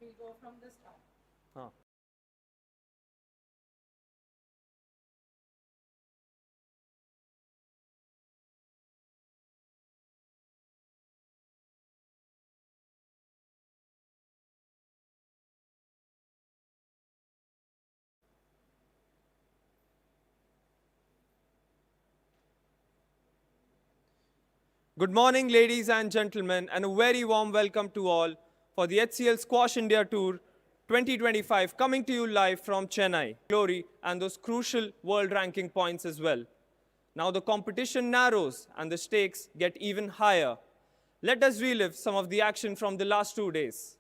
We'll go from the start. Huh. Good morning, ladies and gentlemen, and a very warm welcome to all for the HCL Squash India Tour 2025, coming to you live from Chennai. Glory and those crucial world ranking points as well. Now the competition narrows and the stakes get even higher. Let us relive some of the action from the last 2 days.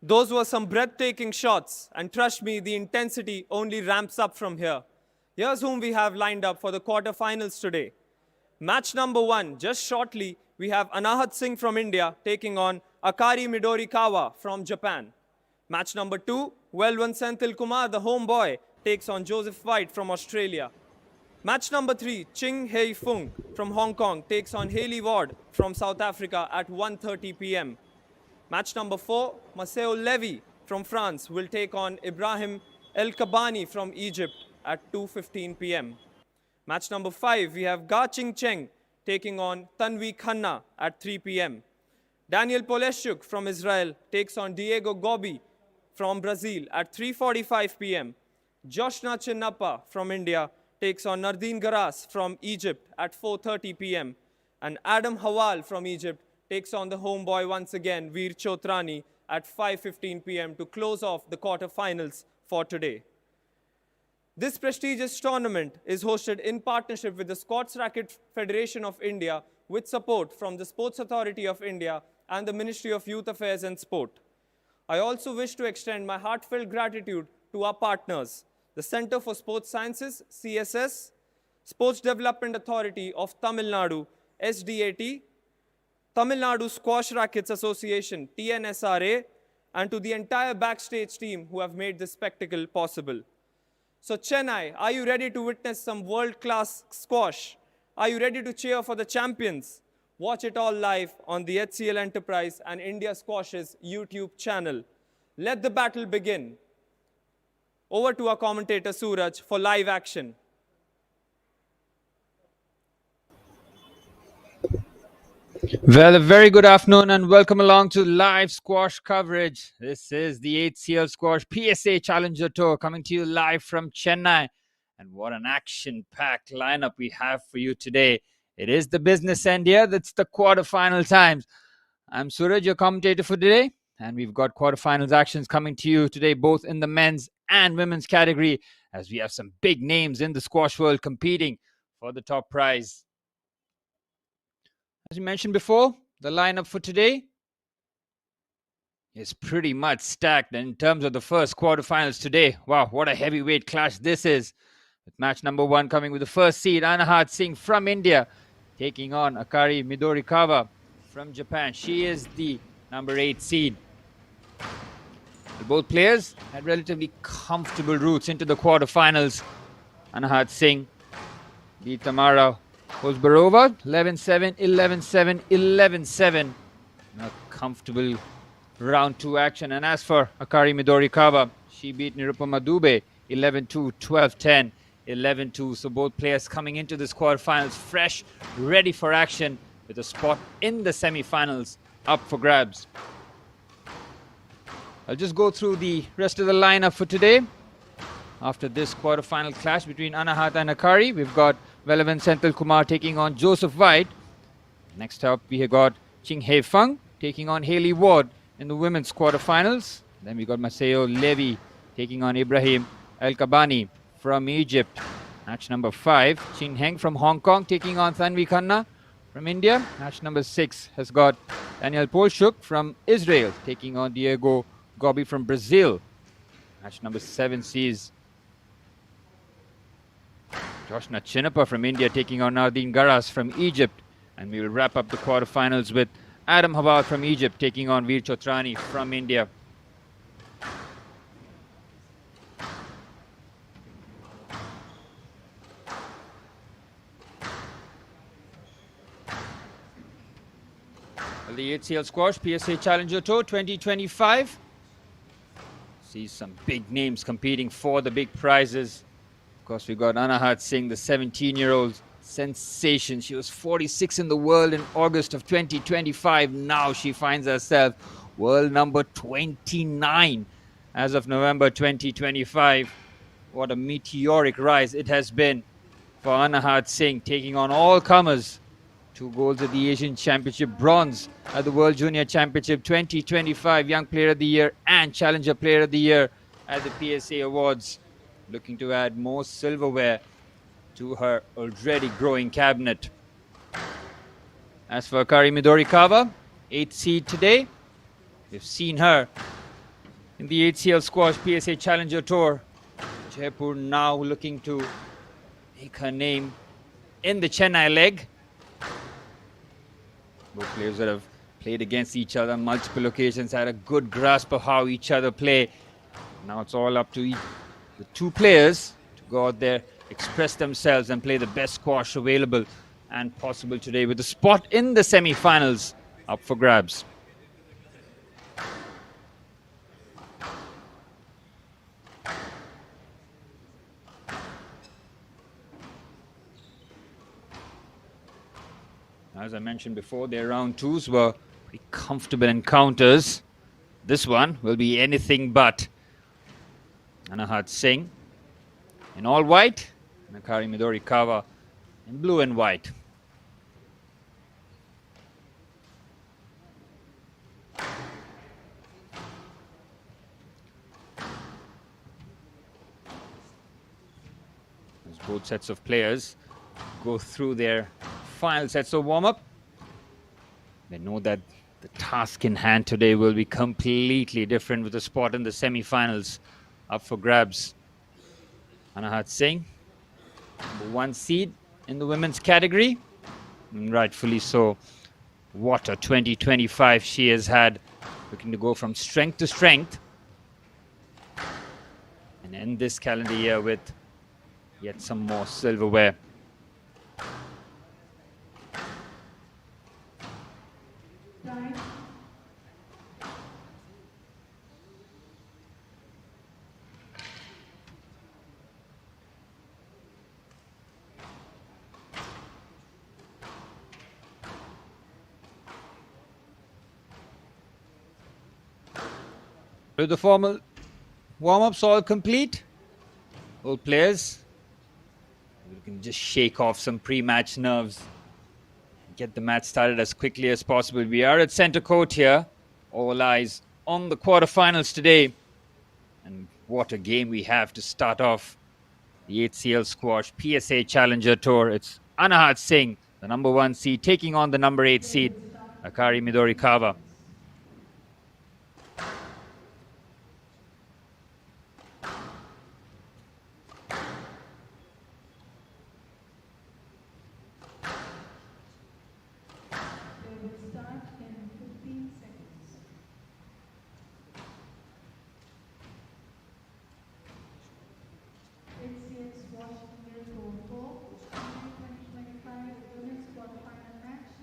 Those were some breathtaking shots, and trust me, the intensity only ramps up from here. Here's whom we have lined up for the quarterfinals today. Match number 1, just shortly, we have Anahat Singh from India taking on Akari Midorikawa from Japan. Match number 2, Welwan Senthil Kumar, the homeboy, takes on Joseph White from Australia. Match number 3, Ching Hei Fung from Hong Kong takes on Hailey Ward from South Africa at 1:30 p.m. Match number 4, Maceo Levy from France will take on Ibrahim El Kabani from Egypt at 2:15 p.m. Match number 5, we have Ga Ching Cheng taking on Tanvi Khanna at 3 p.m. Daniel Poleshchuk from Israel takes on Diego Gobi from Brazil at 3:45 p.m. Joshna Chinnappa from India takes on Nardin Garas from Egypt at 4:30 p.m. And Adam Hawal from Egypt takes on the homeboy once again, Veer Chotrani, at 5:15 p.m. to close off the quarterfinals for today. This prestigious tournament is hosted in partnership with the Scots Racket Federation of India with support from the Sports Authority of India and the Ministry of Youth Affairs and Sport. I also wish to extend my heartfelt gratitude to our partners, the Center for Sports Sciences, CSS, Sports Development Authority of Tamil Nadu, SDAT, Tamil Nadu Squash Rackets Association, TNSRA, and to the entire backstage team who have made this spectacle possible. So Chennai, are you ready to witness some world-class squash? Are you ready to cheer for the champions? Watch it all live on the HCL Enterprise and India Squash's YouTube channel. Let the battle begin. Over to our commentator Suraj for live action. Well, a very good afternoon and welcome along to live squash coverage. This is the HCL Squash PSA Challenger Tour coming to you live from Chennai. And what an action-packed lineup we have for you today. It is the business end here. That's the quarterfinal times. I'm Suraj, your commentator for today. And we've got quarterfinals actions coming to you today, both in the men's and women's category, as we have some big names in the squash world competing for the top prize. As we mentioned before, the lineup for today is pretty much stacked in terms of the first quarterfinals today. Wow, what a heavyweight clash this is. With match number 1 coming with the first seed, Anahat Singh from India, taking on Akari Midorikawa from Japan. She is the number 8 seed. Both players had relatively comfortable routes into the quarterfinals. Anahat Singh beat Tamara Hosbarova 11-7, 11-7, 11-7. A comfortable round 2 action. And as for Akari Midorikawa, she beat Nirupama Dubey 11-2, 12-10, 11-2. So both players coming into this quarterfinals fresh, ready for action, with a spot in the semifinals up for grabs. I'll just go through the rest of the lineup for today. After this quarterfinal clash between Anahat and Akari, we've got Velavan Senthil Kumar taking on Joseph White. Next up, we have got Ching Hei Feng taking on Haley Ward in the women's quarterfinals. Then we got Maseo Levy taking on Ibrahim El Kabani from Egypt. Match number 5, Chin Heng from Hong Kong taking on Thanvi Khanna from India. Match number 6 has got Daniel Polshuk from Israel taking on Diego Gobi from Brazil. Match number 7 sees Joshna Chinnappa from India taking on Nardin Garas from Egypt. And we will wrap up the quarterfinals with Adam Hawad from Egypt taking on Veer Chotrani from India. Well, the HCL Squash PSA Challenger Tour 2025 sees some big names competing for the big prizes. Of course, we got Anahat Singh, the 17-year-old sensation. She was 46 in the world in August of 2025. Now she finds herself world number 29 as of November 2025. What a meteoric rise it has been for Anahat Singh, taking on all comers. 2 golds at the Asian Championship, bronze at the World Junior Championship 2025, Young Player of the Year and Challenger Player of the Year at the PSA Awards. Looking to add more silverware to her already growing cabinet. As for Akari Midorikawa, 8th seed today, we've seen her in the HCL Squash PSA Challenger Tour. Jaipur now looking to make her name in the Chennai leg. Both players that have played against each other on multiple occasions, had a good grasp of how each other play. Now it's all up to the 2 players to go out there, express themselves and play the best squash available and possible today, with a spot in the semi-finals up for grabs. As I mentioned before, their round 2s were pretty comfortable encounters. This one will be anything but. Anahat Singh in all white, and Akari Midorikawa in blue and white. As both sets of players go through their final sets of warm-up, they know that the task in hand today will be completely different, with a spot in the semi-finals up for grabs. Anahat Singh, number 1 seed in the women's category, and rightfully so. What a 2025 she has had, looking to go from strength to strength and end this calendar year with yet some more silverware. With the formal warm-ups all complete, all players, we can just shake off some pre-match nerves, get the match started as quickly as possible. We are at center court here, all eyes on the quarterfinals today, and what a game we have to start off the HCL Squash PSA Challenger Tour. It's Anahat Singh, the number 1 seed, taking on the number 8 seed, Akari Midorikawa. HCL Squash Tour 2025 Women's Quarterfinal Match.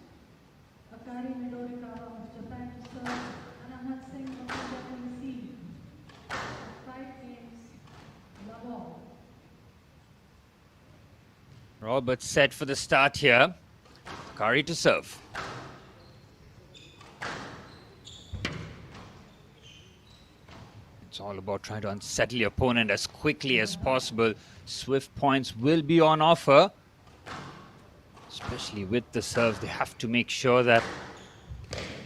Akari Midorikawa of Japan to serve, Anahat Singh of the Japanese seed. 5 games, love all. We're all but set for the start here. Akari to serve. It's all about trying to unsettle your opponent as quickly as possible. Swift points will be on offer. Especially with the serves, they have to make sure that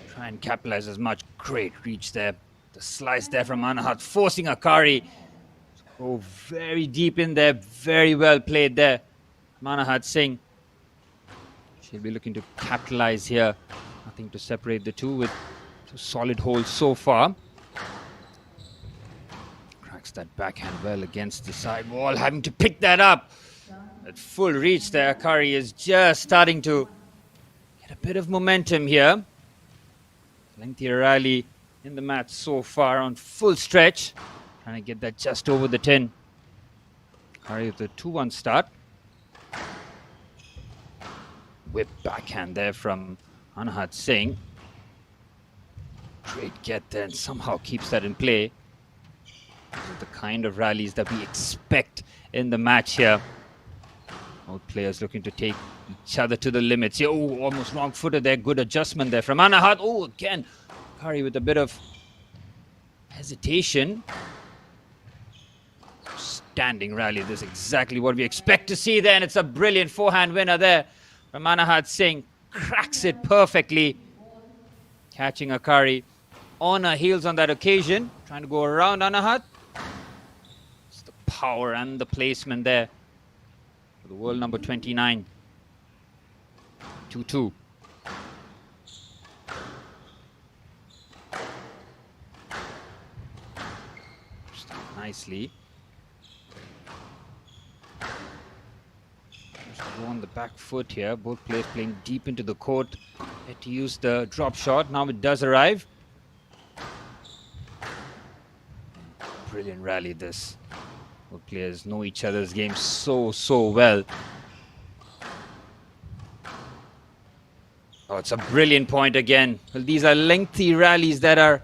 try and capitalize as much. Great reach there. The slice there from Anahat, forcing Akari to go very deep in there. Very well played there. Anahat Singh. She'll be looking to capitalize here. Nothing to separate the two with 2 solid holds so far. Cracks that backhand well against the side wall, having to pick that up. At full reach there, Akari is just starting to get a bit of momentum here. Lengthier rally in the match so far on full stretch. Trying to get that just over the 10. Akari with a 2-1 start. Whip backhand there from Anahat Singh. Great get there and somehow keeps that in play. These are the kind of rallies that we expect in the match here. Both players looking to take each other to the limits. Oh, almost wrong-footed there. Good adjustment there from Anahat. Oh, again, Akari with a bit of hesitation. Standing rally. This is exactly what we expect to see there. And it's a brilliant forehand winner there from Anahat Singh. Cracks it perfectly. Catching Akari on her heels on that occasion. Trying to go around Anahat. It's the power and the placement there for the world number 29. 2-2. Nicely. Go on the back foot here. Both players playing deep into the court. Had to use the drop shot. Now it does arrive. Brilliant rally this. Both players know each other's game so well. Oh, it's a brilliant point again. Well, these are lengthy rallies that are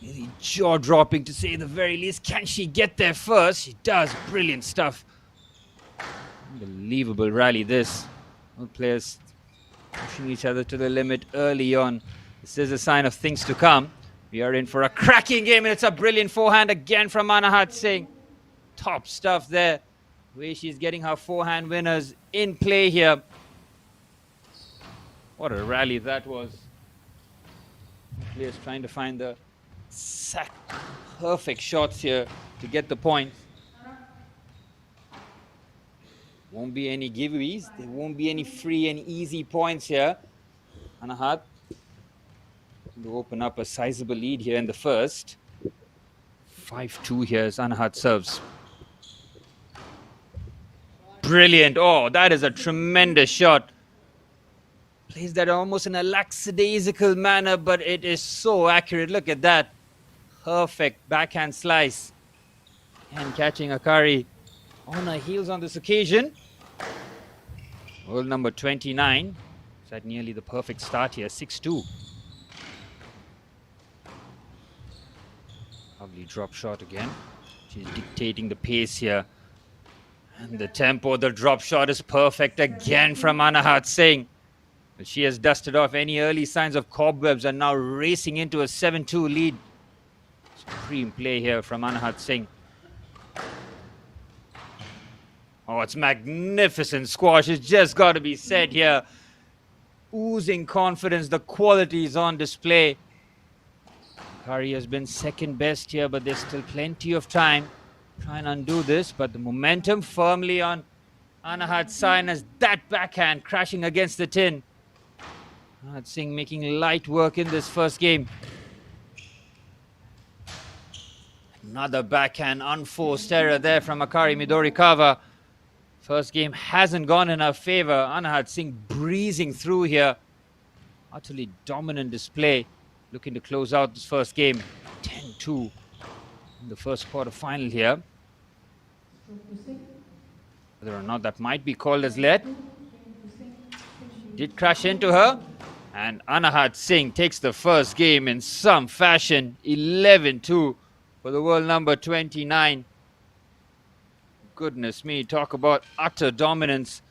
really jaw-dropping to say the very least. Can she get there first? She does. Brilliant stuff. Unbelievable rally this. Both players pushing each other to the limit early on. This is a sign of things to come. We are in for a cracking game, and it's a brilliant forehand again from Anahat Singh. Top stuff there. The way she's getting her forehand winners in play here. What a rally that was. Players trying to find the perfect shots here to get the points. Won't be any giveaways. There won't be any free and easy points here. Anahat to open up a sizable lead here in the first. 5-2 here as Anahat serves. Brilliant. Oh, that is a tremendous shot. Plays that almost in a lackadaisical manner, but it is so accurate. Look at that. Perfect backhand slice. And catching Akari on her heels on this occasion. World number 29. It's at nearly the perfect start here. 6-2. Lovely drop shot again. She's dictating the pace here. And the tempo, the drop shot is perfect again from Anahat Singh. But she has dusted off any early signs of cobwebs and now racing into a 7-2 lead. Supreme play here from Anahat Singh. Oh, it's magnificent squash. It's just got to be said here. Oozing confidence. The quality is on display. Kari has been second best here, but there's still plenty of time. Try and undo this, but the momentum firmly on Anahat Singh as that backhand crashing against the tin. Anahat Singh making light work in this first game. Another backhand unforced error there from Akari Midorikawa. First game hasn't gone in her favor. Anahat Singh breezing through here. Utterly dominant display. Looking to close out this first game. 10-2 in the first quarter final here. Whether or not that might be called as let. Did crash into her. And Anahat Singh takes the first game in some fashion. 11-2 for the world number 29. Goodness me, talk about utter dominance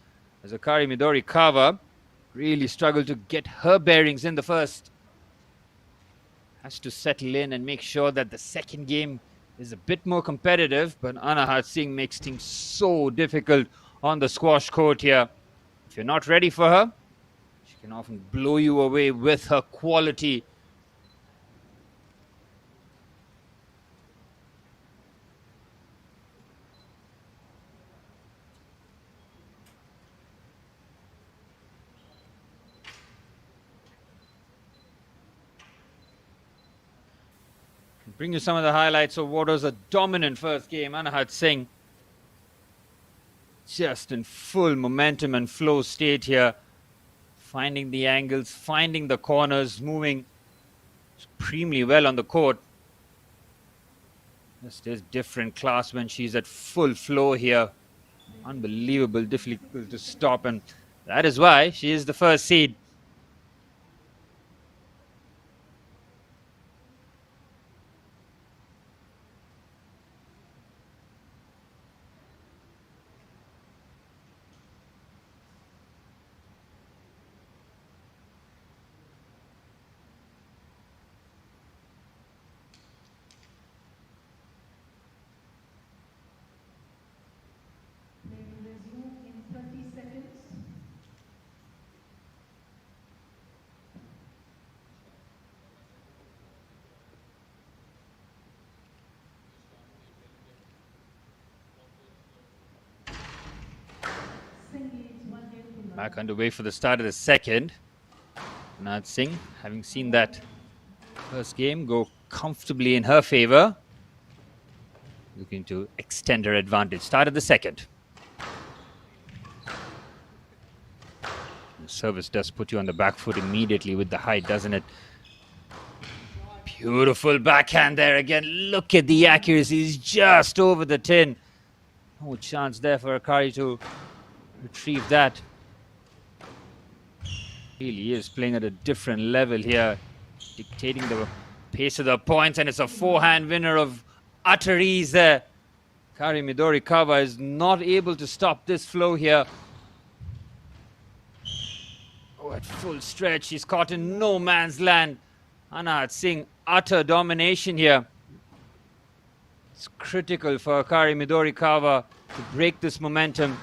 as Akari Midorikawa really struggled to get her bearings in the first. Has to settle in and make sure that the second game is a bit more competitive, but Anahat Singh makes things so difficult on the squash court here. If you're not ready for her, she can often blow you away with her quality. Bring you some of the highlights of what was a dominant first game. Anahat Singh just in full momentum and flow state here. Finding the angles, finding the corners, moving supremely well on the court. Just is different class when she's at full flow here. Unbelievable, difficult to stop, and that is why she is the first seed. Back underway for the start of the second. Anahat Singh, having seen that first game go comfortably in her favor, looking to extend her advantage. Start of the second. The service does put you on the back foot immediately with the height, doesn't it? Beautiful backhand there again. Look at the accuracy. He's just over the tin. No chance there for Akari to retrieve that. Really is playing at a different level here, dictating the pace of the points, and it's a forehand winner of utter ease there. Akari Midorikawa is not able to stop this flow here. Oh, at full stretch, she's caught in no man's land. Anahat Singh, utter domination here. It's critical for Akari Midorikawa to break this momentum.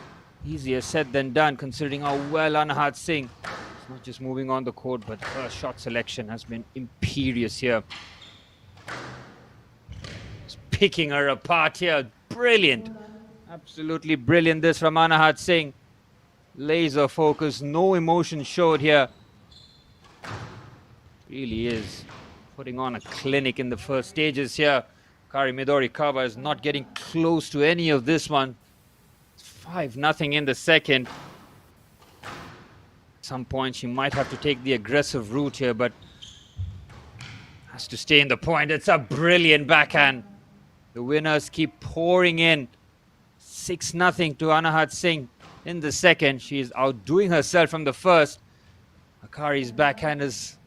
Easier said than done, considering how well Anahat Singh is not just moving on the court, but her shot selection has been imperious here. Just picking her apart here. Brilliant. Absolutely brilliant this from Anahat Singh. Laser focus, no emotion showed here. Really is putting on a clinic in the first stages here. Akari Midorikawa is not getting close to any of this one. 5-0 in the second. At some point, she might have to take the aggressive route here, but has to stay in the point. It's a brilliant backhand. The winners keep pouring in. 6-0 to Anahat Singh in the second. She is outdoing herself from the first. Akari's backhand is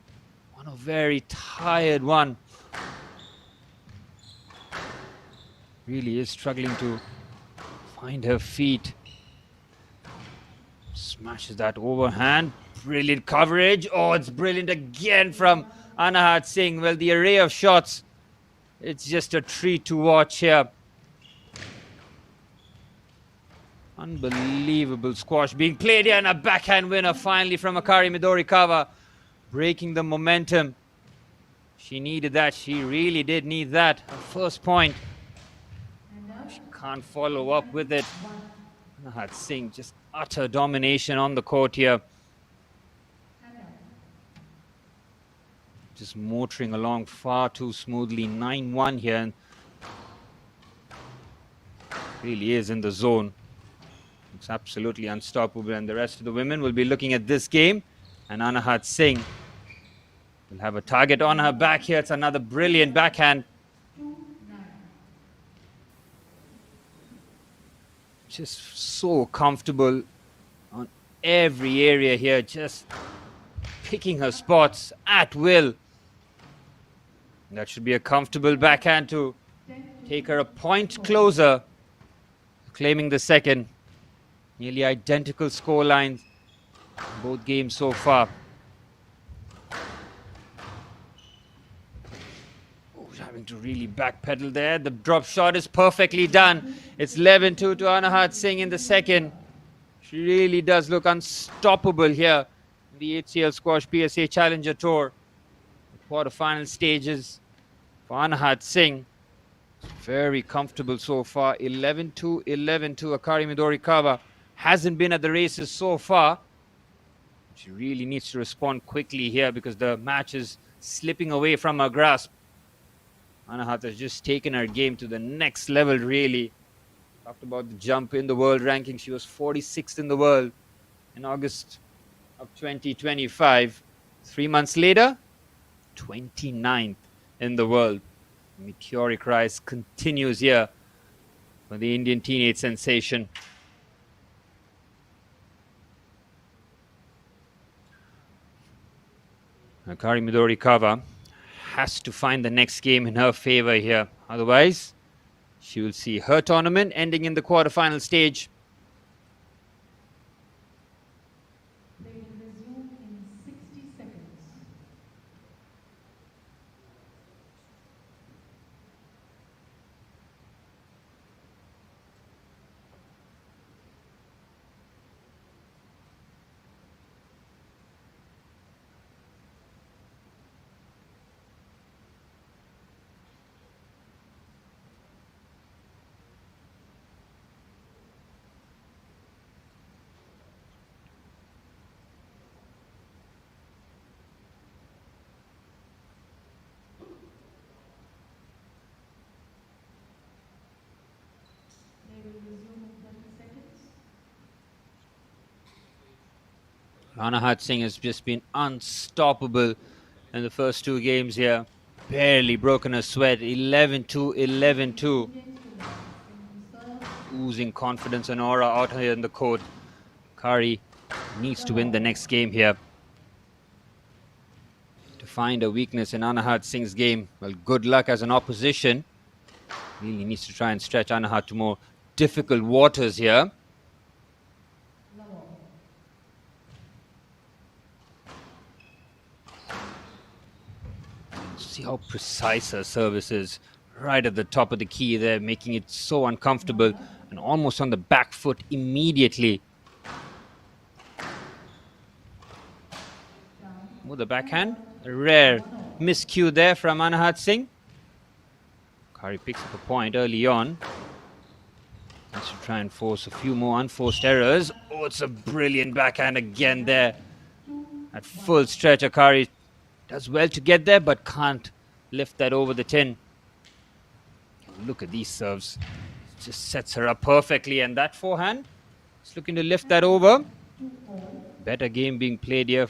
on a very tired one. Really is struggling to find her feet. Smashes that overhand. Brilliant coverage. Oh, it's brilliant again from Anahat Singh. Well, the array of shots, it's just a treat to watch here. Unbelievable squash being played here, and a backhand winner finally from Akari Midorikawa, breaking the momentum. She needed that. She really did need that. Her first point. She can't follow up with it. Anahat Singh, just utter domination on the court here. Just motoring along far too smoothly. 9-1 here. And really is in the zone. It's absolutely unstoppable. And the rest of the women will be looking at this game. And Anahat Singh will have a target on her back here. It's another brilliant backhand. Just so comfortable on every area here. Just picking her spots at will. That should be a comfortable backhand to take her a point closer, claiming the second. Nearly identical score lines both games so far. Oh, having to really backpedal there. The drop shot is perfectly done. It's 11-2 to Anahat Singh in the second. She really does look unstoppable here in the HCL Squash PSA Challenger Tour. The quarterfinal stages for Anahat Singh. Very comfortable so far. 11-2, 11-2. Akari Midorikawa hasn't been at the races so far. She really needs to respond quickly here because the match is slipping away from her grasp. Anahat has just taken her game to the next level, really. Talked about the jump in the world ranking. She was 46th in the world in August of 2025. 3 months later, 29th in the world. Meteoric rise continues here for the Indian teenage sensation. Akari Midorikawa has to find the next game in her favor here. Otherwise, she will see her tournament ending in the quarterfinal stage. They will resume in 60 seconds. They will resume in 30 seconds. Anahat Singh has just been unstoppable in the first two games here. Barely broken a sweat. 11-2, 11-2. Oozing confidence and aura out here in the court. Kari needs to win the next game here to find a weakness in Anahat Singh's game. Well, good luck as an opposition. Really needs to try and stretch Anahat to more difficult waters here. See how precise her service is. Right at the top of the key there, making it so uncomfortable and almost on the back foot immediately. With the backhand, a rare miscue there from Anahat Singh. Kari picks up a point early on. Has to try and force a few more unforced errors. Oh, it's a brilliant backhand again there. At full stretch, Akari does well to get there, but can't lift that over the tin. Look at these serves. Just sets her up perfectly, and that forehand is looking to lift that over. Better game being played here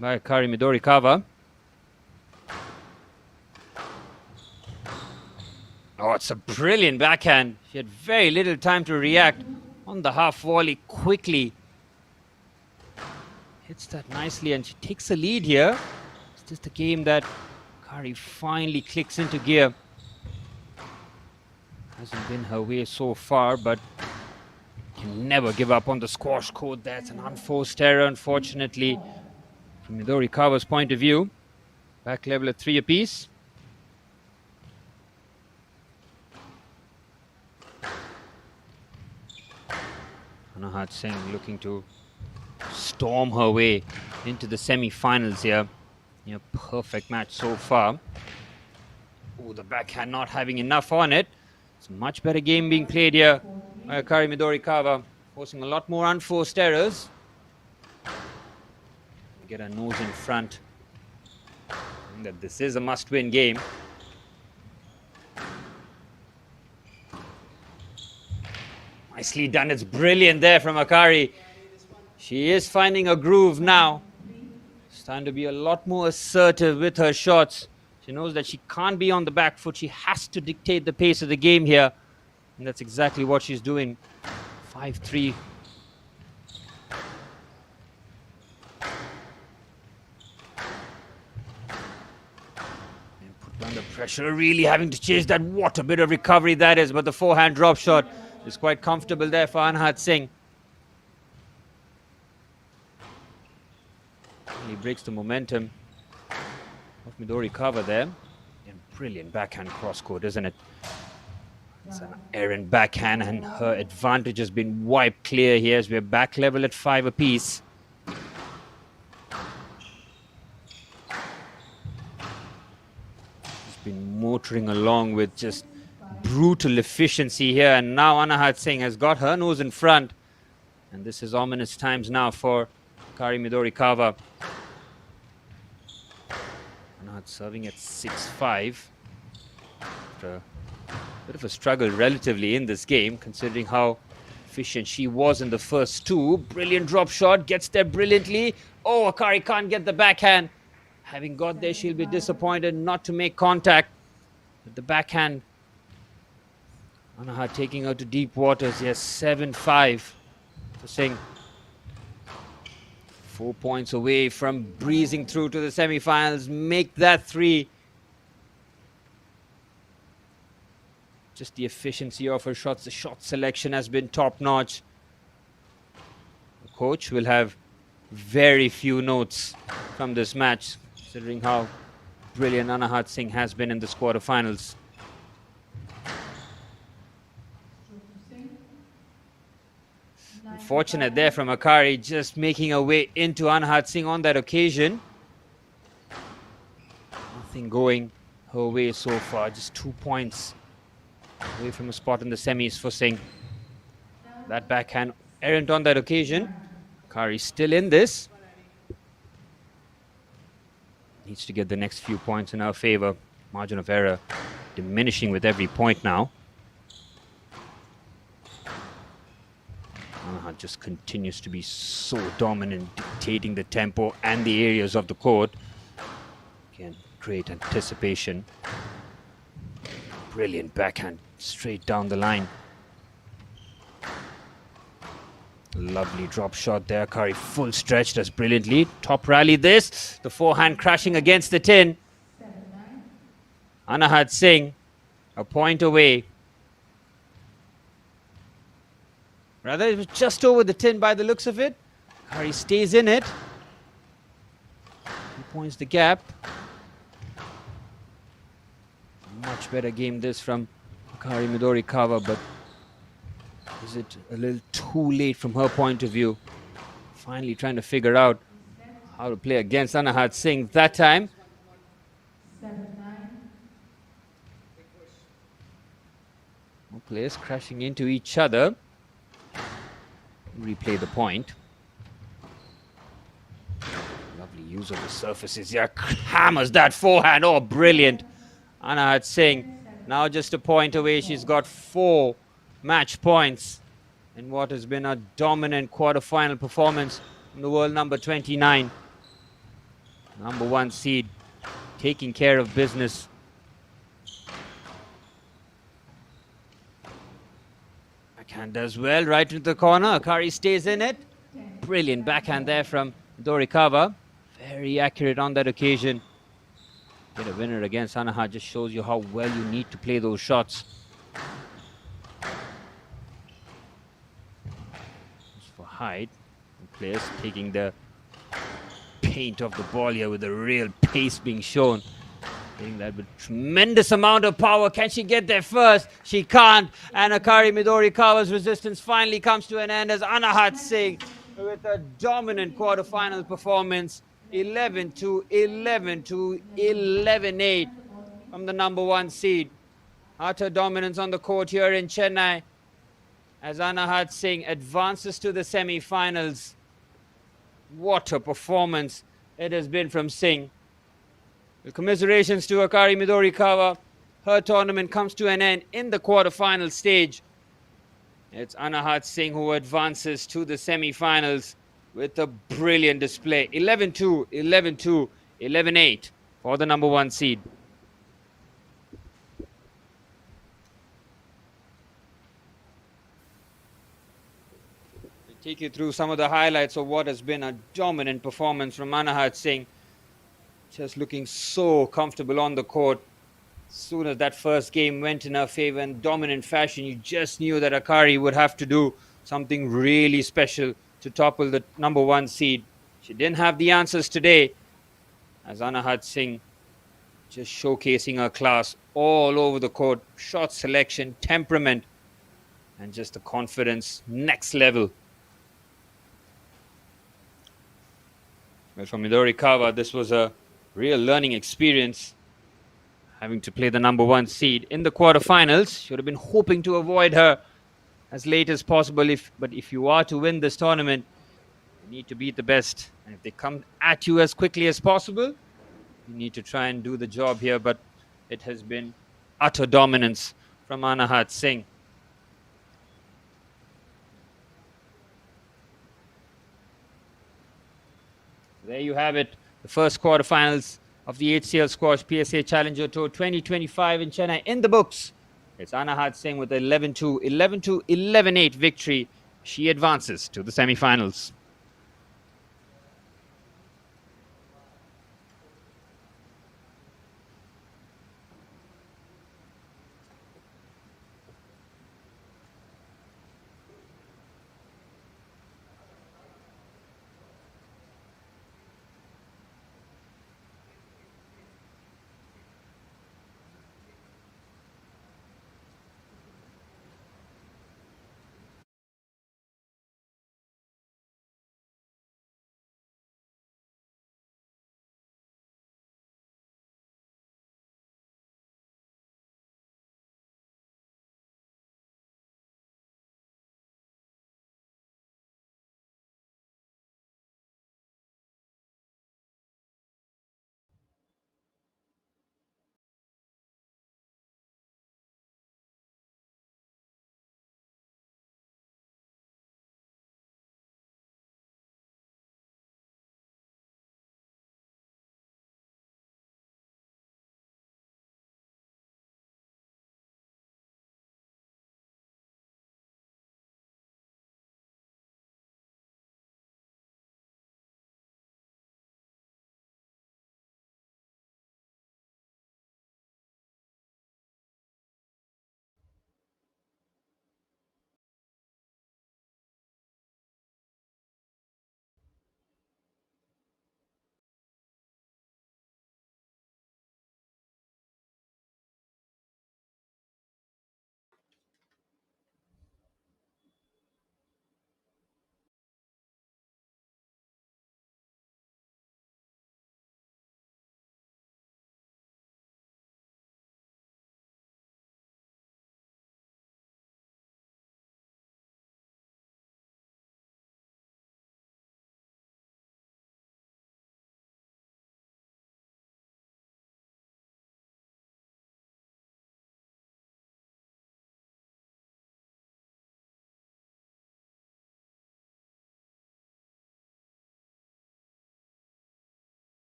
by Akari Midorikawa. Oh, it's a brilliant backhand. She had very little time to react on the half volley quickly. Hits that nicely, and she takes a lead here. It's just a game that Kari finally clicks into gear. Hasn't been her way so far, but can never give up on the squash court. That's an unforced error, unfortunately, from Midori Kawa's point of view. Back level at 3 apiece. Anahat Singh looking to storm her way into the semi-finals here. Yeah, perfect match so far. Oh, the backhand not having enough on it. It's a much better game being played here by Akari Midori Kawa, forcing a lot more unforced errors. Get her nose in front. And that this is a must-win game. Nicely done. It's brilliant there from Akari. She is finding a groove now. Starting to be a lot more assertive with her shots. She knows that she can't be on the back foot. She has to dictate the pace of the game here. And that's exactly what she's doing. 5-3. And put under pressure. Really having to chase that. What a bit of recovery that is. But the forehand drop shot is quite comfortable there for Anahat Singh. He breaks the momentum of Midori Kawa there. And brilliant backhand cross court, isn't it? It's an errant backhand, and her advantage has been wiped clear here as we're back level at 5 apiece. She's been motoring along with just brutal efficiency here, and now Anahat Singh has got her nose in front. And this is ominous times now for Akari Midori Kawa. Anahat serving at 6-5. After a bit of a struggle relatively in this game, considering how efficient she was in the first two. Brilliant drop shot, gets there brilliantly. Oh, Akari can't get the backhand. Having got there, she'll be disappointed not to make contact with the backhand. Anahat taking her to deep waters. Yes, 7-5 for Singh. 4 points away from breezing through to the semi-finals. Make that 3. Just the efficiency of her shots. The shot selection has been top-notch. The coach will have very few notes from this match, considering how brilliant Anahat Singh has been in this quarterfinals. Unfortunate there from Akari, just making her way into Anahat Singh on that occasion. Nothing going her way so far, just 2 points away from a spot in the semis for Singh. That backhand errant on that occasion. Akari still in this. Needs to get the next few points in her favor. Margin of error diminishing with every point now. Anahat just continues to be so dominant, dictating the tempo and the areas of the court. Again, great anticipation. Brilliant backhand straight down the line. Lovely drop shot there. Akari full stretch, does brilliantly. Top rally this. The forehand crashing against the tin. Anahat Singh, a point away. Rather, it was just over the tin by the looks of it. Akari stays in it. 2 points the gap. Much better game this from Akari Midori Kawa, but is it a little too late from her point of view? Finally trying to figure out how to play against Anahat Singh that time. 7-9. More players crashing into each other. Replay the point. Lovely use of the surfaces. Yeah, hammers that forehand. Oh, brilliant. Anahat Singh now just a point away. She's got 4 match points in what has been a dominant quarterfinal performance from the world number 29. Number 1 seed, taking care of business. Backhand does well, right into the corner. Akari stays in it. Brilliant backhand there from Midori Kawa. Very accurate on that occasion. Get a winner against Anahat just shows you how well you need to play those shots. height. Players taking the paint of the ball here with the real pace being shown. Hitting that with tremendous amount of power. Can she get there first? She can't. And Akari Midorikawa's resistance finally comes to an end as Anahat Singh with a dominant quarterfinal performance. 11-2, 11-2, 11-8 from the number 1 seed. Utter dominance on the court here in Chennai as Anahat Singh advances to the semi-finals. What a performance it has been from Singh. Well, commiserations to Akari Midorikawa. Her tournament comes to an end in the quarterfinal stage. It's Anahat Singh who advances to the semi-finals with a brilliant display. 11-2, 11-2, 11-8 for the number 1 seed. We'll take you through some of the highlights of what has been a dominant performance from Anahat Singh. Just looking so comfortable on the court. As soon as that first game went in her favor in dominant fashion, you just knew that Akari would have to do something really special to topple the number 1 seed. She didn't have the answers today, as Anahat Singh just showcasing her class all over the court. Shot selection, temperament, and just the confidence, next level. Well, for Midorikawa, this was a real learning experience, having to play the number 1 seed in the quarterfinals. Should have been hoping to avoid her as late as possible. But if you are to win this tournament, you need to beat the best. And if they come at you as quickly as possible, you need to try and do the job here. But it has been utter dominance from Anahat Singh. There you have it. The first quarterfinals of the HCL Squash PSA Challenger Tour 2025 in Chennai in the books. It's Anahat Singh with 11-2, 11-2, 11-8 victory. She advances to the semifinals.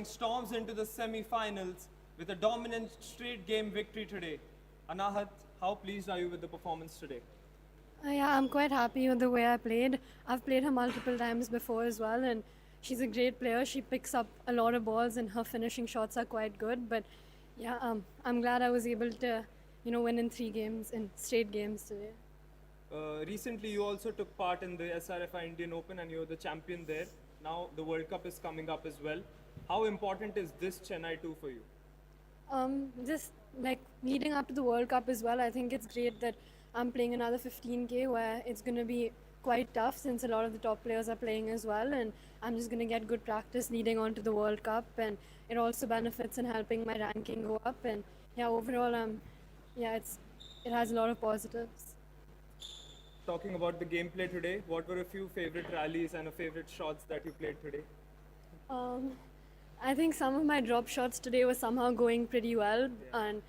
Storms into the semi-finals with a dominant straight game victory today. Anahat, how pleased are you with the performance today? Yeah, I'm quite happy with the way I played. I've played her multiple times before as well, and she's a great player. She picks up a lot of balls, and her finishing shots are quite good. But yeah, I'm glad I was able to, win in 3 games, in straight games today. Recently, you also took part in the SRFI Indian Open and you're the champion there. Now, the World Cup is coming up as well. How important is this Chennai 2 for you? Just like leading up to the World Cup as well, I think it's great that I'm playing another 15K where it's going to be quite tough since a lot of the top players are playing as well, and I'm just going to get good practice leading on to the World Cup, and it also benefits in helping my ranking go up. And yeah, overall, it has a lot of positives. Talking about the gameplay today, what were a few favorite rallies and a favorite shots that you played today? Um, I think some of my drop shots today were somehow going pretty well, and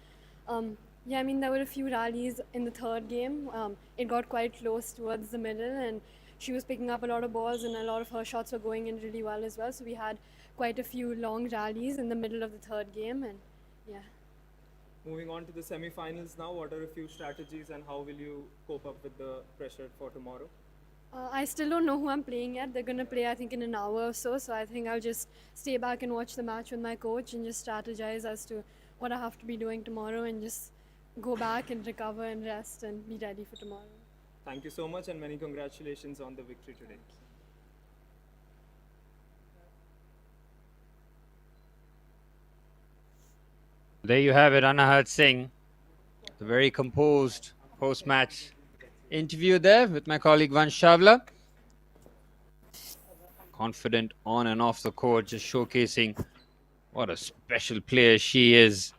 yeah, I mean there were a few rallies in the third game. It got quite close towards the middle, and she was picking up a lot of balls, and a lot of her shots were going in really well as well. So we had quite a few long rallies in the middle of the third game, and yeah. Moving on to the semi-finals now, what are a few strategies and how will you cope up with the pressure for tomorrow? I still don't know who I'm playing yet. They're going to play, I think, in an hour or so. So I think I'll just stay back and watch the match with my coach and just strategize as to what I have to be doing tomorrow and just go back and recover and rest and be ready for tomorrow. Thank you so much and many congratulations on the victory today. There you have it, Anahat Singh. The very composed post-match interview there with my colleague Vansh Chawla. Confident on and off the court, just showcasing what a special player she is.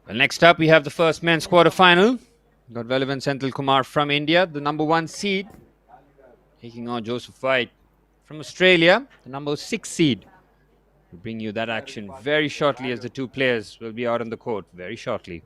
Well, next up, we have the first men's quarterfinal. Got Velavan Senthil Kumar from India, the number 1 seed, taking on Joseph White from Australia, the number 6 seed. We'll bring you that action very shortly as the two players will be out on the court very shortly.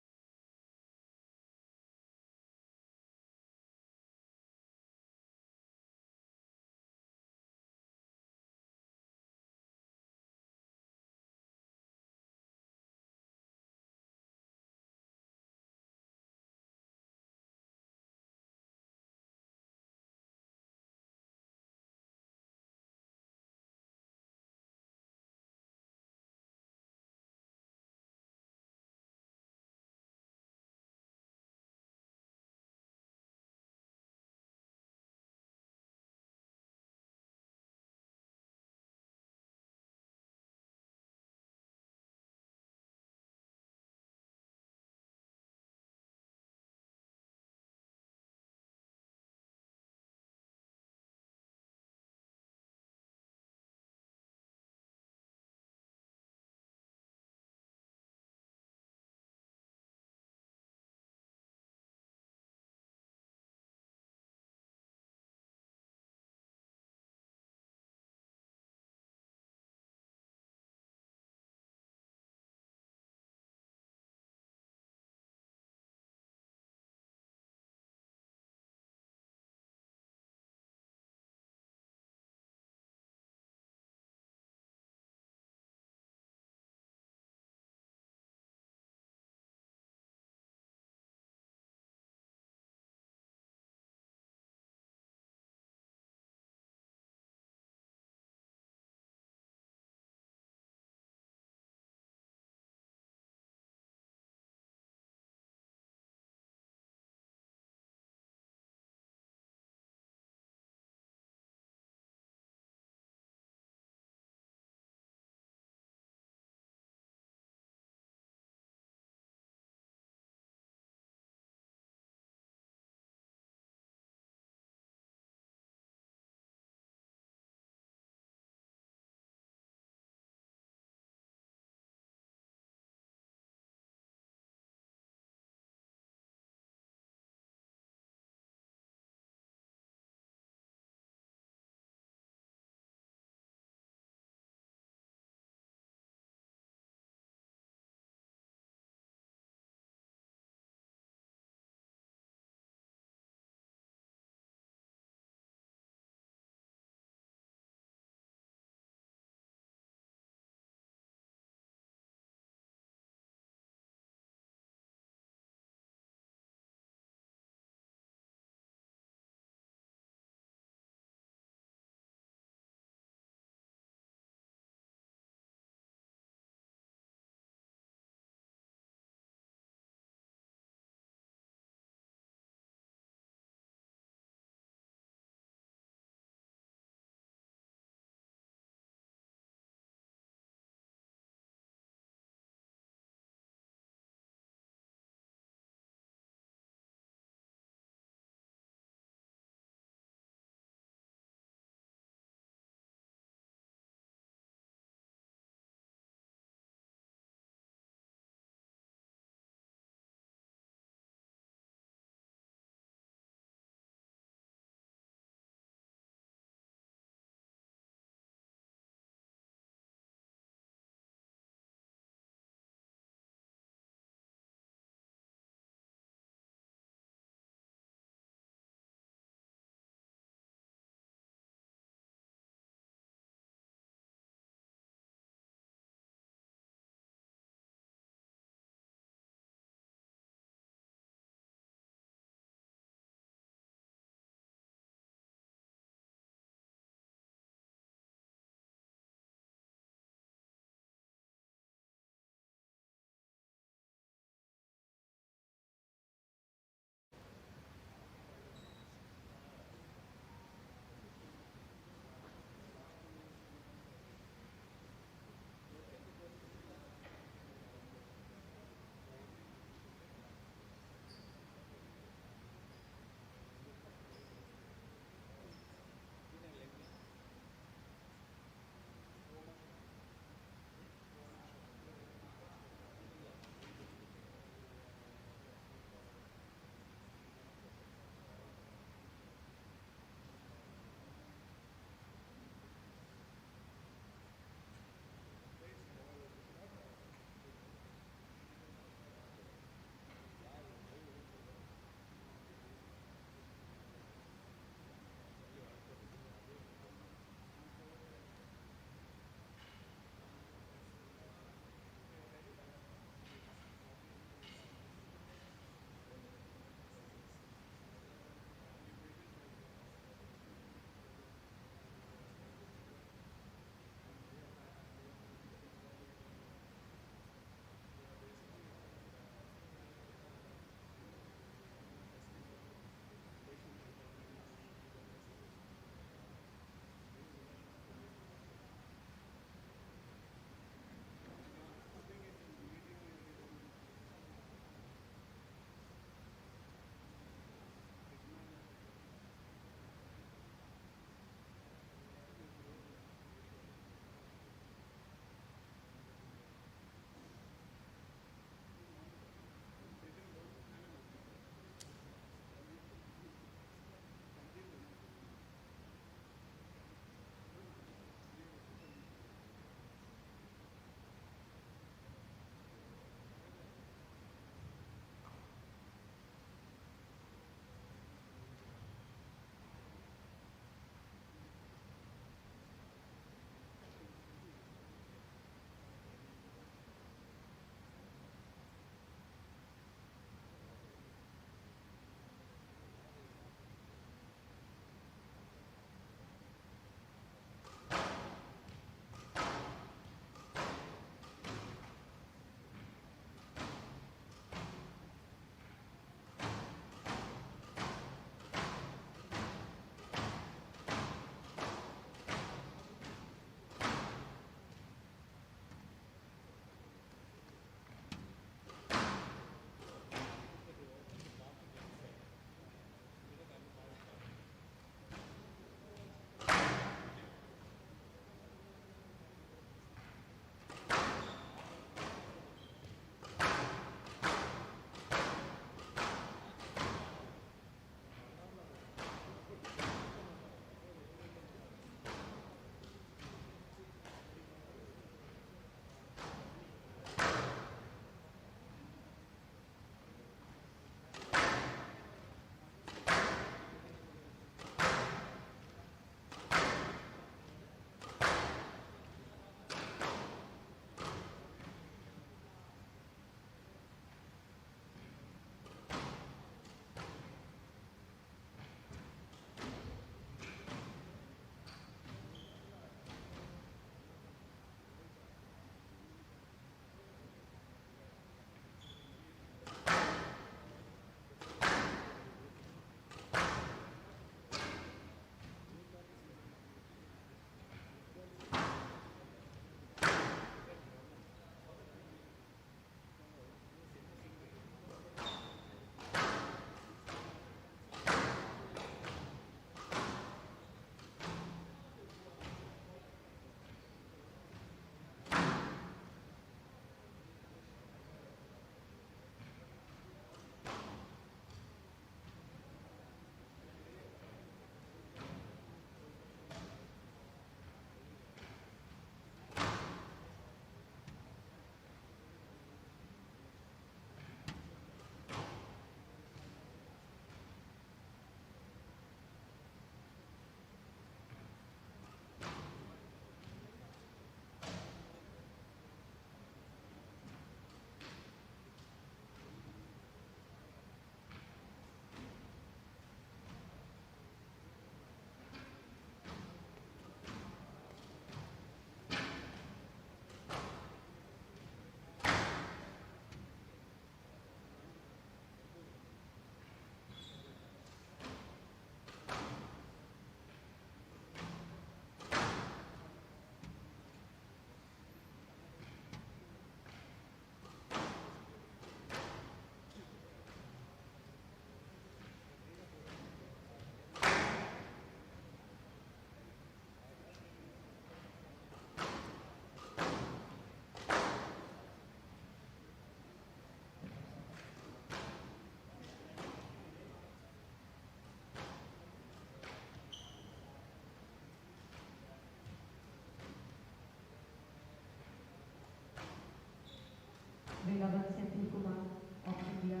11 Senthil Kumar of India,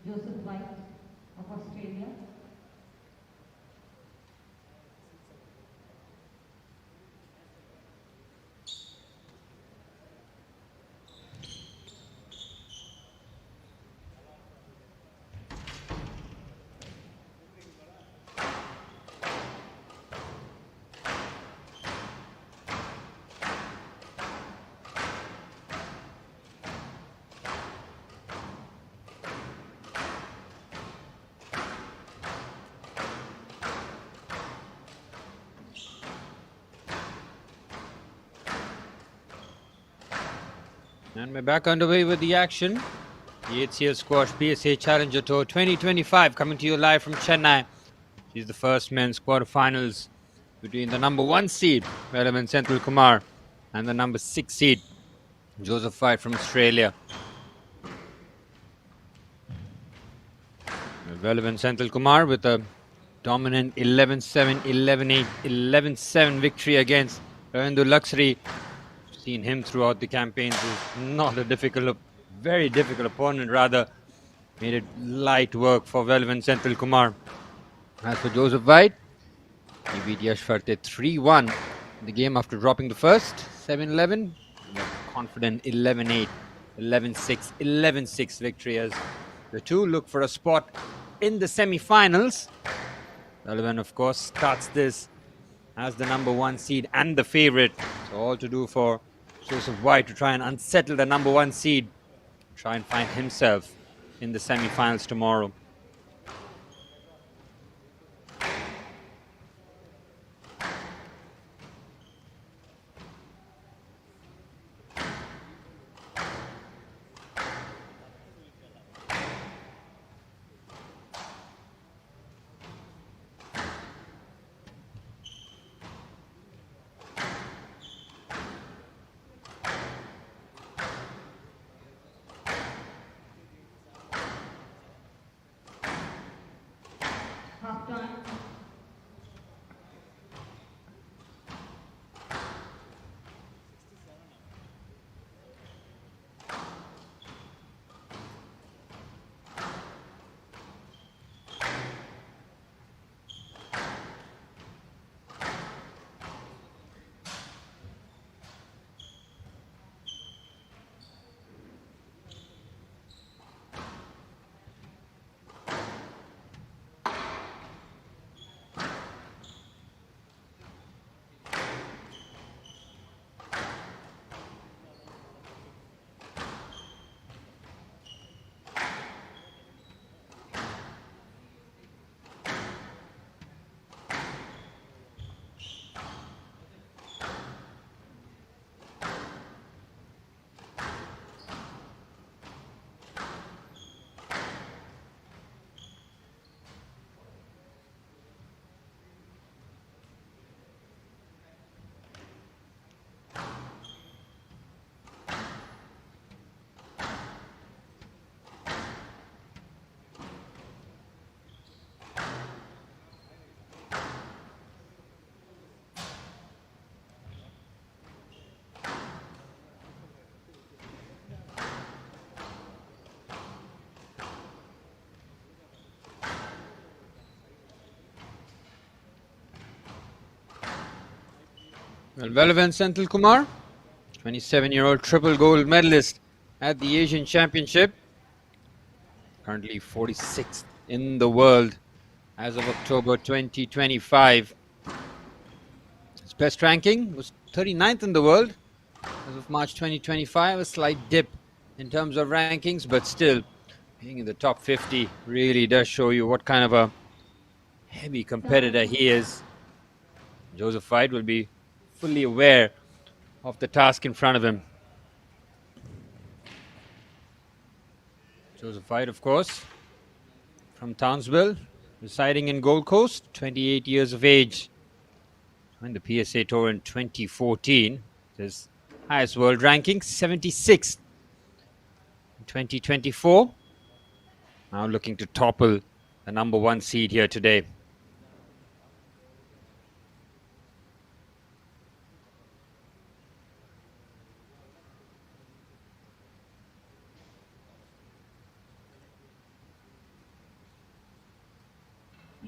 Joseph White of Australia, And we're back underway with the action. The HCL Squash PSA Challenger Tour 2025 coming to you live from Chennai. She's the first men's quarterfinals between the number 1 seed, Velavan Senthil Kumar, and the number 6 seed, Joseph White from Australia. Velavan Senthil Kumar with a dominant 11-7, 11-8, 11-7 victory against Ravindu Luxury. Seen him throughout the campaigns. Is not a very difficult opponent, rather. Made it light work for Velavan Senthil Kumar. As for Joseph White, he beat Yashvarte 3-1 in the game after dropping the first, 7-11. Confident 11-8, 11-6, 11-6 victory as the two look for a spot in the semi-finals. Velavan, of course, starts this as the number 1 seed and the favorite. So all to do for Joseph White to try and unsettle the number 1 seed, try and find himself in the semi-finals tomorrow. half time. Well, Velavan Senthil Kumar, 27-year-old triple gold medalist at the Asian Championship, currently 46th in the world as of October 2025. His best ranking was 39th in the world as of March 2025, a slight dip in terms of rankings, but still being in the top 50 really does show you what kind of a heavy competitor he is. Joseph White will be fully aware of the task in front of him. Joseph White, of course, from Townsville, residing in Gold Coast, 28 years of age. Joined the PSA Tour in 2014. His highest world ranking, 76th in 2024. Now looking to topple the number 1 seed here today.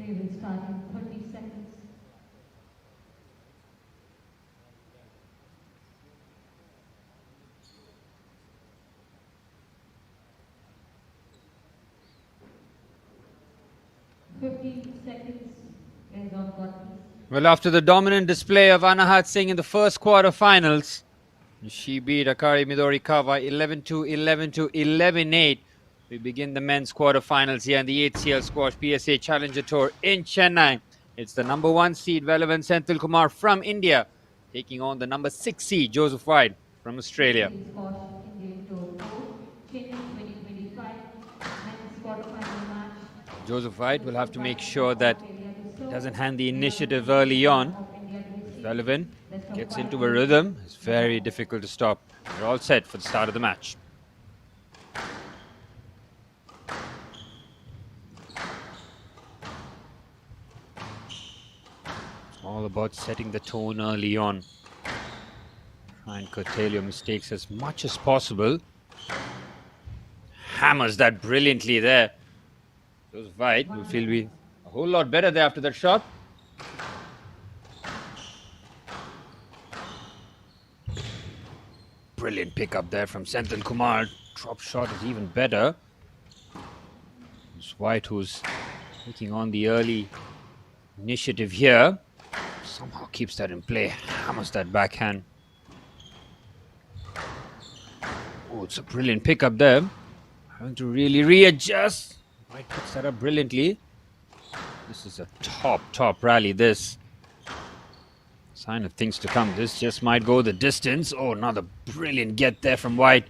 replay will start in 30 seconds. Is on court, please. Well, after the dominant display of Anahat Singh in the first quarter-finals, she beat Akari Midorikawa 11-2, 11-2, 11-8. We begin the men's quarter-finals here in the HCL Squash PSA Challenger Tour in Chennai. It's the number 1 seed, Velavan Senthil Kumar from India, taking on the number 6 seed, Joseph White from Australia. Squash Indian Tour 4, Chennai 2025, men's quarterfinal match. Joseph White will have to make sure that he doesn't hand the initiative early on. Velavan gets into a rhythm. It's very difficult to stop. They're all set for the start of the match. All about setting the tone early on. Try and curtail your mistakes as much as possible. Hammers that brilliantly there. Joseph White will feel a whole lot better there after that shot. Brilliant pickup there from Senthil Kumar. Drop shot is even better. It's White who's taking on the early initiative here. Somehow keeps that in play. Hammers that backhand. Oh, it's a brilliant pickup there. Having to really readjust. White picks that up brilliantly. This is a top rally, this. Sign of things to come. This just might go the distance. Oh, another brilliant get there from White.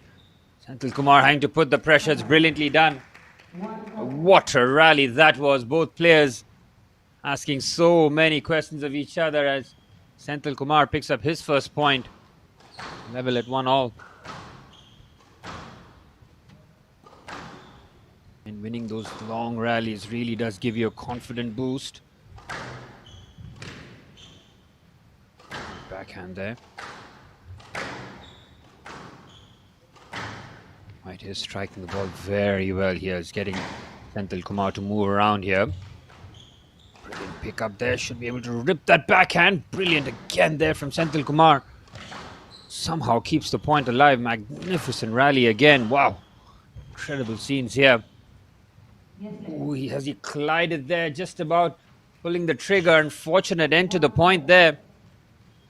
Senthil Kumar having to put the pressure. It's brilliantly done. What a rally that was. Both players asking so many questions of each other as Senthil Kumar picks up his first point. Level at 1-all. And winning those long rallies really does give you a confident boost. Backhand there. White is striking the ball very well here. It's getting Senthil Kumar to move around here. Brilliant pick up there. Should be able to rip that backhand. Brilliant again there from Senthil Kumar. Somehow keeps the point alive. Magnificent rally again. Wow. Incredible scenes here. Oh, he collided there, just about pulling the trigger. Unfortunate end to the point there.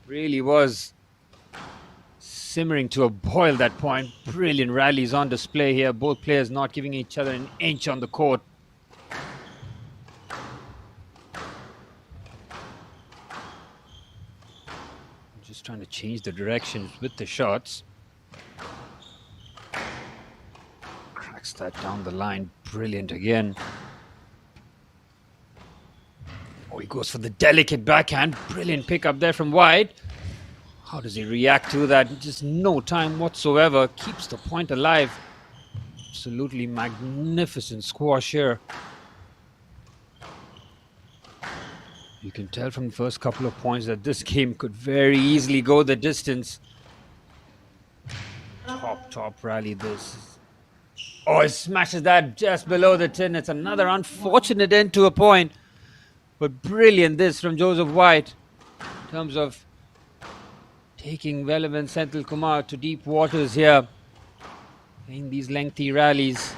Really was simmering to a boil that point. Brilliant rallies on display here. Both players not giving each other an inch on the court. Just trying to change the directions with the shots. Cracks that down the line. Brilliant again. Oh, he goes for the delicate backhand. Brilliant pickup there from White. How does he react to that? Just no time whatsoever. Keeps the point alive. Absolutely magnificent squash here. You can tell from the first couple of points that this game could very easily go the distance. Top rally this. Oh, he smashes that just below the tin. It's another unfortunate end to a point. But brilliant this from Joseph White in terms of taking Velavan Senthil Kumar to deep waters here. Playing these lengthy rallies.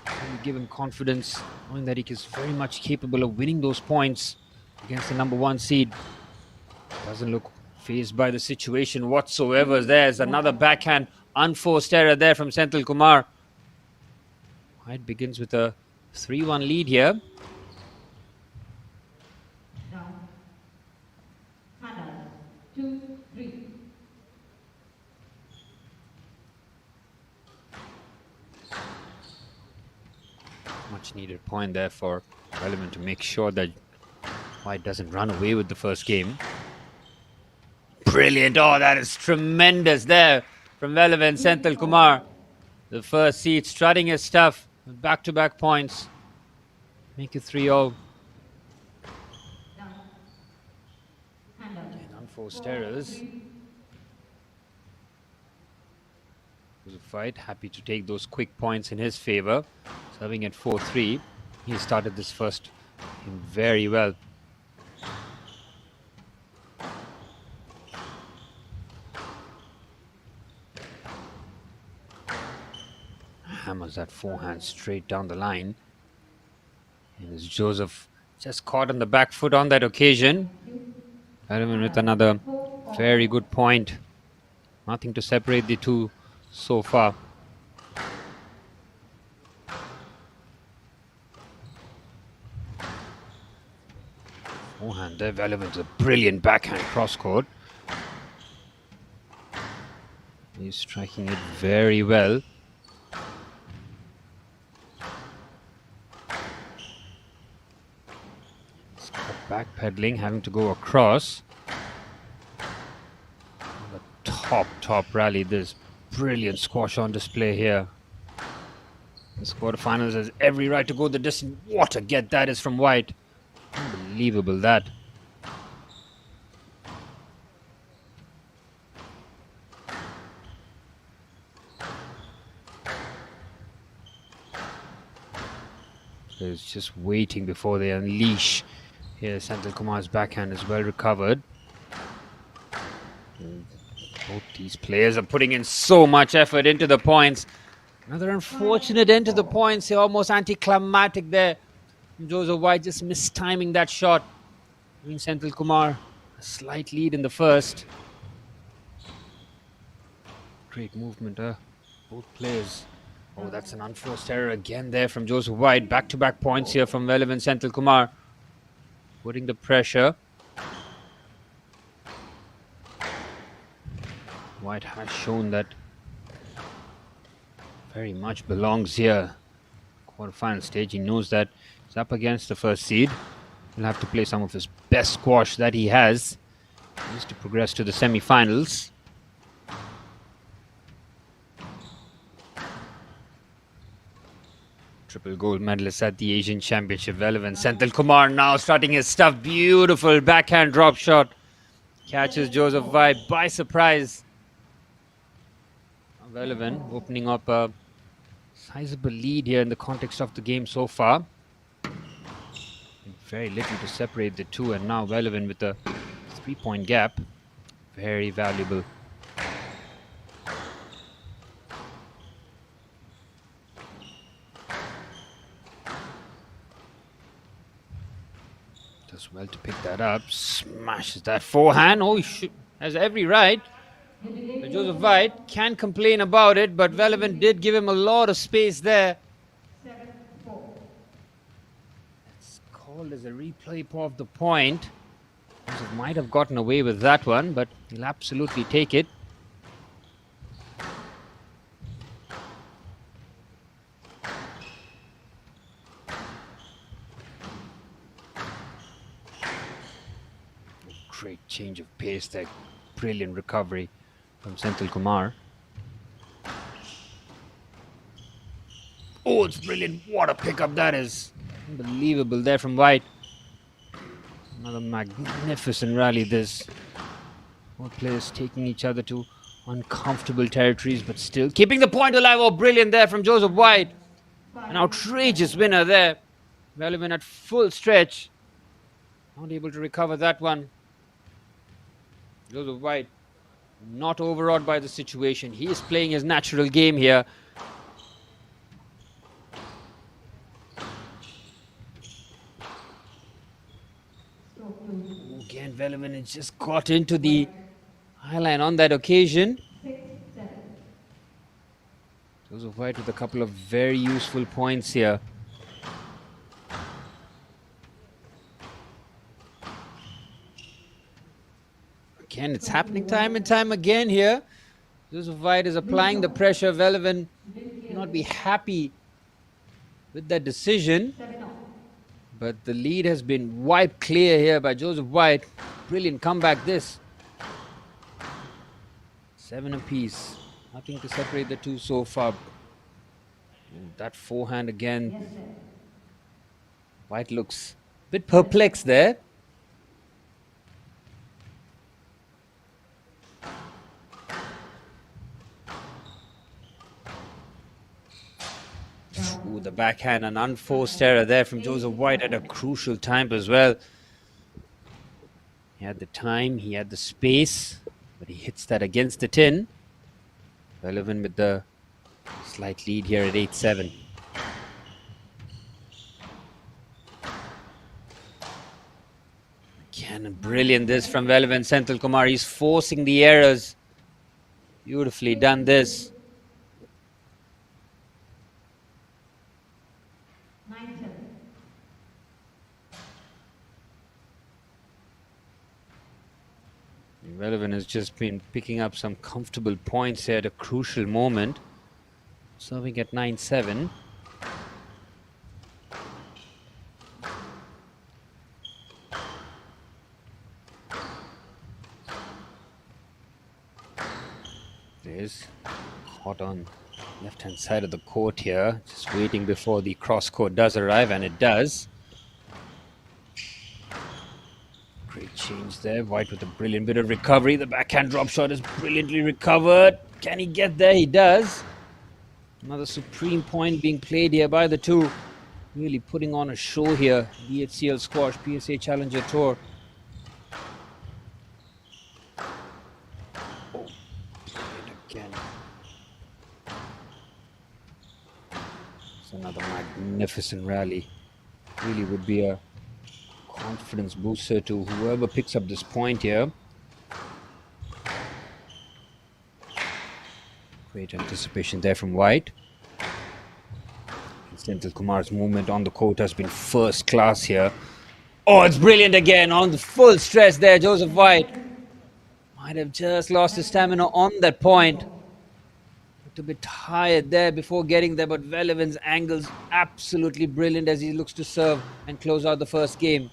Really give him confidence, knowing that he is very much capable of winning those points against the number 1 seed. Doesn't look fazed by the situation whatsoever. There's another backhand unforced error there from Senthil Kumar. White begins with a 3-1 lead here. Now, Hannah, 2-3. Much needed point there for Velavan to make sure that White doesn't run away with the first game. Brilliant. Oh, that is tremendous there from Velavan Senthil Kumar. The first seed strutting his stuff. Back-to-back points. Make it 3-0. Again, unforced errors. Joseph White happy to take those quick points in his favor. Serving at 4-3. He started this first him very well. Hammers that forehand straight down the line. And as Joseph just caught on the back foot on that occasion. Veleven with another very good point. Nothing to separate the two so far. Forehand there, Veleven's a brilliant backhand cross court. He's striking it very well. Backpedaling, having to go across. The top rally. This brilliant squash on display here. This quarterfinals has every right to go the distance. What a get that is from White. Unbelievable that. Players just waiting before they unleash. Here, Senthil Kumar's backhand is well recovered. Both these players are putting in so much effort into the points. Another unfortunate end to the points. Almost anticlimactic there. Joseph White just mistiming that shot. Giving Senthil Kumar a slight lead in the first. Great movement, both players. Oh, that's an unforced error again there from Joseph White. Back-to-back points here from Veleven Senthil Kumar. Putting the pressure. White has shown that very much belongs here. Quarterfinal stage, he knows that he's up against the first seed. He'll have to play some of his best squash that he has. He needs to progress to the semi-finals. Triple gold medalist at the Asian Championship. Veleven Senthil Kumar now starting his stuff. Beautiful backhand drop shot. Catches Joseph White by surprise. Veleven opening up a sizable lead here in the context of the game so far. Very little to separate the two, and now Veleven with a 3-point gap. Very valuable. Does well to pick that up. Smashes that forehand. Oh, he has every right. Joseph White can't complain about it, but Veleven did give him a lot of space there. It's called as a replay of the point. Joseph might have gotten away with that one, but he'll absolutely take it. Great change of pace there. Brilliant recovery from Senthil Kumar. Oh, it's brilliant. What a pickup that is. Unbelievable there from White. Another magnificent rally this. Both players taking each other to uncomfortable territories, but still keeping the point alive. Oh, brilliant there from Joseph White. An outrageous winner there. Veleven at full stretch. Not able to recover that one. Joseph White not overawed by the situation. He is playing his natural game here. Again, Veleven has just got into the high line on that occasion. Joseph White with a couple of very useful points here. Again, it's happening time and time again here. Joseph White is applying the pressure. Veleven will not be happy with that decision. But the lead has been wiped clear here by Joseph White. Brilliant comeback this. 7 apiece. Nothing to separate the two so far. Ooh, that forehand again. White looks a bit perplexed there. Ooh, the backhand, an unforced error there from Joseph White at a crucial time as well. He had the time, he had the space, but he hits that against the tin. Relevant with the slight lead here at 8-7. Again, brilliant this from Relevant Senthil Kumar. He's forcing the errors. Beautifully done this. 9-7. Relevant has just been picking up some comfortable points here at a crucial moment. Serving at 9-7. There's caught on left-hand side of the court here. Just waiting before the cross-court does arrive, and it does. Great change there. White with a brilliant bit of recovery. The backhand drop shot is brilliantly recovered. Can he get there? He does. Another supreme point being played here by the two. Really putting on a show here. The HCL Squash PSA Challenger Tour. Oh, again. It's another magnificent rally. Really would be a confidence booster to whoever picks up this point here. Great anticipation there from White. Senthil Kumar's movement on the court has been first class here. Oh, it's brilliant again on the full stress there. Joseph White might have just lost his stamina on that point. Looked a bit tired there before getting there, but Relevant's angles absolutely brilliant as he looks to serve and close out the first game.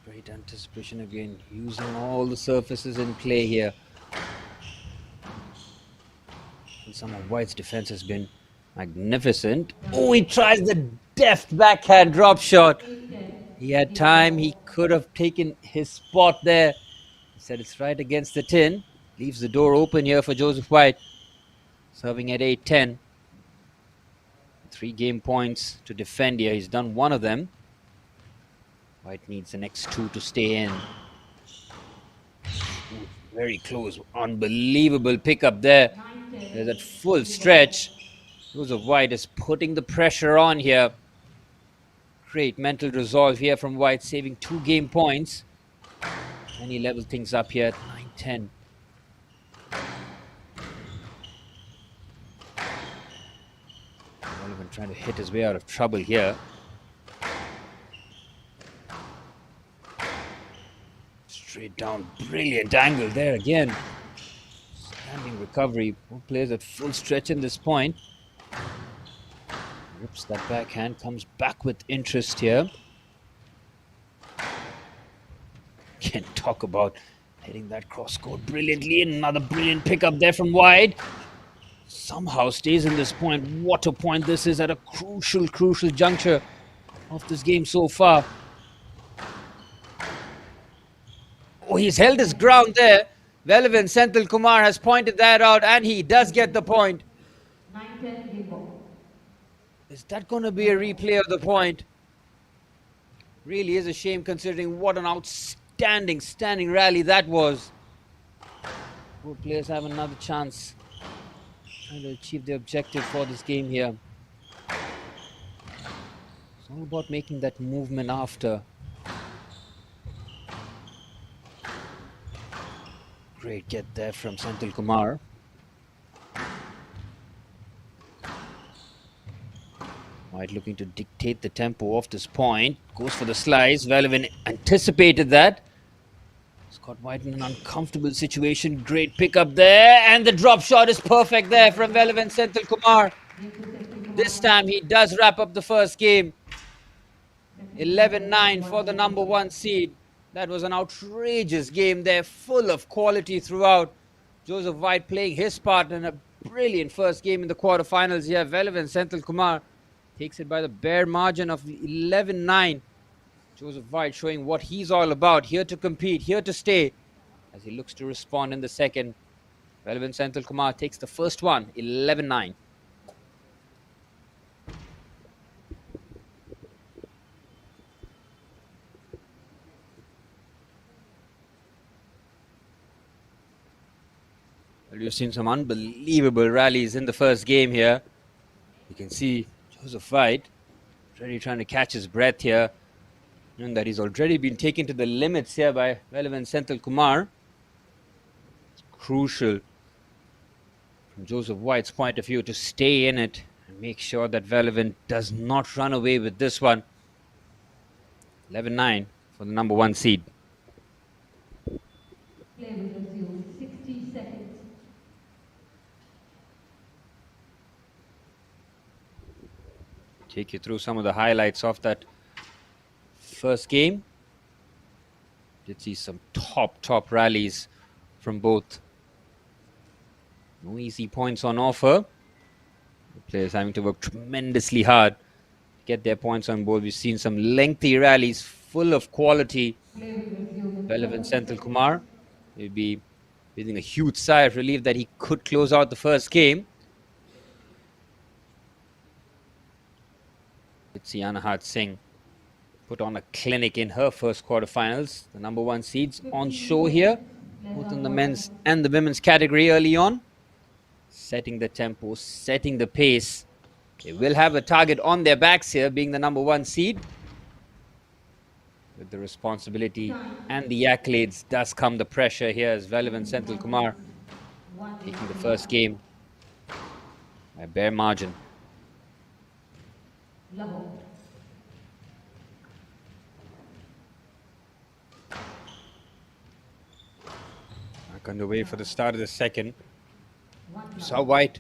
Great anticipation again, using all the surfaces in play here. And some of White's defense has been magnificent. Oh, he tries the deft backhand drop shot. He had time, he could have taken his spot there. He said it's right against the tin. Leaves the door open here for Joseph White. Serving at 8-10. 3 game points to defend here. He's done one of them. White needs the next 2 to stay in. Ooh, very close. Unbelievable pickup there. There's that full stretch. Joseph White is putting the pressure on here. Great mental resolve here from White, saving 2 game points. And he levels things up here at 9-10. Not even trying to hit his way out of trouble here. Straight down, brilliant angle there again. Standing recovery. Both players at full stretch in this point. Rips that backhand, comes back with interest here. Can talk about hitting that cross court brilliantly. Another brilliant pickup there from White. Somehow stays in this point. What a point this is at a crucial juncture of this game so far. Oh, he's held his ground there. Relevant Senthil Kumar has pointed that out, and he does get the point. 9-10 game ball. Is that going to be a replay of the point? Really is a shame considering what an outstanding rally that was. Both players have another chance trying to achieve their objective for this game here. It's all about making that movement after. Great get there from Senthil Kumar. White looking to dictate the tempo of this point. Goes for the slice. Relevant anticipated that. Scott White in an uncomfortable situation. Great pickup there. And the drop shot is perfect there from Relevant Senthil Kumar. This time he does wrap up the first game. 11-9 for the number 1 seed. That was an outrageous game there, full of quality throughout. Joseph White playing his part in a brilliant first game in the quarterfinals here. Relevant Senthil Kumar takes it by the bare margin of 11-9. Joseph White showing what he's all about. Here to compete, here to stay, as he looks to respond in the second. Relevant Senthil Kumar takes the first one, 11-9. Well, you've seen some unbelievable rallies in the first game here. You can see Joseph White really trying to catch his breath here. And that he's already been taken to the limits here by Relevant Senthil Kumar. It's crucial from Joseph White's point of view to stay in it and make sure that Relevant does not run away with this one. 11-9 for the number 1 seed. Play will resume 60 seconds. Take you through some of the highlights of that first game. Did see some top rallies from both. No easy points on offer. The players having to work tremendously hard to get their points on board. We've seen some lengthy rallies full of quality. Play will resume in Relevant 30 Senthil seconds. Kumar will be breathing a huge sigh of relief that he could close out the first game. Let's see Anahat Singh put on a clinic in her first quarterfinals. The number 1 seeds on show here, both in the men's and the women's category early on. Setting the tempo, setting the pace. They will have a target on their backs here, being the number 1 seed. With the responsibility and the accolades does come the pressure here as Relevant Senthil Kumar taking the first game by a bare margin. Level. Back underway for the start of the second. Saw White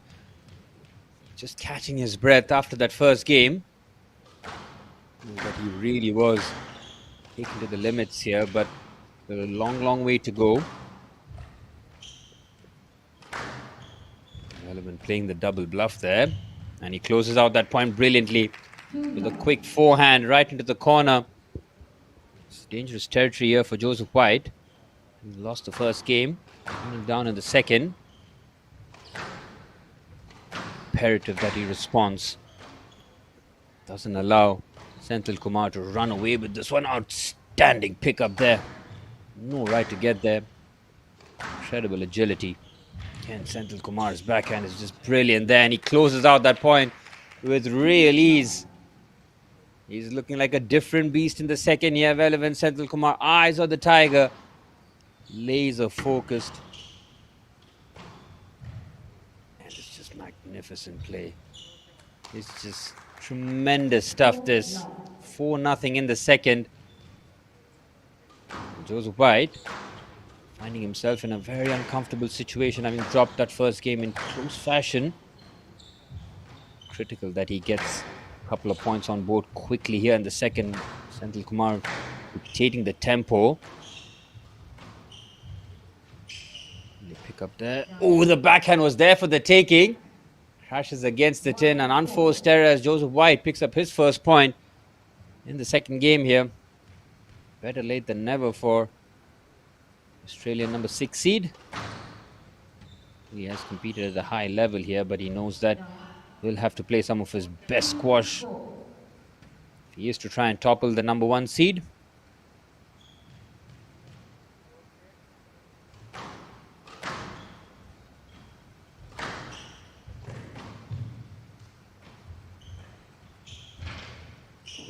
just catching his breath after that first game. But he really was taken to the limits here, but there's a long way to go. Relevant playing the double bluff there, and he closes out that point brilliantly with a quick forehand right into the corner. It's dangerous territory here for Joseph White. He lost the first game, down in the second. Imperative that he responds. Doesn't allow Senthil Kumar to run away with this one. Outstanding pickup there. No right to get there. Incredible agility. Again, Senthil Kumar's backhand is just brilliant there, and he closes out that point with real ease. He's looking like a different beast in the second year. Relevant Senthil Kumar, eyes of the tiger, laser focused. And it's just magnificent play. It's just tremendous stuff, this. 4-0 in the second. Joseph White finding himself in a very uncomfortable situation, having dropped that first game in close fashion. Critical that he gets a couple of points on board quickly here in the second. Senthil Kumar dictating the tempo. They pick up there. Oh, the backhand was there for the taking. Crashes against the tin. An unforced error as Joseph White picks up his first point in the second game here. Better late than never for Australian number 6 seed. He has competed at a high level here, but he knows that he'll have to play some of his best squash if he is to try and topple the number 1 seed.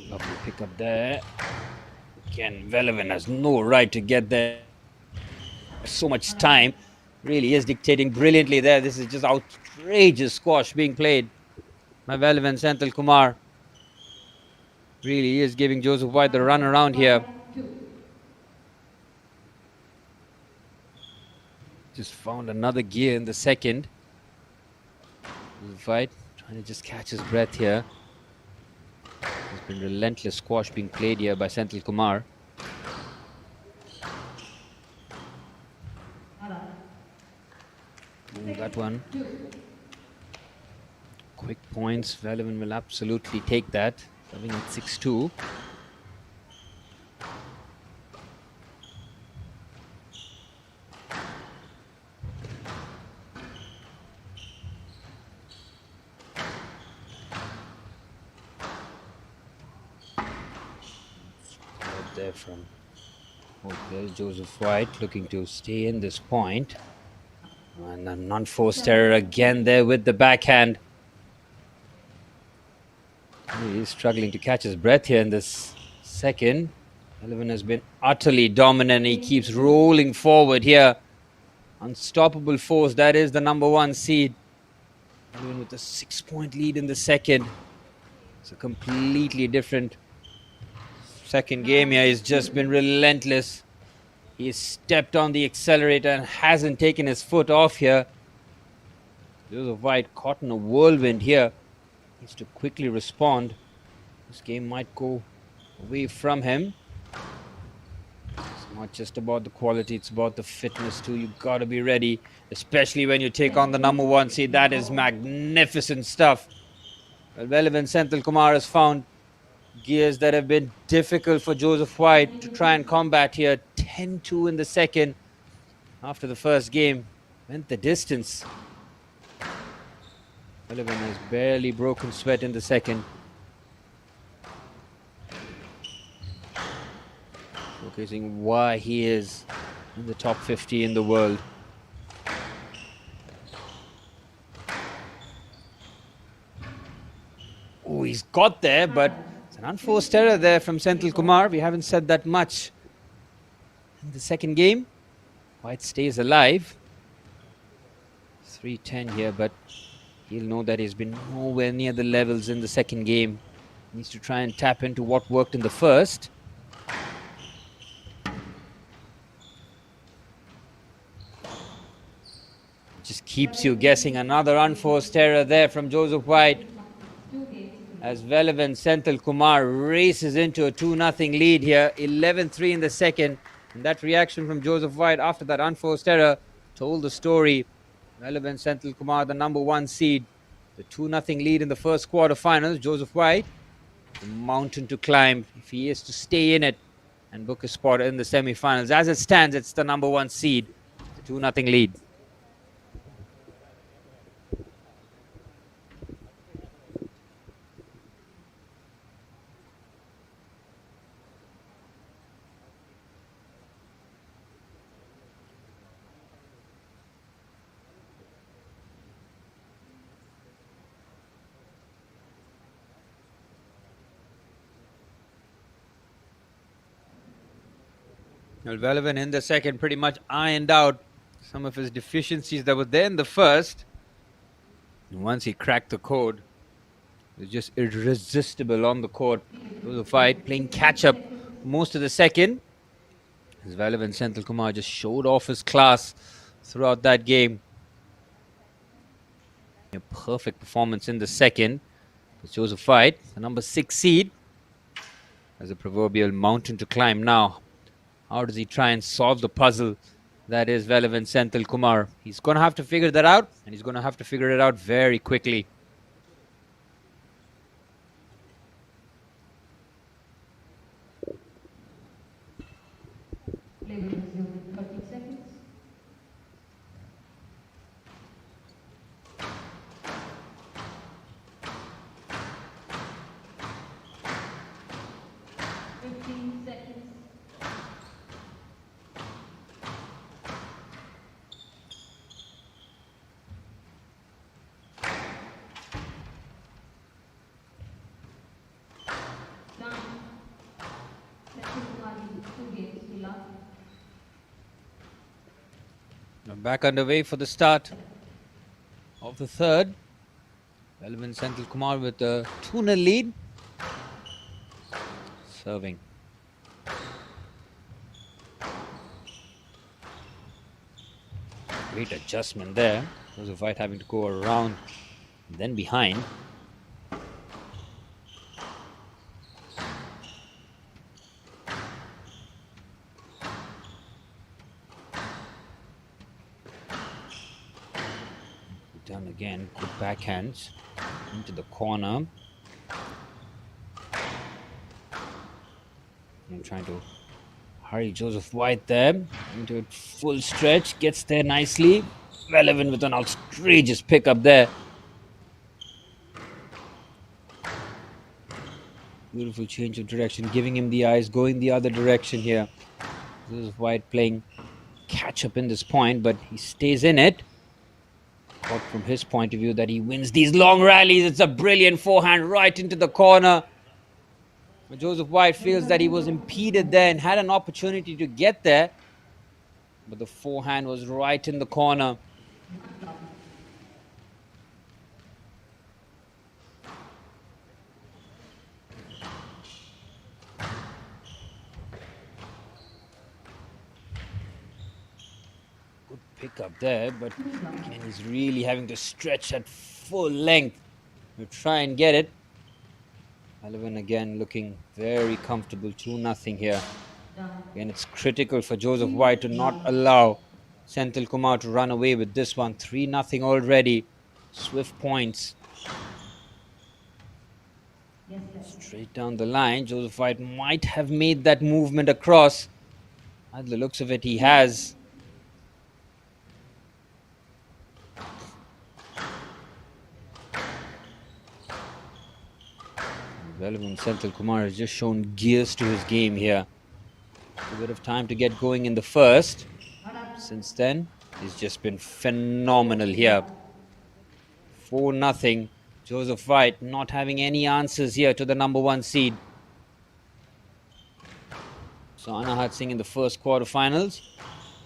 Lovely pick up there. Again, Relevant has no right to get there. So much time. Really is dictating brilliantly there. This is just outrageous squash being played by Relevant Senthil Kumar. Really is giving Joseph White the run around here. Just found another gear in the second. Joseph White trying to just catch his breath here. There's been relentless squash being played here by Senthil Kumar. Ooh, that one. Quick points. Relevant will absolutely take that. Serving at 6-2. there from there's Joseph White looking to stay in this point. And a non-forced error again there with the backhand. He's struggling to catch his breath here in this second. Sullivan has been utterly dominant. He keeps rolling forward here. Unstoppable force. That is the number 1 seed. Sullivan with a 6-point lead in the second. It's a completely different second game here. He's just been relentless. He's stepped on the accelerator and hasn't taken his foot off here. Joseph White caught in a whirlwind here. Needs to quickly respond. This game might go away from him. It's not just about the quality, it's about the fitness too. You've got to be ready, especially when you take on the number 1 seed. That is magnificent stuff. Well, Velavan Senthil Kumar has found gears that have been difficult for Joseph White to try and combat here. 10-2 in the second after the first game. Went the distance. Velavan has barely broken sweat in the second. Showcasing why he is in the top 50 in the world. Oh, he's got there, but it's an unforced error there from Senthil Kumar. We haven't said that much in the second game. White stays alive. 3-10 here, but he'll know that he's been nowhere near the levels in the second game. Needs to try and tap into what worked in the first. Just keeps you guessing. Another unforced error there from Joseph White. As Velavan Senthil Kumar races into a 2-0 lead here. 11-3 in the second. And that reaction from Joseph White after that unforced error told the story. Velavan Senthil Kumar, the number 1 seed. The 2-0 lead in the first quarterfinals. Joseph White, the mountain to climb if he is to stay in it and book a spot in the semi-finals. As it stands, it's the number 1 seed. The 2-0 lead. Well, Velavan in the second pretty much ironed out some of his deficiencies that were there in the first. And once he cracked the code, he was just irresistible on the court. It was a fight, playing catch-up most of the second. As Velavan Senthil Kumar just showed off his class throughout that game. A perfect performance in the second. It shows a fight. The number 6 seed has a proverbial mountain to climb now. How does he try and solve the puzzle that is Velavan Senthil Kumar? He's going to have to figure that out, and he's going to have to figure it out very quickly. Play will resume in 30 seconds. Back underway for the start of the third. Velavan Senthil Kumar with a 2-0 lead. Serving. Great adjustment there. Joseph White having to go around and then behind. Done again. Good backhands into the corner. I'm trying to hurry Joseph White there into a full stretch. Gets there nicely. Velavan with an outrageous pickup there. Beautiful change of direction, giving him the eyes, going the other direction here. Joseph White playing catch up in this point, but he stays in it. But from his point of view, that he wins these long rallies. It's a brilliant forehand right into the corner. But Joseph White feels that he was impeded there and had an opportunity to get there, but the forehand was right in the corner. Good pick up there, but again, he's really having to stretch at full length to try and get it. Sullivan again looking very comfortable, 2-0 here. Again, it's critical for Joseph White to not allow Senthil Kumar to run away with this one. 3-0 already. Swift points. Straight down the line. Joseph White might have made that movement across. By the looks of it, he has. Relevant Senthil Kumar has just shown gears to his game here. A bit of time to get going in the first. Since then, he's just been phenomenal here. 4-0. Joseph White not having any answers here to the #1 seed. So Anahat Singh in the first quarterfinals,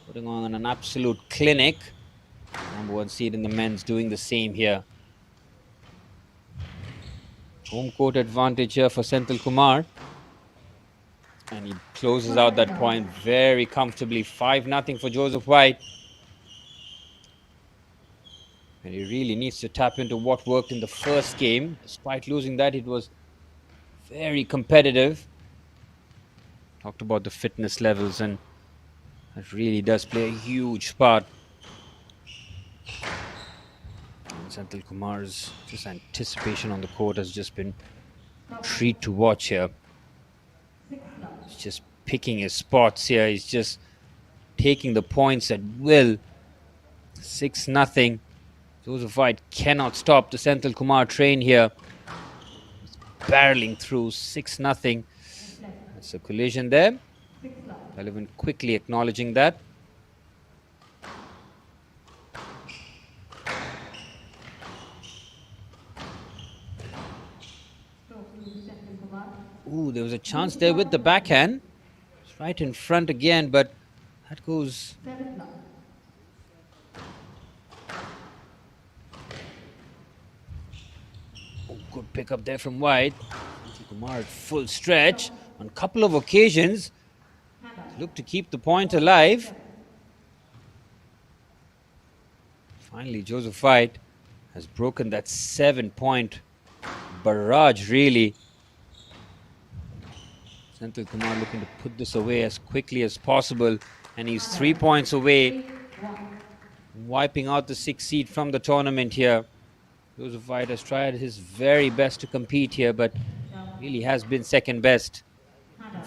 putting on an absolute clinic. #1 seed in the men's doing the same here. Home court advantage here for Senthil Kumar. And he closes out that point very comfortably. 5-0 for Joseph White. And he really needs to tap into what worked in the first game. Despite losing that, it was very competitive. Talked about the fitness levels, and that really does play a huge part. And Senthil Kumar's just anticipation on the court has just been a treat to watch here. He's just picking his spots here. He's just taking the points at will. 6-0. Joseph White cannot stop the Senthil Kumar train here. He's barreling through. 6-0. That's a collision there. Sullivan quickly acknowledging that. Ooh, there was a chance there with the backhand. It's right in front again, but that goes. Oh, good pick up there from White. Kumar at full stretch on a couple of occasions. Look to keep the point alive. Finally, Joseph White has broken that 7-point barrage, really. Senthil Kumar looking to put this away as quickly as possible. And he's 3 points away, wiping out the 6th seed from the tournament here. Joseph White has tried his very best to compete here, but really has been second best.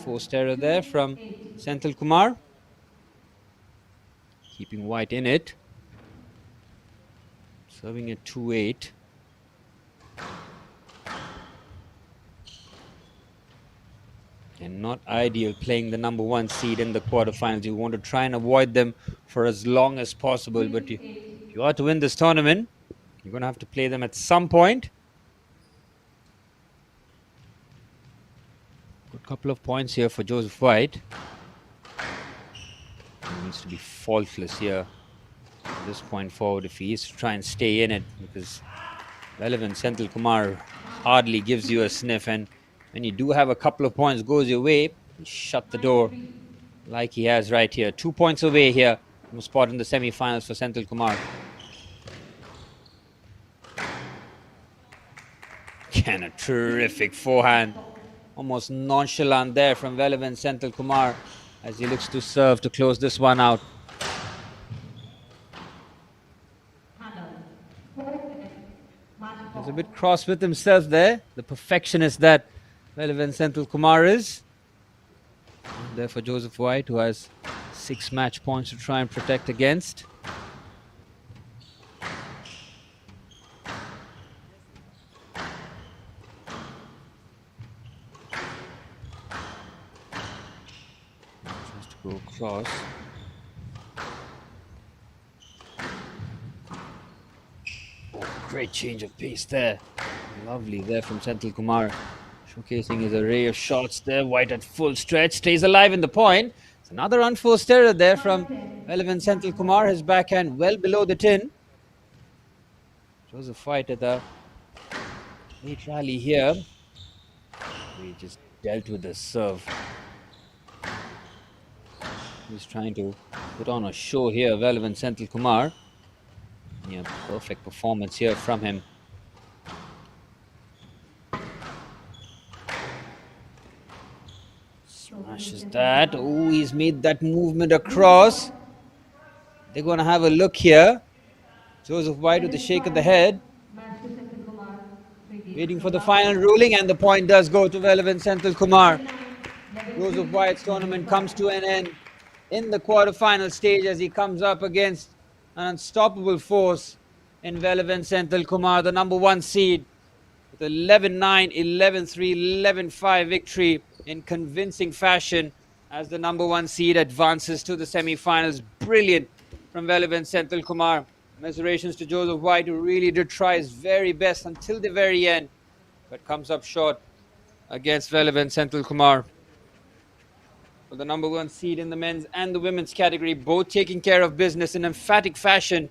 Forced error there from Senthil Kumar. Keeping White in it. Serving at 2-8. And not ideal playing the #1 seed in the quarterfinals. You want to try and avoid them for as long as possible. But if you are to win this tournament, you're going to have to play them at some point. Good couple of points here for Joseph White. He needs to be faultless here from this point forward if he is to try and stay in it, because relevant Senthil Kumar hardly gives you a sniff, and when you do have a couple of points goes your way, you shut the door like he has right here. 2 points away here from a spot in the semi-finals for Senthil Kumar. Again, a terrific forehand. Almost nonchalant there from relevant Senthil Kumar as he looks to serve to close this one out. He's a bit cross with himself there, the perfectionist that relevant Senthil Kumar is. And there for Joseph White, who has 6 match points to try and protect against. Go across. Oh, great change of pace there. Lovely there from Senthil Kumar. Showcasing his array of shots there. White at full stretch. Stays alive in the point. It's another unforced error there from relevant Senthil Kumar. His backhand well below the tin. Joseph White at the late rally here. He just dealt with the serve. He's trying to put on a show here, relevant Senthil Kumar. Yeah, perfect performance here from him. Smashes that. Oh, he's made that movement across. They're going to have a look here. Joseph White with a shake of the head. Match to Senthil Kumar. Free kick. Waiting for the final ruling, and the point does go to relevant Senthil Kumar. Joseph White's tournament comes to an end in the quarterfinal stage as he comes up against an unstoppable force in relevant Senthil Kumar, the number 1 seed, with 11-9, 11-3, 11-5 victory in convincing fashion as the number 1 seed advances to the semi-finals. Brilliant from relevant Senthil Kumar. Commiserations to Joseph White, who really did try his very best until the very end, but comes up short against relevant Senthil Kumar. For the number 1 seed in the men's and the women's category, both taking care of business in emphatic fashion.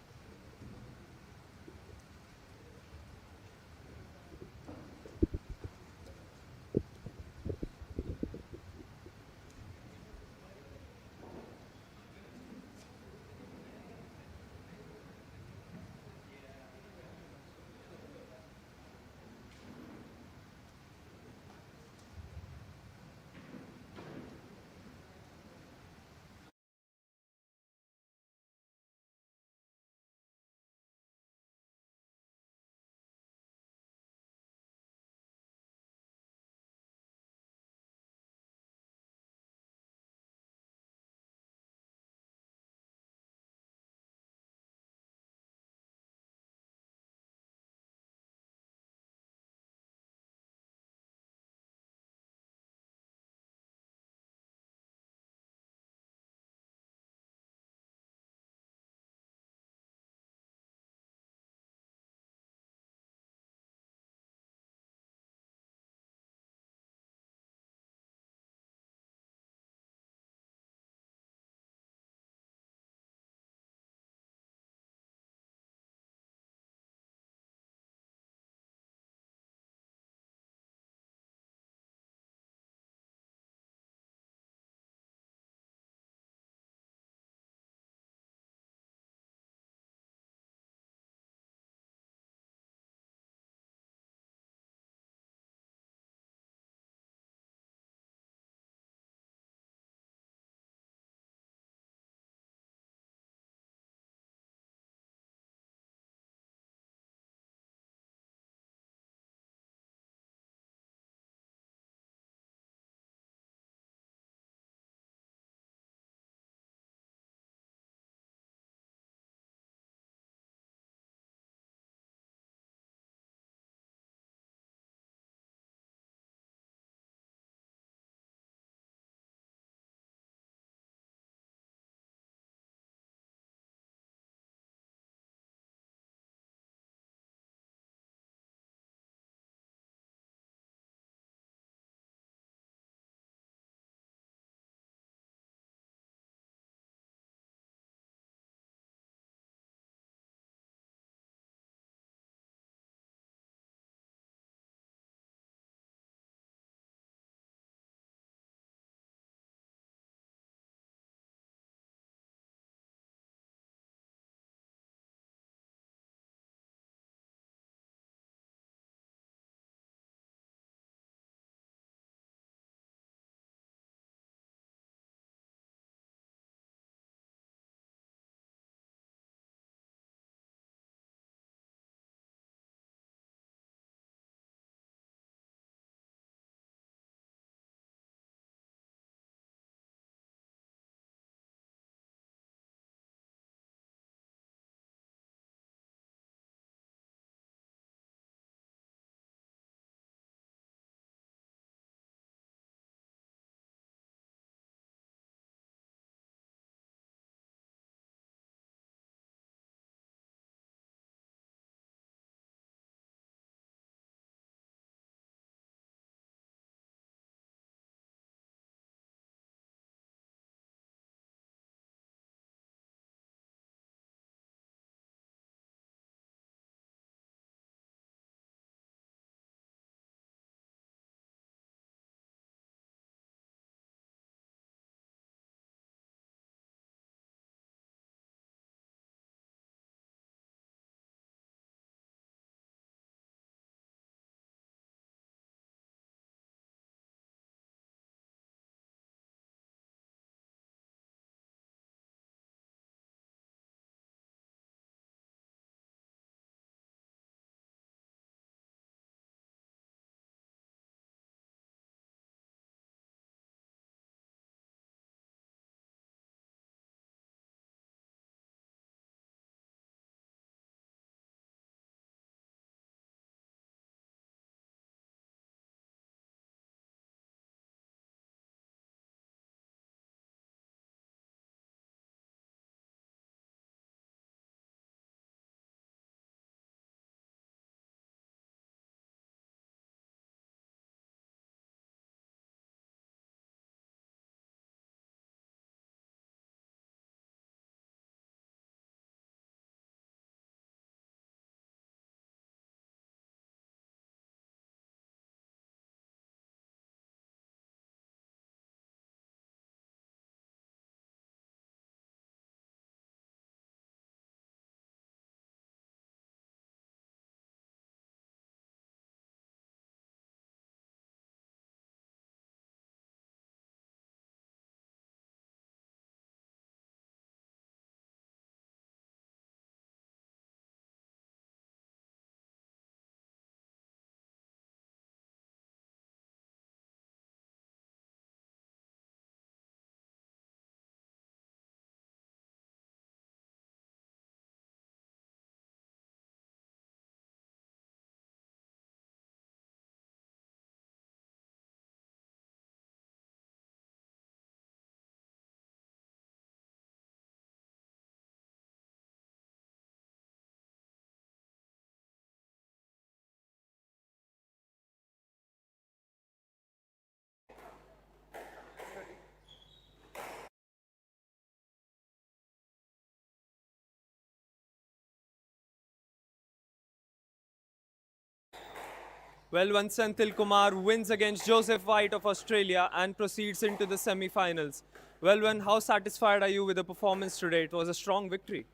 Well, once Senthil Kumar wins against Joseph White of Australia and proceeds into the semi-finals. Well, how satisfied are you with the performance today? It was a strong victory.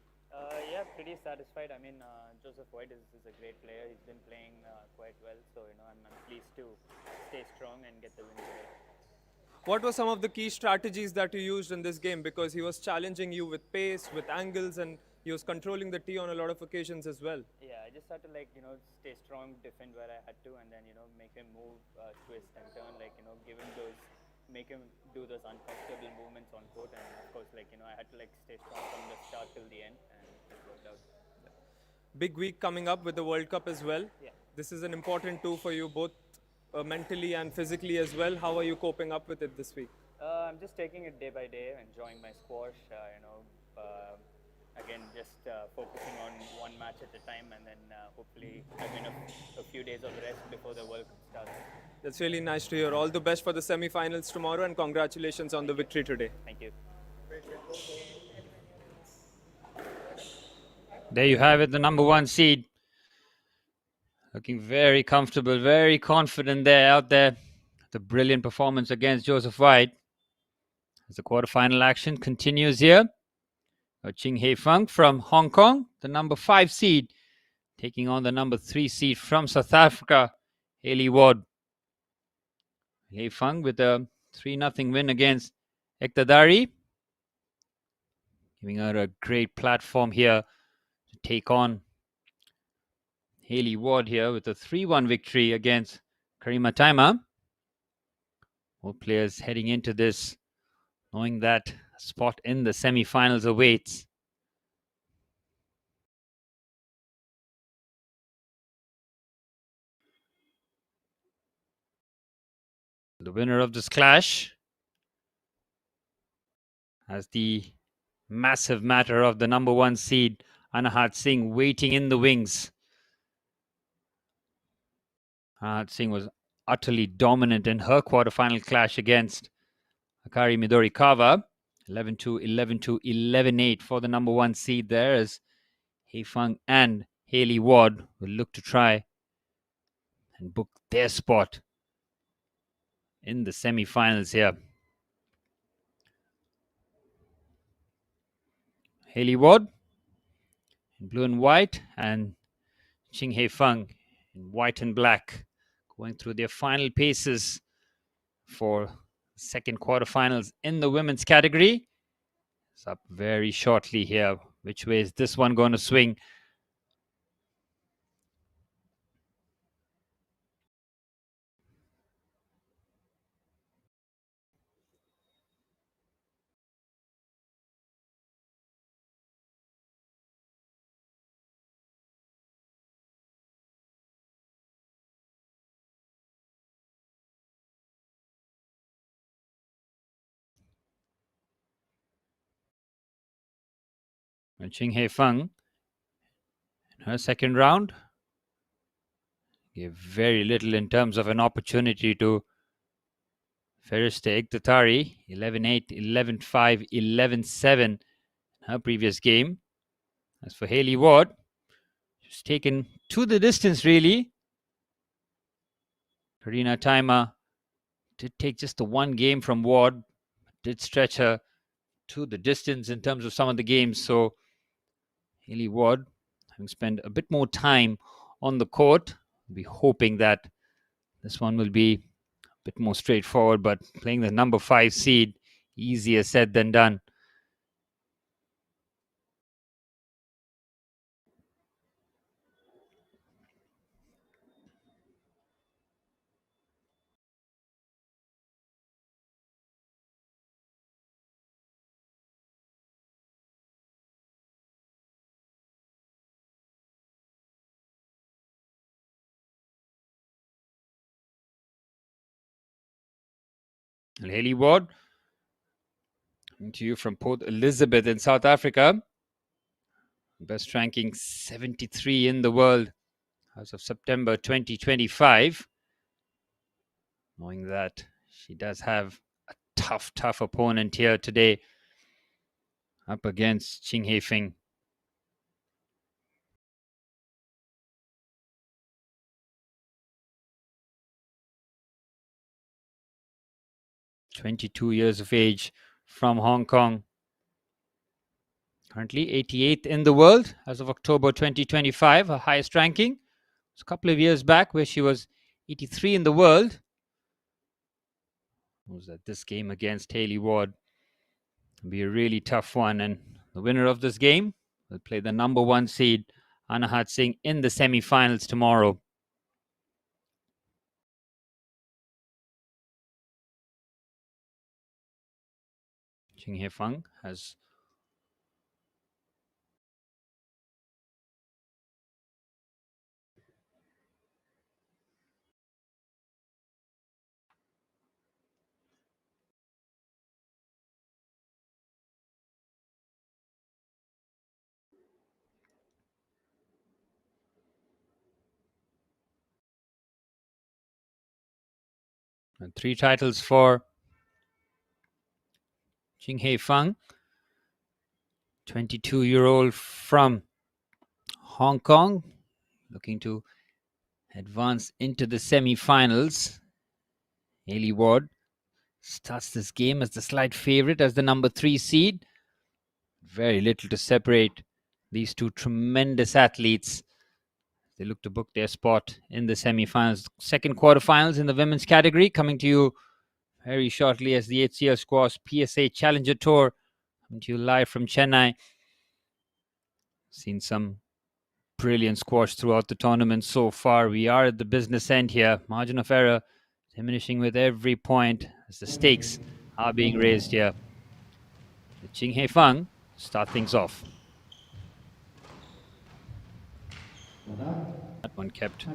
Yeah, pretty satisfied. I mean, Joseph White is a great player. He's been playing quite well, so I'm pleased to stay strong and get the win today. What were some of the key strategies that you used in this game? Because he was challenging you with pace, with angles, and he was controlling the tee on a lot of occasions as well. Yeah, I just had to stay strong, defend where I had to, and then make him move, twist and turn, give him those, make him do those uncomfortable movements on court, and of course I had to stay strong from the start till the end, and it worked out. Big week coming up with the World Cup as well. Yeah. This is an important tour for you both mentally and physically as well. How are you coping up with it this week? I'm just taking it day by day, enjoying my squash. Again, just focusing on one match at a time, and then hopefully having a few days of rest before the World Cup starts. That's really nice to hear. All the best for the semi-finals tomorrow, and congratulations on the victory today. Thank you. There you have it, the number 1 seed. Looking very comfortable, very confident there out there. The brilliant performance against Joseph White. As the quarterfinal action continues here. Ching Hei Feng from Hong Kong, the number 5 seed, taking on the number 3 seed from South Africa, Hayley Ward. Hei Feng with a 3-0 win against Ektadari, giving her a great platform here to take on Hayley Ward here with a 3-1 victory against Karima Taima. All players heading into this knowing that a spot in the semi-finals awaits. The winner of this clash has the massive matter of the number 1 seed, Anahat Singh, waiting in the wings. Anahat Singh was utterly dominant in her quarterfinal clash against Akari Midorikawa. 11-2, 11-2, 11-8 for the number 1 seed there, as Hei Feng and Hayley Ward will look to try and book their spot in the semi-finals here. Hayley Ward in blue and white, and Ching Hei Feng in white and black, going through their final paces for second quarterfinals in the women's category. It's up very shortly here. Which way is this one going to swing? And Ching Hei Feng in her second round gave very little in terms of an opportunity to Feriste Ektatari. 11-8, 11-5, 11-7 her previous game. As for Hayley Ward, she's taken to the distance really. Karina Taima did take just the one game from Ward, did stretch her to the distance in terms of some of the games. So Hayley Ward, having spent a bit more time on the court, will be hoping that this one will be a bit more straightforward, but playing the number 5 seed, easier said than done. And Hayley Ward, coming to you from Port Elizabeth in South Africa. Best ranking 73 in the world as of September 2025. Knowing that she does have a tough opponent here today up against Ching Hei Feng. 22 years of age, from Hong Kong. Currently 88th in the world as of October 2025, her highest ranking. It was a couple of years back where she was 83 in the world. It was that this game against Hayley Ward will be a really tough one, and the winner of this game will play the number 1 seed, Anahat Singh, in the semi-finals tomorrow. Ching Hei Fang has and 3 titles for Ching Hei Fang, 22-year-old from Hong Kong, looking to advance into the semi-finals. Hayley Ward starts this game as the slight favorite, as the number 3 seed. Very little to separate these two tremendous athletes. They look to book their spot in the semi-finals. Second quarterfinals in the women's category coming to you very shortly as the HCL Squash PSA Challenger Tour coming to you live from Chennai. Seen some brilliant squash throughout the tournament so far. We are at the business end here. Margin of error diminishing with every point as the stakes are being raised here. The Ching Hei Fang start things off. That one kept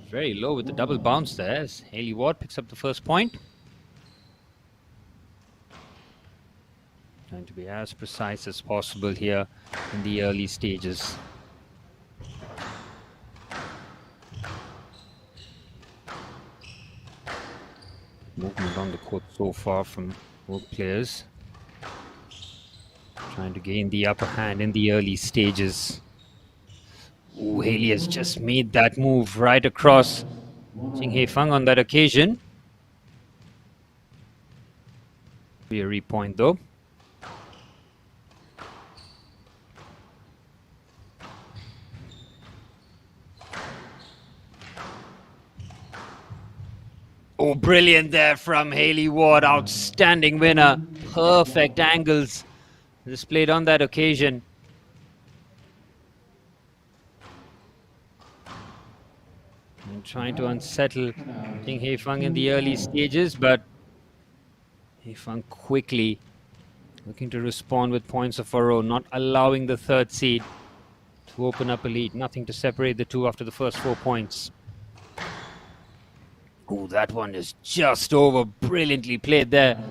very low with the double bounce there as Hayley Ward picks up the first point. Trying to be as precise as possible here in the early stages. Movement on the court so far from both players. Trying to gain the upper hand in the early stages. Ooh, Hayley has just made that move right across Ching Hei Fang on that occasion. Be a repoint though. Oh, brilliant there from Hayley Ward. Outstanding winner. Perfect angles displayed on that occasion. And trying to unsettle Ching Hei Fang in the early stages, but Hei Fang quickly looking to respond with points of her own, not allowing the third seed to open up a lead. Nothing to separate the two after the first 4 points. Oh, that one is just over. Brilliantly played there.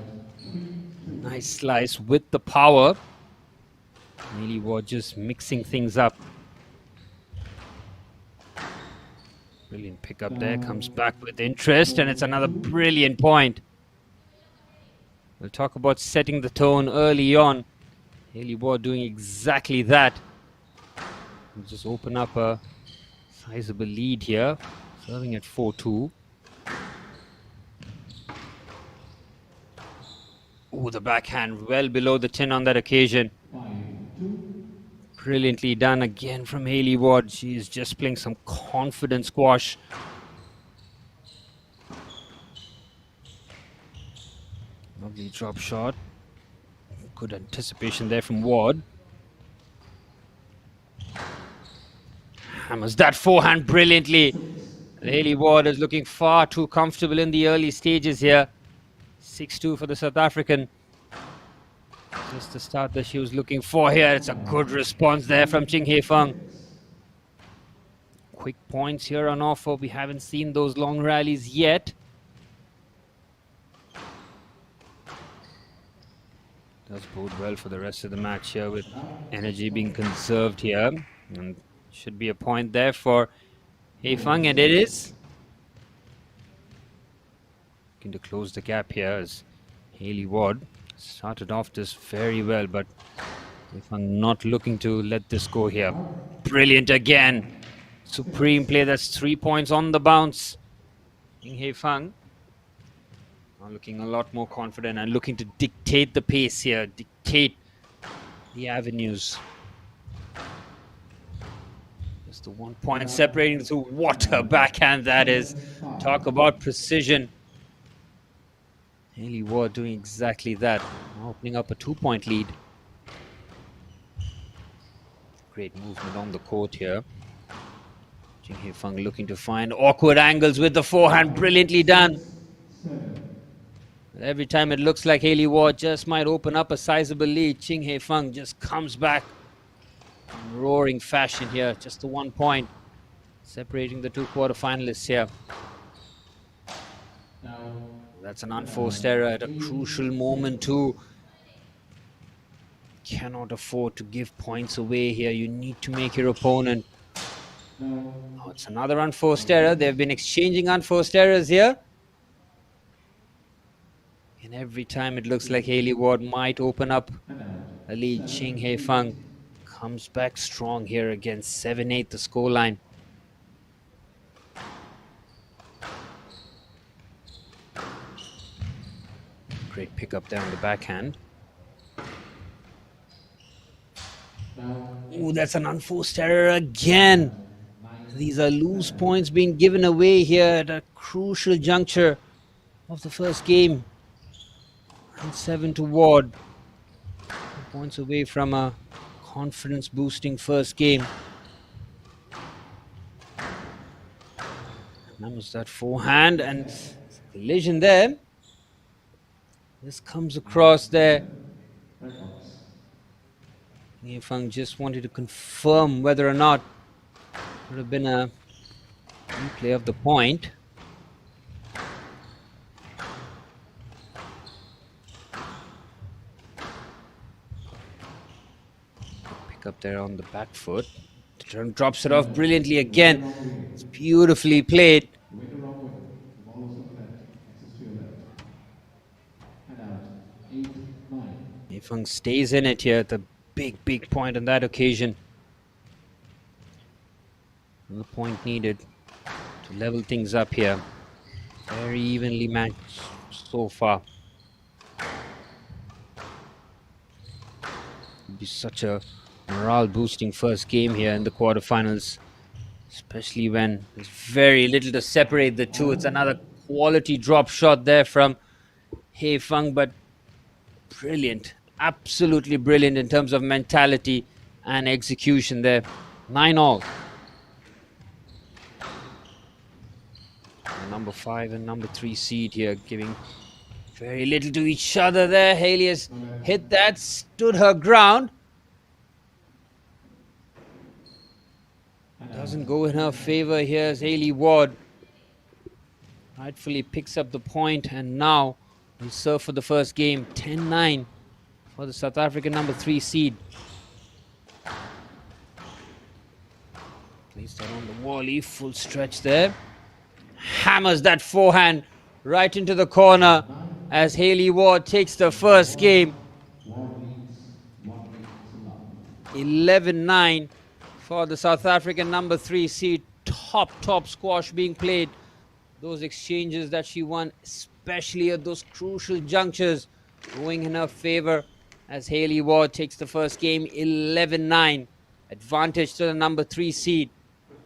Nice slice with the power. Hayley Ward just mixing things up. Brilliant pickup there. Comes back with interest, and it's another brilliant point. We'll talk about setting the tone early on. Hayley Ward doing exactly that. We'll just open up a sizable lead here. Serving at 4-2. Oh, the backhand well below the chin on that occasion. Brilliantly done again from Hayley Ward. She is just playing some confident squash. Lovely drop shot. Good anticipation there from Ward. Hammers that forehand brilliantly. Hayley Ward is looking far too comfortable in the early stages here. 6-2 for the South African. Just the start that she was looking for here. It's a good response there from Ching Hei Fang. Quick points here on offer. We haven't seen those long rallies yet. Does bode well for the rest of the match here, with energy being conserved here. And should be a point there for Hei Fang, and it is. Looking to close the gap here as Hayley Ward started off this very well, but Hei Fang not looking to let this go here. Brilliant again. Supreme play. That's 3 points on the bounce. Ching Hei Fang Now looking a lot more confident and looking to dictate the pace here, dictate the avenues. Just the 1 point separating the two. What a backhand that is. Talk about precision. Hailey Ward doing exactly that. Now opening up a 2-point lead. Great movement on the court here. Jing Hei Feng looking to find awkward angles with the forehand. Brilliantly done. Every time it looks like Hailey Ward just might open up a sizable lead, Ching Hei Feng just comes back in roaring fashion here. Just the 1 point separating the two quarterfinalists here. That's an unforced error at a crucial moment too. Cannot afford to give points away here. You need to make your opponent. Oh, it's another unforced error. They've been exchanging unforced errors here. And every time it looks like Hailey Ward might open up a lead, Ching Hei Feng comes back strong here against 7-8 the scoreline. Great pickup there on the backhand. Oh, that's an unforced error again. These are loose points being given away here at a crucial juncture of the first game. 9-7 to Ward. 2 points away from a confidence-boosting first game. That was that forehand and collision there. This comes across there. Hei Feng just wanted to confirm whether or not it would have been a replay of the point. Pick up there on the back foot. Drops it off brilliantly again. It's beautifully played. Hei Feng stays in it here at the big point on that occasion. The point needed to level things up here. Very evenly matched so far. It'll be such a morale boosting first game here in the quarterfinals, especially when there's very little to separate the two. It's another quality drop shot there from Hei Feng, but brilliant, absolutely brilliant in terms of mentality and execution there. 9-all. Number 5 and number 3 seed here giving very little to each other there. Hailey has hit that, stood her ground. Doesn't go in her favor here as Hailey Ward rightfully picks up the point and now will serve for the first game. 10-9 for the South African number 3 seed. Place that on the volley, full stretch there. Hammers that forehand right into the corner as Hailey Ward takes the first game. 11-9 for the South African number 3 seed. Top squash being played. Those exchanges that she won, especially at those crucial junctures, going in her favor as Hailey Ward takes the first game. 11-9. Advantage to the number 3 seed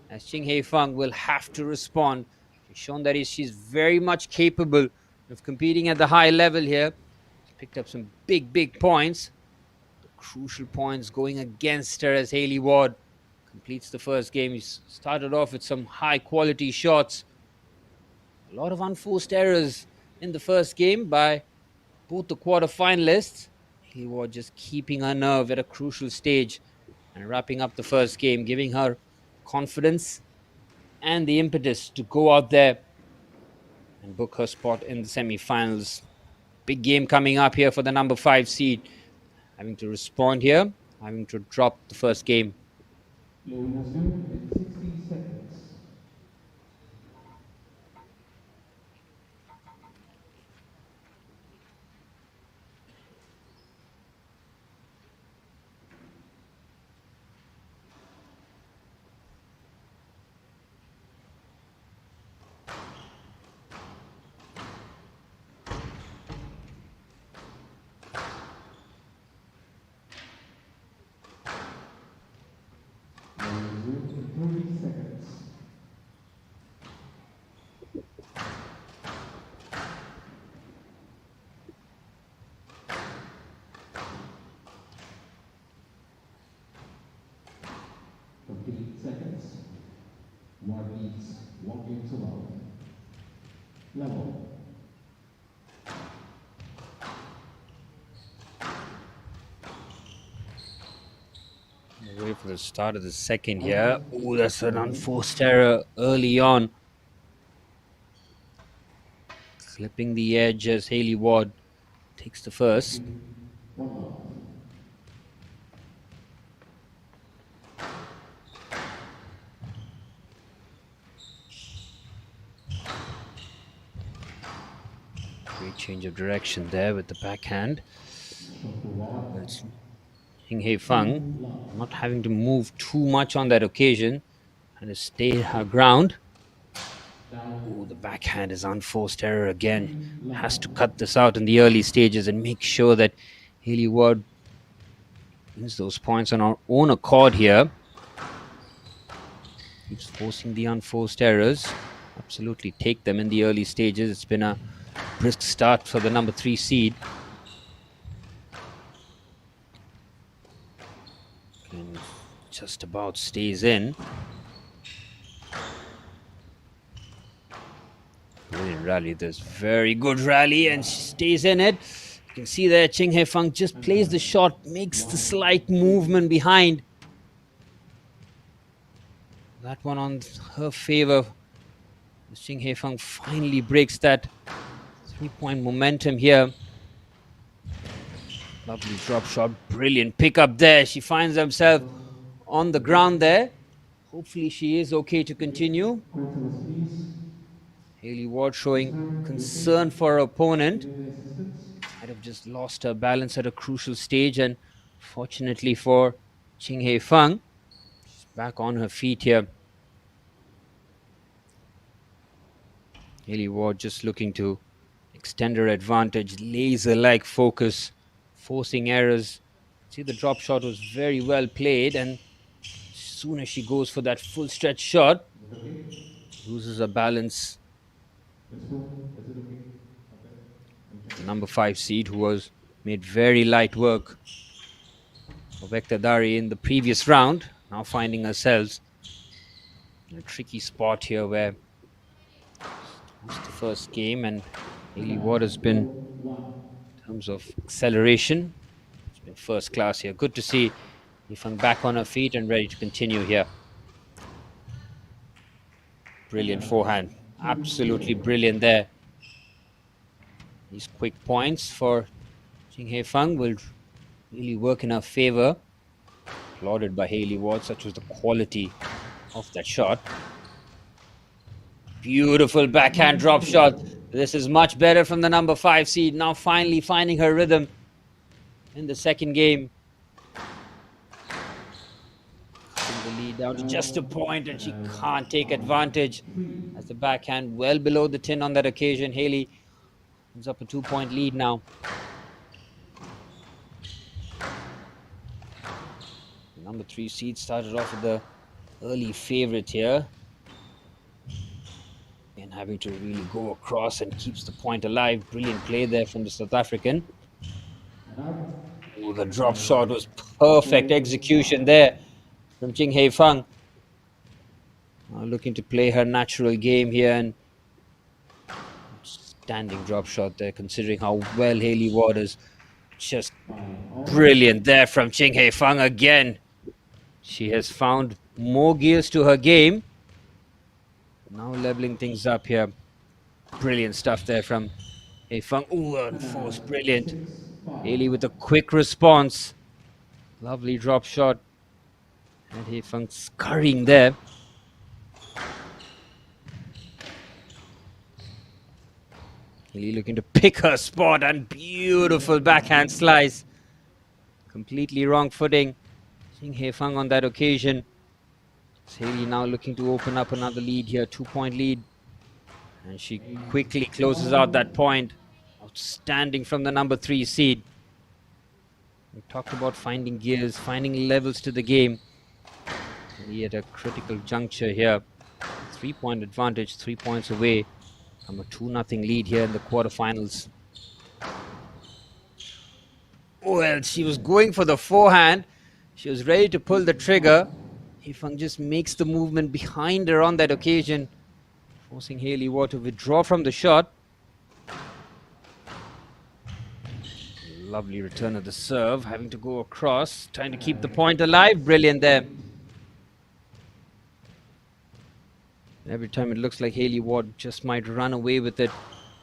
as Ching Hei Feng will have to respond. She's shown that she's very much capable of competing at the high level here. She's picked up some big points. The crucial points going against her as Hailey Ward completes the first game. He started off with some high quality shots. A lot of unforced errors in the first game by both the quarterfinalists. Hailey Ward just keeping her nerve at a crucial stage and wrapping up the first game, giving her confidence and the impetus to go out there and book her spot in the semi-finals. Big game coming up here for the number 5 seed. Having to respond here, having to drop the first game. Blue has 2 in 60 seconds. games allowed. Level. Wait for the start of the second here. Oh, that's an unforced error early on. Clipping the edge as Hayley Ward takes the first. 1 out. Great change of direction there with the backhand. Shot to Ward. It's Hei Feng not having to move too much on that occasion and has stayed her ground. Oh, the backhand is unforced error again. Has to cut this out in the early stages and make sure that Hayley Ward wins those points on her own accord here. Keeps forcing the unforced errors. Absolutely take them in the early stages. It's been a brisk start for the number 3 seed. And just about stays in. Brilliant rally. This very good rally and she stays in it. You can see there Hei Feng just plays the shot, makes the slight movement behind. That one on her favor. Hei Feng finally breaks that 3-point momentum here. Lovely drop shot, brilliant pick up there. She finds herself on the ground there. Hopefully she is okay to continue. Courthouse, please. Hayley Ward showing concern for her opponent. With assistance. Might have just lost her balance at a crucial stage, and fortunately for Hei Feng, she's back on her feet here. Hayley Ward just looking to extend her advantage, laser-like focus, forcing errors. See, the drop shot was very well played, and as soon as she goes for that full stretch shot, loses her balance. Let's go. Is it okay? The number 5 seed, who was made very light work of Ektadari in the previous round, now finding ourselves in a tricky spot here where it's the first game and Hayley Ward has been, in terms of acceleration, it's been first class here. Good to see Hei Feng back on her feet and ready to continue here. Brilliant forehand. Absolutely brilliant there. These quick points for Hei Feng will really work in her favor. Applauded by Hayley Ward, such was the quality of that shot. Beautiful backhand drop shot. This is much better from the number 5 seed. Now finally finding her rhythm in the second game. Cutting the lead down to just a point, and she can't take advantage as the backhand well below the tin on that occasion. Hayley ends up a 2-point lead now. The number 3 seed started off with the early favorite here. And having to really go across and keeps the point alive. Brilliant play there from the South African. Oh, the drop shot was perfect execution there from Hei Feng. Looking to play her natural game here, and standing drop shot there, considering how well Hayley Ward is. Just brilliant there from Hei Feng again. She has found more gears to her game. Now leveling things up here. Brilliant stuff there from Hei Feng. Ooh, unforced, brilliant. Hayley with a quick response. Lovely drop shot. And Hei Feng scurrying there. Hayley looking to pick her spot, and beautiful backhand slice. Completely wrong footing. Seeing Hei Feng on that occasion. Hayley now looking to open up another lead here, 2-point lead. And she quickly closes out that point. Outstanding from the number 3 seed. We talked about finding gears, finding levels to the game. Hayley at a critical juncture here. 3-point advantage, 3 points away from a 2-0 lead here in the quarterfinals. Well, she was going for the forehand. She was ready to pull the trigger. Hei Feng just makes the movement behind her on that occasion. forcing Hayley Ward to withdraw from the shot. Lovely return of the serve, having to go across, trying to keep the point alive. Brilliant there. Every time it looks like Hayley Ward just might run away with it.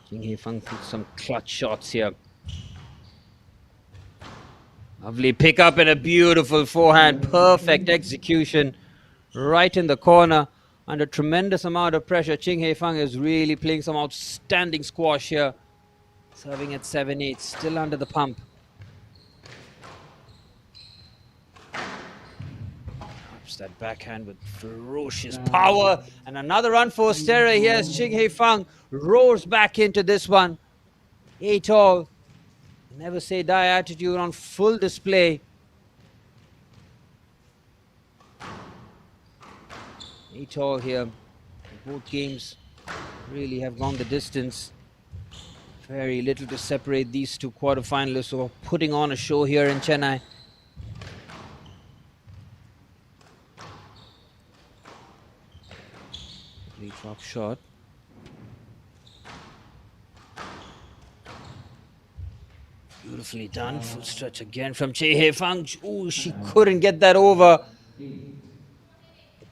Ching Hei Fang puts some clutch shots here. Lovely pick up and a beautiful forehand. Perfect execution right in the corner. Under tremendous amount of pressure, Ching Hei Fang is really playing some outstanding squash here. Serving at 7-8, still under the pump. Ups that backhand with ferocious power. And another unforced error here as Ching Hei Fang roars back into this one. 8-all. Never say die attitude on full display. 8-all here. Both games really have gone the distance. Very little to separate these two quarterfinalists who are putting on a show here in Chennai. Lead drop shot. Beautifully done. Full stretch again from Ching Hei Fang. Ooh, she couldn't get that over.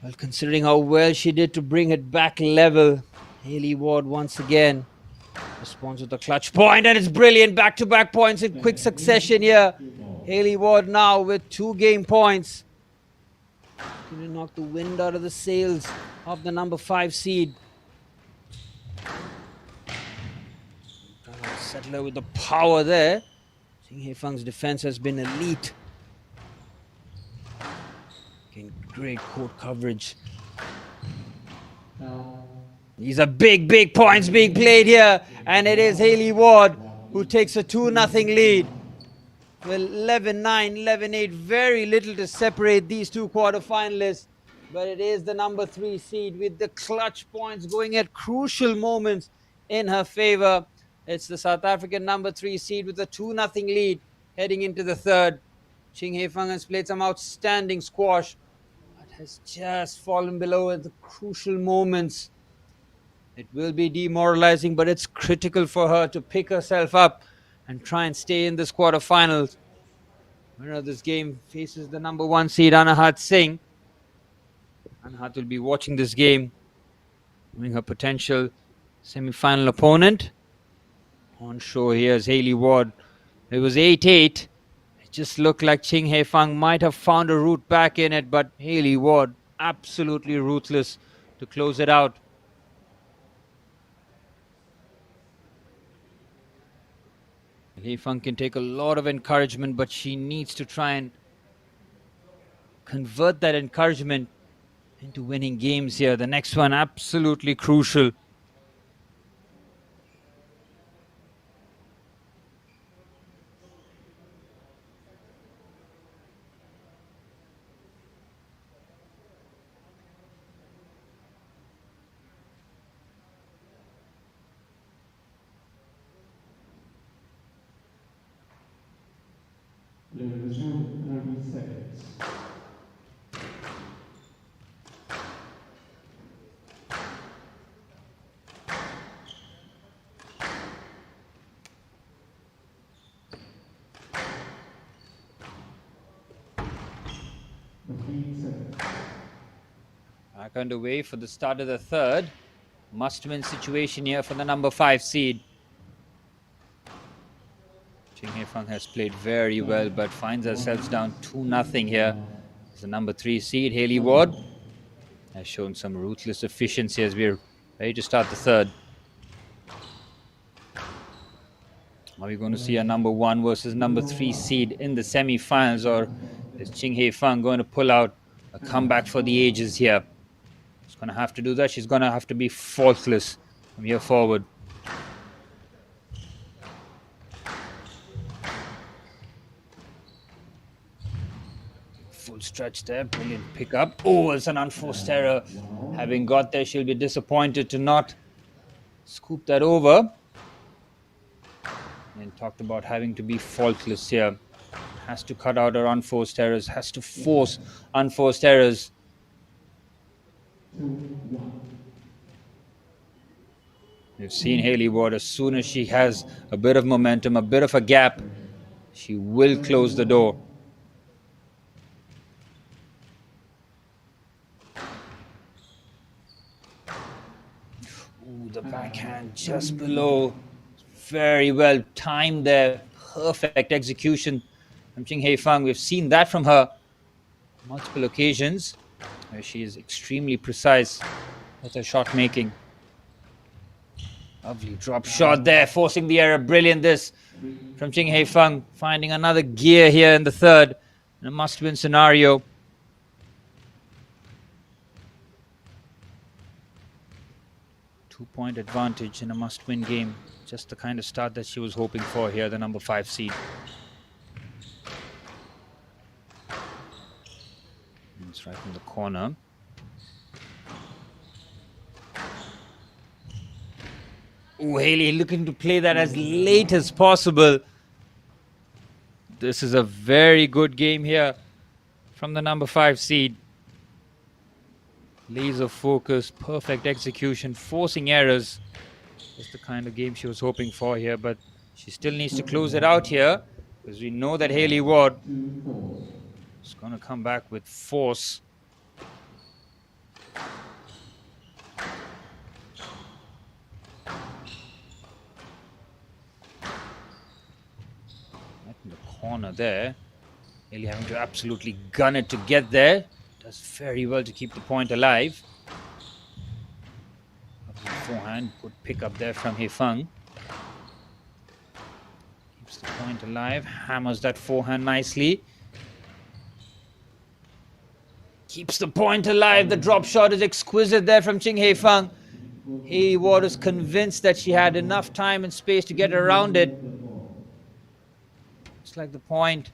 Well, considering how well she did to bring it back level, Hayley Ward once again responds with a clutch point, and it's brilliant. Back-to-back points in quick succession here. Hayley Ward now with 2 game points. Going to knock the wind out of the sails of the number 5 seed. Settler with the power there. Ching Hei Fang's defense has been elite. Again, great court coverage. These are big points being played here. And it is Hayley Ward who takes a 2-0 lead. Well, 11-9, 11-8. Very little to separate these two quarterfinalists. But it is the number 3 seed with the clutch points going at crucial moments in her favor. It's the South African number 3 seed with a 2-0 lead heading into the third. Ching Hei Fang has played some outstanding squash, but has just fallen below at the crucial moments. It will be demoralizing, but it's critical for her to pick herself up and try and stay in this quarterfinals. Winner of this game faces the number 1 seed, Anahat Singh. Anahat will be watching this game, knowing her potential semi-final opponent. On show here is Hayley Ward. It was 8-8. It just looked like Ching Hei Fang might have found a route back in it, but Hayley Ward absolutely ruthless to close it out. Hei Fang can take a lot of encouragement, but she needs to try and convert that encouragement into winning games here. The next one absolutely crucial. Play will resume 30 seconds. Back underway for the start of the third. Must-win situation here for the number 5 seed. Ching Hei Fang has played very well, but finds herself down 2-0 here. As the number 3 seed, Hayley Ward has shown some ruthless efficiency as we're ready to start the third. Are we going to see a number 1 versus number 3 seed in the semi-finals, or is Ching Hei Fang going to pull out a comeback for the ages here? She's going to have to do that. She's going to have to be faultless from here forward. Full stretch there, brilliant pick up. Oh, it's an unforced error. Having got there, she'll be disappointed to not scoop that over. And talked about having to be faultless here. Has to cut out her unforced errors, has to force unforced errors. We've seen Haley Ward, as soon as she has a bit of momentum, a bit of a gap, she will close the door. Ooh, the backhand just below. Very well timed there. Perfect execution from Ching Hei Fang. We've seen that from her multiple occasions, where she is extremely precise with her shot making. Lovely drop shot there, forcing the error. Brilliant this from Ching Hei Fang, finding another gear here in the third in a must-win scenario. Two-point advantage in a must-win game. Just the kind of start that she was hoping for here, the number 5 seed. It's right in the corner. Ooh, Haley looking to play that as late as possible. This is a very good game here from the number 5 seed. Laser focus, perfect execution, forcing errors. Just the kind of game she was hoping for here, but she still needs to close it out here, because we know that Haley Ward is going to come back with force. Right in the corner there. Haley having to absolutely gun it to get there. Does very well to keep the point alive. Forehand, good pick up there from Hei Fang. Keeps the point alive, hammers that forehand nicely. Keeps the point alive. The drop shot is exquisite there from Ching Hei Fang. Haley Ward is convinced that she had enough time and space to get around it. Looks like the point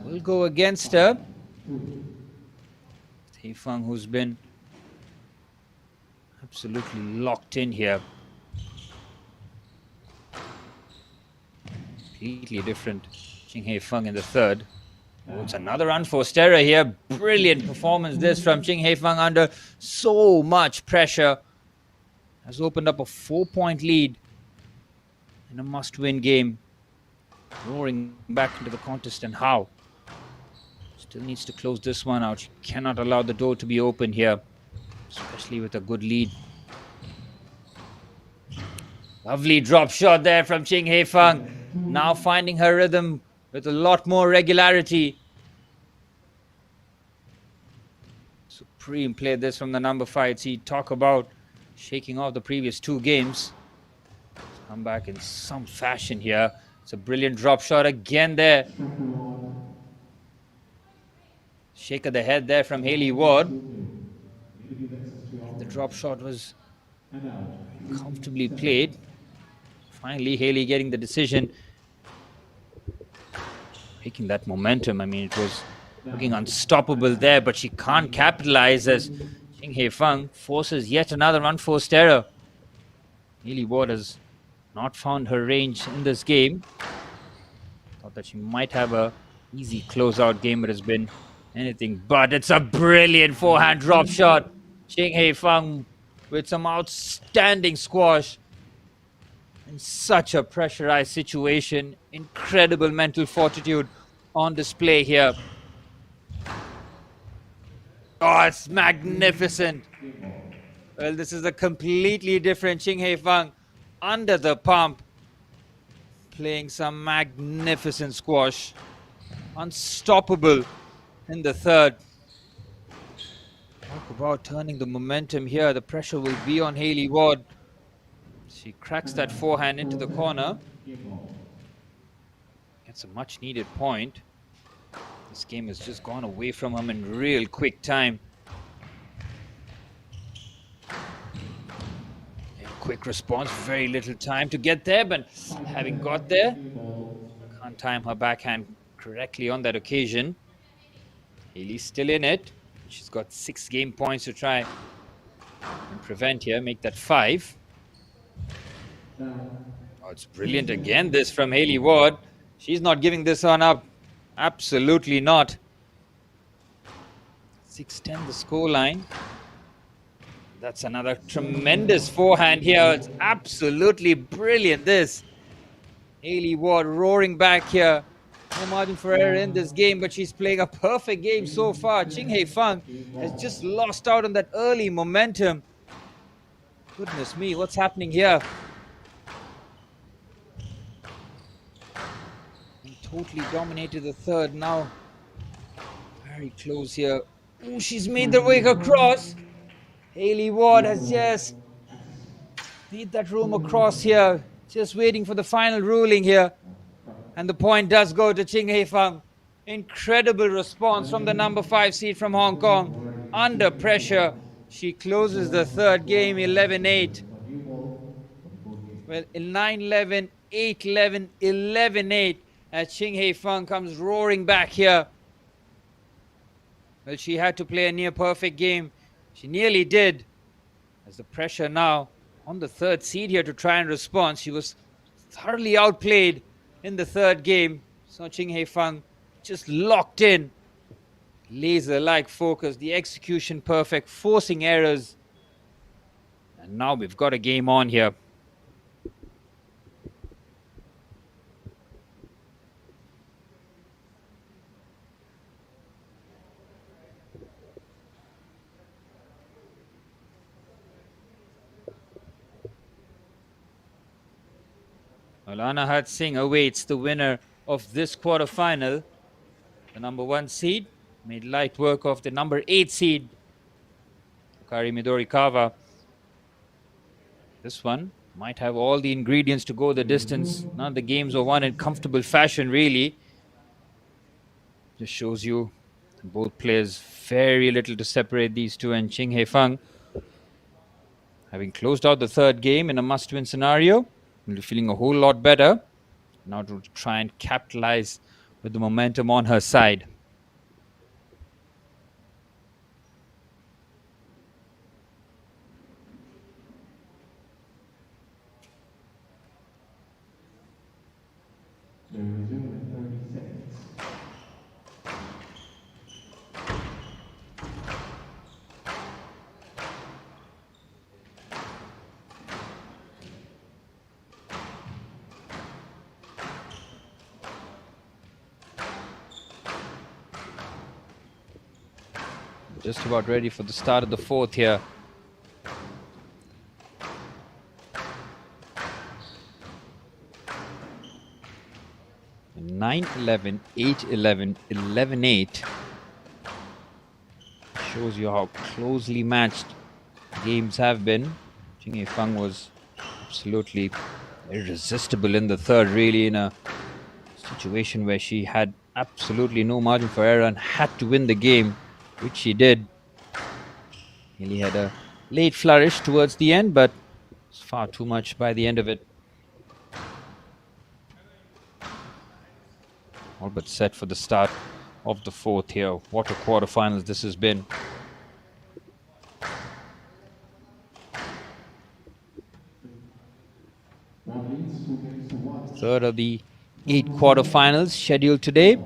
will go against her. Hei Fang, who's been absolutely locked in here. Completely different Ching Hei Fang in the third. Oh, it's another unforced error here. Brilliant performance this from Ching Hei Fang under so much pressure. Has opened up a 4-point lead in a must-win game. Roaring back into the contest, and how? Still needs to close this one out. She cannot allow the door to be open here, especially with a good lead. Lovely drop shot there from Ching Hei Fang. Now finding her rhythm with a lot more regularity. Supreme play this from the number 5 seed. Talk about shaking off the previous 2 games. Come back in some fashion here. It's a brilliant drop shot again there. Shake of the head there from Haley Ward. The drop shot was comfortably played. Finally, Haley getting the decision. Taking that momentum. I mean, it was looking unstoppable there, but she can't capitalize as Ching Hei Fang forces yet another unforced error. Haley Ward has not found her range in this game. Thought that she might have a easy closeout game, but it's been anything but. It's a brilliant forehand drop shot. Ching Hei Fang with some outstanding squash in such a pressurized situation. Incredible mental fortitude on display here. Oh, it's magnificent. Well, this is a completely different Ching Hei Fang under the pump, playing some magnificent squash. Unstoppable in the third. Talk about turning the momentum here. The pressure will be on Haley Ward. She cracks that forehand into the corner. Gets a much needed point. This game has just gone away from him in real quick time. Quick response, very little time to get there, but having got there, can't time her backhand correctly on that occasion. Haley's still in it. She's got 6 game points to try and prevent here, make that 5. Oh, it's brilliant again, this from Haley Ward. She's not giving this one up. Absolutely not. 6-10 the scoreline. That's another tremendous forehand here. It's absolutely brilliant, this. Hailey Ward roaring back here. No margin for error in this game, but she's playing a perfect game so far. Ching Hei Fang has just lost out on that early momentum. Goodness me, what's happening here? He totally dominated the third now. Very close here. Oh, she's made the way across. Hailey Ward has just beat that room across here. Just waiting for the final ruling here. And the point does go to Ching Hei Fang. Incredible response from the number 5 seed from Hong Kong. Under pressure, she closes the third game 11-8. Well, 9-11, 8-11, 11-8 as Ching Hei Fang comes roaring back here. Well, she had to play a near perfect game. She nearly did. As the pressure now on the third seed here to try and respond. She was thoroughly outplayed in the third game. So Ching Hei Fang just locked in. Laser-like focus, the execution perfect, forcing errors. And now we've got a game on here. Well, Anahat Singh awaits the winner of this quarterfinal. The number 1 seed made light work of the number 8 seed, Hikari Midorikawa. This one might have all the ingredients to go the distance. None of the games were won in comfortable fashion, really. Just shows you both players very little to separate these two, and Ching Hei Fang, having closed out the third game in a must-win scenario, will be feeling a whole lot better now to try and capitalize with the momentum on her side. They resume in 30 seconds. Just about ready for the start of the fourth here. And 9-11, 8-11, 11-8 shows you how closely matched games have been. Ching Hei Fang was absolutely irresistible in the third, really, in a situation where she had absolutely no margin for error and had to win the game, which she did. Nearly had a late flourish towards the end, but it's far too much by the end of it. All but set for the start of the fourth here. What a quarterfinals this has been. Third of the 8 quarterfinals scheduled today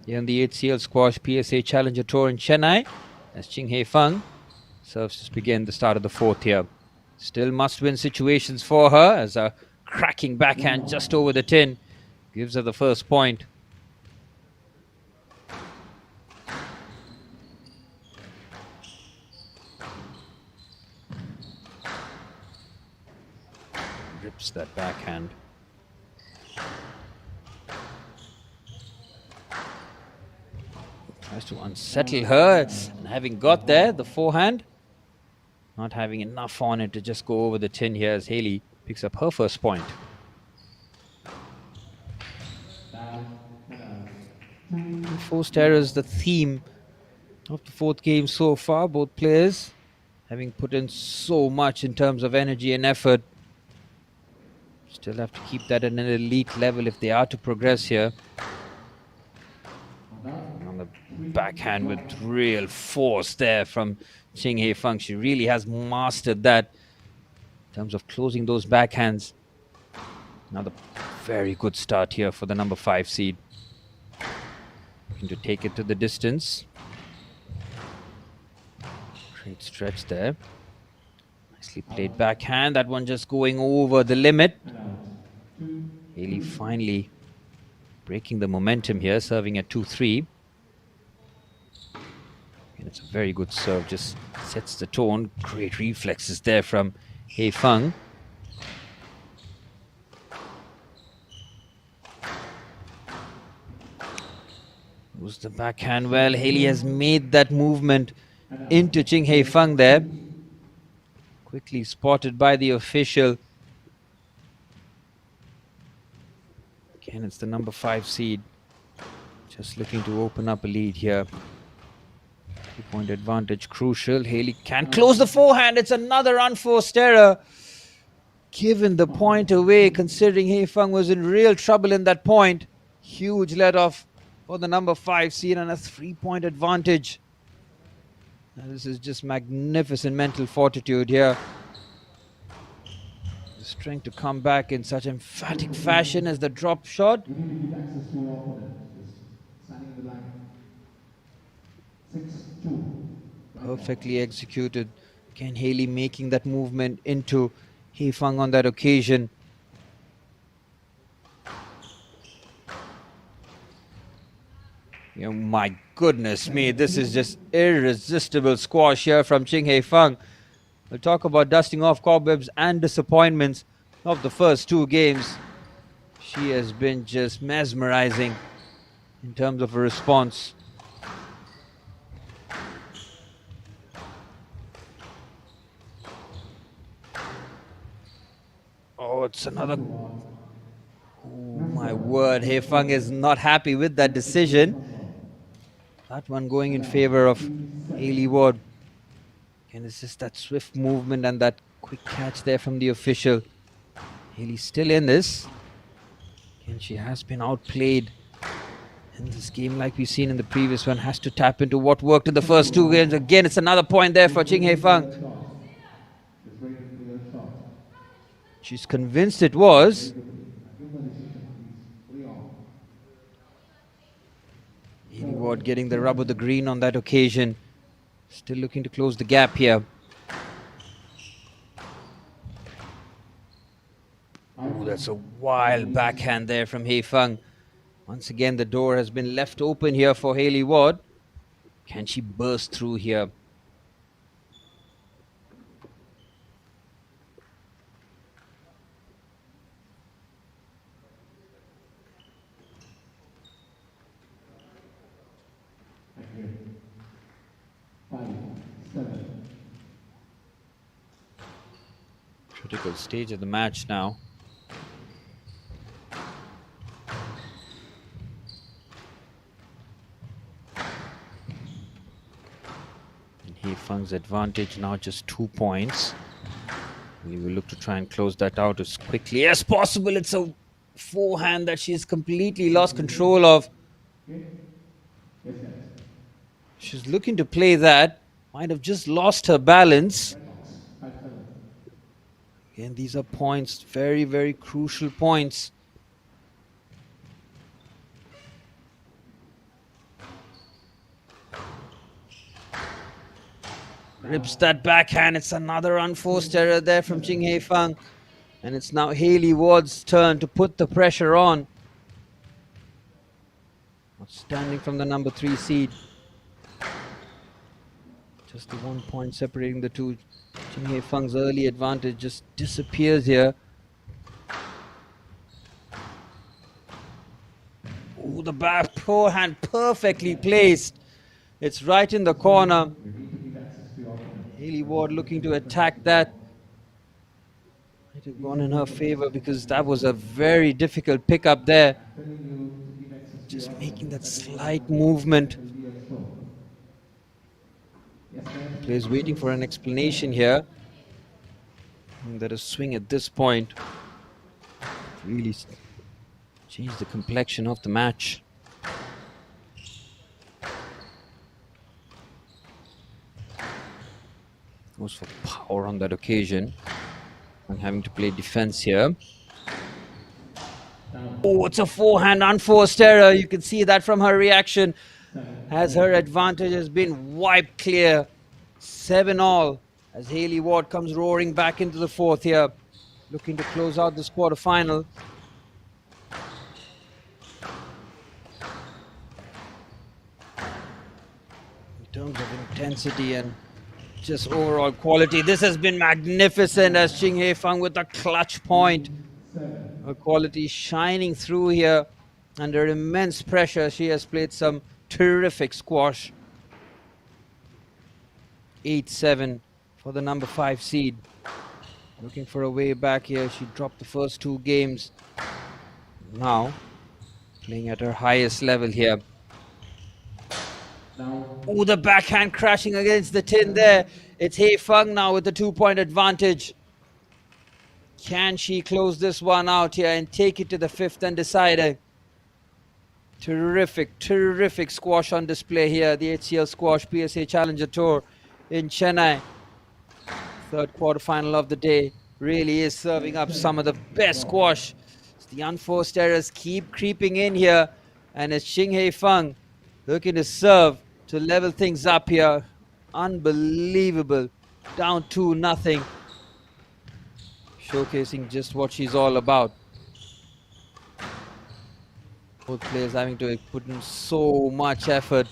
here in the HCL Squash PSA Challenger Tour in Chennai, as Ching Hei Fang serves to begin the start of the fourth here. Still must-win situations for her, as a cracking backhand just over the tin gives her the first point. Rips that backhand. Tries to unsettle her, and having got there, the forehand, not having enough on it to just go over the tin here, as Hailey picks up her first point. Forced errors, the theme of the fourth game so far. Both players having put in so much in terms of energy and effort. Still have to keep that at an elite level if they are to progress here. On the backhand with real force there from Ching Hei Fang. She really has mastered that in terms of closing those backhands. Another very good start here for the number 5 seed. Looking to take it to the distance. Great stretch there. Nicely played backhand. That one just going over the limit. And out. 2, Haley finally breaking the momentum here, serving at 2-3. And it's a very good serve, just sets the tone. Great reflexes there from Hei Feng. Moves the backhand well. Haley has made that movement into Ching Hei Feng there. Quickly spotted by the official. Again, it's the number 5 seed. Just looking to open up a lead here. 2-point advantage crucial. Haley can close the forehand. It's another unforced error. Given the point away, considering Hei Feng was in real trouble in that point. Huge let off for the number 5 seed and a 3-point advantage. Now, this is just magnificent mental fortitude here. The strength to come back in such emphatic fashion as the drop shot. you need to give access to your opponent. Just standing in the line. 6-2. Perfectly executed. Again, Haley making that movement into Hei Feng on that occasion. My goodness me, this is just irresistible squash here from Ching Hei Feng. We'll talk about dusting off cobwebs and disappointments of the first 2 games. She has been just mesmerizing in terms of her response. Oh, it's another. Oh my word, Hei Feng is not happy with that decision. That one going in favor of Haley Ward. And it's just that swift movement and that quick catch there from the official. Haley's still in this. And she has been outplayed in this game like we've seen in the previous one. Has to tap into what worked in the first 2 games. Again, it's another point there for Ching Hei Feng. Just waiting for your shot. She's convinced it was. Give the decision, please. 3 all. Haley Ward getting the rub of the green on that occasion. Still looking to close the gap here. Oh, that's a wild backhand there from Hei Feng. Once again, the door has been left open here for Haley Ward. Can she burst through here? Thank you. 5-7. Critical stage of the match now. And Hei Feng's advantage now just 2 points. We will look to try and close that out as quickly as possible. It's a forehand that she's completely lost control of. Okay? Yes, yes. She's looking to play that. Might have just lost her balance. 5-7. Again, these are points, very, very crucial points. Rips that backhand. It's another unforced error there from Ching Hei Feng. And it's now Haley Ward's turn to put the pressure on. Outstanding from the number 3 seed. Just the 1 point separating the two. Ching Hei Feng's early advantage just disappears here. Oh, the back forehand perfectly placed. It's right in the corner. You need to give access to your opponent. Haley Ward looking to attack that. Might have gone in her favor because that was a very difficult pickup there. Telling you to give access to Just your making that opponent. slight movement. Will be exposed. Yes, ma'am. Player's waiting for an explanation here. And that a swing at this point really changed the complexion of the match. Goes for power on that occasion. And having to play defense here. Oh, it's a forehand unforced error. You can see that from her reaction. As her advantage has been wiped clear. 7 all. as Hayley Ward comes roaring back into the fourth here, looking to close out this quarterfinal. In terms of intensity and just overall quality, this has been magnificent as Ching Hei Fang with a clutch point. Her quality shining through here under immense pressure. She has played some terrific squash. 8-7 for the number 5 seed. Looking for a way back here. She dropped the first 2 games. Now playing at her highest level here. Oh, the backhand crashing against the tin there. It's Hei Feng now with the 2-point advantage. Can she close this one out here and take it to the 5th and decider? Terrific, terrific squash on display here. The HCL Squash PSA Challenger Tour in Chennai. Third quarterfinal of the day. Really is serving up some of the best squash. The unforced errors keep creeping in here. And it's Ching Hei Feng looking to serve to level things up here. Unbelievable. Down 2-0. Showcasing just what she's all about. Both players having to put in so much effort.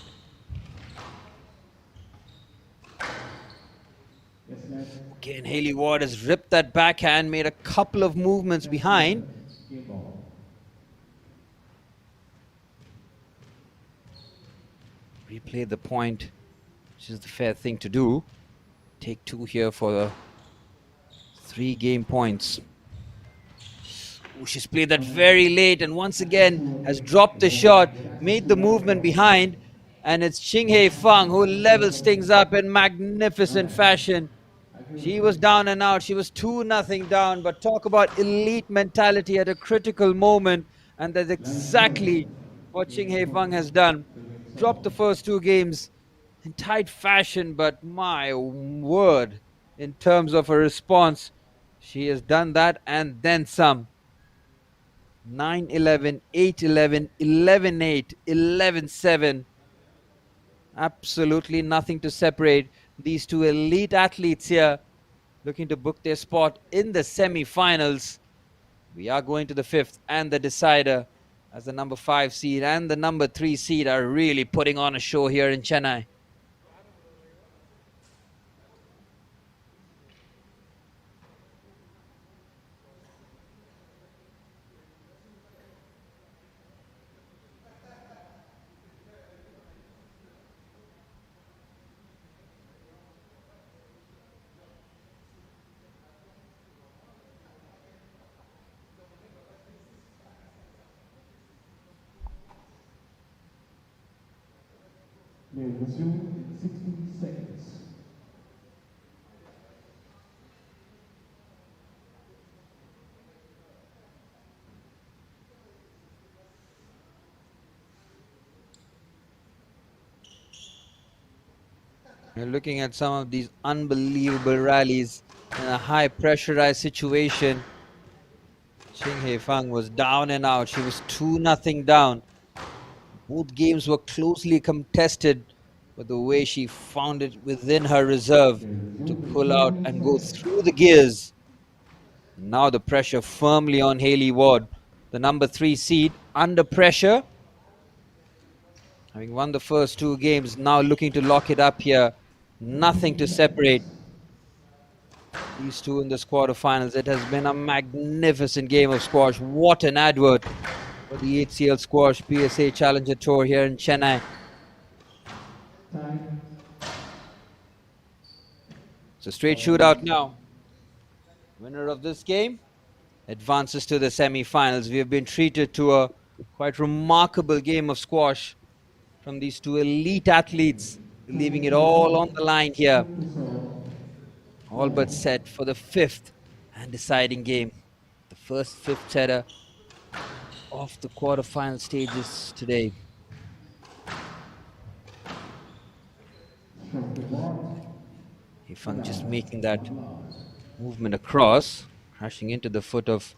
Again, Hayley Ward has ripped that backhand, made a couple of movements behind. Replay the point, which is the fair thing to do. Take 2 here for the 3 game points. Ooh, she's played that very late and once again has dropped the shot, made the movement behind, and it's Ching Hei Feng who levels things up in magnificent fashion. She was down and out. She was 2-0 down, but talk about elite mentality at a critical moment, and that's exactly what Ching Hei Feng has done. Dropped the first 2 games in tight fashion, but my word, in terms of a response, she has done that and then some. 9-11, 8-11, 11-8, 11-7. Absolutely nothing to separate these 2 elite athletes here, looking to book their spot in the semi-finals. We are going to the 5th and the decider, as the number 5 seed and the number 3 seed are really putting on a show here in Chennai. May resume in 60 seconds. We're looking at some of these unbelievable rallies in a high pressurized situation. Ching Hei Feng was down and out. She was 2-0 down. Both games were closely contested, but the way she found it within her reserve to pull out and go through the gears. Now the pressure firmly on Hayley Ward, the number 3 seed, under pressure. Having won the first 2 games, now looking to lock it up here. Nothing to separate these 2 in this quarterfinals. It has been a magnificent game of squash. What an advert for the HCL Squash PSA Challenger Tour here in Chennai. Time. It's a straight shootout now. Winner of this game advances to the semi-finals. We have been treated to a quite remarkable game of squash from these 2 elite athletes, leaving it all on the line here. All but set for the 5th and deciding game. The first 5th setter of the quarterfinal stages today. Hei Feng just making that movement across, crashing into the foot of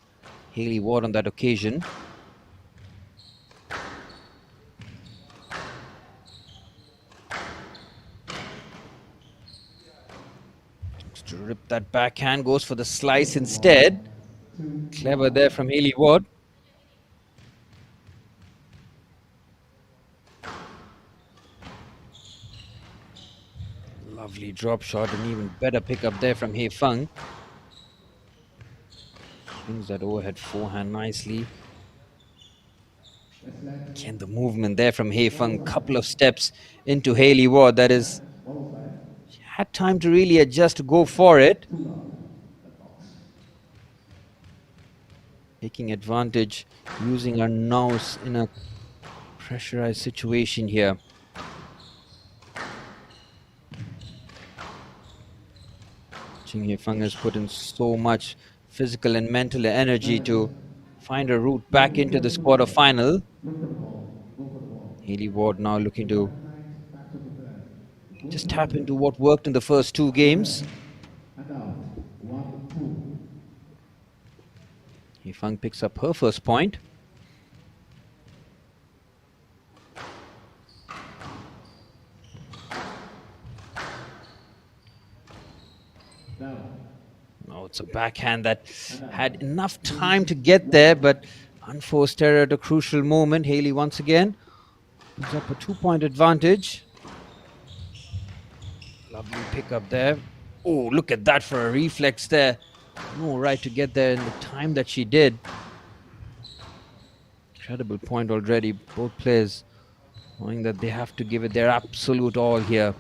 Hayley Ward on that occasion. rip that backhand, goes for the slice instead. Clever there from Haley Ward. Lovely drop shot, and even better pickup there from Hei Feng. Swings that overhead forehand nicely. Again, the movement there from Hei Feng, couple of steps into Haley Ward. That is, she had time to really adjust to go for it. Taking advantage, using her nose in a pressurized situation here. Ching Hei Feng has put in so much physical and mental energy to find a route back into this quarterfinal. Haley Ward now looking to just tap into what worked in the first two games. Hei Feng picks up her first point. Oh, it's a backhand that had enough time to get there, but unforced error at a crucial moment. Haley once again picks up a 2-point advantage. Lovely pickup there. Oh, look at that for a reflex there. No right to get there in the time that she did. Incredible point already. Both players knowing that they have to give it their absolute all here.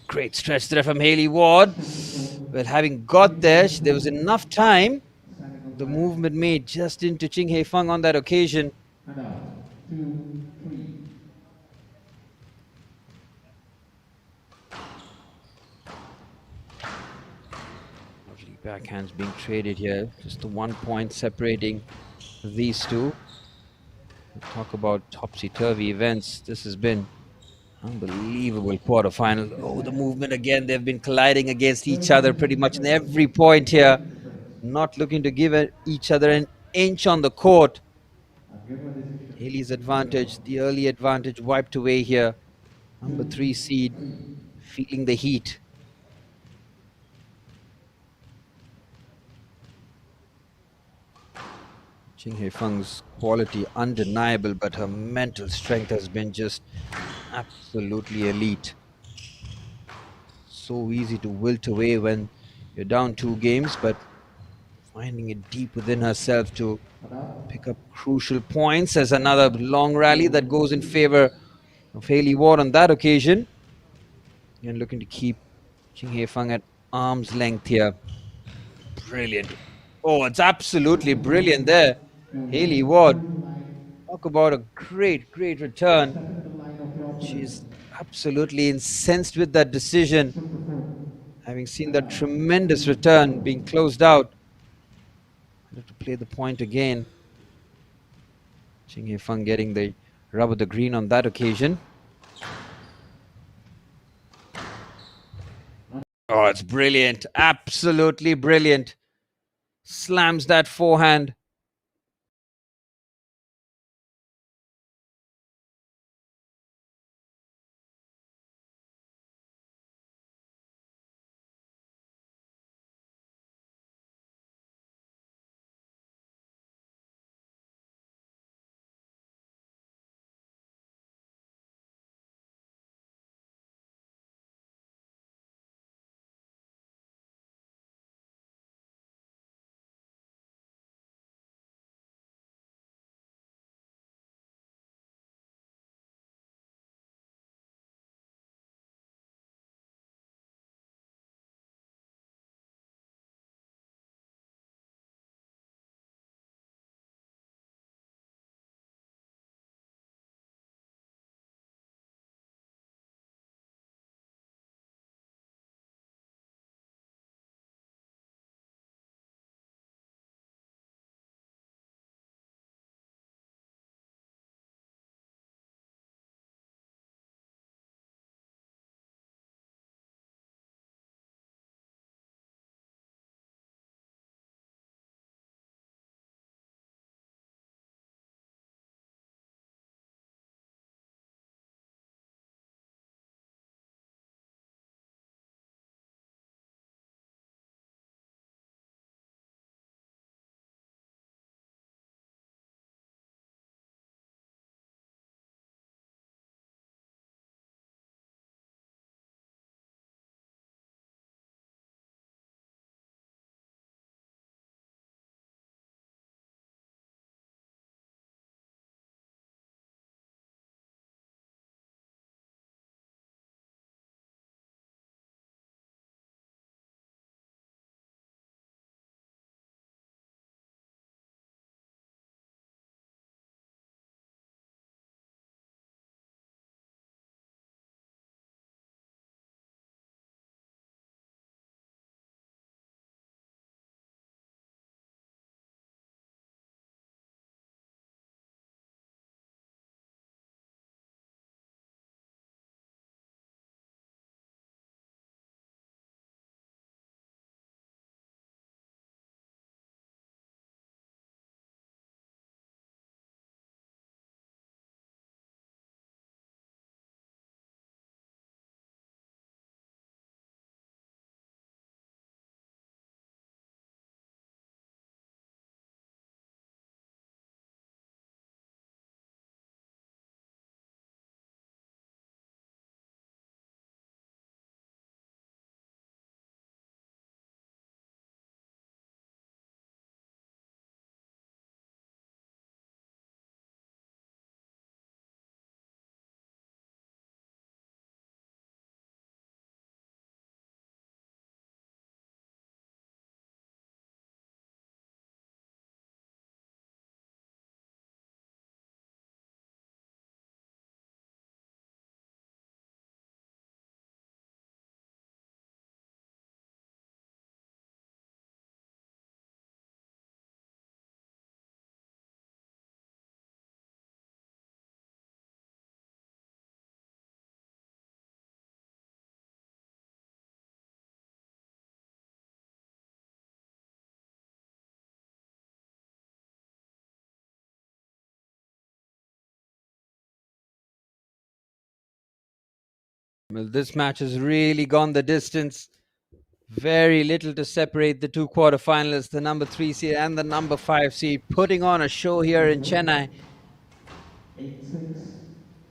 Great stretch there from Haley Ward. Well, having got there, there was enough time. The movement made just into Ching Hei Feng on that occasion. Lovely backhands being traded here. Just the 1 point separating these two. We'll talk about topsy-turvy events. This has been unbelievable quarterfinal. Oh, the movement again. They've been colliding against each other pretty much in every point here. Not looking to give each other an inch on the court. Haley's advantage, the early advantage wiped away here. Number 3 seed, feeling the heat. Ching Hei Feng's quality undeniable, but her mental strength has been just absolutely elite. So easy to wilt away when you're down 2 games, but finding it deep within herself to pick up crucial points as another long rally that goes in favor of Haley Ward on that occasion. And looking to keep Ching Hei Feng at arm's length here. Brilliant. Oh, it's absolutely brilliant there. Haley Ward. Talk about a great, great return. She's absolutely incensed with that decision. Having seen that tremendous return being closed out. I have to play the point again. Ching Hei Feng getting the rub of the green on that occasion. Oh, it's brilliant. Absolutely brilliant. Slams that forehand. Well, this match has really gone the distance. Very little to separate the two quarterfinalists, the number 3 seed and the number 5 seed, putting on a show here in Chennai. 8-6.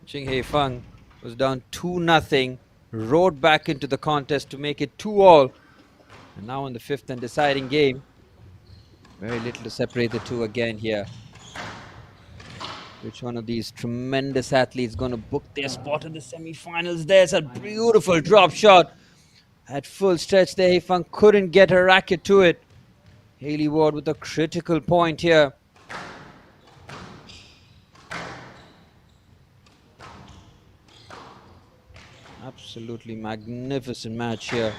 Ching Hei Feng was down 2-0, rode back into the contest to make it 2-all. And now in the fifth and deciding game, very little to separate the two again here. Which one of these tremendous athletes going to book their spot in the semi-finals? There's a beautiful drop shot. At full stretch there, Hei Feng couldn't get her racket to it. Hayley Ward with a critical point here. Absolutely magnificent match here.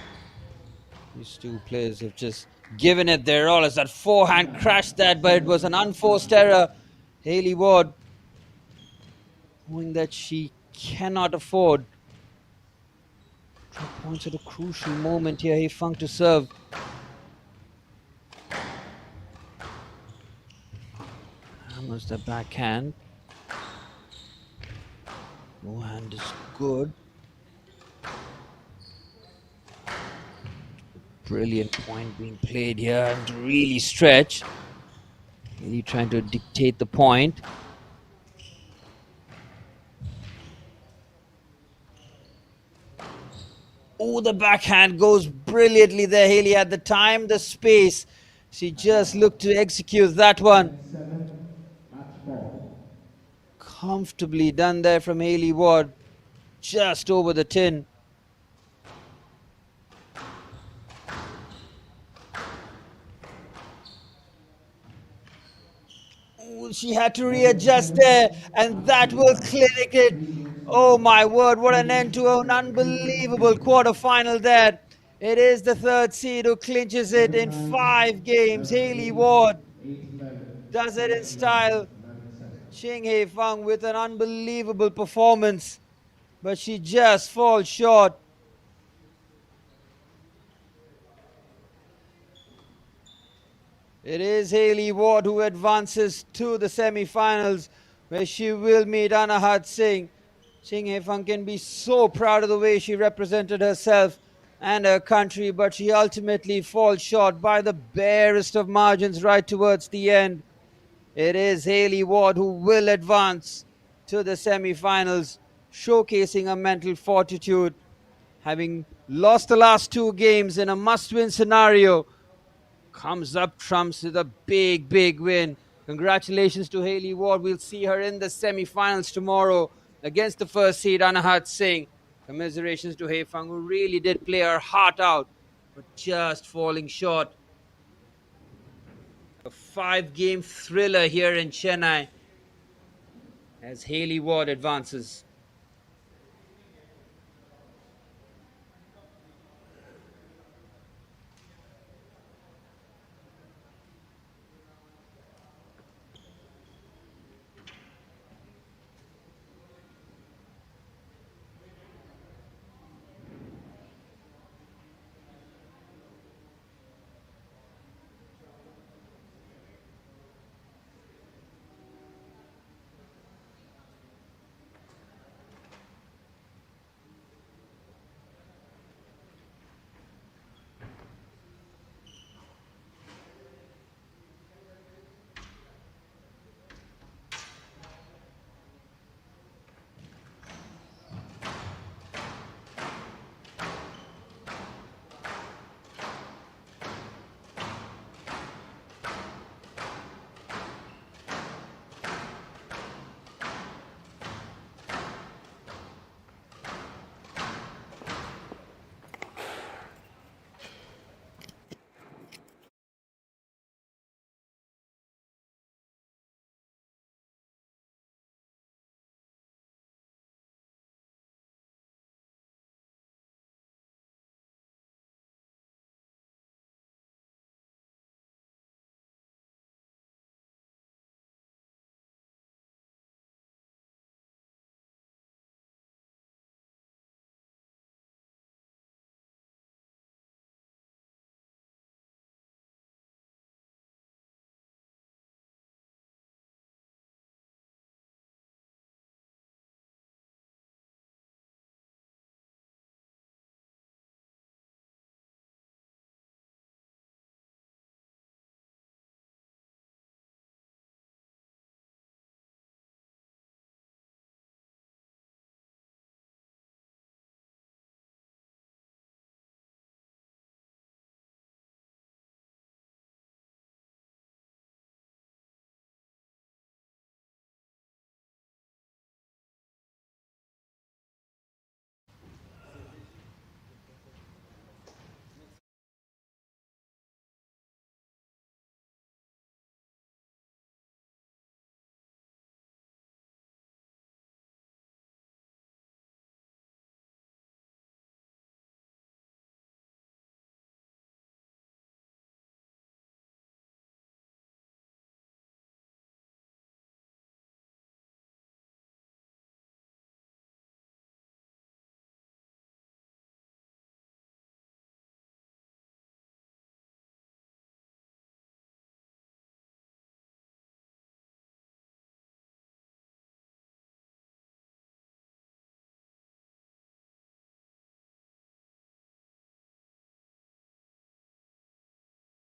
These two players have just given it their all as that forehand crashed that, but it was an unforced error. Hayley Ward, knowing that she cannot afford drop points at a crucial moment here. Hei Feng to serve. Hammers the backhand. Forehand is good. Brilliant point being played here and to really stretch. Really trying to dictate the point. Oh, the backhand goes brilliantly there. Hayley had the time, the space. She just looked to execute that one. 7. Match 4. Comfortably done there from Hayley Ward. Just over the tin. Ooh, she had to readjust there, and that will clinic it. Oh my word, what an end to an unbelievable quarterfinal there. It is the third seed who clinches it in 5 games. Hayley Ward 8-11. does it in style. 11-7. Ching Hei Feng with an unbelievable performance, but she just falls short. It is Hayley Ward who advances to the semi-finals, where she will meet Anahat Singh. Ching Hei Feng can be so proud of the way she represented herself and her country, but she ultimately falls short by the barest of margins right towards the end. It is Hayley Ward who will advance to the semi-finals, showcasing her mental fortitude, having lost the last 2 games in a must-win scenario. Comes up trumps with a big win. Congratulations to Hayley Ward. We'll see her in the semi-finals tomorrow against the first seed Anahat Singh. Commiserations to Hei Feng, who really did play her heart out, but just falling short. A 5-game thriller here in Chennai as Hayley Ward advances.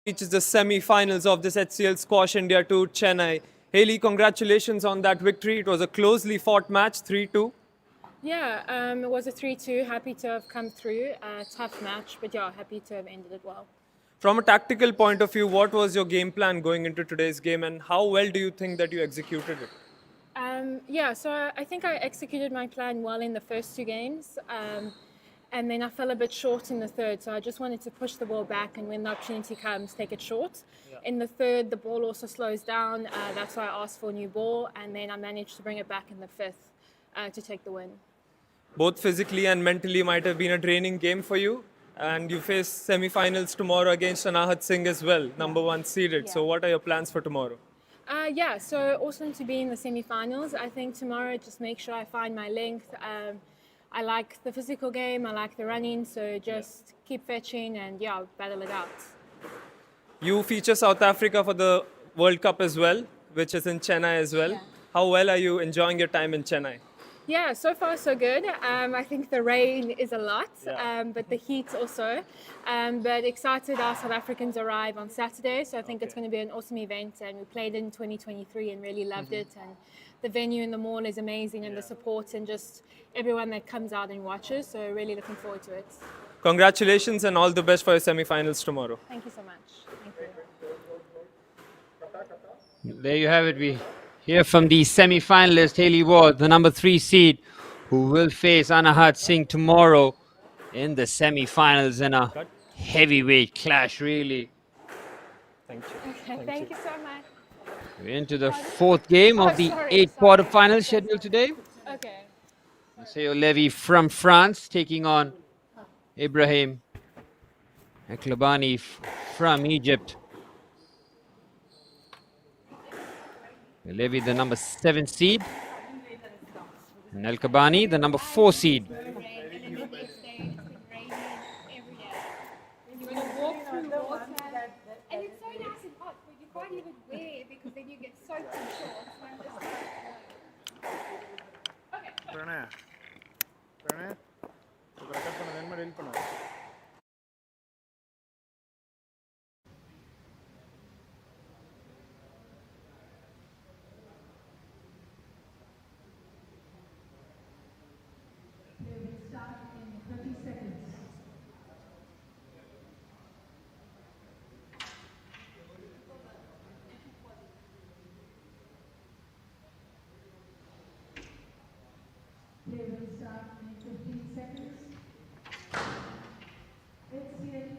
reaches the semi-finals of this HCL Squash India Tour, Chennai. Haley, congratulations on that victory. It was a closely fought match, 3-2. Yeah, it was a 3-2. Happy to have come through. Tough match, but yeah, happy to have ended it well. From a tactical point of view, what was your game plan going into today's game, and how well do you think that you executed it? Yeah, so I think I executed my plan well in the first two games. And then I fell a bit short in the third, so I just wanted to push the ball back, and when the opportunity comes, take it short. In the third, the ball also slows down. That's why I asked for a new ball, and then I managed to bring it back in the fifth to take the win. Both physically and mentally might have been a draining game for you, and you face semi-finals tomorrow against Anahat Singh as well, number one seeded. So what are your plans for tomorrow? Yeah, so awesome to be in the semi-finals. I think tomorrow, just make sure I find my length. I like the physical game, I like the running, so just keep fetching and yeah, battle it out. You feature South Africa for the World Cup as well, which is in Chennai as well. Yeah. How well are you enjoying your time in Chennai? Yeah, so far so good. I think the rain is a lot, but the heat also. But excited our South Africans arrive on Saturday, so I think it's going to be an awesome event. And we played in 2023 and really loved it. And the venue in the mall is amazing, and the support and just everyone that comes out and watches. So really looking forward to it. Congratulations and all the best for your semi-finals tomorrow. Thank you so much. Thank you. There you have it. We hear from the semi-finalist Haley Ward, the number 3 seed, who will face Anahat Singh tomorrow in the semi-finals in a heavyweight clash, really. Thank you. Okay, thank you so much. We're into the fourth game of the 8 quarterfinals scheduled today. Okay. Maceo Levy from France taking on Ibrahim Eklabani from Egypt. Levy, the number 7 seed, and El Kabani, the number 4 seed. And it's so nice and hot, but you can't even wear it because then you get soaked in shorts. And I'm just like, They will start in 30 seconds. They will start in 15 seconds. HCL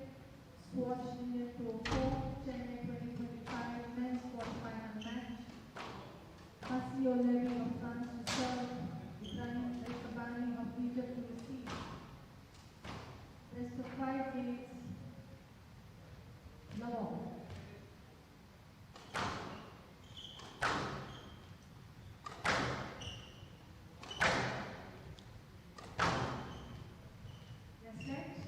Squash India Tour 4, Chennai 2025 men's quarterfinal match. Maceo Levy of France to serve, Ibrahim El-Kabani of Egypt to receive. Best of 5 minutes. Love all. Yes, next.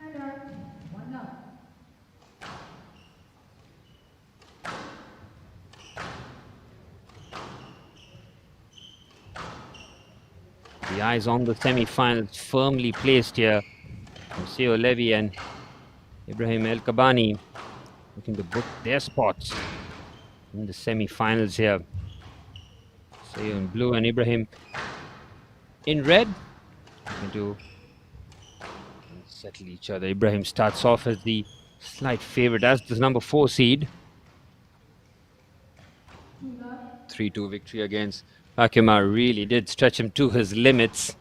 And out. 1 out. The eyes on the semi-finals firmly placed here. Maceo Levy and Ibrahim El Kabani looking to book their spots in the semi-finals here. Maceo in blue and Ibrahim in red. Looking to settle each other. Ibrahim starts off as the slight favorite as the number 4 seed. 3-2 victory against Akima really did stretch him to his limits.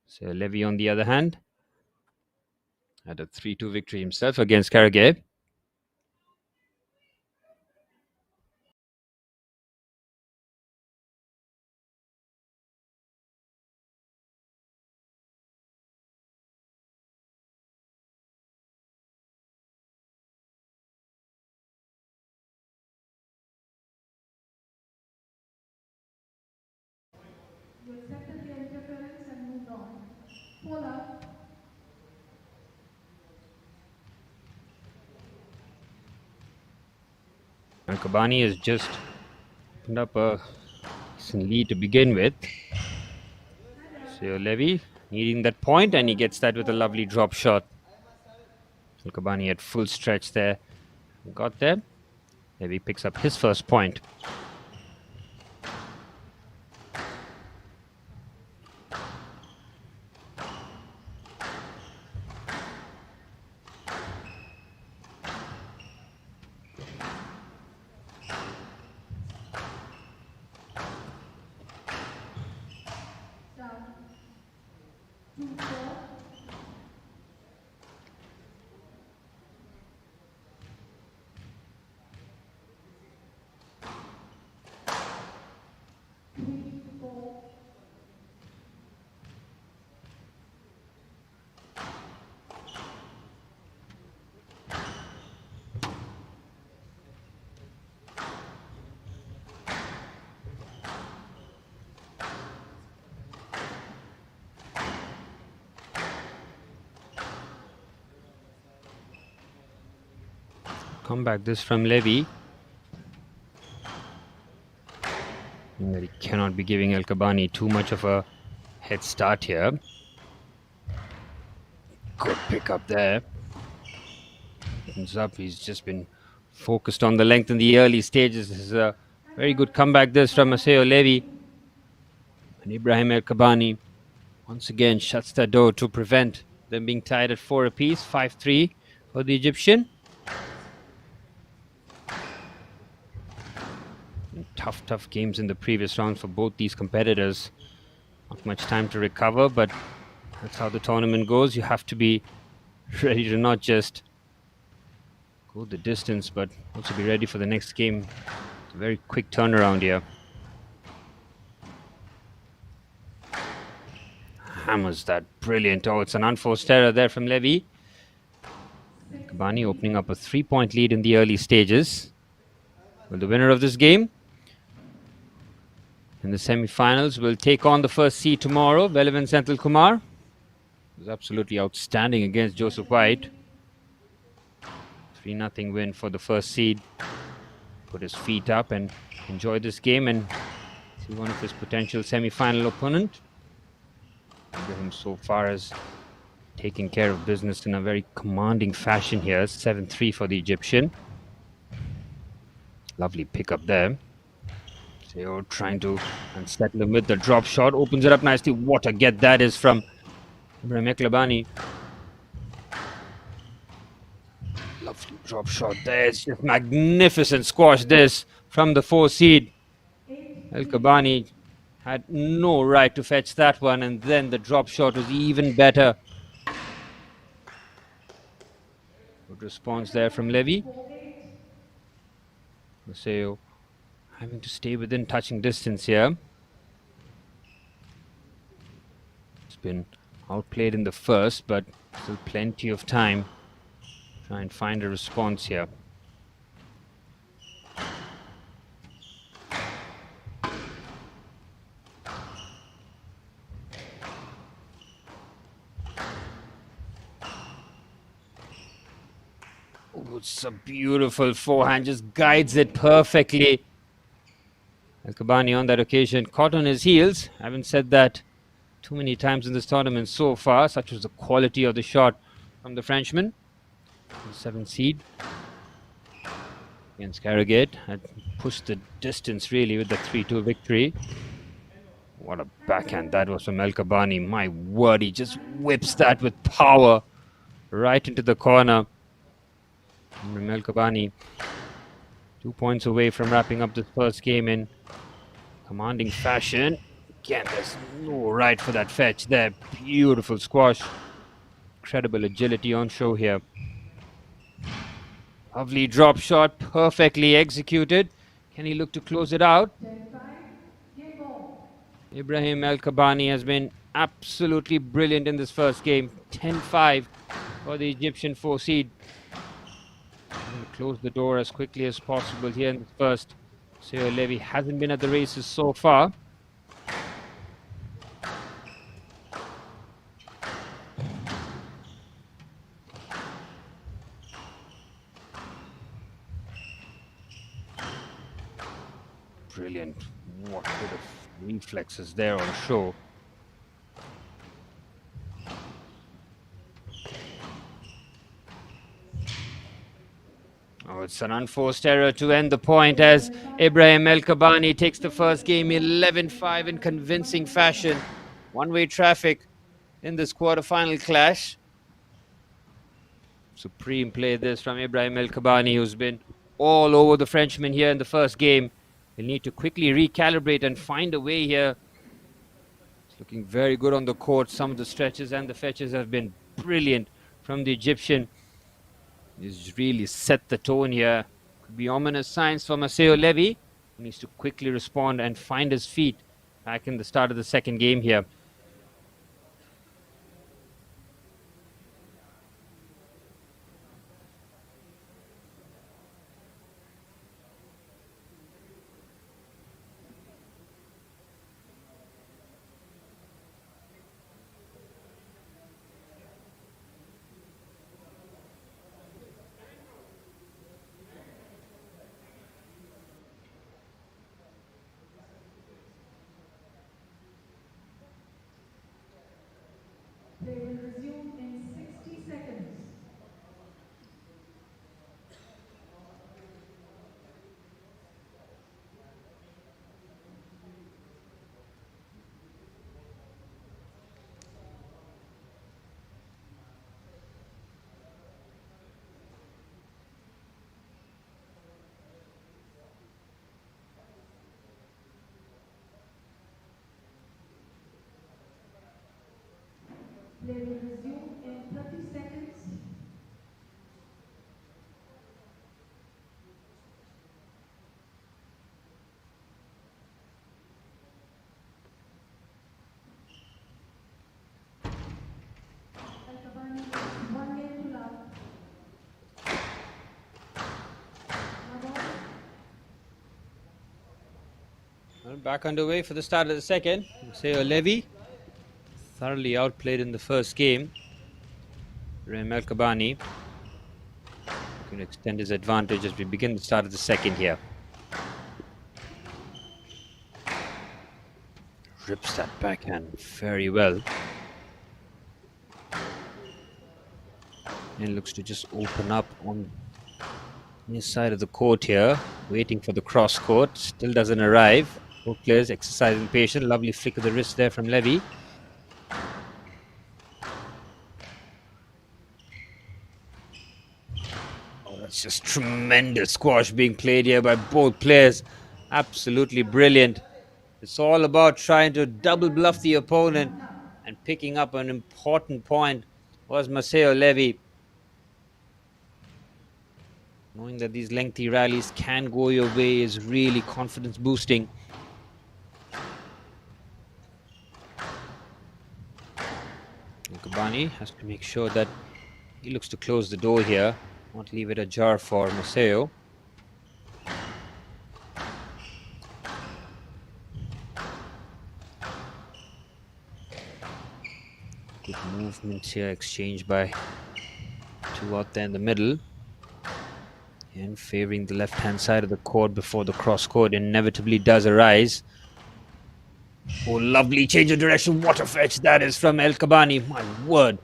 So Levy, on the other hand, had a 3-2 victory himself against Karagay. You accepted the interference and moved on. Pull up. And Kabani has just opened up a decent lead to begin with. So Levy needing that point, and he gets that with a lovely drop shot. Kabani had full stretch there. Got there. Levy picks up his first point. Comeback this from Levy. That he cannot be giving El Kabani too much of a head start here. Good pick up there. Opens up. He's just been focused on the length in the early stages. This is a very good comeback this from Maseo Levy. And Ibrahim El Kabani once again shuts the door to prevent them being tied at 4 apiece. 5-3 for the Egyptian. Tough games in the previous round for both these competitors. Not much time to recover, but that's how the tournament goes. You have to be ready to not just go the distance, but also be ready for the next game. It's a very quick turnaround here. Hammers that. Brilliant. Oh, it's an unforced error there from Levy. Kabani opening up a 3-point lead in the early stages. Well, the winner of this game in the semi-finals will take on the first seed tomorrow, Belivan Senthil Kumar. He was absolutely outstanding against Joseph White. 3-0 win for the first seed. Put his feet up and enjoy this game and see one of his potential semi-final opponent. Ibrahim so far has taken care of business in a very commanding fashion here. 7-3 for the Egyptian. Lovely pickup there. Seo trying to unsettle him with the drop shot. Opens it up nicely. What a get that is from Ibrahim El Kabani. Lovely drop shot there. It's just magnificent squash this from the 4 seed. El Kabani had no right to fetch that one, and then the drop shot was even better. Good response there from Levy. Maseo having to stay within touching distance here. It's been outplayed in the first, but still plenty of time to try and find a response here. Oh, it's a beautiful forehand, just guides it perfectly. El Kabani on that occasion caught on his heels. I haven't said that too many times in this tournament so far. Such was the quality of the shot from the Frenchman. The 7th seed against Carragate had pushed the distance really with the 3-2 victory. What a backhand that was from El Kabani. My word, he just whips that with power right into the corner. And El Kabani 2 points away from wrapping up this first game in commanding fashion. Again, there's no right for that fetch there. Beautiful squash. Incredible agility on show here. Lovely drop shot, perfectly executed. Can he look to close it out? Ibrahim El Kabani has been absolutely brilliant in this first game. 10-5 for the Egyptian 4 seed. Close the door as quickly as possible here in the first. Seo Levy hasn't been at the races so far. Brilliant. What bit of reflexes there on show. Oh, it's an unforced error to end the point as Ibrahim El Kabani takes the first game 11-5 in convincing fashion. One-way traffic in this quarterfinal clash. Supreme play this from Ibrahim El Kabani, who's been all over the Frenchman here in the first game. He'll need to quickly recalibrate and find a way here. It's looking very good on the court. Some of the stretches and the fetches have been brilliant from the Egyptian. He's really set the tone here. Could be ominous signs for Maceo Levy. He needs to quickly respond and find his feet back in the start of the second game here. They will resume in 60 seconds. They will resume in 30 seconds. El Kabani, 1 game to love. Well, back underway for the start of the second. Maceo Levy thoroughly outplayed in the first game. Ibrahim El Kabani can extend his advantage as we begin the start of the second here. Rips that backhand very well. And looks to just open up on his side of the court here, waiting for the cross court. Still doesn't arrive. Both players exercising patience. Lovely flick of the wrist there from Levy. Oh, that's just tremendous squash being played here by both players. Absolutely brilliant. It's all about trying to double bluff the opponent and picking up an important point. Was Maceo Levy. Knowing that these lengthy rallies can go your way is really confidence boosting. Kabani has to make sure that he looks to close the door here, not leave it ajar for Maceo. Good movement here, exchange by two out there in the middle. And favoring the left-hand side of the court before the cross court inevitably does arise. Oh, lovely change of direction. What a fetch that is from El Kabani. My word.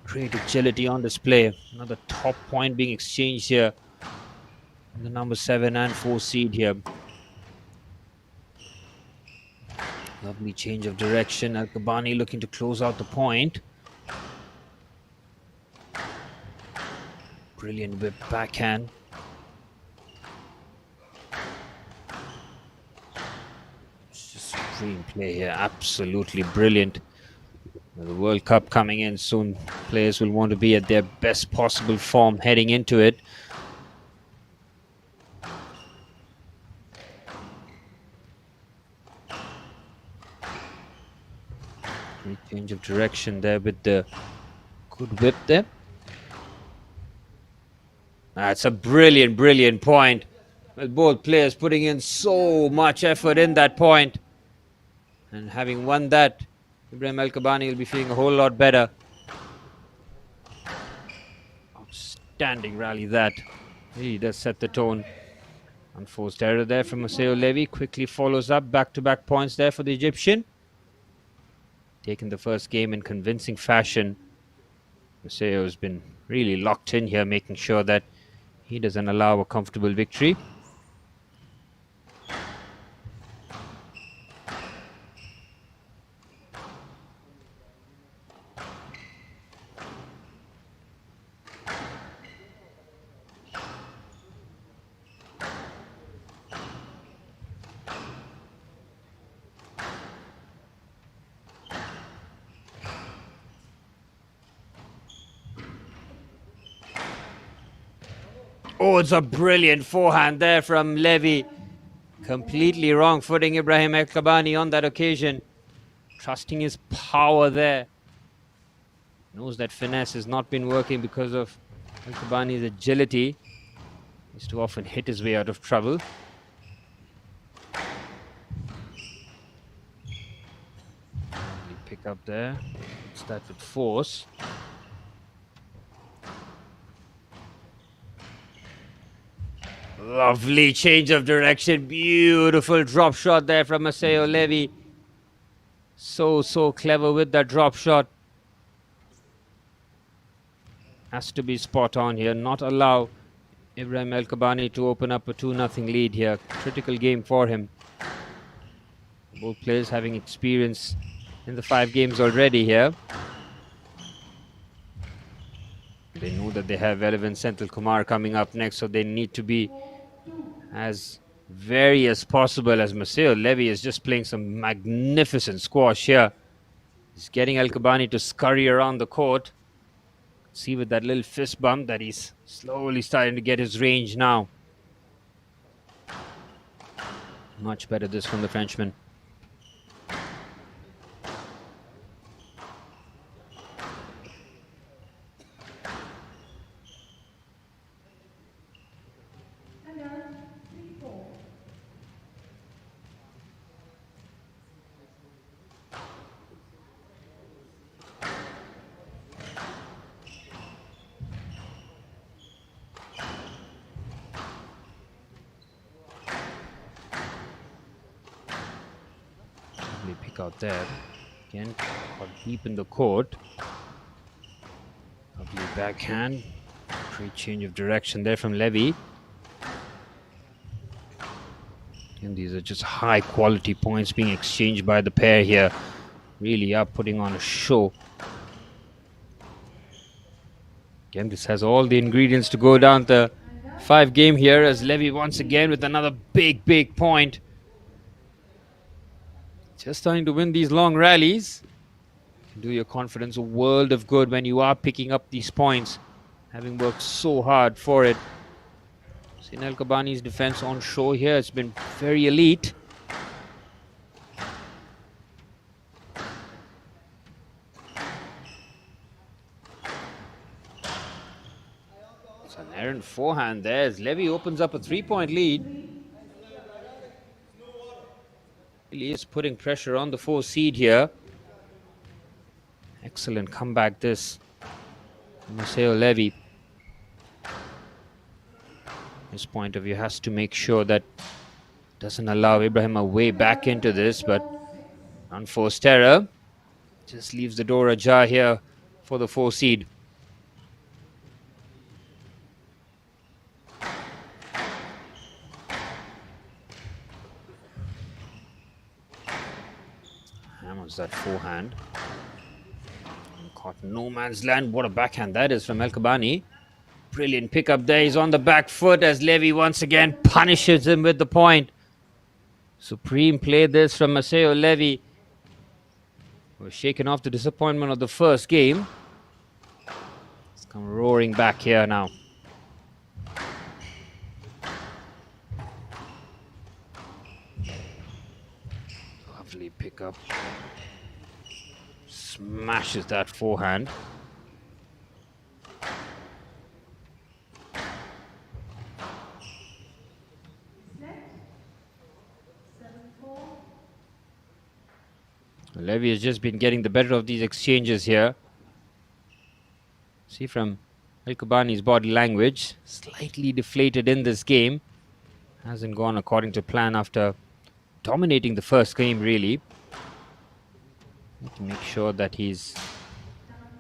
Great agility on display. Another top point being exchanged here. The number 7 and 4 seed here. Lovely change of direction. El Kabani looking to close out the point. Brilliant whip backhand. It's just supreme play here. Absolutely brilliant. The World Cup coming in soon. Players will want to be at their best possible form heading into it. Great change of direction there with the good whip there. That's a brilliant, brilliant point. With both players putting in so much effort in that point. And having won that, Ibrahim El Kabani will be feeling a whole lot better. Outstanding rally that. Really does set the tone. Unforced error there from Maceo Levy. Quickly follows up. Back-to-back points there for the Egyptian. Taking the first game in convincing fashion. Maceo has been really locked in here, making sure that he doesn't allow a comfortable victory. Oh, it's a brilliant forehand there from Levy. Completely wrong footing Ibrahim El-Kabani on that occasion. Trusting his power there. Knows that finesse has not been working because of El-Kabani's agility. He's too often hit his way out of trouble. Pick up there. Start with force. Lovely change of direction. Beautiful drop shot there from Maceo Levy. So clever with that drop shot. Has to be spot on here. Not allow Ibrahim El-Kabani to open up a 2-0 lead here. Critical game for him. Both players having experience in the 5 games already here. They know that they have Eleven Senthil Kumar coming up next, so they need to be as wary as possible, as Maceo Levy is just playing some magnificent squash here. He's getting El-Kabani to scurry around the court. See with that little fist bump that he's slowly starting to get his range now. Much better this from the Frenchman. Pick out there. Again, got deep in the court. Lovely backhand. Great change of direction there from Levy. And these are just high quality points being exchanged by the pair here. Really are putting on a show. Again, this has all the ingredients to go down the 5 game here, as Levy once again with another big point. Just starting to win these long rallies. Do your confidence a world of good when you are picking up these points, having worked so hard for it. Seen El-Kabani's defense on show here. It's been very elite. It's an errant forehand there as Levy opens up a 3-point lead. He is putting pressure on the 4 seed here. Excellent comeback this. Maceo Levy. His point of view has to make sure that doesn't allow Ibrahim a way back into this, but unforced error. Just leaves the door ajar here for the 4 seed. Hammers that forehand. And caught no man's land. What a backhand that is from El-Kabani. Brilliant pickup there. He's on the back foot as Levy once again punishes him with the point. Supreme play this from Maceo Levy. We're shaking off the disappointment of the first game. It's come roaring back here now. Lovely pickup. Smashes that forehand. Levy has just been getting the better of these exchanges here. See from El-Kabani's body language, slightly deflated in this game. Hasn't gone according to plan after dominating the first game, really. Need to make sure that he's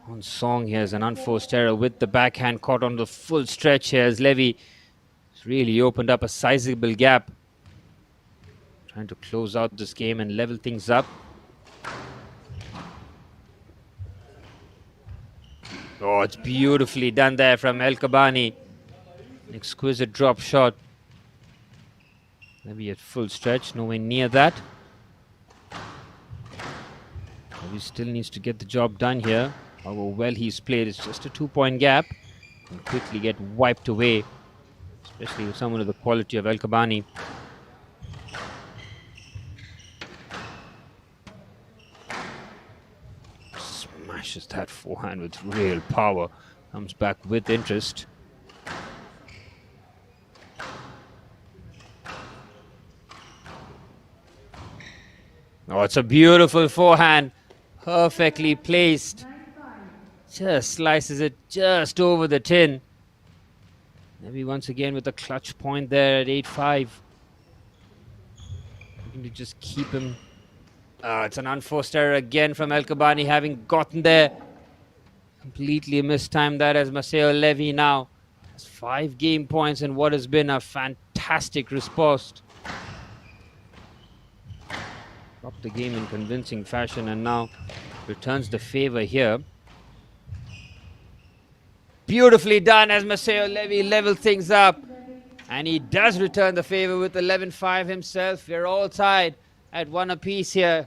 on song. Here's an unforced error with the backhand caught on the full stretch here as Levy has really opened up a sizable gap. Trying to close out this game and level things up. Oh, it's beautifully done there from El Kabani. An exquisite drop shot. Maybe at full stretch, nowhere near that. He still needs to get the job done here. However well he's played, it's just a 2-point gap. And quickly get wiped away, especially with someone of the quality of El Kabani. Smashes that forehand with real power. Comes back with interest. Oh, it's a beautiful forehand. Perfectly placed. Just slices it just over the tin. Maybe once again with a clutch point there at 8-5. Looking to just keep him. It's an unforced error again from El Kabani, having gotten there. Completely mistimed that as Maceo Levy now has 5 game points in what has been a fantastic riposte. Dropped the game in convincing fashion and now returns the favor here. Beautifully done as Maceo Levy levels things up. And he does return the favor with 11-5 himself. We're all tied at 1 apiece here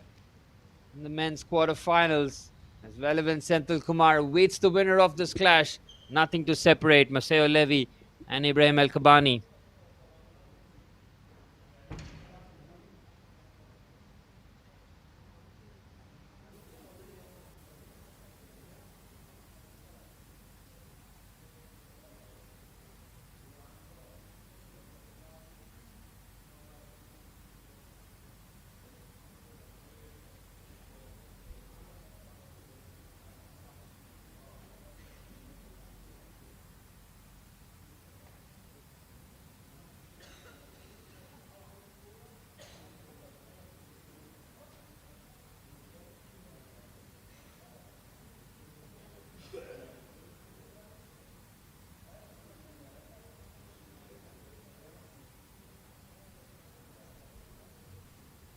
in the men's quarterfinals. As Relevant Senthil Kumar awaits the winner of this clash. Nothing to separate Maceo Levy and Ibrahim El Kabani.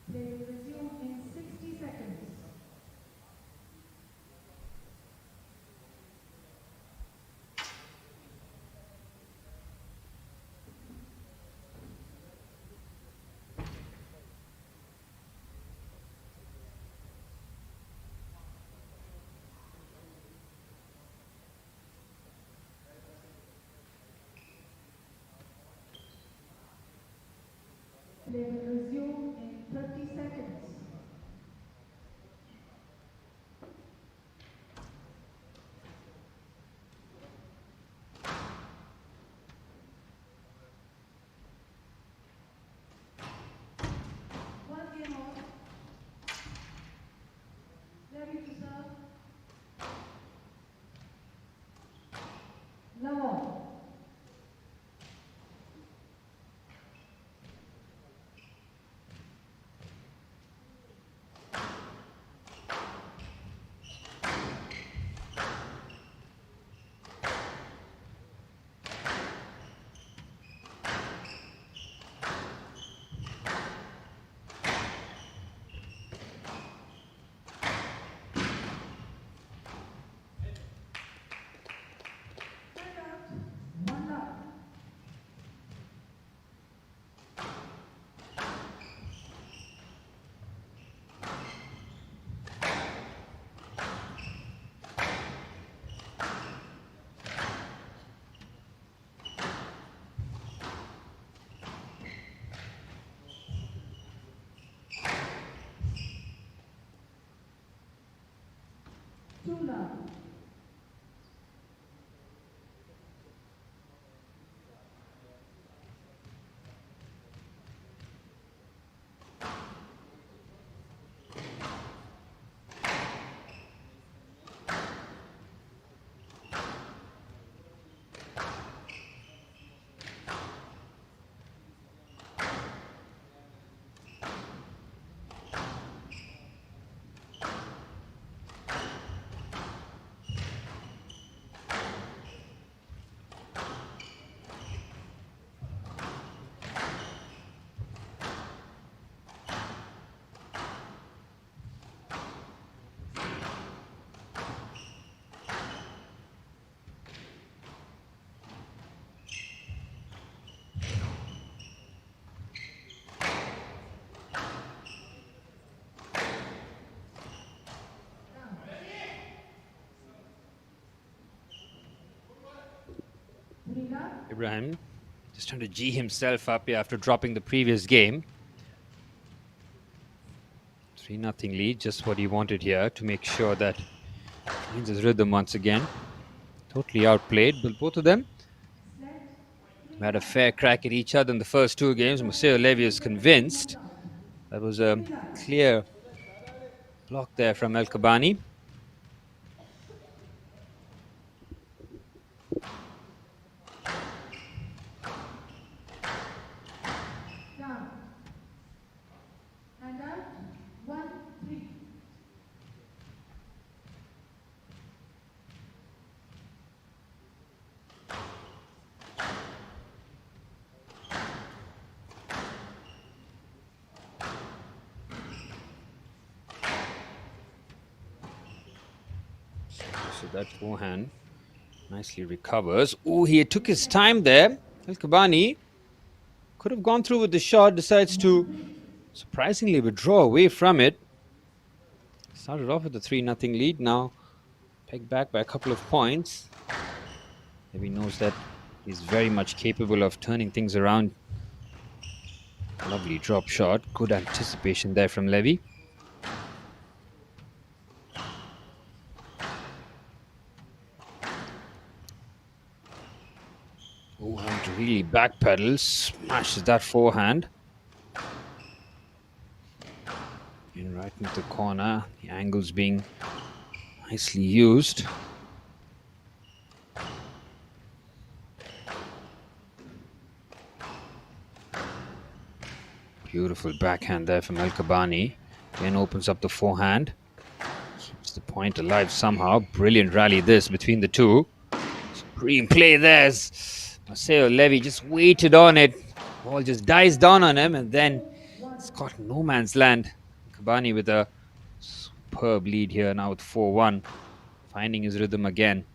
They will resume in 60 seconds. They will resume in 30 seconds. One game off. Ready to serve. Level. One love. Two love. Ibrahim just trying to G himself up here after dropping the previous game. 3-0 lead, just what he wanted here to make sure that he finds his rhythm once again. Totally outplayed, but both of them had a fair crack at each other in the first two games. Maceo Levy is convinced. That was a clear block there from El Kabani. Down. And out. 1-3. So that forehand nicely recovers. Oh, he took his time there. El Kabani could have gone through with the shot, decides to surprisingly withdraw away from it. Started off with a 3-0 lead, now pegged back by a couple of points. Levy knows that he's very much capable of turning things around. Lovely drop shot, good anticipation there from Levy. Oh, having to really backpedal, smashes that forehand. In right into the corner, the angles being nicely used. Beautiful backhand there from El Kabani. Again opens up the forehand. Keeps the point alive somehow. Brilliant rally this between the two. Supreme play there. Maceo Levy just waited on it. Ball just dies down on him and then it's got no man's land. Kabani with a superb lead here now with 4-1. Finding his rhythm again.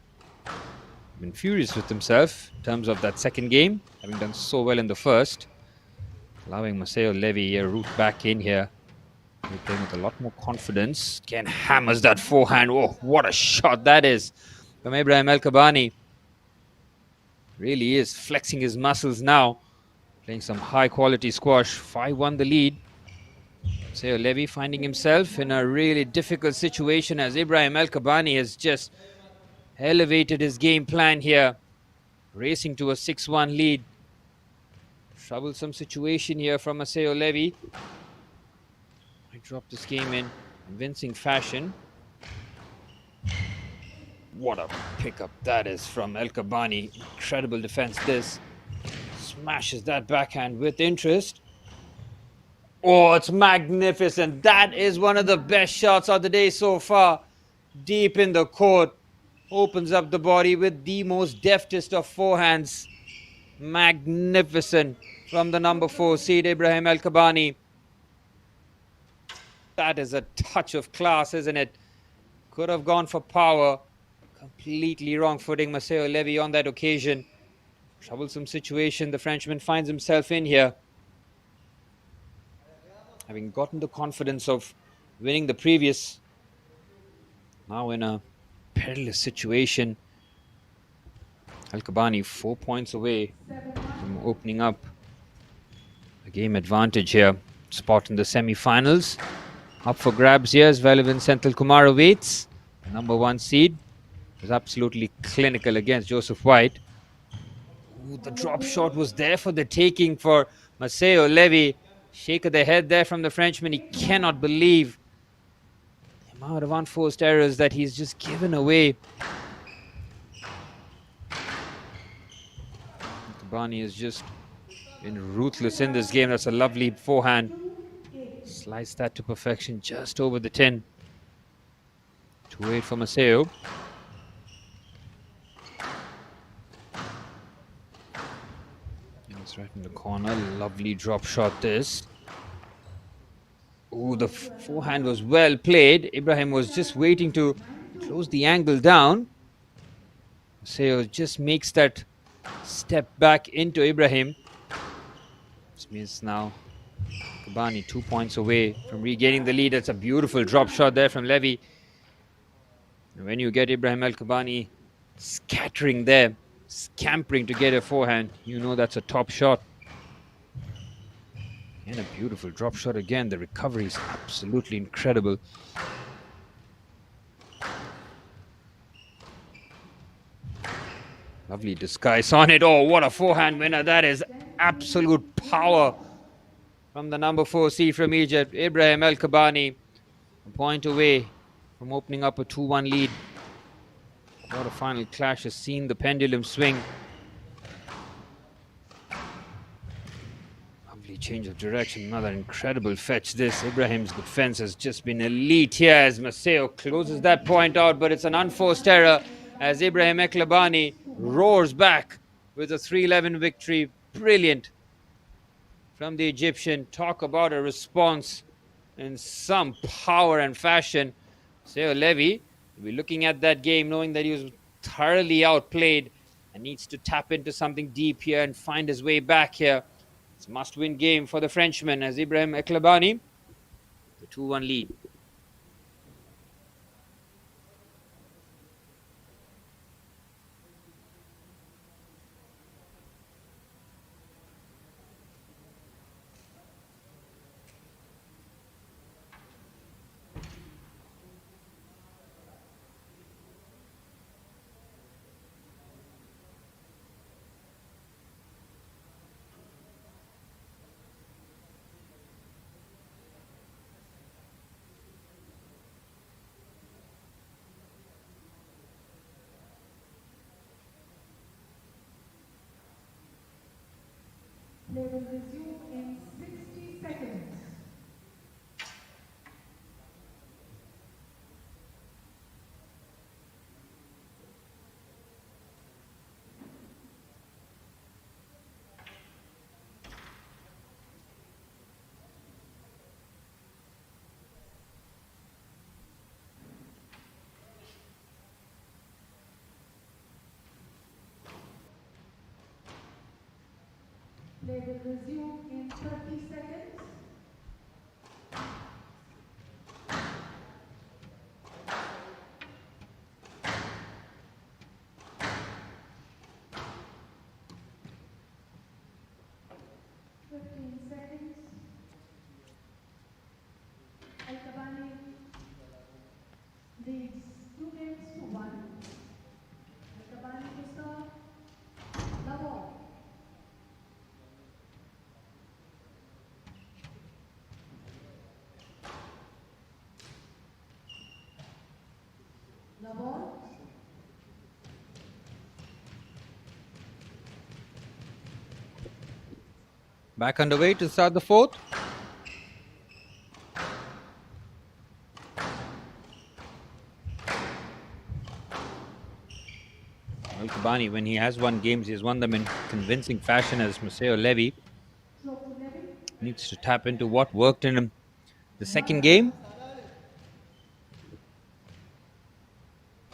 Been furious with himself in terms of that second game, having done so well in the first. Allowing Maceo Levy a route back in here. He's playing with a lot more confidence. Again hammers that forehand. Oh, what a shot that is from Ibrahim El Kabani. Really is flexing his muscles now. Playing some high quality squash. 5-1 the lead. Maceo Levy finding himself in a really difficult situation as Ibrahim El Kabani has just elevated his game plan here. Racing to a 6-1 lead. Troublesome situation here from Maceo Levy. I dropped this game in convincing fashion. What a pickup that is from El Kabani. Incredible defense this. Smashes that backhand with interest. Oh, it's magnificent. That is one of the best shots of the day so far. Deep in the court. Opens up the body with the most deftest of forehands. Magnificent from the number 4 seed, Ibrahim El Kabani. That is a touch of class, isn't it? Could have gone for power. Completely wrong footing Maceo Levy on that occasion. Troublesome situation the Frenchman finds himself in here. Having gotten the confidence of winning the previous, now in a perilous situation. El Kabani 4 points away from opening up a game advantage here. Spot in the semi-finals. Up for grabs here as Valivan Senthil Kumar awaits. The number 1 seed was absolutely clinical against Joseph White. Ooh, the drop shot was there for the taking for Maceo Levy. Shake of the head there from the Frenchman. He cannot believe the amount of unforced errors that he's just given away. Kabani has just been ruthless in this game. That's a lovely forehand. Slice that to perfection just over the 10. 2-8 for Maceo. It's right in the corner. Lovely drop shot this. Oh, the forehand was well played. Ibrahim was just waiting to close the angle down. Maceo just makes that step back into Ibrahim. This means now Kabani 2 points away from regaining the lead. That's a beautiful drop shot there from Levy. And when you get Ibrahim El Kabani scattering there, scampering to get a forehand, you know that's a top shot. And a beautiful drop shot again. The recovery is absolutely incredible. Lovely disguise on it. Oh, what a forehand winner. That is absolute power from the number 4 seed from Egypt, Ibrahim El Kabani. A point away from opening up a 2-1 lead. Quarter-final clash has seen the pendulum swing. Lovely change of direction. Another incredible fetch this. Ibrahim's defense has just been elite here as Maceo closes that point out, but it's an unforced error as Ibrahim Eklabani roars back with a 3-11 victory. Brilliant from the Egyptian. Talk about a response in some power and fashion. Maceo Levy will be looking at that game knowing that he was thoroughly outplayed and needs to tap into something deep here and find his way back here. It's a must-win game for the Frenchman as Ibrahim Eklabani, the 2-1 lead. Play will resume in 60 seconds. Play will resume in 30 seconds. Al-Kabani leads 2 games to 1. Al-Kabani to serve. The ball. The ball. Back underway to start the fourth. Al-Kabani, when he has won games, he has won them in convincing fashion as Maceo Levy needs to tap into what worked in him the second game.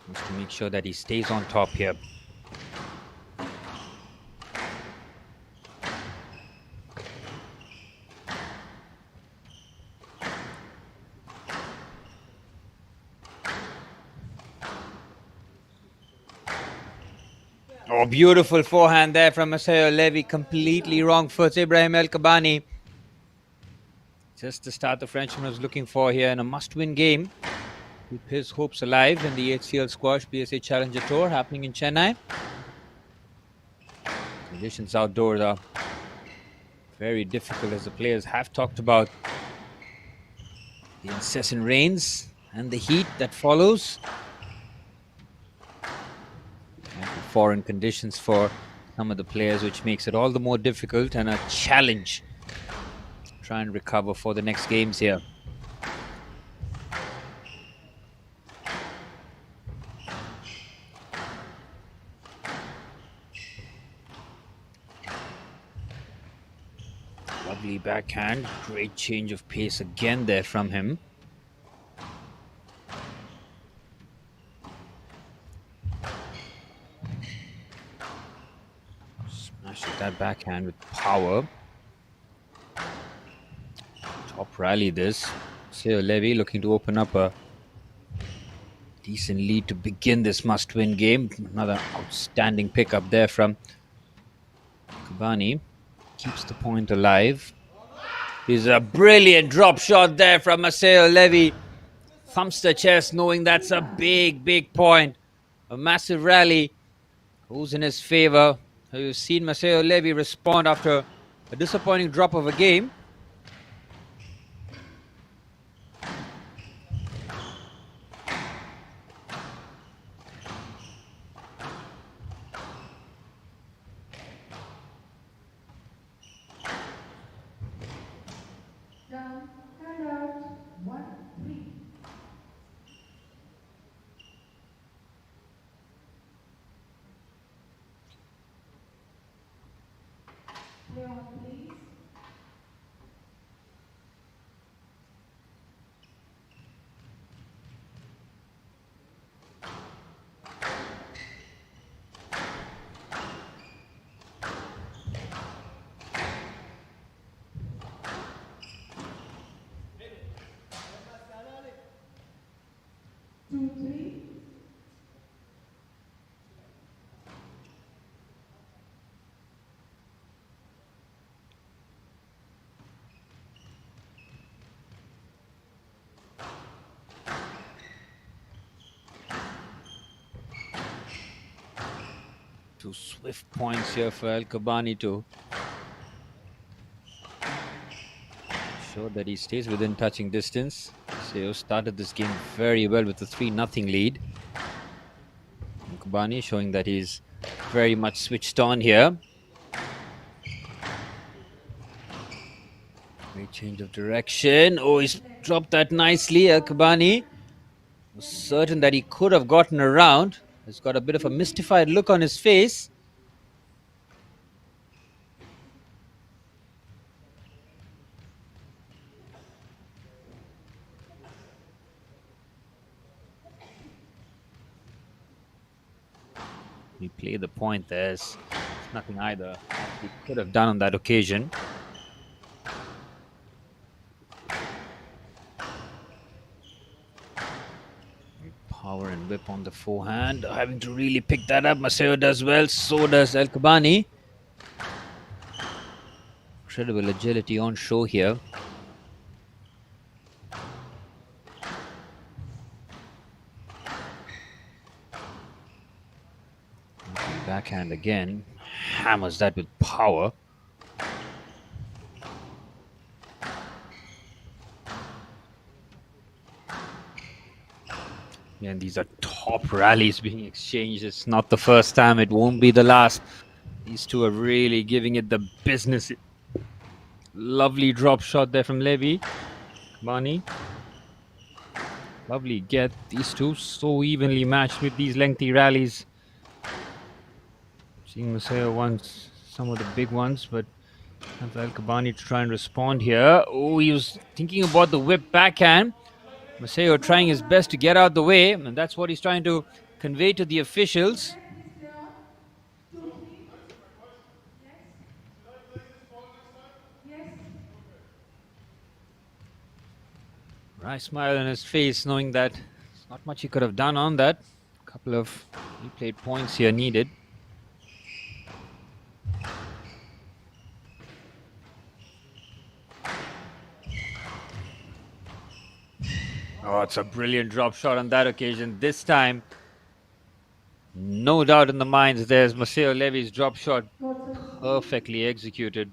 Needs to make sure that he stays on top here. Oh, beautiful forehand there from Maceo Levy. Completely wrong foot. Ibrahim El-Kabani. Just the start the Frenchman was looking for here in a must-win game. Keep his hopes alive in the HCL Squash PSA Challenger Tour happening in Chennai. Conditions outdoors are very difficult, as the players have talked about. The incessant rains and the heat that follows. And foreign conditions for some of the players, which makes it all the more difficult and a challenge to try and recover for the next games here. Lovely backhand, great change of pace again there from him. Smashes that backhand with power. Top rally this. Maceo Levy looking to open up a Decent lead to begin this must-win game. Another outstanding pickup there from Kabani. Keeps the point alive. Here's a brilliant drop shot there from Maceo Levy. Thumps the chest knowing that's a big point. A massive rally goes in his favor. You've seen Maceo Levy respond after a disappointing drop of a game. Down, hand out, 1-3. Play on, please. Two, three. Two swift points here for El Kabani to show that he stays within touching distance. Seo started this game very well with a 3-0 lead. El Kabani showing that he's very much switched on here. Great change of direction. Oh, he's dropped that nicely. El Kabani was certain that he could have gotten around. He's got a bit of a mystified look on his face. We play the point. There's nothing either he could have done on that occasion. Power and whip on the forehand. Having to really pick that up. Maceo does well. So does El Kabani. Incredible agility on show here. Backhand again. Hammers that with power. Yeah, and these are top rallies being exchanged. It's not the first time. It won't be the last. These two are really giving it the business. Lovely drop shot there from Levy. Kabani. Lovely get. These two so evenly matched with these lengthy rallies. Seeing Maceo wants some of the big ones, but El Kabani to try and respond here. Oh, he was thinking about the whip backhand. Maceo trying his best to get out the way, and that's what he's trying to convey to the officials. Please play on. 2-3. Yes. Yes. Wry smile on his face, knowing that there's not much he could have done on that. A couple of replayed points here needed. Oh, it's a brilliant drop shot on that occasion. This time, no doubt in the minds, there's Maceo Levy's drop shot perfectly executed.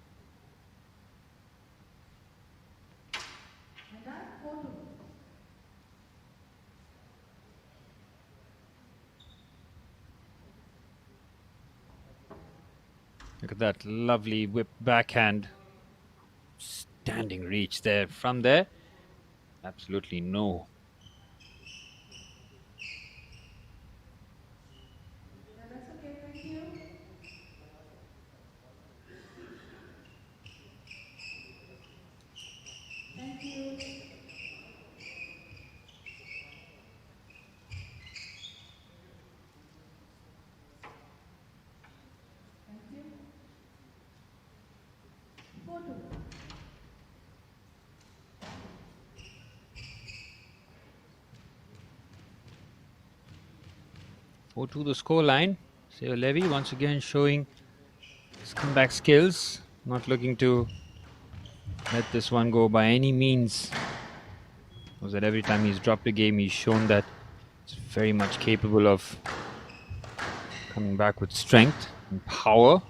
And that 4-2. Look at that lovely whip backhand. Standing reach there. From there, absolutely no. Yeah, that's okay. Thank you. Thank you. Thank you. 4-2. 4-2 the scoreline. Maseo Levy once again showing his comeback skills. Not looking to let this one go by any means. Because that every time he's dropped a game, he's shown that he's very much capable of coming back with strength and power.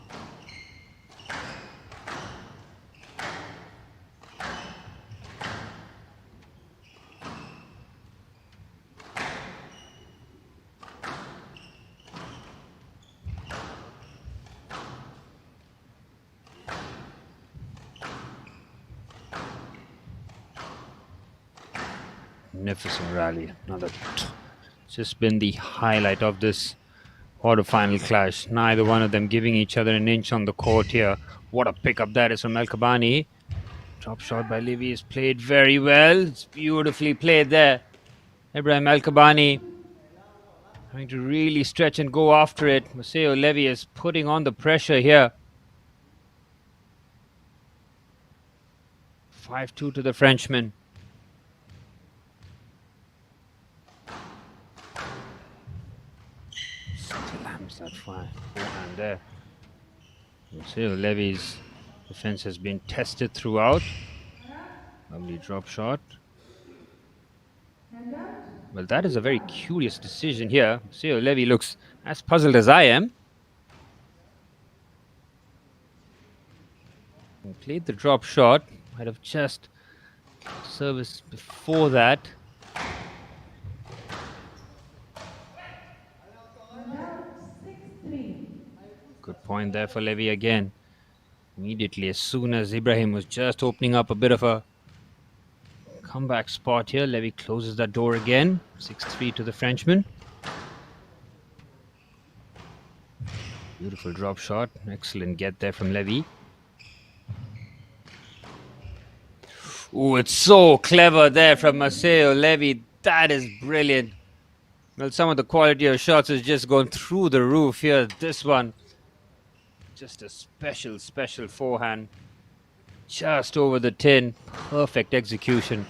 Magnificent rally. Just been the highlight of this quarterfinal clash. Neither one of them giving each other an inch on the court here. What a pickup that is from El Kabani. Drop shot by Levy is played very well. It's beautifully played there. Ibrahim El Kabani having to really stretch and go after it. Maseo Levy is putting on the pressure here. 5-2 to the Frenchman. Slams that forehand there. Maseo Levy's defense has been tested throughout. Lovely drop shot. Well, that is a very curious decision here. Maseo Levy looks as puzzled as I am. He played the drop shot. Might have just serviced before that. Good point there for Levy again. Immediately, as soon as Ibrahim was just opening up a bit of a comeback spot here, Levy closes that door again. 6-3 to the Frenchman. Beautiful drop shot. Excellent get there from Levy. Oh, it's so clever there from Maseo Levy. That is brilliant. Well, some of the quality of shots has just gone through the roof here. This one, just a special forehand. Just over the tin. Perfect execution.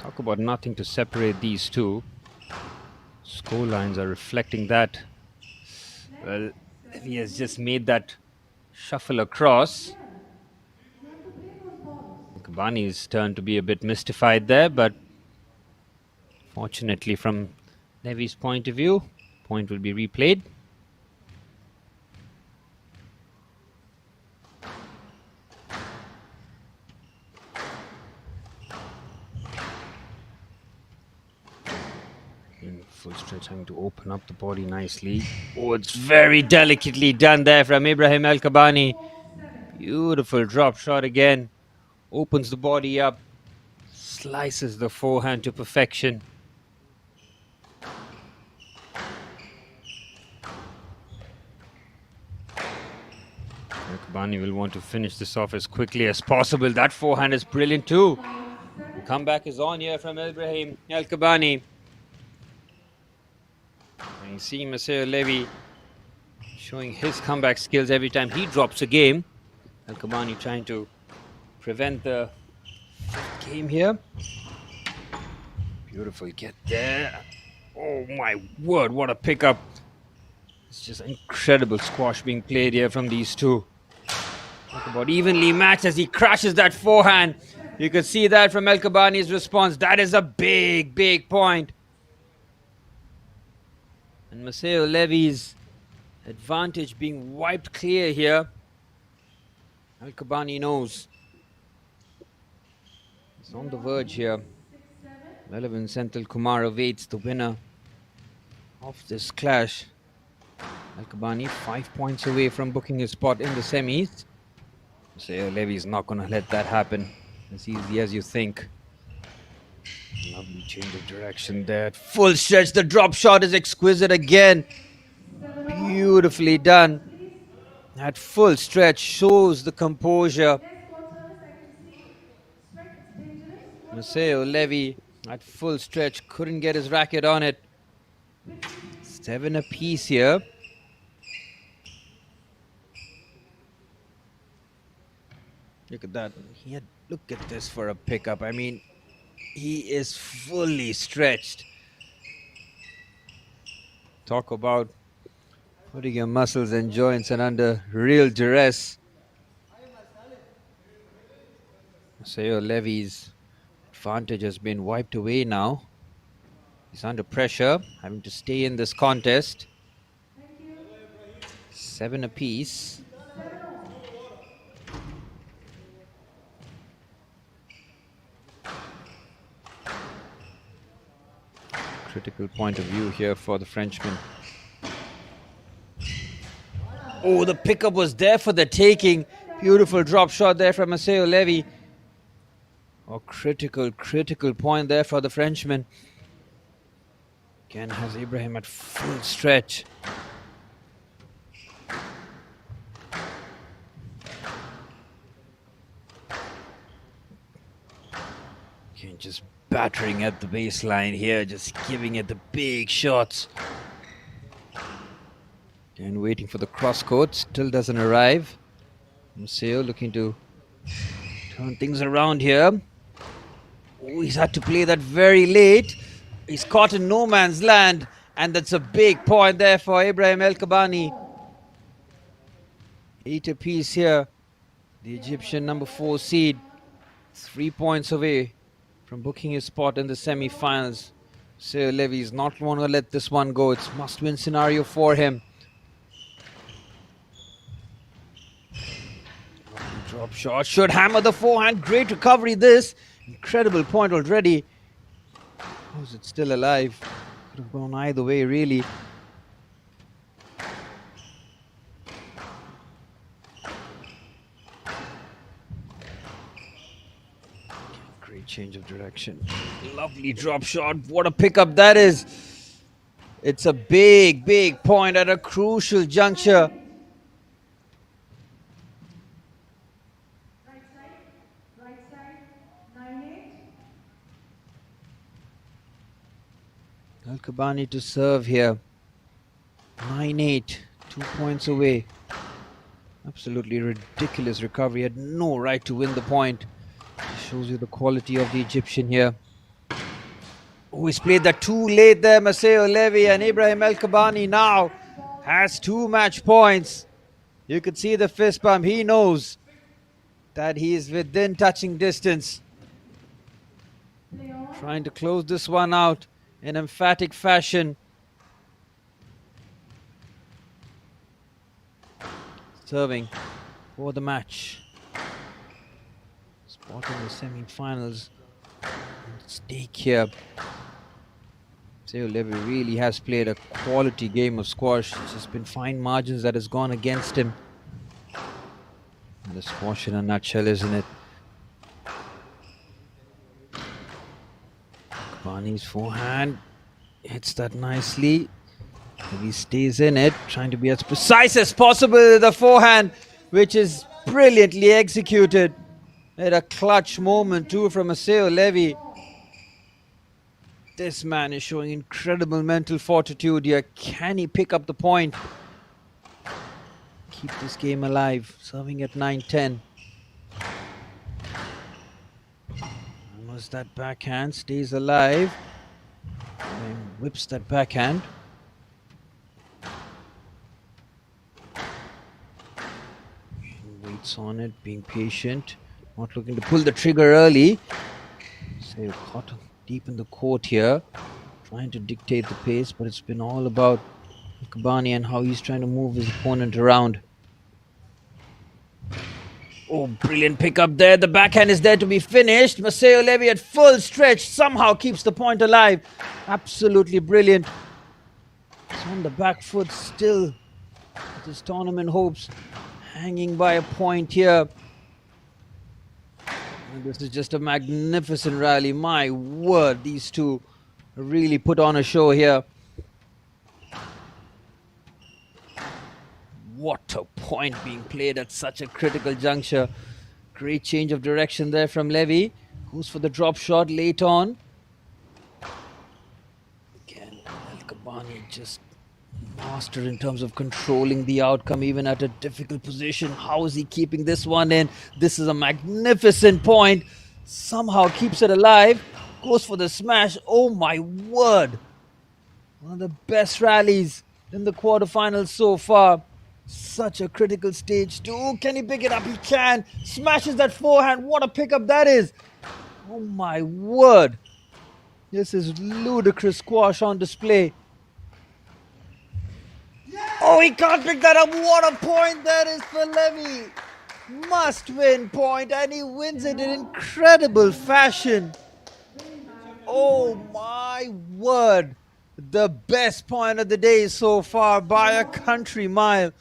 Talk about nothing to separate these two. Score lines are reflecting that. Well, he has just made that shuffle across. Kabani's turn to be a bit mystified there, but fortunately from Levy's point of view, point will be replayed. In full stretch, having to open up the body nicely. Oh, it's very delicately done there from Ibrahim El Kabani. Beautiful drop shot again. Opens the body up. Slices the forehand to perfection. El Kabani will want to finish this off as quickly as possible. That forehand is brilliant too. The comeback is on here from Ibrahim El Kabani. And you see Maseo Levy showing his comeback skills every time he drops a game. El Kabani trying to prevent the game here. Beautiful get there. Oh my word, what a pickup. It's just incredible squash being played here from these two. Talk about evenly matched as he crashes that forehand. You can see that from El Kabani's response. That is a big point. And Maseo Levy's advantage being wiped clear here. El Kabani knows. It's on the verge here. Relevant Senthil Kumar awaits the winner of this clash. El Kabani 5 points away from booking his spot in the semis. Maseo Levy is not going to let that happen as easy as you think. Lovely change of direction there. Full stretch. The drop shot is exquisite again. Beautifully done. At full stretch shows the composure. Maseo Levy at full stretch couldn't get his racket on it. 7 apiece here. Look at that. Look at this for a pickup. I mean, He is fully stretched. Talk about putting your muscles and joints and under real duress. Maseo Levy's advantage has been wiped away now. He's under pressure, having to stay in this contest. 7 apiece. Critical point of view here for the Frenchman. Oh, the pickup was there for the taking. Beautiful drop shot there from Maseo Levy. Oh, critical point there for the Frenchman. Again has Ibrahim at full stretch. Again, just battering at the baseline here, just giving it the big shots. And waiting for the cross court, still doesn't arrive. Maseo looking to turn things around here. Oh, he's had to play that very late. He's caught in no man's land, and that's a big point there for Ibrahim El Kabani. 8 apiece here. The Egyptian number 4 seed, 3 points away from booking his spot in the semi-finals. Maseo Levy is not going to let this one go. It's must-win scenario for him. Drop shot, should hammer the forehand. Great recovery this. Incredible point already. How is it still alive? Could have gone either way, really. Great change of direction. Lovely drop shot. What a pickup that is. It's a big point at a crucial juncture. El Kabani to serve here. 9-8, 2 points away. Absolutely ridiculous recovery. Had no right to win the point. Shows you the quality of the Egyptian here. Oh, he's played that too late there. Maseo Levy, and Ibrahim El Kabani now has 2 match points. You could see the fist bump. He knows that he is within touching distance. Trying to close this one out in emphatic fashion. Serving for the match. Spot in the semi-finals. Stake here. Maseo Levy really has played a quality game of squash. It's just been fine margins that has gone against him. And the squash in a nutshell, isn't it? Kabani's forehand hits that nicely. He stays in it, trying to be as precise as possible with the forehand, which is brilliantly executed. At a clutch moment too from Maseo Levy. This man is showing incredible mental fortitude here. Can he pick up the point? Keep this game alive. Serving at 9-10. Almost that backhand. Stays alive. And whips that backhand. Waits on it, being patient. Not looking to pull the trigger early. So caught deep in the court here. Trying to dictate the pace, but it's been all about Kabani and how he's trying to move his opponent around. Oh, brilliant pickup there. The backhand is there to be finished. Maseo Levy at full stretch somehow keeps the point alive. Absolutely brilliant. He's on the back foot still. With his tournament hopes hanging by a point here. And this is just a magnificent rally. My word, these two really put on a show here. What a point being played at such a critical juncture. Great change of direction there from Levy. Goes for the drop shot late on. Again, El Kabani just master in terms of controlling the outcome even at a difficult position. How is he keeping this one in? This is a magnificent point. Somehow keeps it alive. Goes for the smash. Oh my word. One of the best rallies in the quarterfinals so far. Such a critical stage too. Can he pick it up? He can. Smashes that forehand. What a pickup that is. Oh my word. This is ludicrous squash on display. Oh, he can't pick that up. What a point that is for Levy. Must win point, and he wins it in incredible fashion. Oh my word. The best point of the day so far by a country mile.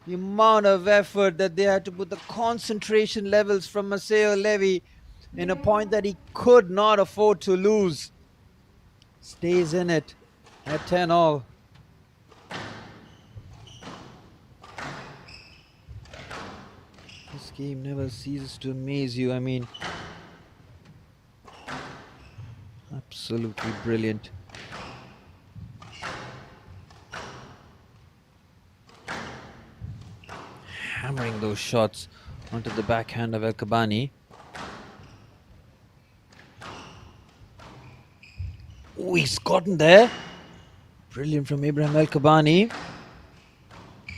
The amount of effort that they had to put, the concentration levels from Maceo Levy in a point that he could not afford to lose. Stays in it at 10 all. This game never ceases to amaze you. I mean, absolutely brilliant. Hammering those shots onto the backhand of El Kabani. Oh, he's gotten there. Brilliant from Ibrahim El Kabani.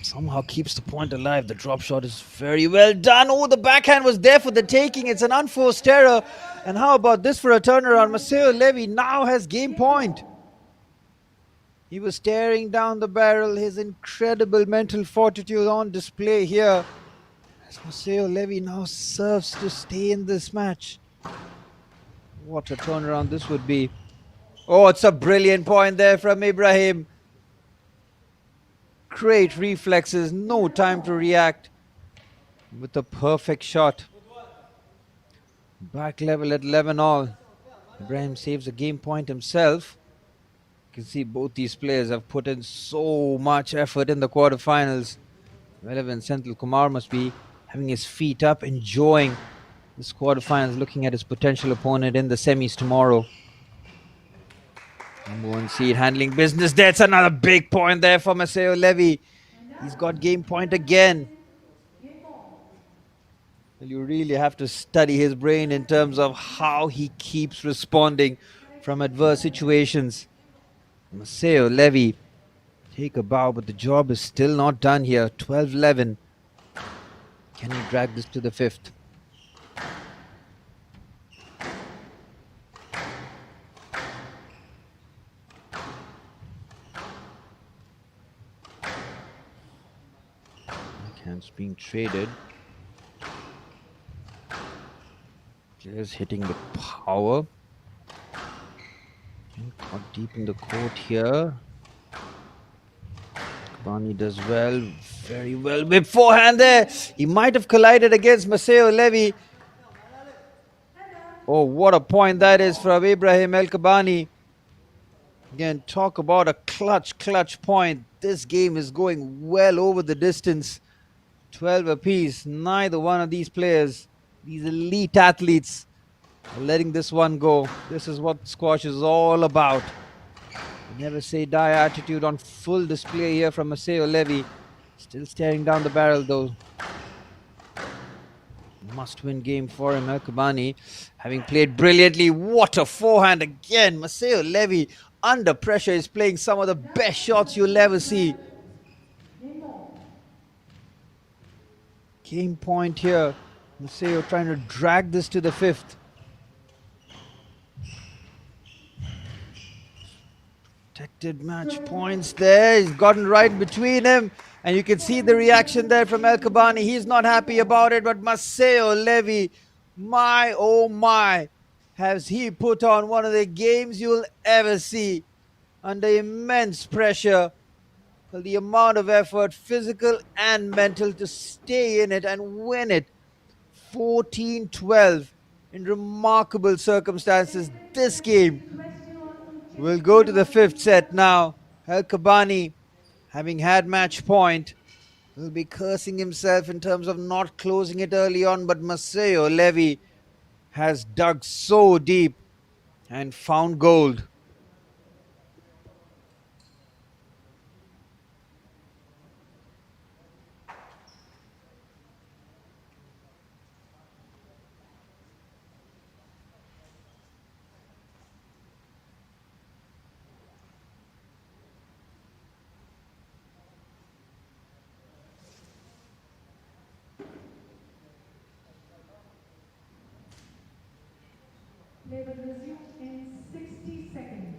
Somehow keeps the point alive. The drop shot is very well done. Oh, the backhand was there for the taking. It's an unforced error. And how about this for a turnaround? Maceo Levy now has game point. He was staring down the barrel. His incredible mental fortitude on display here. As Maceo Levy now serves to stay in this match. What a turnaround this would be. Oh, it's a brilliant point there from Ibrahim. Great reflexes, no time to react with a perfect shot. Back level at 11 all. Ibrahim saves a game point himself. You can see both these players have put in so much effort in the quarterfinals. Relevant Senthil Kumar must be having his feet up, enjoying this quarterfinals, looking at his potential opponent in the semis tomorrow. Number 1 seed handling business. That's another big point there for Maceo Levy. He's got game point again. Well, you really have to study his brain in terms of how he keeps responding from adverse situations. Maceo Levy, take a bow, but the job is still not done here. 12-11. Can he drag this to the 5th? Backhand's being traded. Players hitting the power. Got deep in the court here. Kabani does well, very well. Whip forehand there. He might have collided against Maceo Levy. Oh, what a point that is from Ibrahim El Kabani. Again, talk about a clutch point. This game is going well over the distance. 12 apiece. Neither one of these players, these elite athletes, are letting this one go. This is what squash is all about. Never say die attitude on full display here from Maceo Levy. Still staring down the barrel though. Must-win game for him. El Kabani having played brilliantly. What a forehand again. Maceo Levy under pressure is playing some of the best shots you'll ever see. Game point here. Maceo trying to drag this to the 5th. Protected match points there. He's gotten right between him. And you can see the reaction there from El Kabani. He's not happy about it. But Maceo Levy, my oh my, has he put on one of the games you'll ever see. Under immense pressure. Well, the amount of effort, physical and mental, to stay in it and win it. 14-12 in remarkable circumstances. This game will go to the 5th set now. El Kabani, having had match point, will be cursing himself in terms of not closing it early on. But Maceo Levy has dug so deep and found gold. Play will resume in 60 seconds.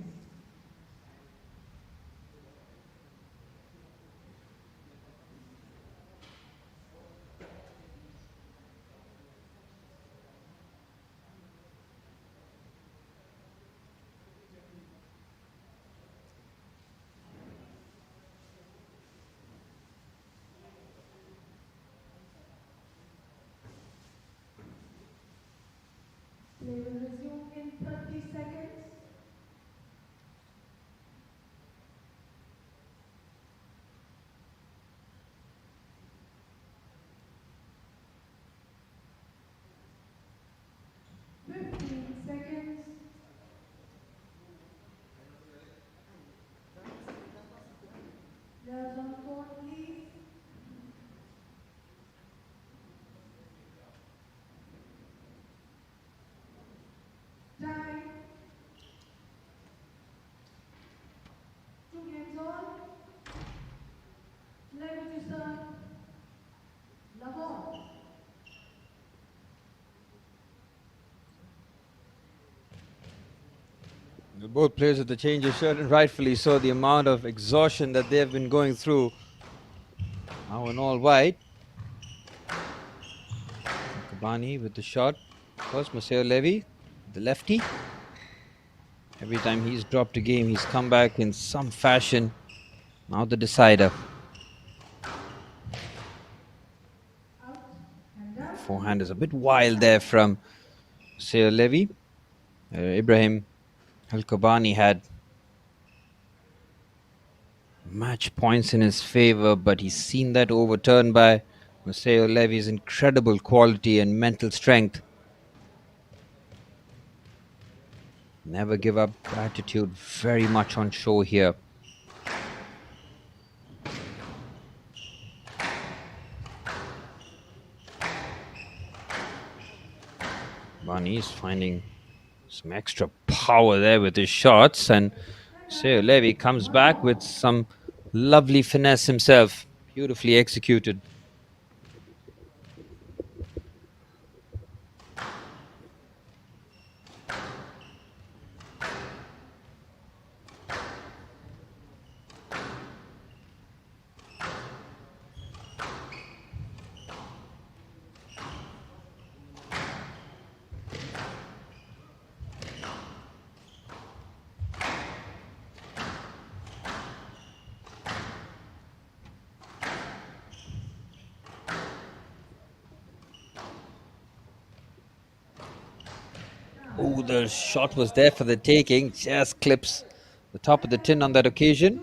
Play will resume in 30 seconds. Seconds. Players on court, please. Time. 2 games on. Level to serve. Lavon. Both players at the change of shirt, and rightfully so. The amount of exhaustion that they have been going through. Now in all white. Kabani with the shot. First, Maceo Levy, the lefty. Every time he's dropped a game, he's come back in some fashion. Now the decider. Forehand is a bit wild there from Maceo Levy. Ibrahim Al-Kabani had match points in his favor, but he's seen that overturned by Maceo Levy's incredible quality and mental strength. Never give up attitude, very much on show here. Bani is finding some extra power there with his shots, and Maceo Levy comes back with some lovely finesse himself, beautifully executed. Oh, the shot was there for the taking. Just clips the top of the tin on that occasion.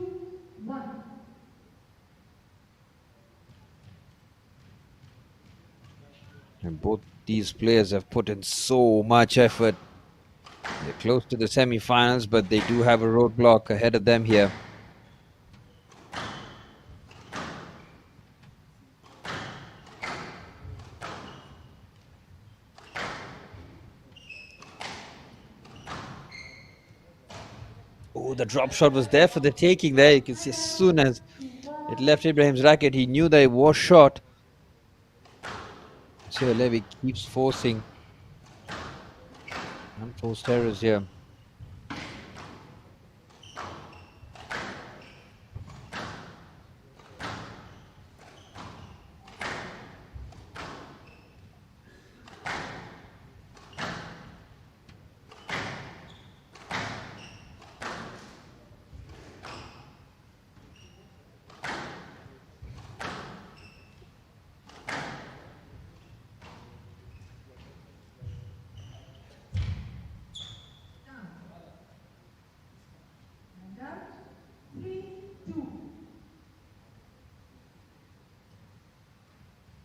And both these players have put in so much effort. They're close to the semi-finals, but they do have a roadblock ahead of them here. Oh, the drop shot was there for the taking there. You can see as soon as it left Ibrahim's racket, he knew that it was short. So Levy keeps forcing unforced errors here.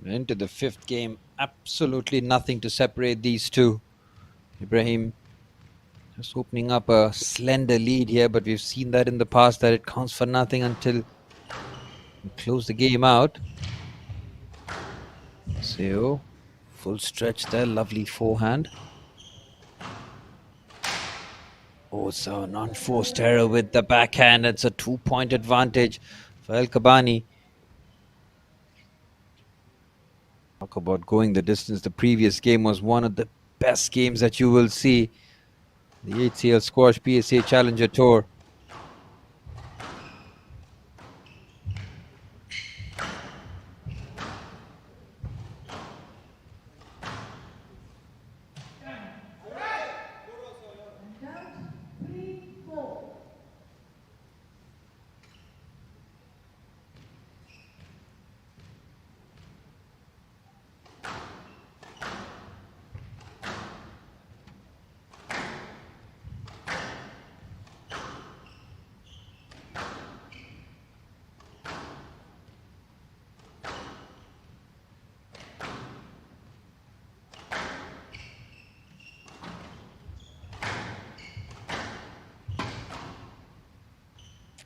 Into the fifth game, absolutely nothing to separate these two. Ibrahim just opening up a slender lead here, but we've seen that in the past that it counts for nothing until you close the game out. So, full stretch there, lovely forehand. Oh, so an unforced error with the backhand. It's a 2-point advantage for Al-Kabani. Talk about going the distance. The previous game was one of the best games that you will see. The HCL Squash PSA Challenger Tour. Count 3-4.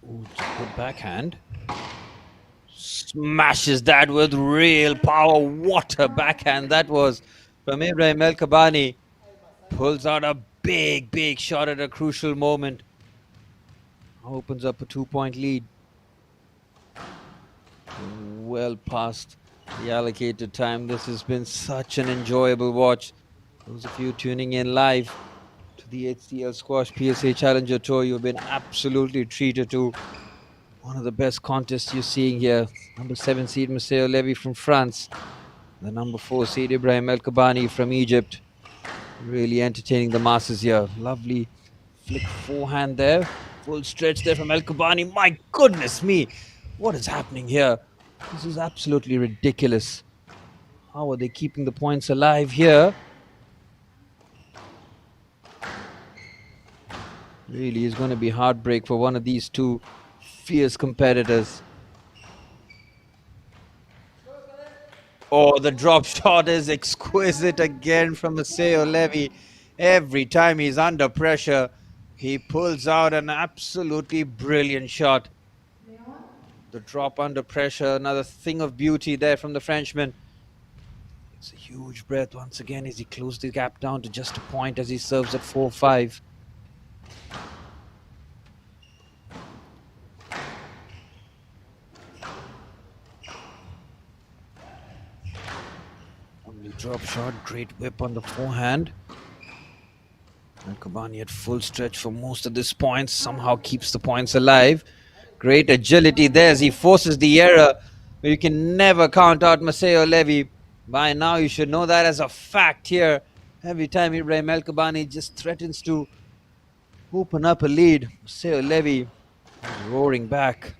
Ooh, good backhand. Smashes that with real power. What a backhand that was from Ibrahim El Kabani. Pulls out a big shot at a crucial moment. Opens up a 2-point lead. Well past the allocated time. This has been such an enjoyable watch. Those of you tuning in live to the HCL Squash PSA Challenger Tour, you've been absolutely treated to one of the best contests you're seeing here. Number 7 seed Maceo Levy from France. The number 4 seed Ibrahim El Kabani from Egypt. Really entertaining the masses here. Lovely flick forehand there. Full stretch there from El Kabani. My goodness me. What is happening here? This is absolutely ridiculous. How are they keeping the points alive here? Really is going to be heartbreak for one of these two fierce competitors. Oh, the drop shot is exquisite again from Maceo Levy. Every time he's under pressure, he pulls out an absolutely brilliant shot. The drop under pressure, another thing of beauty there from the Frenchman. It's a huge breath once again as he closed the gap down to just a point as he serves at 4-5. Only drop shot, great whip on the forehand. And Kabani at full stretch for most of this points, somehow keeps the points alive. Great agility there as he forces the error. But you can never count out Maceo Levy. By now you should know that as a fact here. Every time Ibrahim El Kabani just threatens to open up a lead, Maceo Levy is roaring back.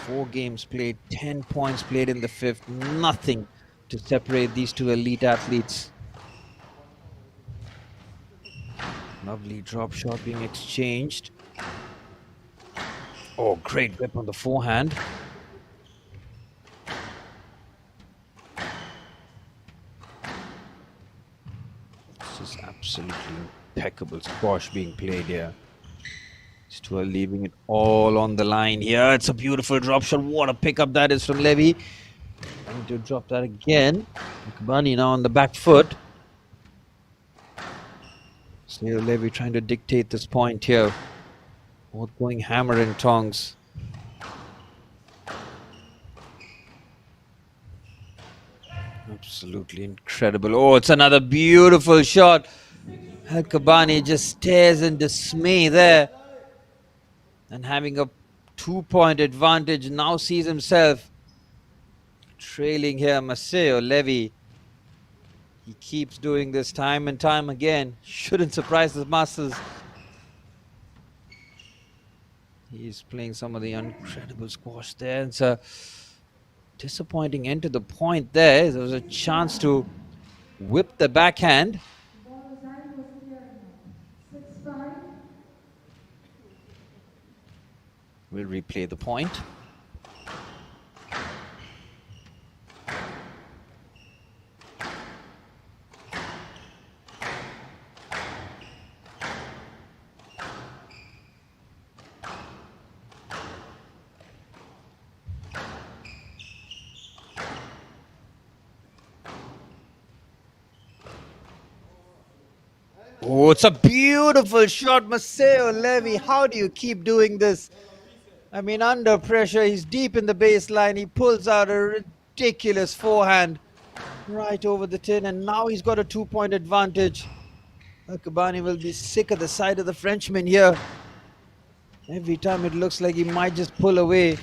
4 games played, 10 points played in the 5th. Nothing to separate these two elite athletes. Lovely drop shot being exchanged. Oh, great whip on the forehand. This is absolutely impeccable squash being played here. These two are leaving it all on the line here. It's a beautiful drop shot. What a pickup that is from Levy. Trying to drop that again. Kabani now on the back foot. Still Levy trying to dictate this point here. Both going hammer and tongs. Absolutely incredible. Oh, it's another beautiful shot. El Kabani just stares in dismay there. And having a 2-point advantage, now sees himself trailing here. Maceo Levy. He keeps doing this time and time again. Shouldn't surprise the masses. He's playing some of the incredible squash there. It's a disappointing end to the point there. There was a chance to whip the backhand. Ball side was clear now. 6-5. We'll replay the point. Oh, it's a beautiful shot, Maceo Levy. How do you keep doing this? I mean, under pressure, he's deep in the baseline. He pulls out a ridiculous forehand right over the tin, and now he's got a 2-point advantage. Kabani will be sick of the sight of the Frenchman here. Every time it looks like he might just pull away.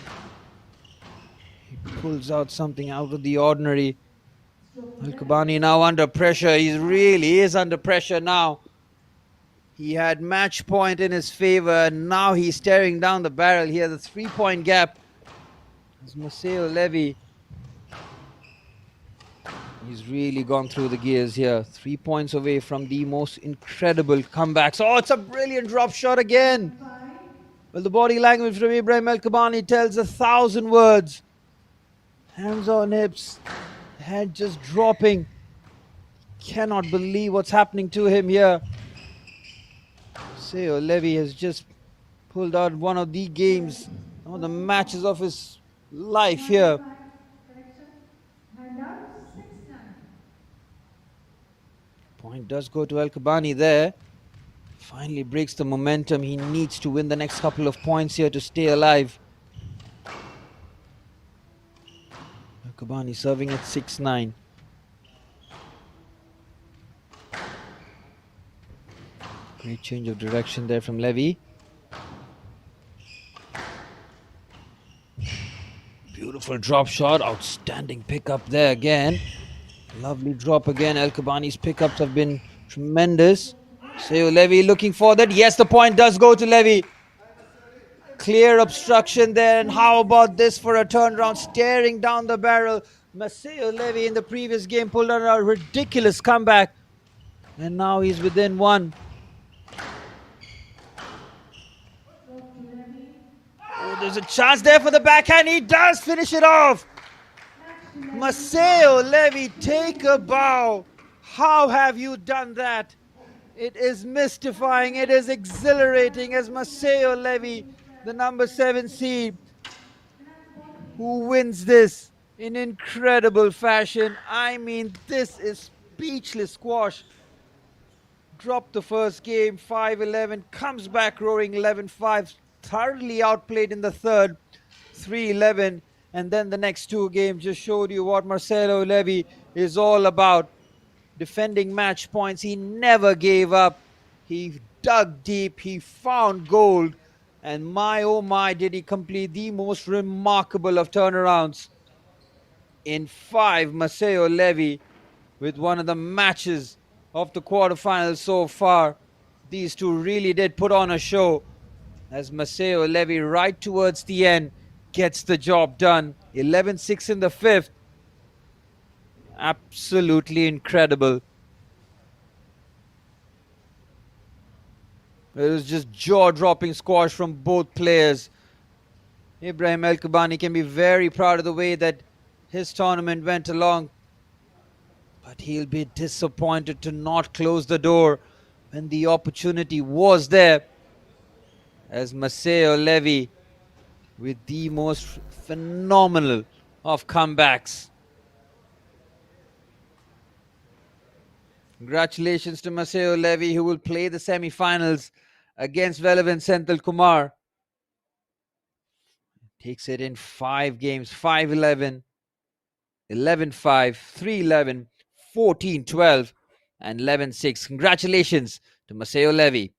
He pulls out something out of the ordinary. Kabani now under pressure. He really is under pressure now. He had match point in his favor, and now he's staring down the barrel here. The 3-point gap. As Maceo Levy, he's really gone through the gears here. 3 points away from the most incredible comebacks. Oh, it's a brilliant drop shot again. Well, the body language from Ibrahim El Kabani tells 1,000 words. Hands on hips, head just dropping. Cannot believe what's happening to him here. Maceo Levy has just pulled out one of the games, one of the matches of his life here. Point does go to El Kabani there. Finally breaks the momentum. He needs to win the next couple of points here to stay alive. El Kabani serving at 6-9. Great change of direction there from Levy. Beautiful drop shot. Outstanding pickup there again. Lovely drop again. El Kabani's pickups have been tremendous. Maceo Levy looking for that. Yes, the point does go to Levy. Clear obstruction there. And how about this for a turnaround? Staring down the barrel. Maceo Levy in the previous game pulled out a ridiculous comeback. And now he's within one. Oh, there's a chance there for the backhand. He does finish it off. Maceo Levy, take a bow. How have you done that? It is mystifying. It is exhilarating as Maceo Levy, the number 7 seed, who wins this in incredible fashion. I mean, this is speechless squash. Dropped the first game, 5-11, comes back roaring 11-5, thoroughly outplayed in the third, 3-11. And then the next two games just showed you what Maceo Levy is all about. Defending match points, he never gave up. He dug deep, he found gold. And my oh my, did he complete the most remarkable of turnarounds. In 5, Maceo Levy with one of the matches of the quarterfinals so far. These two really did put on a show as Maceo Levy right towards the end gets the job done. 11-6 in the 5th. Absolutely incredible. It was just jaw-dropping squash from both players. Ibrahim El Kabani can be very proud of the way that his tournament went along. But he'll be disappointed to not close the door when the opportunity was there. As Maceo Levy with the most phenomenal of comebacks. Congratulations to Maceo Levy, who will play the semi-finals against Velavan Senthil Kumar. Takes it in 5 games, 5-11, 11-5, 3-11, 14-12, and 11-6. Congratulations to Maceo Levy.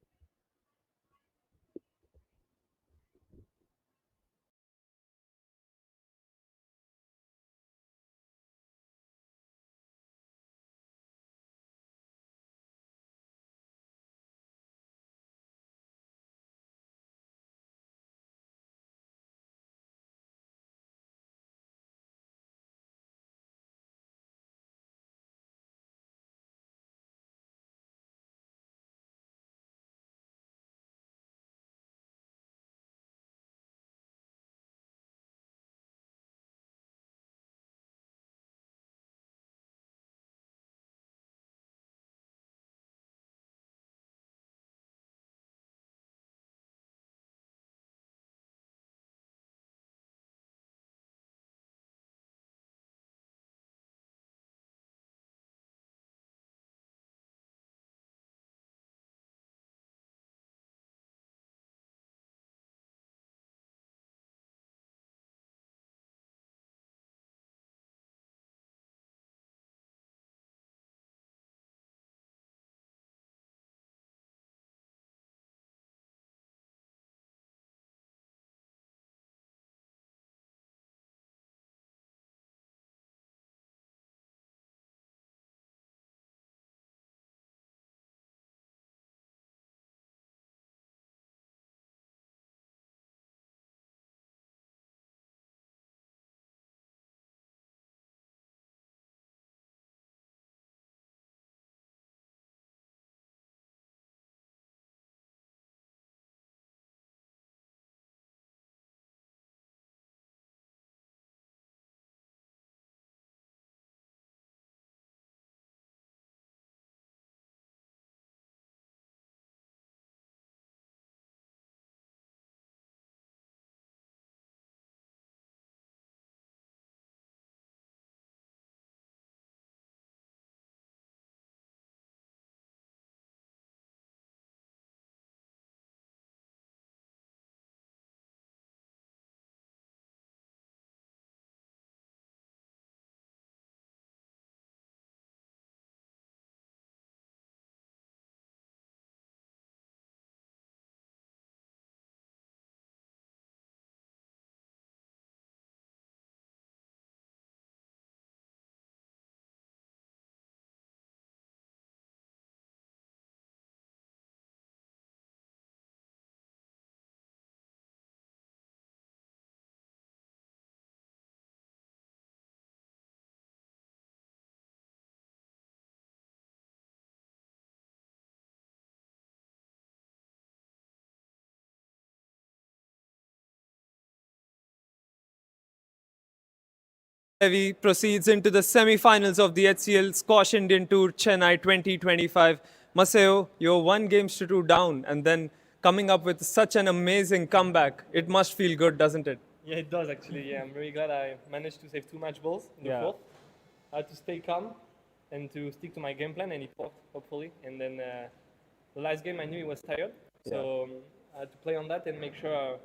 Levy proceeds into the semi-finals of the HCL Squash Indian Tour Chennai 2025. Maseo, you're 1 game to 2 down and then coming up with such an amazing comeback. It must feel good, doesn't it? Yeah, it does actually. Yeah, I'm very glad I managed to save 2 match balls in the fourth. I had to stay calm and to stick to my game plan, and it worked, hopefully. And then the last game, I knew he was tired, so I had to play on that and make sure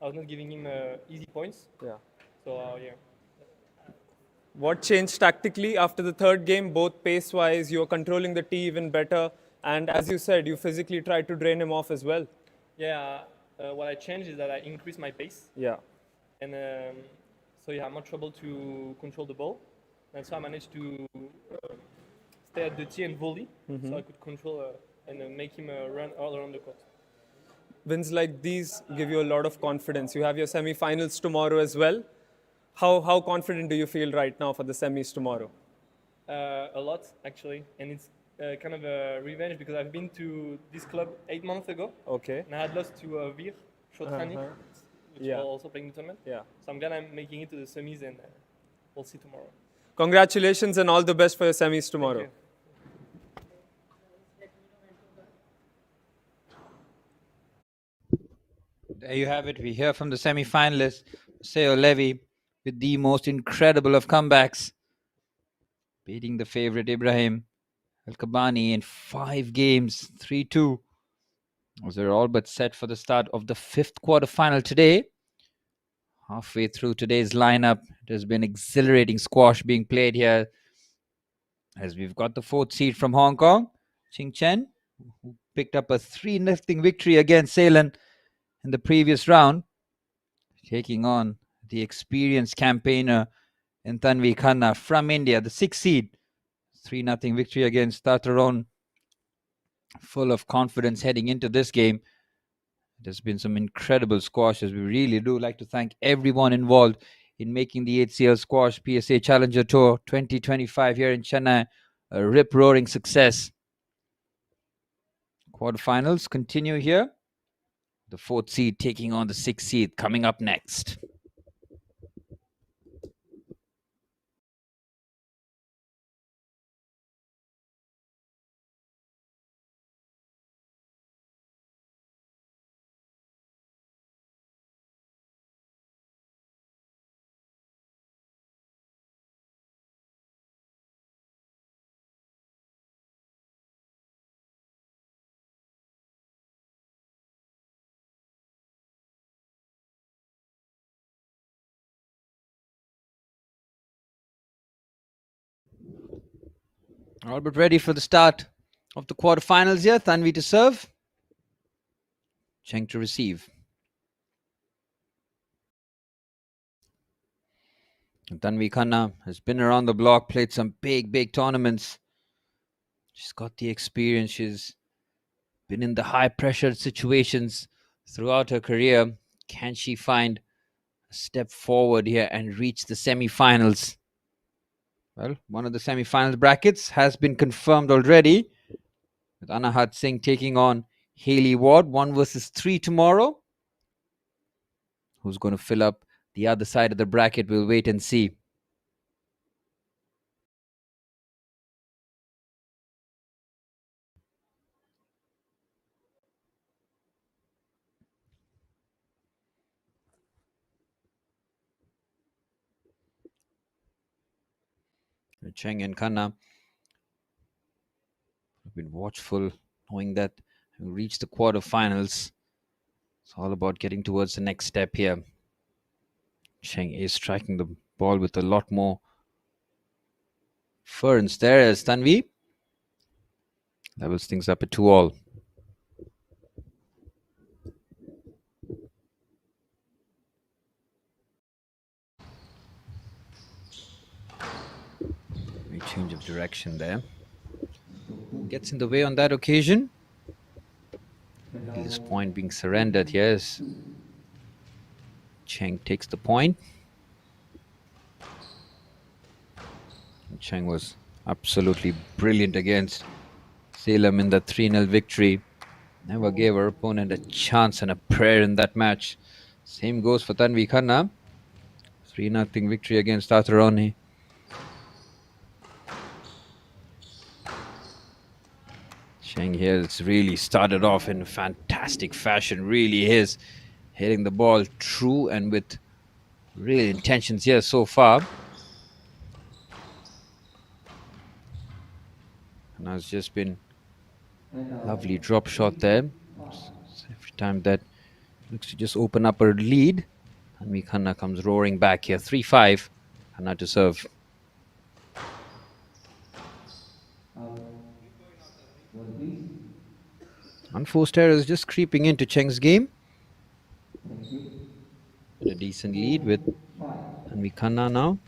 I was not giving him easy points. Yeah. So yeah. What changed tactically after the third game, both pace-wise, you're controlling the tee even better, and as you said, you physically tried to drain him off as well. Yeah, what I changed is that I increased my pace, Yeah. and so yeah, I'm more trouble to control the ball, and so I managed to stay at the tee and volley, so I could control and make him run all around the court. Wins like these give you a lot of confidence. You have your semi-finals tomorrow as well. How confident do you feel right now for the semis tomorrow? A lot actually, and it's kind of a revenge because I've been to this club 8 months ago, Okay. and I had lost to Vir Shotrani, which Yeah. are also playing the tournament. Yeah. So I'm glad I'm making it to the semis, and we'll see tomorrow. Congratulations and all the best for your semis tomorrow. you. There you have it. We hear from the semi-finalist, Seo Levy, with the most incredible of comebacks, beating the favorite Ibrahim Al-Kabani in 5 games, 3-2. As they're all but set for the start of the 5th quarterfinal today. Halfway through today's lineup, it has been exhilarating squash being played here, as we've got the 4th seed from Hong Kong, Ching Chen, who picked up a 3-0 victory against Ceylon in the previous round, taking on the experienced campaigner in Tanvi Khanna from India, the 6th seed. 3-0 victory against Tataron. Full of confidence heading into this game. There's been some incredible squashes. We really do like to thank everyone involved in making the HCL Squash PSA Challenger Tour 2025 here in Chennai a rip-roaring success. Quarterfinals continue here. The 4th seed taking on the 6th seed coming up next. All but ready for the start of the quarterfinals here. Tanvi to serve. Cheng to receive. Tanvi Khanna has been around the block, played some big tournaments. She's got the experience. She's been in the high-pressure situations throughout her career. Can she find a step forward here and reach the semi-finals? Well, one of the semi-finals brackets has been confirmed already, with Anahat Singh taking on Hayley Ward. 1 versus 3 tomorrow. Who's going to fill up the other side of the bracket? We'll wait and see. Cheng and Khanna have been watchful, knowing that having reached the quarterfinals, it's all about getting towards the next step here. Cheng is striking the ball with a lot more ferns there as Tanvi levels things up at 2-all. Change of direction there. Who gets in the way on that occasion? This point being surrendered, yes. Cheng takes the point. Cheng was absolutely brilliant against Salem in the 3-0 victory. Never gave her opponent a chance and a prayer in that match. Same goes for Tanvi Khanna. 3-0 victory against Arthuroni. Cheng here has really started off in fantastic fashion. Really is hitting the ball true and with real intentions here so far. And it's just been lovely drop shot there. Every time that looks to just open up a lead, Tanvi Khanna comes roaring back here. 3-5. Khanna to serve. Ball, please. Unforced errors just creeping into Cheng's game. Thank you. A decent lead with 5. Tanvi Khanna now.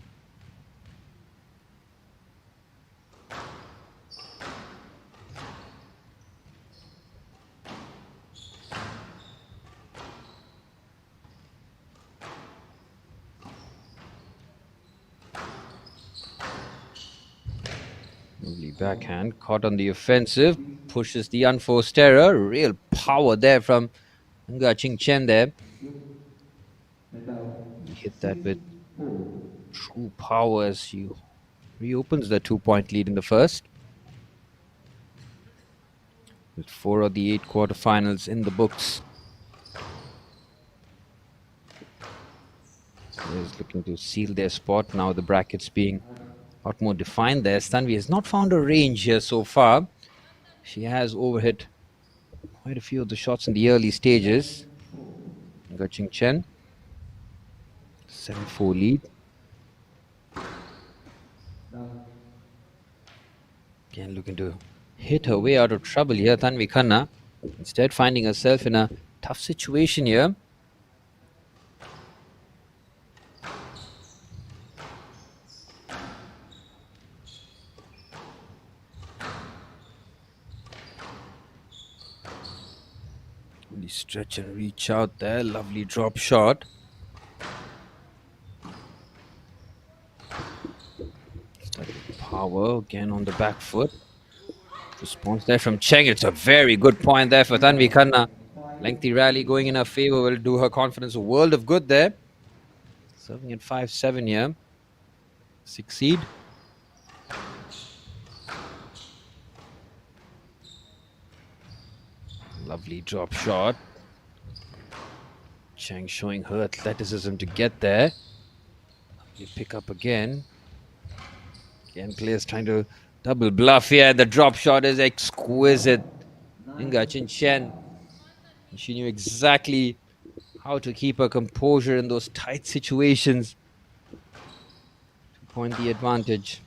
Lovely backhand, caught on the offensive, pushes the unforced error. Real power there from Ching Chen there. He hit that with true power as he reopens the 2-point lead in the first. With 4 of the 8 quarterfinals in the books. Is looking to seal their spot. Now the brackets being a lot more defined there. Tanvi has not found a range here so far. She has overhit quite a few of the shots in the early stages. Ching Chen. 7-4 lead. Again looking to hit her way out of trouble here, Tanvi Khanna. Instead finding herself in a tough situation here. Really stretch and reach out there. Lovely drop shot. Power again on the back foot. Response there from Cheng. It's a very good point there for Tanvi Khanna. Lengthy rally going in her favor will do her confidence a world of good there. Serving at 5-7 here. 6 seed. Lovely drop shot. Cheng showing her athleticism to get there. You pick up again. Again, players trying to double bluff here. The drop shot is exquisite. Chin Chen. She knew exactly how to keep her composure in those tight situations to point the advantage.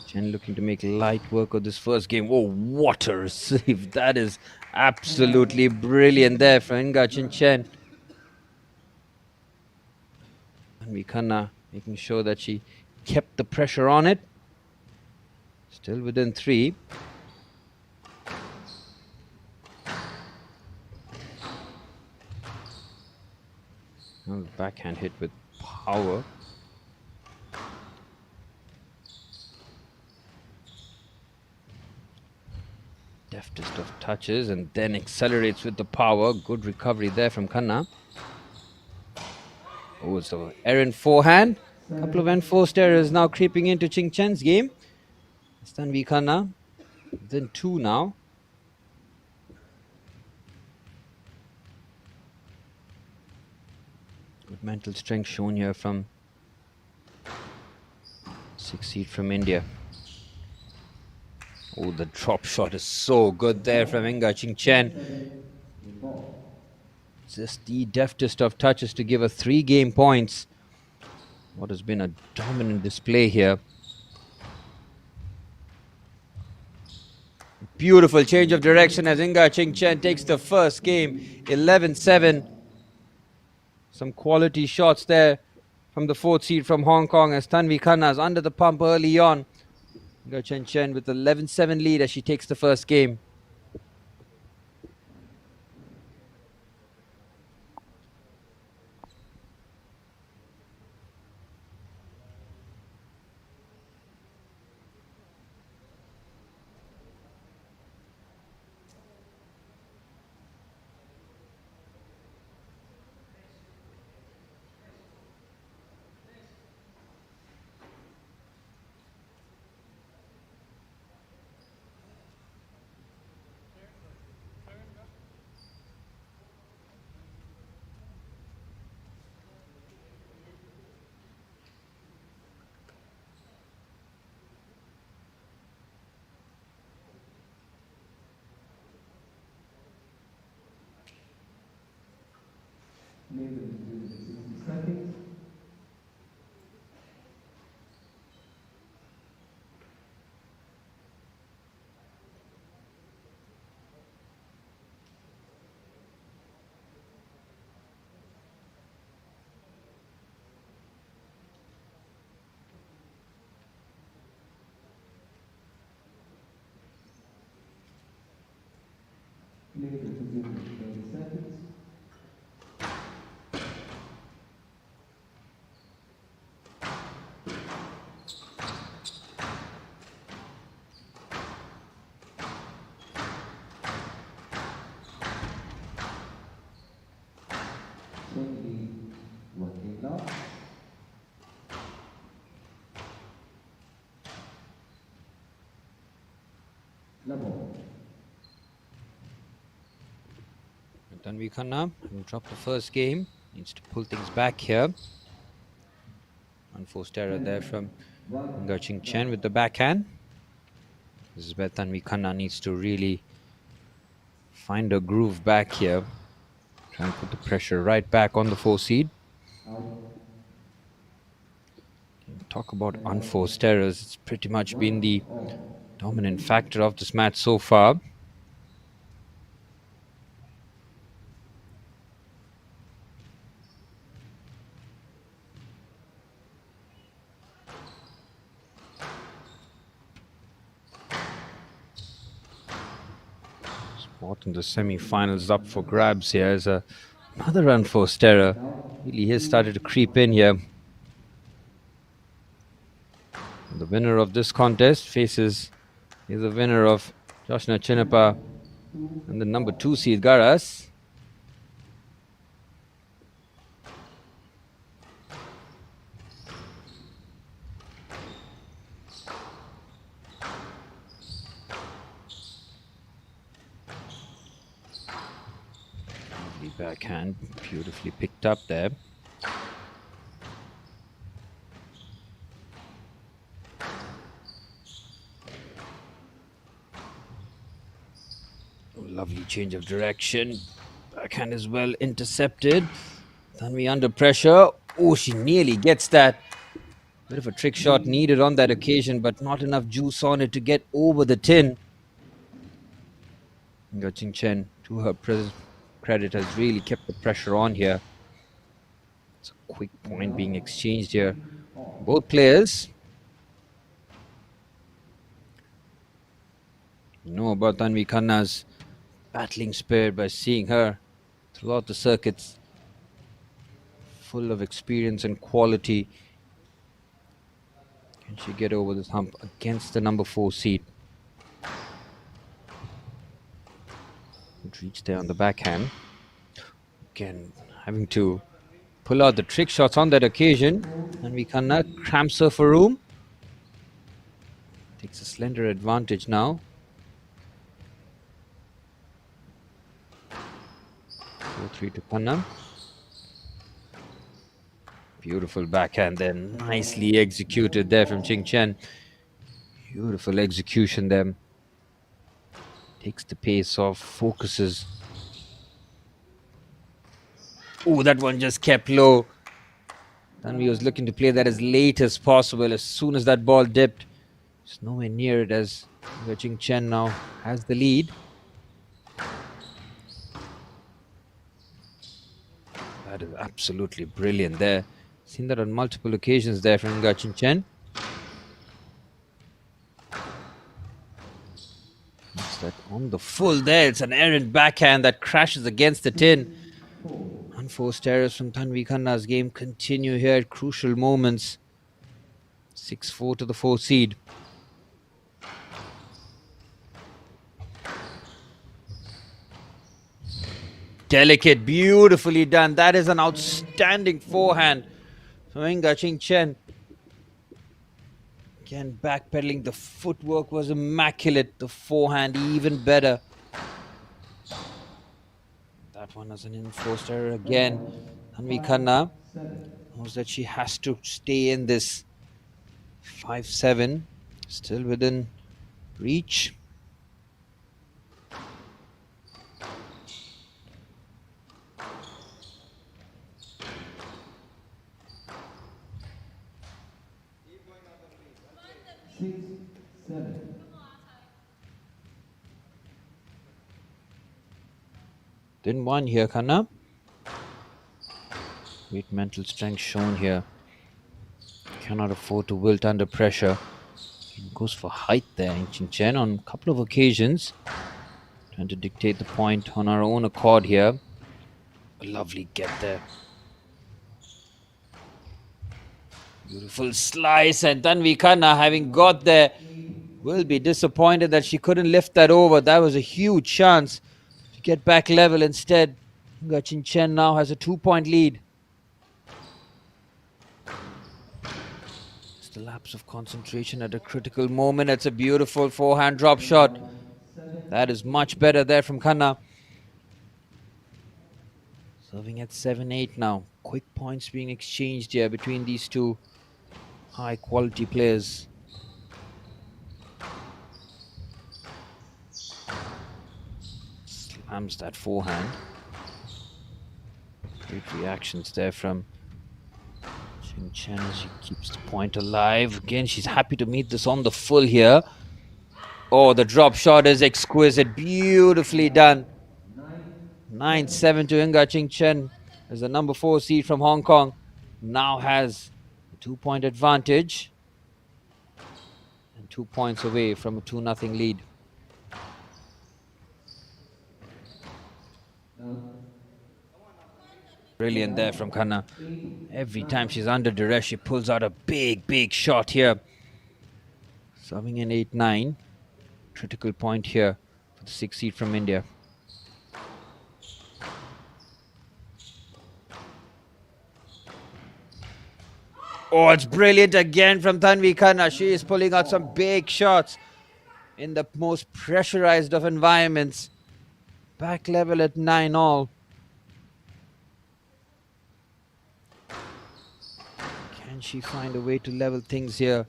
Chen looking to make light work of this first game. Oh, what a receive. That is absolutely brilliant there from Chin Chen. And Khanna making sure that she kept the pressure on it. Still within 3. Oh, backhand hit with power. Deftest of touches and then accelerates with the power. Good recovery there from Khanna. Oh, so errant forehand. Couple of enforced errors now creeping into Ching Chen's game. Tanvi Khanna. Then 2 now. Good mental strength shown here from 6 seed from India. Oh, the drop shot is so good there from Ching Chen. Just the deftest of touches to give her 3 game points. What has been a dominant display here. Beautiful change of direction as Ching Chen takes the first game, 11-7. Some quality shots there from the 4th seed from Hong Kong as Tanvi Khanna is under the pump early on. Ching Chen with 11-7 lead as she takes the first game. Play will resume in 60 seconds. Play will resume in 30 seconds. Only one game now. Level. Tanvi Khanna dropped the first game. Needs to pull things back here. Unforced error there from Ching Chen with the backhand. This is where Tanvi Khanna needs to really find a groove back here. Try and put the pressure right back on the four-seed. Talk about unforced errors. It's pretty much been the dominant factor of this match so far. Spot in the semi-finals up for grabs here as another unforced error. Really has started to creep in here. The winner of this contest is the winner of Joshna Chinapa and the number 2 seed Garas. Lovely backhand, beautifully picked up there. Lovely change of direction. Backhand is well intercepted. Tanvi under pressure. Oh, she nearly gets that. Bit of a trick shot needed on that occasion, but not enough juice on it to get over the tin. Ching Chen, to her credit, has really kept the pressure on here. It's a quick point being exchanged here. Both players know about Tanvi Khanna's battling spirit by seeing her throughout the circuits. Full of experience and quality. Can she get over this hump against the number 4 seed? Good reach there on the backhand. Again, having to pull out the trick shots on that occasion. And we Khanna cramps her for room. Takes a slender advantage now. 4-3 to Khanna. Beautiful backhand there. Nicely executed there from Ching Chen. Beautiful execution there. Takes the pace off, focuses. Oh, that one just kept low. Tanvi was looking to play that as late as possible. As soon as that ball dipped, it's nowhere near it as Ching Chen now has the lead. That is absolutely brilliant there. Seen that on multiple occasions there from Ching Chen. That's that on the full there. It's an errant backhand that crashes against the tin. Unforced errors from Tanvi Khanna's game continue here at crucial moments. 6-4 to the 4 seed. Delicate, beautifully done. That is an outstanding forehand from Ching Chen. Again, backpedaling. The footwork was immaculate. The forehand even better. That one was an enforced error again. Tanvi Khanna knows that she has to stay in this 5-7. Still within reach. 6-7. Didn't win here, Khanna. Great mental strength shown here. Cannot afford to wilt under pressure. Goes for height there in Chen on a couple of occasions. Trying to dictate the point on our own accord here. A lovely get there. Beautiful slice, and Tanvi Khanna, having got there, will be disappointed that she couldn't lift that over. That was a huge chance to get back level. Instead, Gachin Chen now has a 2-point lead. Just a lapse of concentration at a critical moment. It's a beautiful forehand drop shot. That is much better there from Khanna. Serving at 7-8 now. Quick points being exchanged here between these two high quality players. Slams that forehand. Great reactions there from Ching Chen as she keeps the point alive. Again, she's happy to meet this on the full here. Oh, the drop shot is exquisite. Beautifully done. 9-7 to Inga Ching Chen as the number 4 seed from Hong Kong now has a 2-point advantage and 2 points away from a 2-0 lead. Brilliant there from Khanna. Every time she's under duress, she pulls out a big shot here. Serving in 8-9. Critical point here for the 6th seed from India. Oh, it's brilliant again from Tanvi Khanna. She is pulling out some big shots in the most pressurized of environments. Back level at 9-all. Can she find a way to level things here?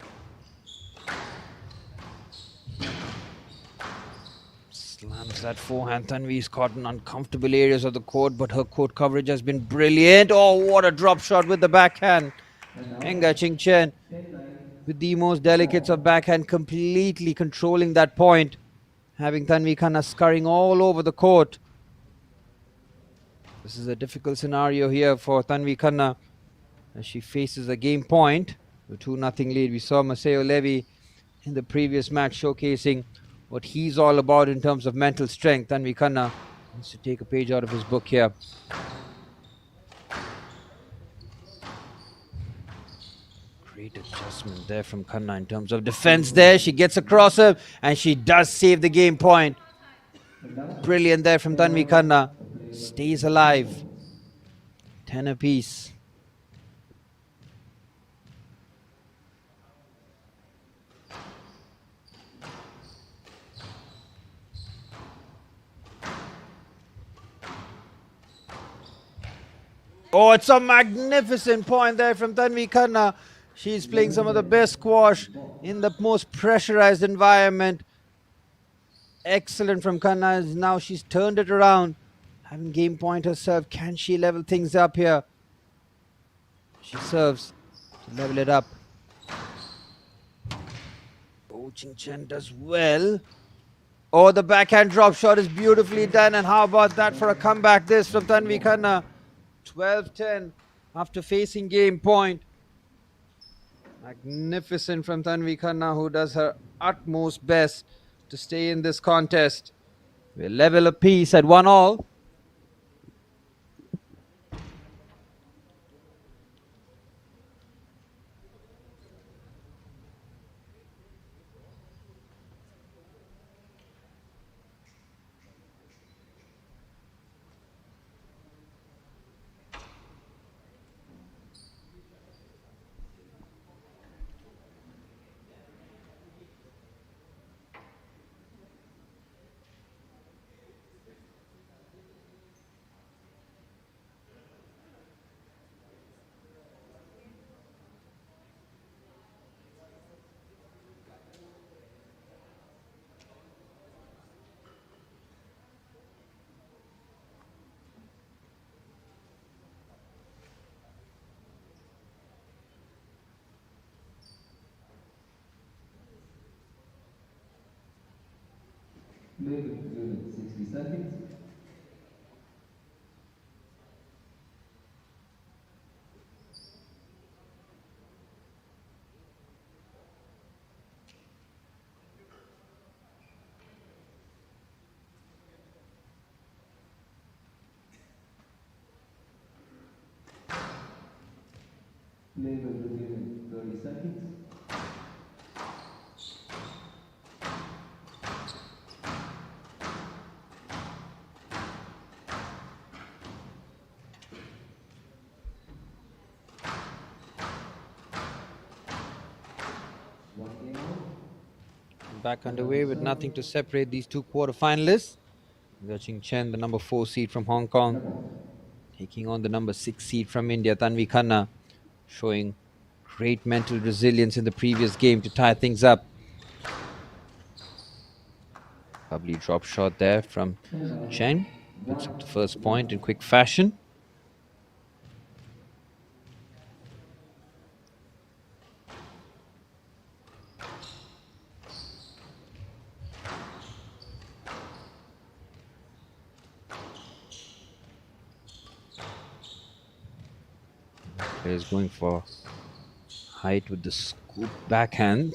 Slams that forehand. Tanvi's caught in uncomfortable areas of the court, but her court coverage has been brilliant. Oh, what a drop shot with the backhand. Enga Ching Chen with the most delicates of backhand, completely controlling that point, having Tanvi Khanna scurrying all over the court. This is a difficult scenario here for Tanvi Khanna as she faces a game point. The 2-0 lead. We saw Maceo Levy in the previous match showcasing what he's all about in terms of mental strength. Tanvi Khanna needs to take a page out of his book here. Great adjustment there from Khanna in terms of defense there. She gets across him and she does save the game point. Brilliant there from Tanvi Khanna. Stays alive. 10 apiece. Oh, it's a magnificent point there from Tanvi Khanna. She's playing some of the best squash in the most pressurized environment. Excellent from Khanna. Now she's turned it around. Having game point herself. Can she level things up here? She serves to level it up. Oh, Ching Chen does well. Oh, the backhand drop shot is beautifully done. And how about that for a comeback? This from Tanvi Khanna. 12-10 after facing game point. Magnificent from Tanvi Khanna, who does her utmost best to stay in this contest. We're level apiece at 1-all. Play with unit 60 seconds. Play with unit 30 seconds. One game out. Back underway with nothing to separate these two quarterfinalists. Gurching Chen, the number 4 seed from Hong Kong, taking on the number 6 seed from India, Tanvi Khanna, showing great mental resilience in the previous game to tie things up. Lovely drop shot there from Chen. Puts up the first point in quick fashion. Players going for height with the scoop backhand.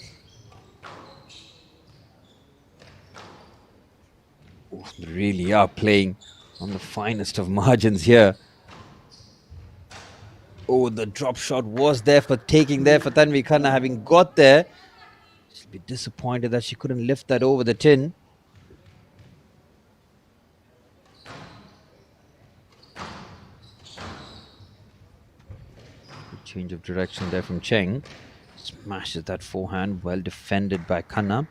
Oh, they really are playing on the finest of margins here. Oh, the drop shot was there for taking there for Tanvi Khanna. Having got there, she'll be disappointed that she couldn't lift that over the tin. Good change of direction there from Cheng. Smashes that forehand, well defended by Khanna.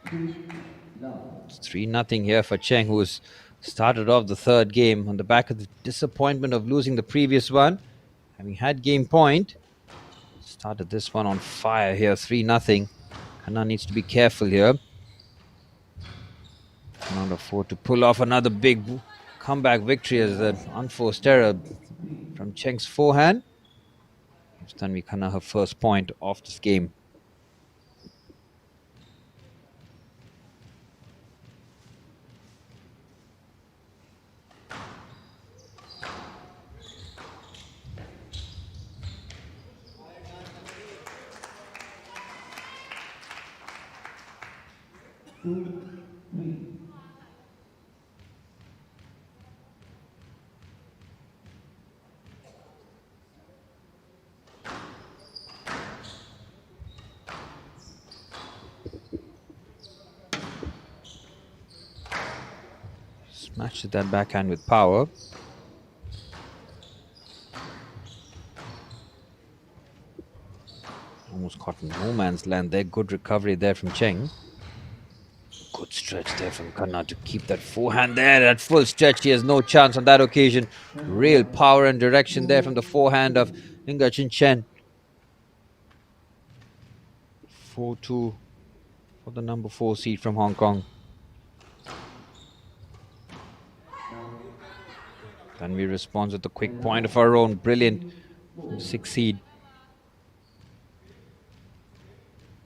It's 3-0 here for Cheng, who's started off the third game on the back of the disappointment of losing the previous one. Having had game point, started this one on fire here, 3-0. Khanna needs to be careful here. Cannot afford to pull off another big comeback victory as an unforced error from Cheng's forehand. Gives Tanvi Khanna her first point of this game. Smashes that backhand with power. Almost caught in no man's land there. Good recovery there from Cheng. Good stretch there from Khanna to keep that forehand there. At full stretch, he has no chance on that occasion. Real power and direction there from the forehand of Gurching Chen. 4-2 for the number 4 seed from Hong Kong. Tanvi responds with a quick point of her own. Brilliant from the 6 seed.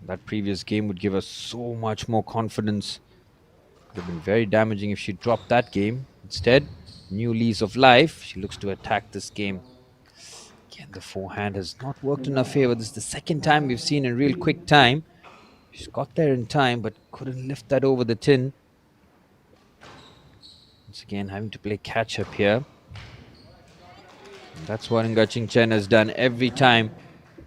That previous game would give us so much more confidence. Could have been very damaging if she dropped that game. Instead, new lease of life. She looks to attack this game. Again, the forehand has not worked in her favor. This is the second time we've seen in real quick time. She's got there in time, but couldn't lift that over the tin. Once again, having to play catch up here. And that's what Gurching Chen has done every time.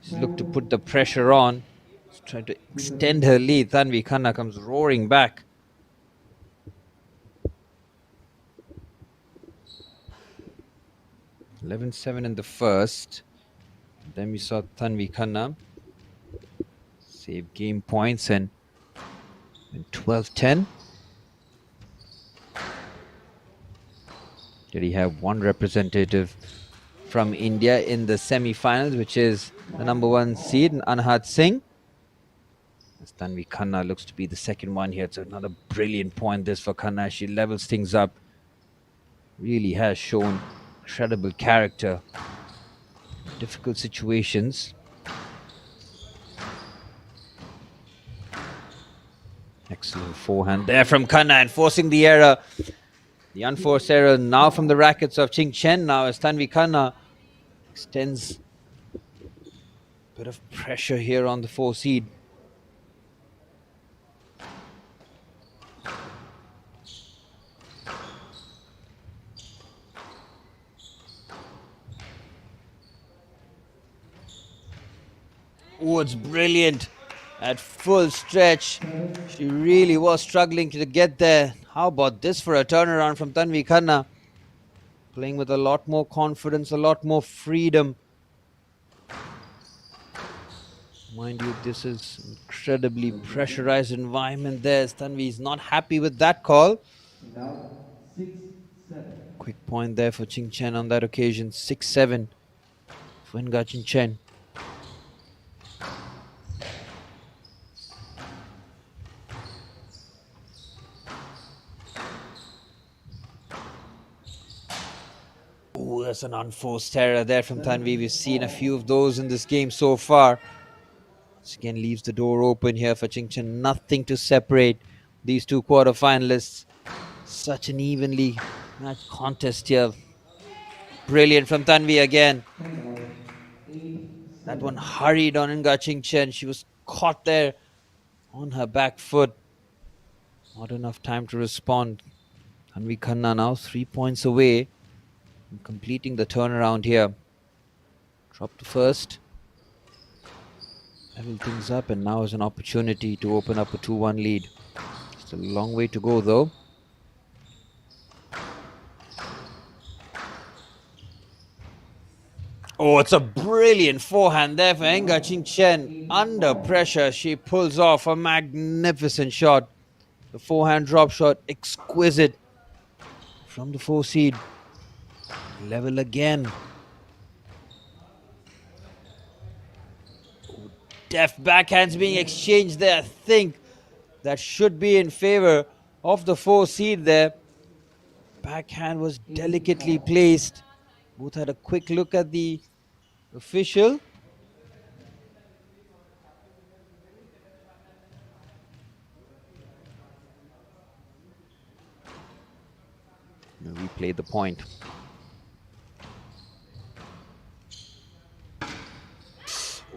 She's looked to put the pressure on. She's trying to extend her lead. Tanvi Khanna comes roaring back. 11-7 in the first. Then we saw Tanvi Khanna save game points and 12-10. Did he have one representative from India in the semi-finals, which is the number 1 seed, Anahat Singh. As Tanvi Khanna looks to be the second one here. It's another brilliant point this for Khanna. She levels things up. Really has shown incredible character. Difficult situations. Excellent forehand there from Khanna, enforcing the error. The unforced error now from the rackets of Ching Chen. Now as Tanvi Khanna extends a bit of pressure here on the 4 seed. Oh, it's brilliant. At full stretch. She really was struggling to get there. How about this for a turnaround from Tanvi Khanna? Playing with a lot more confidence, a lot more freedom. Mind you, this is incredibly pressurized environment there. Tanvi is not happy with that call. Now 6-7. Quick point there for Ching Chen on that occasion. 6-7 for Inga Ching Chen. Oh, that's an unforced error there from Tanvi. We've seen a few of those in this game so far. This again leaves the door open here for Ching Chen. Nothing to separate these two quarterfinalists. Such an evenly matched contest here. Brilliant from Tanvi again. That one hurried on Inga Ching Chen. She was caught there on her back foot. Not enough time to respond. Tanvi Khanna now 3 points away from completing the turnaround here. Drop to first. Level things up, and now is an opportunity to open up a 2-1 lead. It's a long way to go though. Oh, it's a brilliant forehand there for Inga Ching Chen. Under pressure, she pulls off a magnificent shot. The forehand drop shot, exquisite from the 4 seed. Level again. Oh, deft backhands being exchanged there. I think that should be in favor of the 4 seed there. Backhand was delicately placed. Both had a quick look at the official. We'll replay the point.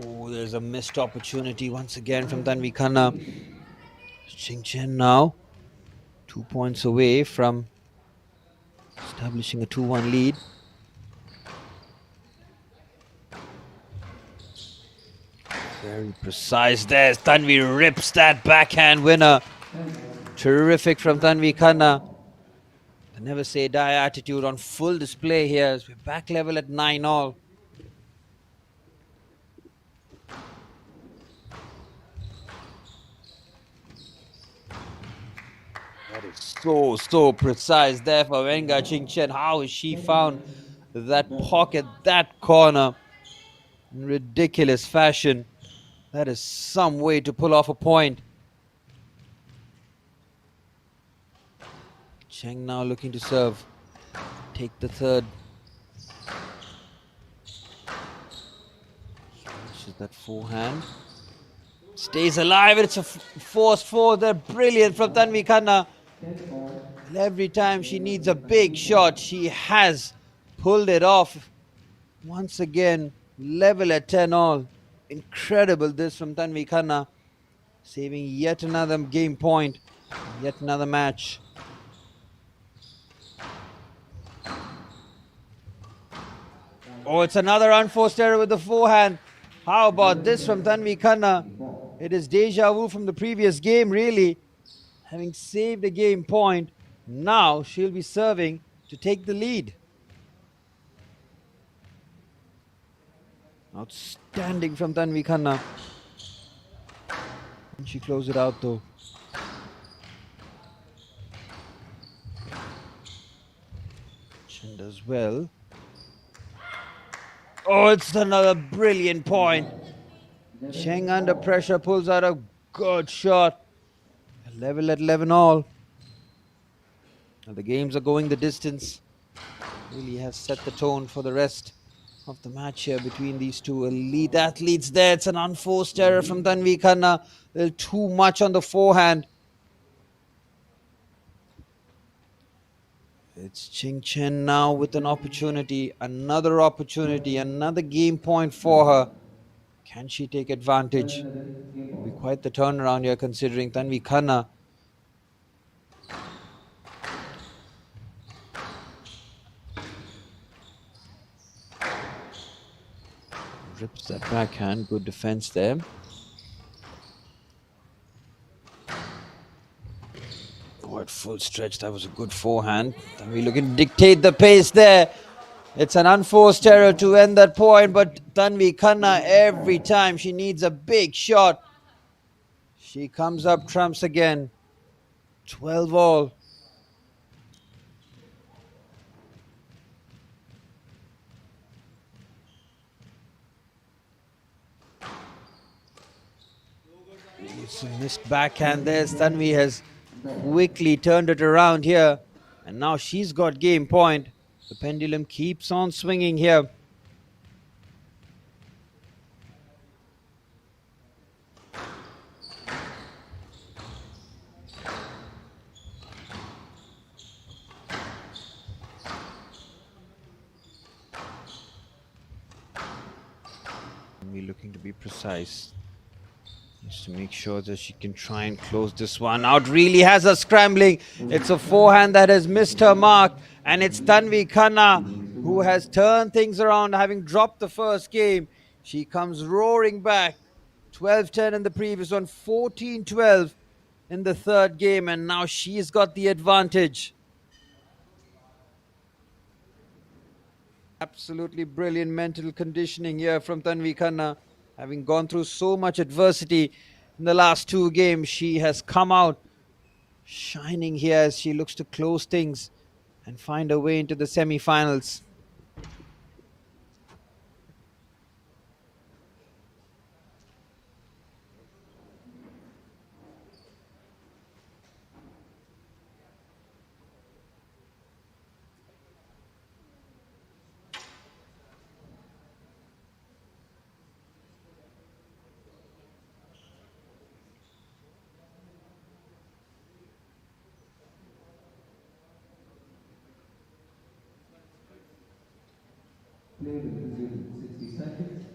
Oh, there's a missed opportunity once again from Tanvi Khanna. Ching Chen now 2 points away from establishing a 2-1 lead. Very precise there. Tanvi rips that backhand winner. Terrific from Tanvi Khanna. The never say die attitude on full display here as we're back level at 9-all. That is so precise there for Inga Ching Chen. How has she found that pocket, that corner in ridiculous fashion? That is some way to pull off a point. Cheng now looking to serve. Take the third. Is that forehand? Stays alive. It's a forced four there. Brilliant from Tanvi Khanna. And every time she needs a big shot, she has pulled it off. Once again, level at 10-all. Incredible this from Tanvi Khanna. Saving yet another game point. Yet another match. Oh, it's another unforced error with the forehand. How about this from Tanvi Khanna? It is deja vu from the previous game, really. Having saved a game point, now she'll be serving to take the lead. Outstanding from Tanvi Khanna. And she closed it out though. Chen does well. Oh, it's another brilliant point. Cheng under pressure pulls out a good shot. Level at 11-all. Now the games are going the distance. Really has set the tone for the rest of the match here between these two elite athletes there. It's an unforced error from Tanvi Khanna. A little too much on the forehand. It's Ching Chen now with an opportunity, another game point for her. Can she take advantage? Will be quite the turnaround here considering Tanvi Khanna rips that backhand. Good defense there. Oh, at full stretch, that was a good forehand. Tanvi looking to dictate the pace there. It's an unforced error to end that point, but Tanvi Khanna, every time she needs a big shot, she comes up trumps again. 12 all. It's a missed backhand there. Tanvi has quickly turned it around here, and now she's got game point. The pendulum keeps on swinging here. We're looking to be precise. Just to make sure that she can try and close this one out. Really has her scrambling. It's a forehand that has missed her mark. And it's Tanvi Khanna who has turned things around, having dropped the first game. She comes roaring back. 12-10 in the previous one, 14-12 in the third game. And now she's got the advantage. Absolutely brilliant mental conditioning here from Tanvi Khanna. Having gone through so much adversity in the last two games, she has come out shining here as she looks to close things and find her way into the semi-finals. Play will resume in 60 seconds.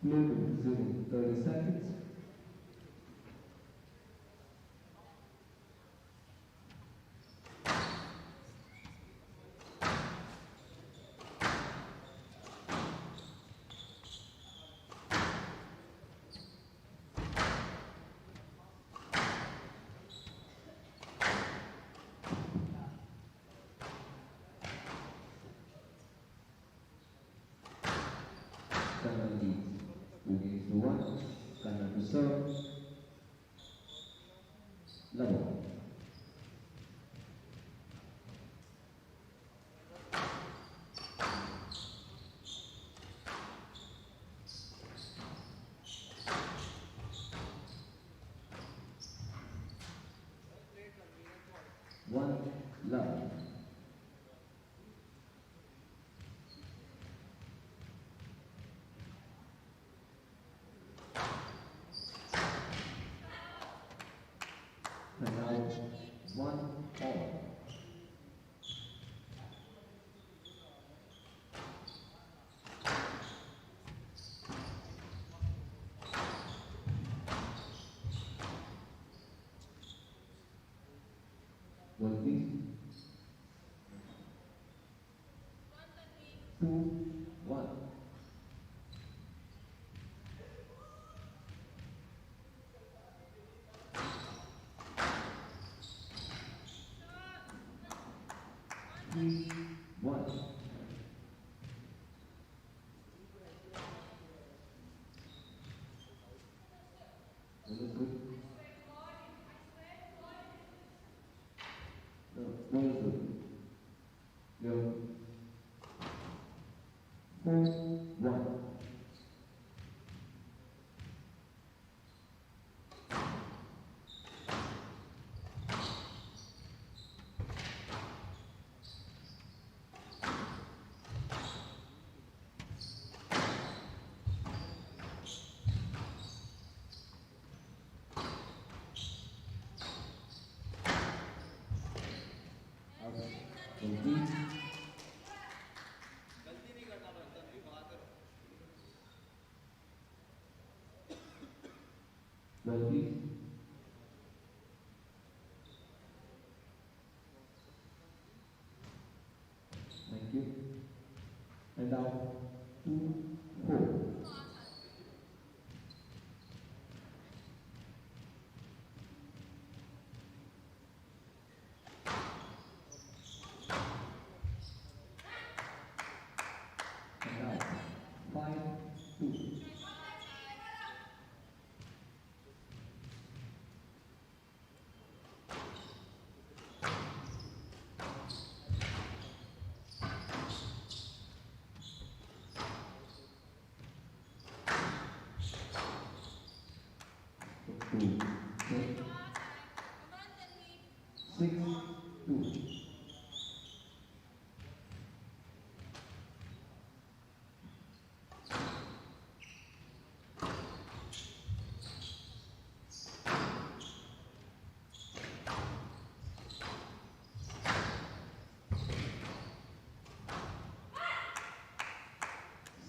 Play will resume in 30 seconds. Khanna leads 2-1. Khanna to serve. Level. One love. And now 1-all. One please. 2-1. Three, 1. Understood? No, no, understood. Well, please. Thank you. And now, 2-4. And now, 5-2. Two. Okay. 6-2.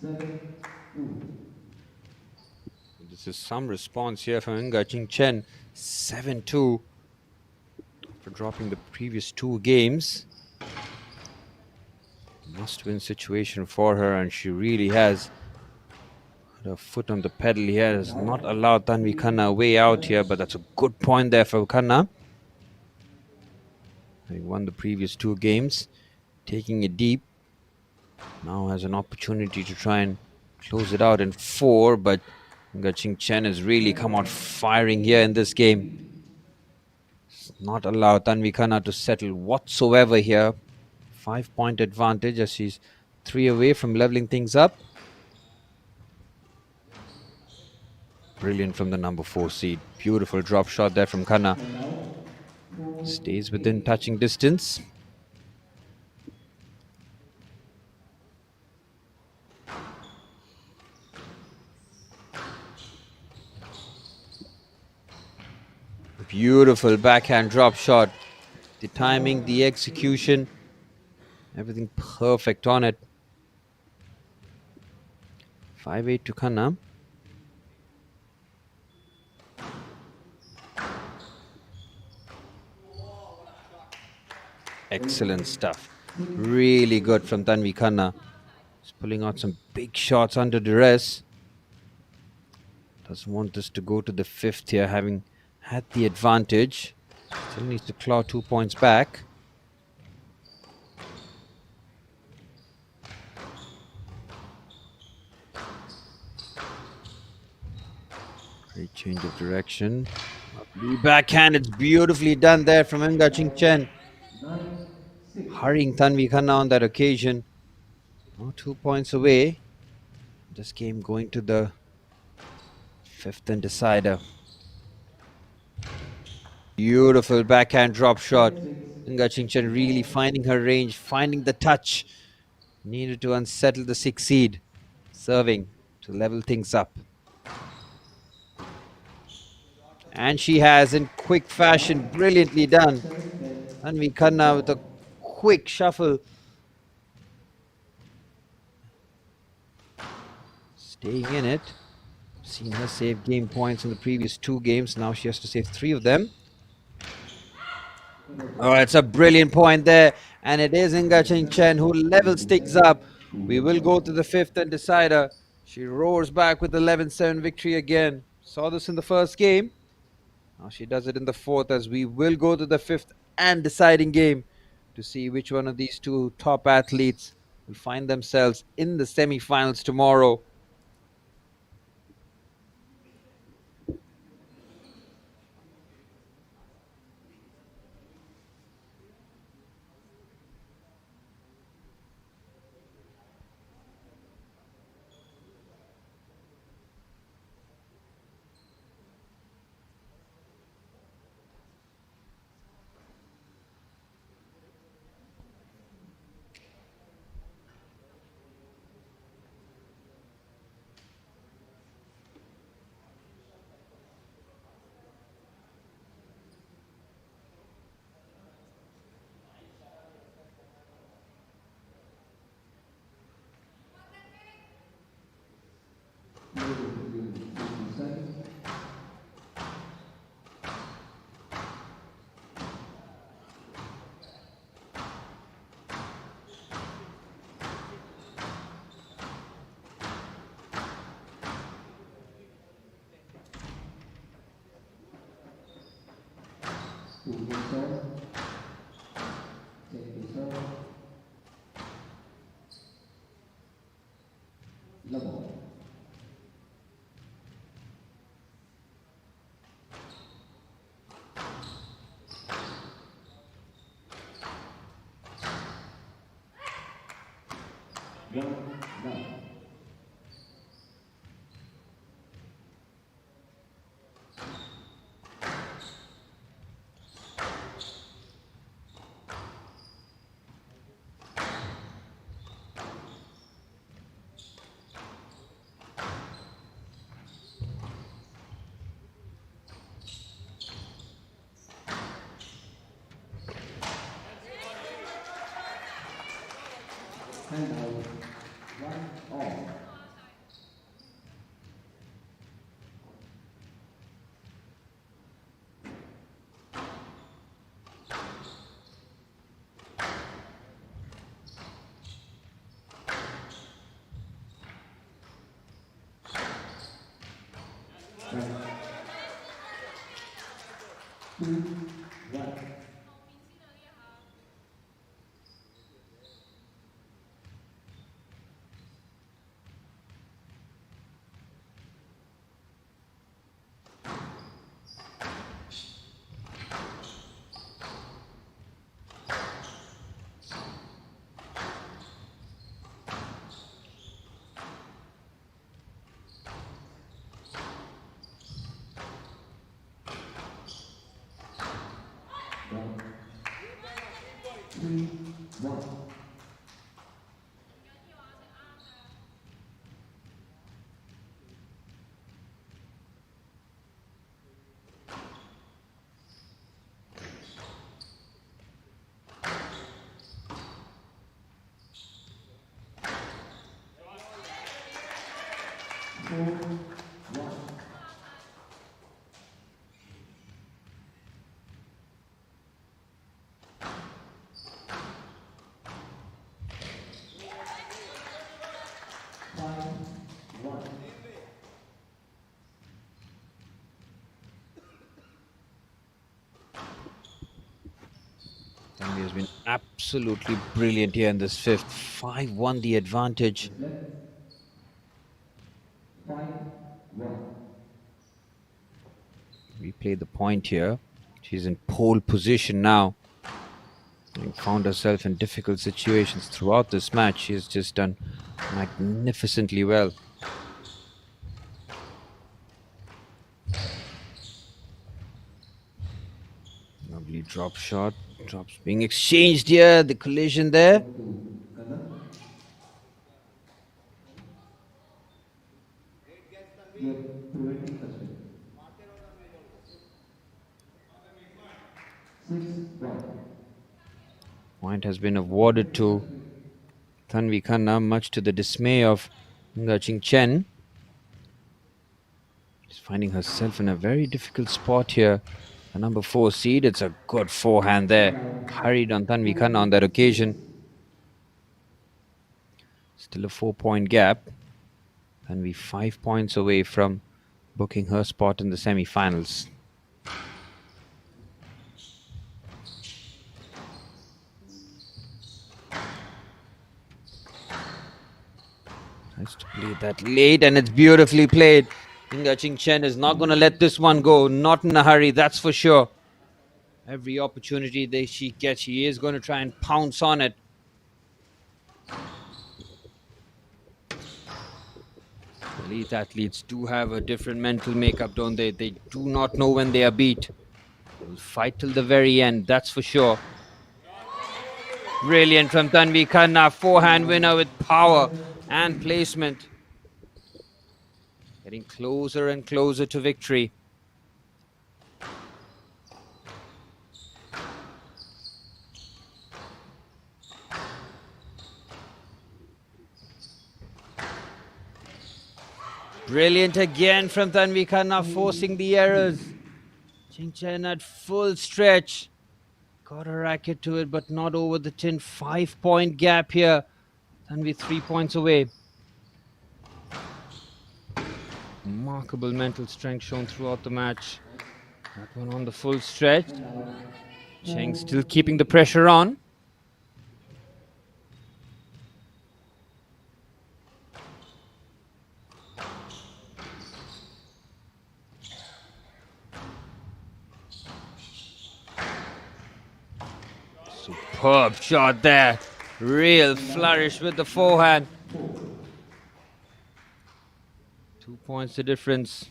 Seven, two. This is some response here from Inga Chen. 7-2 for dropping the previous 2 games. Must-win situation for her, and she really has her foot on the pedal here. Has not allowed Tanvi Khanna a way out here, but that's a good point there for Khanna. Having won the previous 2 games, taking it deep. Now has an opportunity to try and close it out in 4, but Inga Chen has really come out firing here in this game. Not allow Tanvi Khanna to settle whatsoever here. 5-point advantage as she's 3 away from leveling things up. Brilliant from the number 4 seed. Beautiful drop shot there from Khanna. Stays within touching distance. Beautiful backhand drop shot. The timing, the execution, everything perfect on it. 5-8 to Khanna. Excellent stuff. Really good from Tanvi Khanna. He's pulling out some big shots under duress. Doesn't want this to go to the 5th here, having had the advantage. Still needs to claw 2 points back. Great change of direction. The backhand, it's beautifully done there from Inga Chen. Hurrying Tanvi Khanna on that occasion. Now 2 points away. This game going to the 5th and decider. Beautiful backhand drop shot. Inga Chen really finding her range, finding the touch. Needed to unsettle the 6 seed. Serving to level things up. And she has, in quick fashion, brilliantly done. Tanvi Khanna with a quick shuffle. Staying in it. Seen her save game points in the previous 2 games. Now she has to save 3 of them. Oh, it's a brilliant point there. And it is Inga Chen who levels things up. We will go to the 5th and decider. She roars back with 11-7 victory again. Saw this in the first game. Now she does it in the 4th, as we will go to the 5th and deciding game to see which one of these 2 top athletes will find themselves in the semi-finals tomorrow. 2 good serve. Take the serve. Level. One love. And out. 1 all. Two, one. One, 3, 1. Four, 1. Five, 1. Tanvi has been absolutely brilliant here in this fifth. 5-1 the advantage. Left. 5, 1. Replay the point here. She's in pole position now. Having found herself in difficult situations throughout this match. She has just done magnificently well. Lovely drop shot. Drops being exchanged here. The collision there. To Kanna. You're preventing touch rate. 6, 1. Point has been awarded to Tanvi Khanna, much to the dismay of Ngaching Chen. She's finding herself in a very difficult spot here. The number 4 seed, it's a good forehand there. Hurried on Tanvi Khanna on that occasion. Still a 4-point gap. Tanvi 5 points away from booking her spot in the semi-finals. Nice to play that late, and it's beautifully played. Ngaching Chen is not going to let this one go. Not in a hurry, that's for sure. Every opportunity that she gets, she is going to try and pounce on it. Elite athletes do have a different mental makeup, don't they? They do not know when they are beat. They will fight till the very end, that's for sure. Brilliant from Tanvi Khanna. Forehand winner with power and placement. Getting closer and closer to victory. Brilliant again from Tanvi Khanna, forcing the errors. Ching Chen at full stretch. Got a racket to it, but not over the tin. 5-point gap here. Tanvi 3 points away. Remarkable mental strength shown throughout the match. That one on the full stretch. Cheng still keeping the pressure on. Superb shot there. Real flourish with the forehand. 2 points the difference.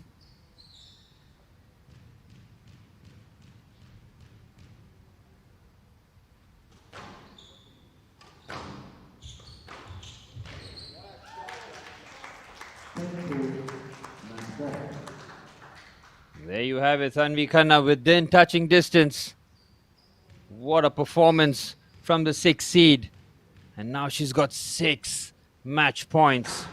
There you have it, Tanvi Khanna within touching distance. What a performance from the 6th seed. And now she's got 6 match points.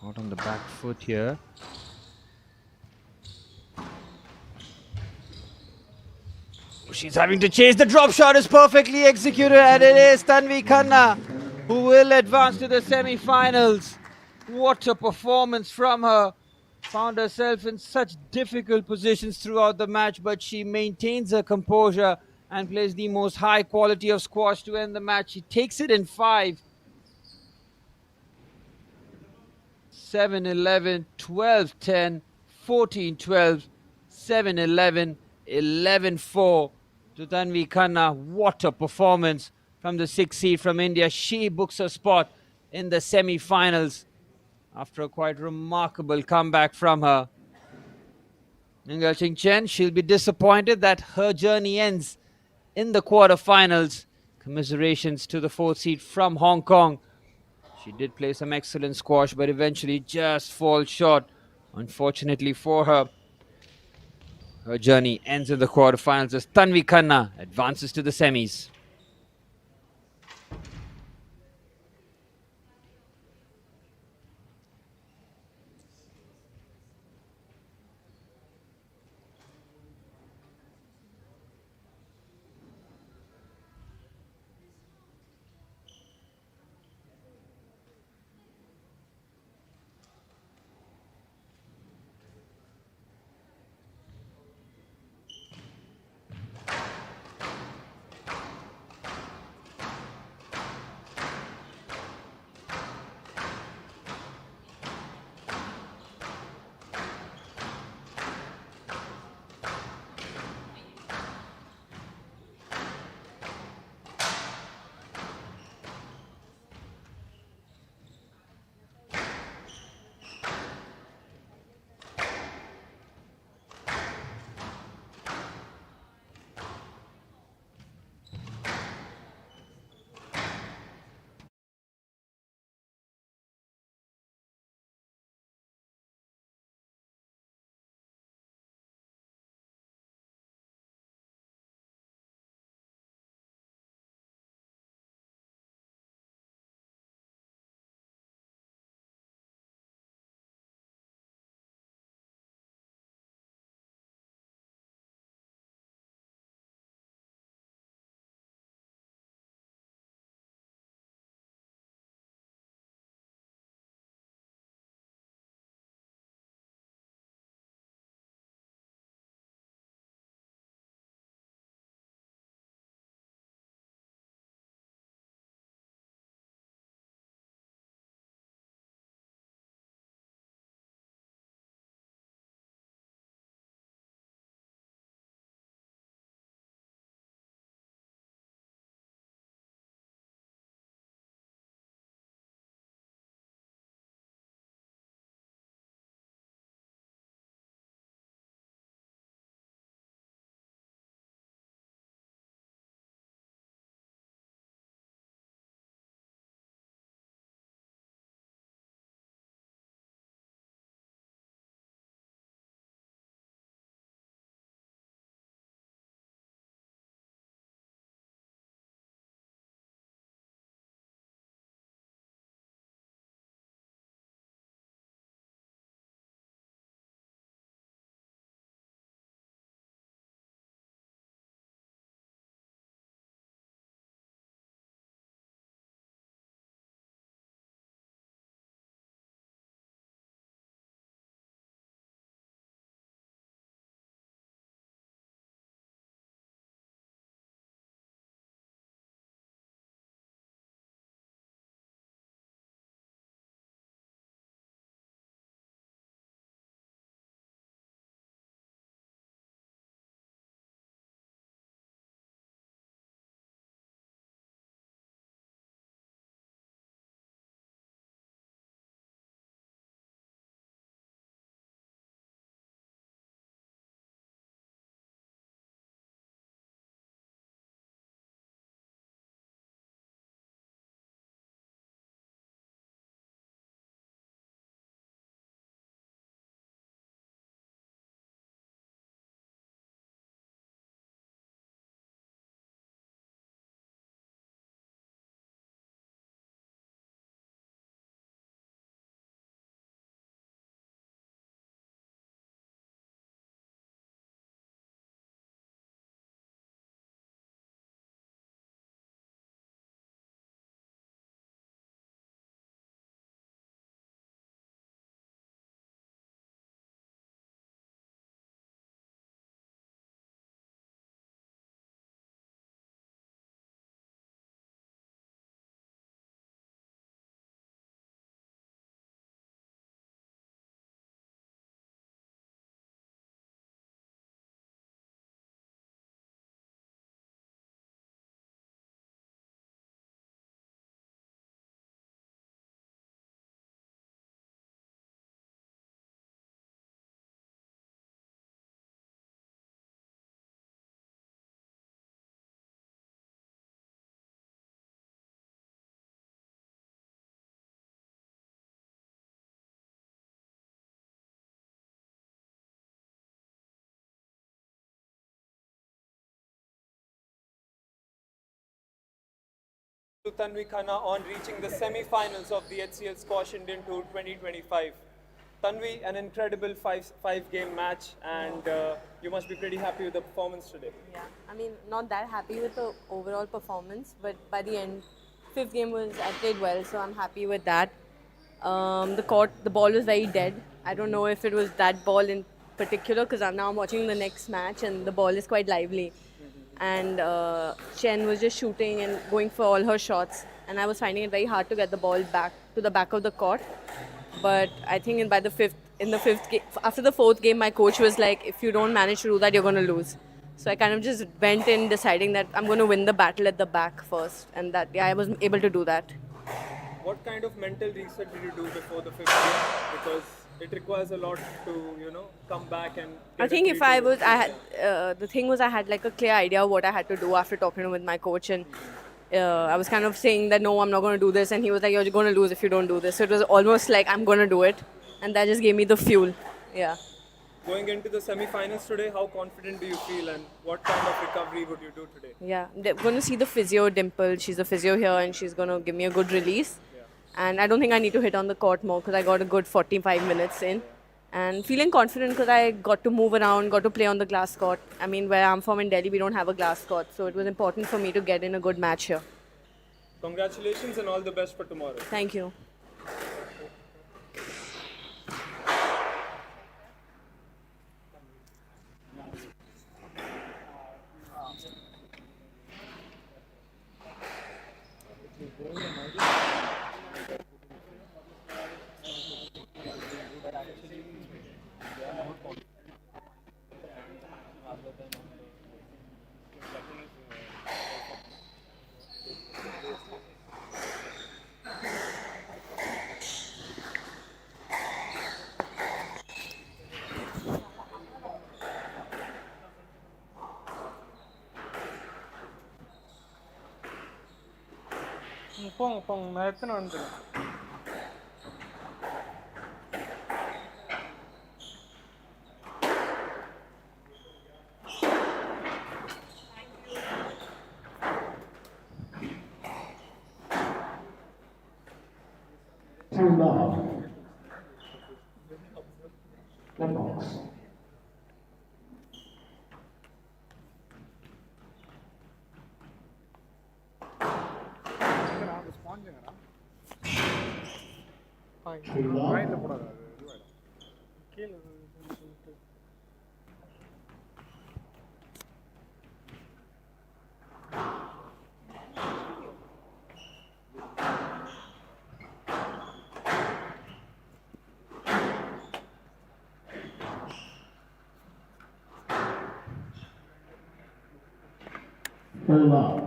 Caught on the back foot here. She's having to chase. The drop shot is perfectly executed, and it is Tanvi Khanna who will advance to the semi-finals. What a performance from her. Found herself in such difficult positions throughout the match, but she maintains her composure and plays the most high quality of squash to end the match. She takes it in 5. 7-11, 12-10, 14-12, 7-11, 11-4 to Tanvi Khanna. What a performance from the 6th seed from India. She books a spot in the semi-finals after a quite remarkable comeback from her. Ningel Chen, she'll be disappointed that her journey ends in the quarterfinals. Commiserations to the 4th seed from Hong Kong. She did play some excellent squash, but eventually just falls short. Unfortunately for her, her journey ends in the quarterfinals as Tanvi Khanna advances to the semis. to Tanvi Khanna on reaching the semi-finals of the HCL Squash Indian Tour 2025. Tanvi, an incredible five-game match, and you must be pretty happy with the performance today. Yeah, I mean, not that happy with the overall performance, but by the end, fifth game I played well, so I'm happy with that. The ball was very dead. I don't know if it was that ball in particular because I'm watching the next match and the ball is quite lively. And Chen was just shooting and going for all her shots, and I was finding it very hard to get the ball back to the back of the court. But I think in the fifth game, after the fourth game, my coach was like, "If you don't manage to do that, you're going to lose." So I kind of just went in deciding that I'm going to win the battle at the back first, and that I was able to do that. What kind of mental reset did you do before the fifth game? Because it requires a lot to come back and. I think if I had the thing was I had like a clear idea of what I had to do after talking with my coach, and I was kind of saying that no, I'm not going to do this, and he was like, "You're going to lose if you don't do this." So it was almost like I'm going to do it, and that just gave me the fuel. Yeah. Going into the semi-finals today, how confident do you feel, and what kind of recovery would you do today? Yeah, they're going to see the physio, Dimple. She's a physio here, and she's going to give me a good release. And I don't think I need to hit on the court more because I got a good 45 minutes in. And feeling confident because I got to move around, got to play on the glass court. I mean, where I'm from in Delhi, we don't have a glass court. So it was important for me to get in a good match here. Congratulations and all the best for tomorrow. Thank you. போங்க நான் எத்தனை வந்துடுறேன். Too love. One box. Too love. Full love.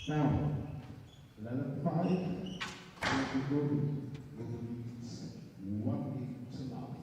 Now, 11-5, and go with the leads 1 game to love.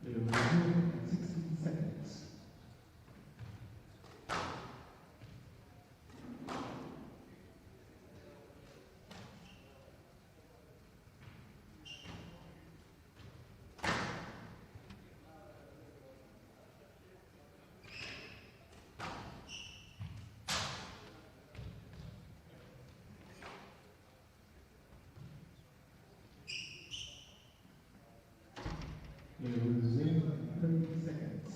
They will resume in 16 seconds. They will resume in 30 seconds.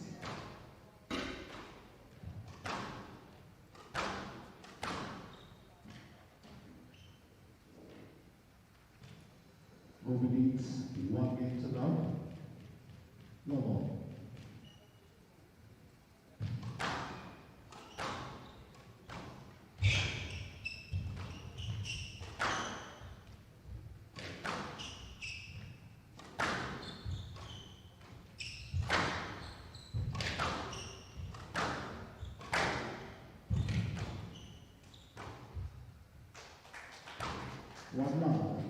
Gobi leads 1 game to love. No more. One love.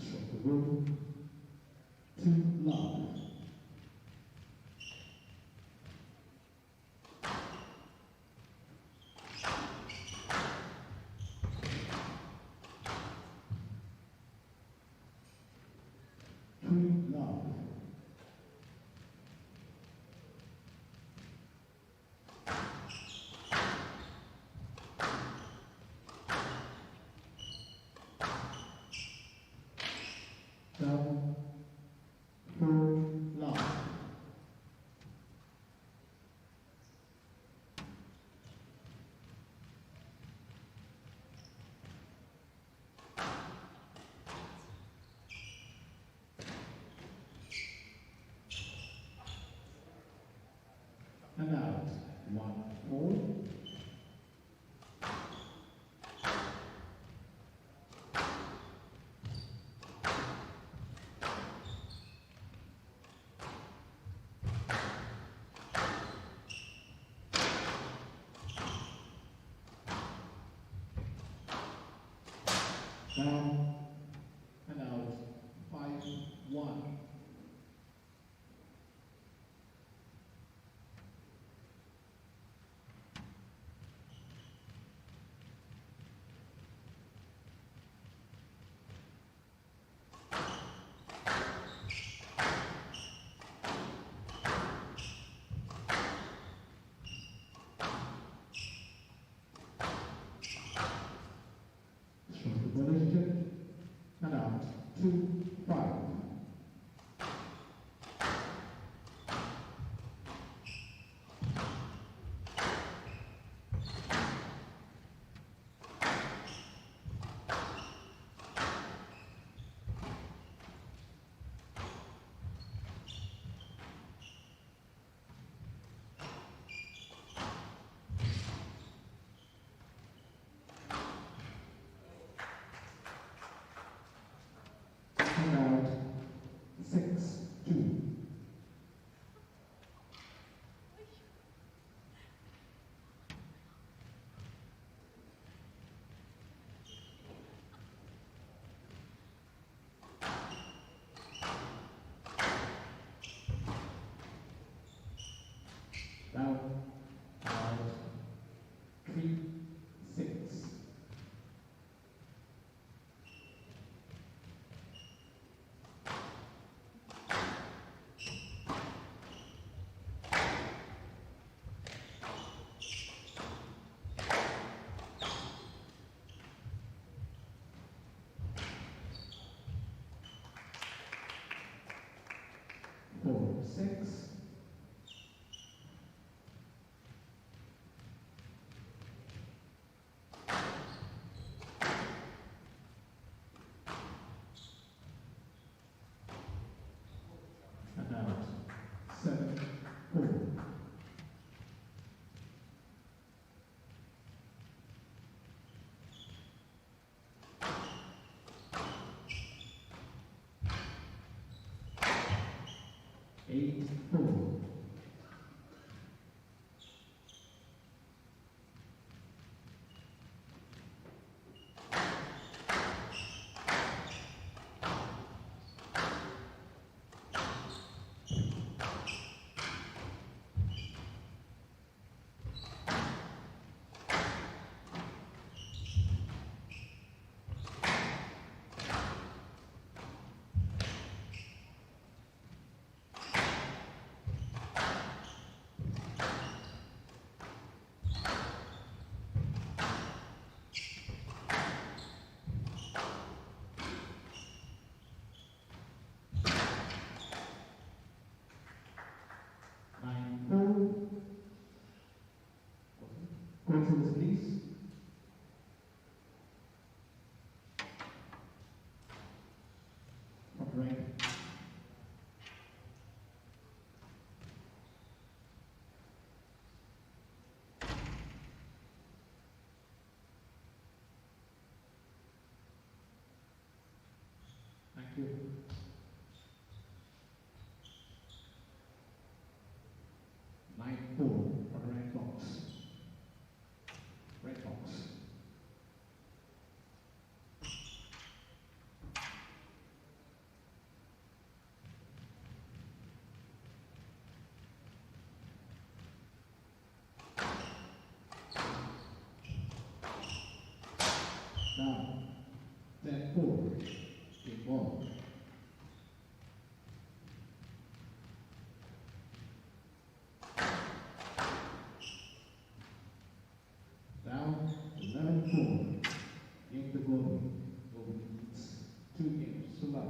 Shot the goal. 2 love. Love. Down. 4 love. And out. 1-4. Down and out. 5-1. And out. 2-5. 8-4. Coaches, please. Right. Thank you. Line 4 for the red box. Red box. Now, set 4. Big ball. Down 11-4. Game to go. Over 2 games to love.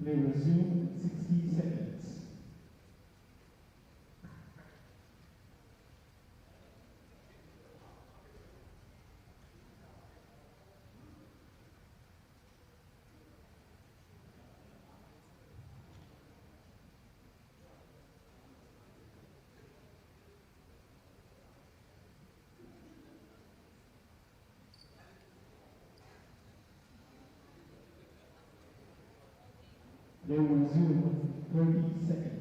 Play resume in 60 seconds. They will resume 30 seconds.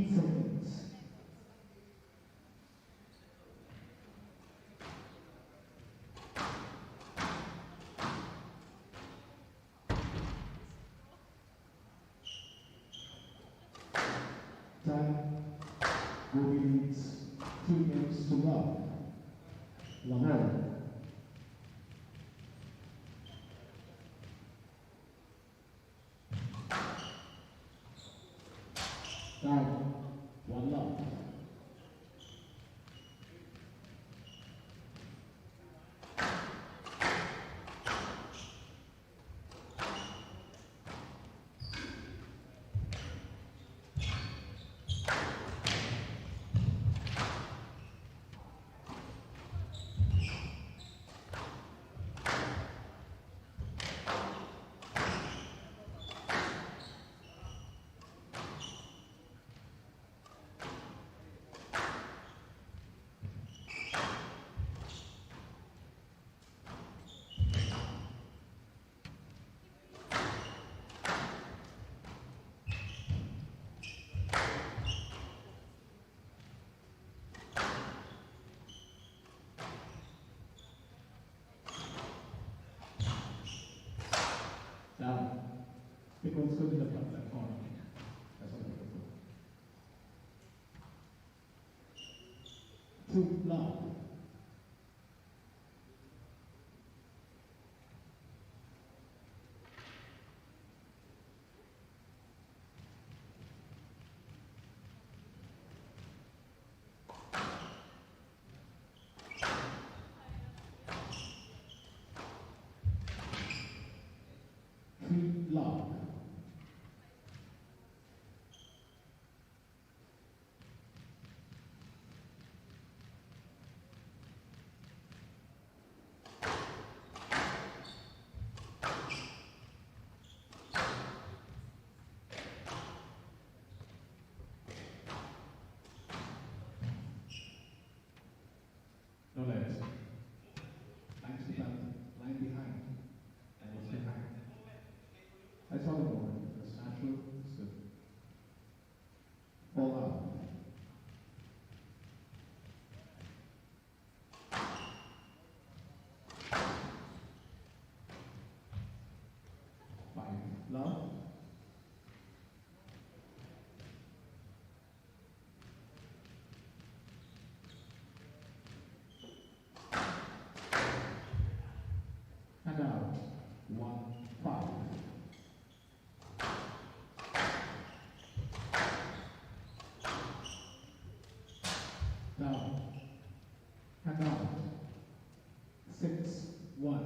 Seconds. Time. Gobi leads 2 games to love. Lahore. Down. 1 love. Down. Because go to the left corner. That's all. Two love. Three love. No legs. Thanks to that line behind. And what's behind? I saw the moment. It's natural. It's good. Ball out. Five. Love. And out. 1-5. Down. And out. 6-1.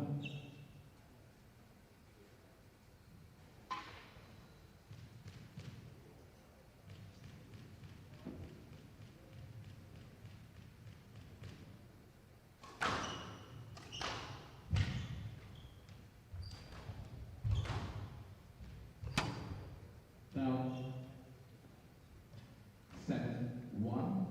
Down. 7-1.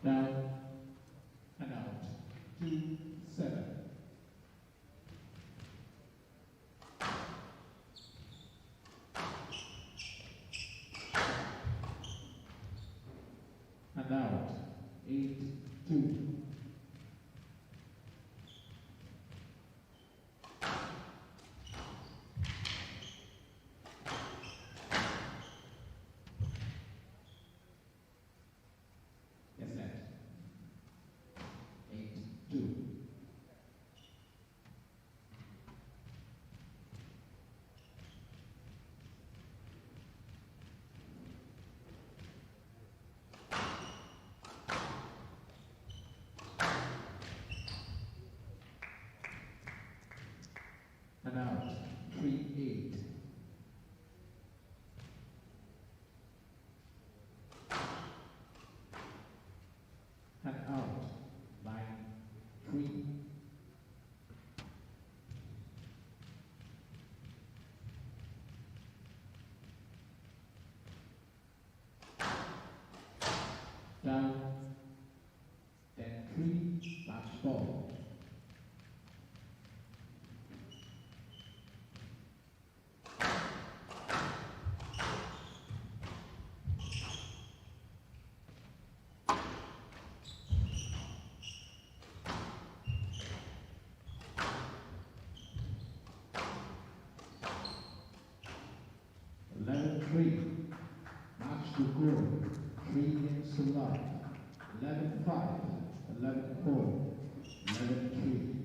Down and out. 2-7. And out. 8-2. Yes, set. 8-2. And out. 3-8. And out. 9-3. Down. 10-3. Match ball. Match to go. 3 games to love. 11-5. 11-4. 11-3.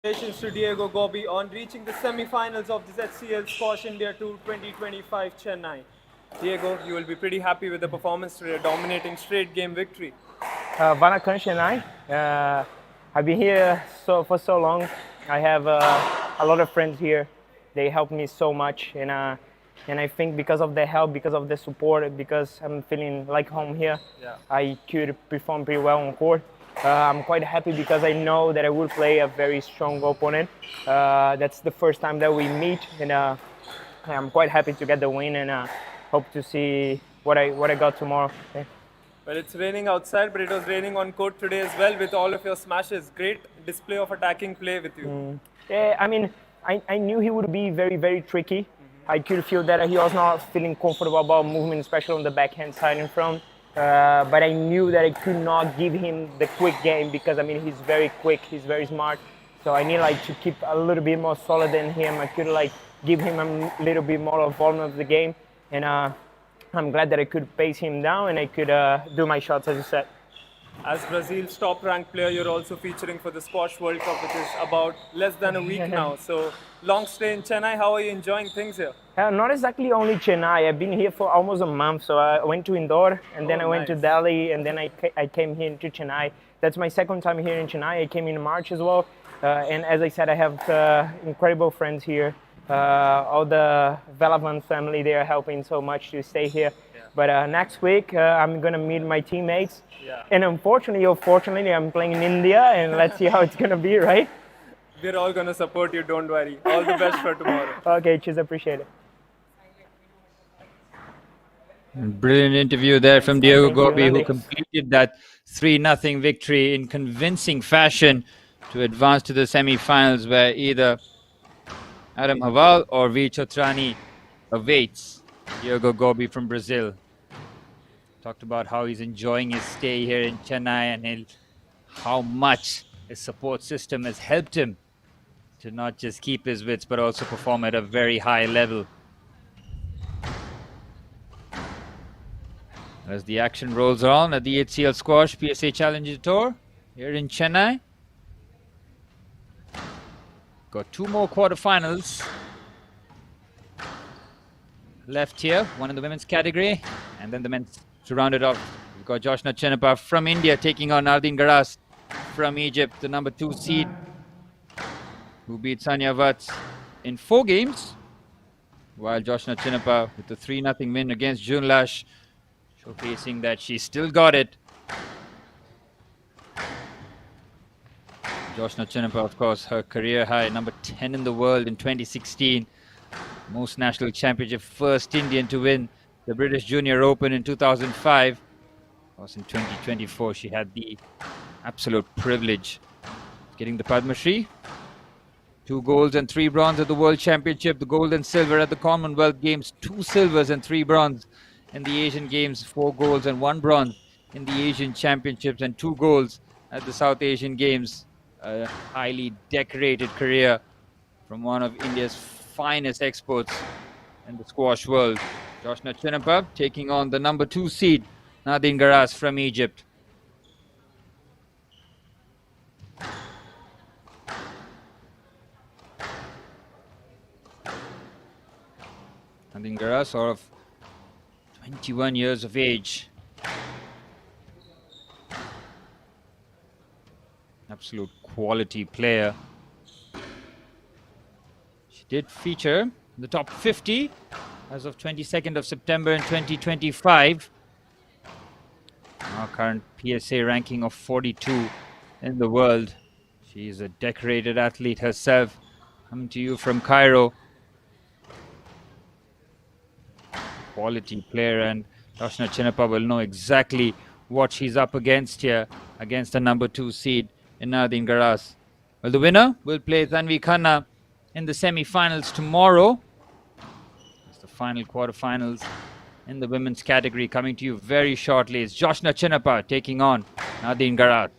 Congratulations to Diego Gobi on reaching the semi-finals of this HCL Squash India Tour 2025 Chennai. Diego, you will be pretty happy with the performance today, a dominating straight game victory. Vanakkam Chennai. I've been here for so long. I have a lot of friends here. They helped me so much, and I think because of their help, because of the support, because I'm feeling like home here, I could perform pretty well on court. I'm quite happy because I know that I will play a very strong opponent. That's the first time that we meet, and I'm quite happy to get the win, and hope to see what I got tomorrow. Well, it's raining outside, but it was raining on court today as well with all of your smashes. Great display of attacking play with you. Yeah, I mean, I knew he would be very, very tricky. I could feel that he was not feeling comfortable about movement, especially on the backhand side in front. But I knew that I could not give him the quick game because, I mean, he's very quick, he's very smart. So I need to keep a little bit more solid than him. I could give him a little bit more of volume of the game. And I'm glad that I could pace him down and I could do my shots, as you said. As Brazil's top-ranked player, you're also featuring for the Squash World Cup, which is about less than a week now. So, long stay in Chennai. How are you enjoying things here? Not exactly only Chennai. I've been here for almost a month. So I went to Indore, and then I went to Delhi, and then I came here to Chennai. That's my second time here in Chennai. I came in March as well. And as I said, I have incredible friends here. All the Velavan family, they are helping so much to stay here. But next week, I'm going to meet my teammates. And unfortunately or fortunately, I'm playing in India, and let's see how it's going to be, right? We're all going to support you, don't worry. All the best for tomorrow. Okay, cheers, appreciate it. Brilliant interview there from Diego Gobi, who completed that 3-0 victory in convincing fashion to advance to the semi-finals, where either Adam Haval or V. Chotrani awaits Diego Gobi from Brazil. Talked about how he's enjoying his stay here in Chennai and how much his support system has helped him to not just keep his wits but also perform at a very high level. As the action rolls on at the HCL Squash PSA Challenger Tour here in Chennai. Got two more quarterfinals left here, one in the women's category and then the men's to round it off. We've got Joshna Chenappa from India taking on Nardin Garas from Egypt, the number 2 seed, who beat Sanya Vats in 4 games, while Joshna Chenappa with the 3-0 win against June Lash, showcasing that she still got it. Joshna Chenappa, of course, her career high, number 10 in the world in 2016. Most national championship, first Indian to win the British Junior Open in 2005. Of course, in 2024, she had the absolute privilege of getting the Padma Shri. 2 golds and 3 bronze at the World Championship, the gold and silver at the Commonwealth Games, 2 silvers and 3 bronze in the Asian Games, 4 golds and 1 bronze in the Asian Championships, and 2 golds at the South Asian Games. A highly decorated career from one of India's finest exports in the squash world. Joshna Chenappa taking on the number 2 seed, Nadine Garas from Egypt. Nadine Garas, sort of 21 years of age. Absolute quality player. She did feature in the top 50 as of 22nd of September in 2025. Our current PSA ranking of 42 in the world. She is a decorated athlete herself, coming to you from Cairo. Quality player, and Joshna Chenappa will know exactly what she's up against here, against the number 2 seed in Nadine Garas. Well, the winner will play Tanvi Khanna in the semi-finals tomorrow. It's the final quarterfinals in the women's category. Coming to you very shortly is Joshna Chenappa taking on Nadine Garas.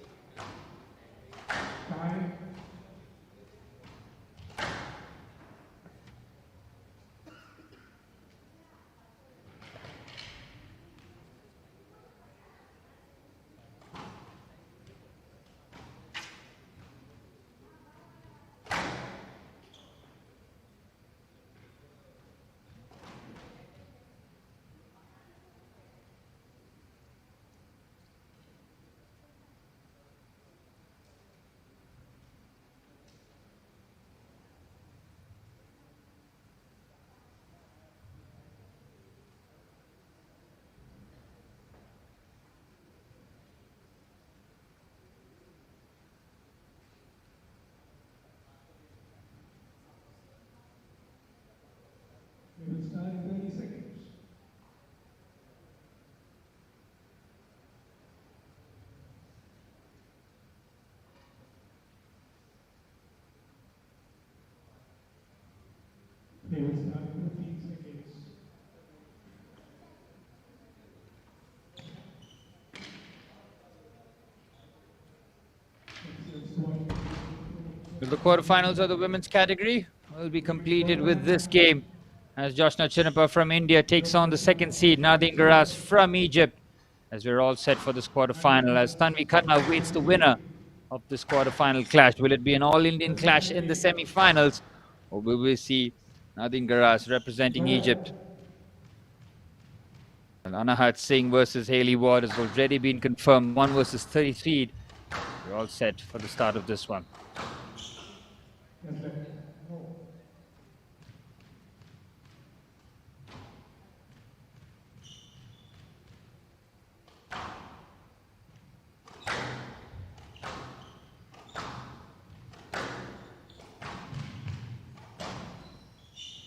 The quarterfinals of the women's category will be completed with this game as Joshna Chinnappa from India takes on the second seed Nadine Garas from Egypt, as we're all set for this quarterfinal as Tanvi Khanna waits the winner of this quarterfinal clash. Will it be an all-Indian clash in the semi-finals, or will we see Nadine Garas representing Egypt? And Anahat Singh versus Hayley Ward has already been confirmed, 1 versus 30 seed. We're all set for the start of this one.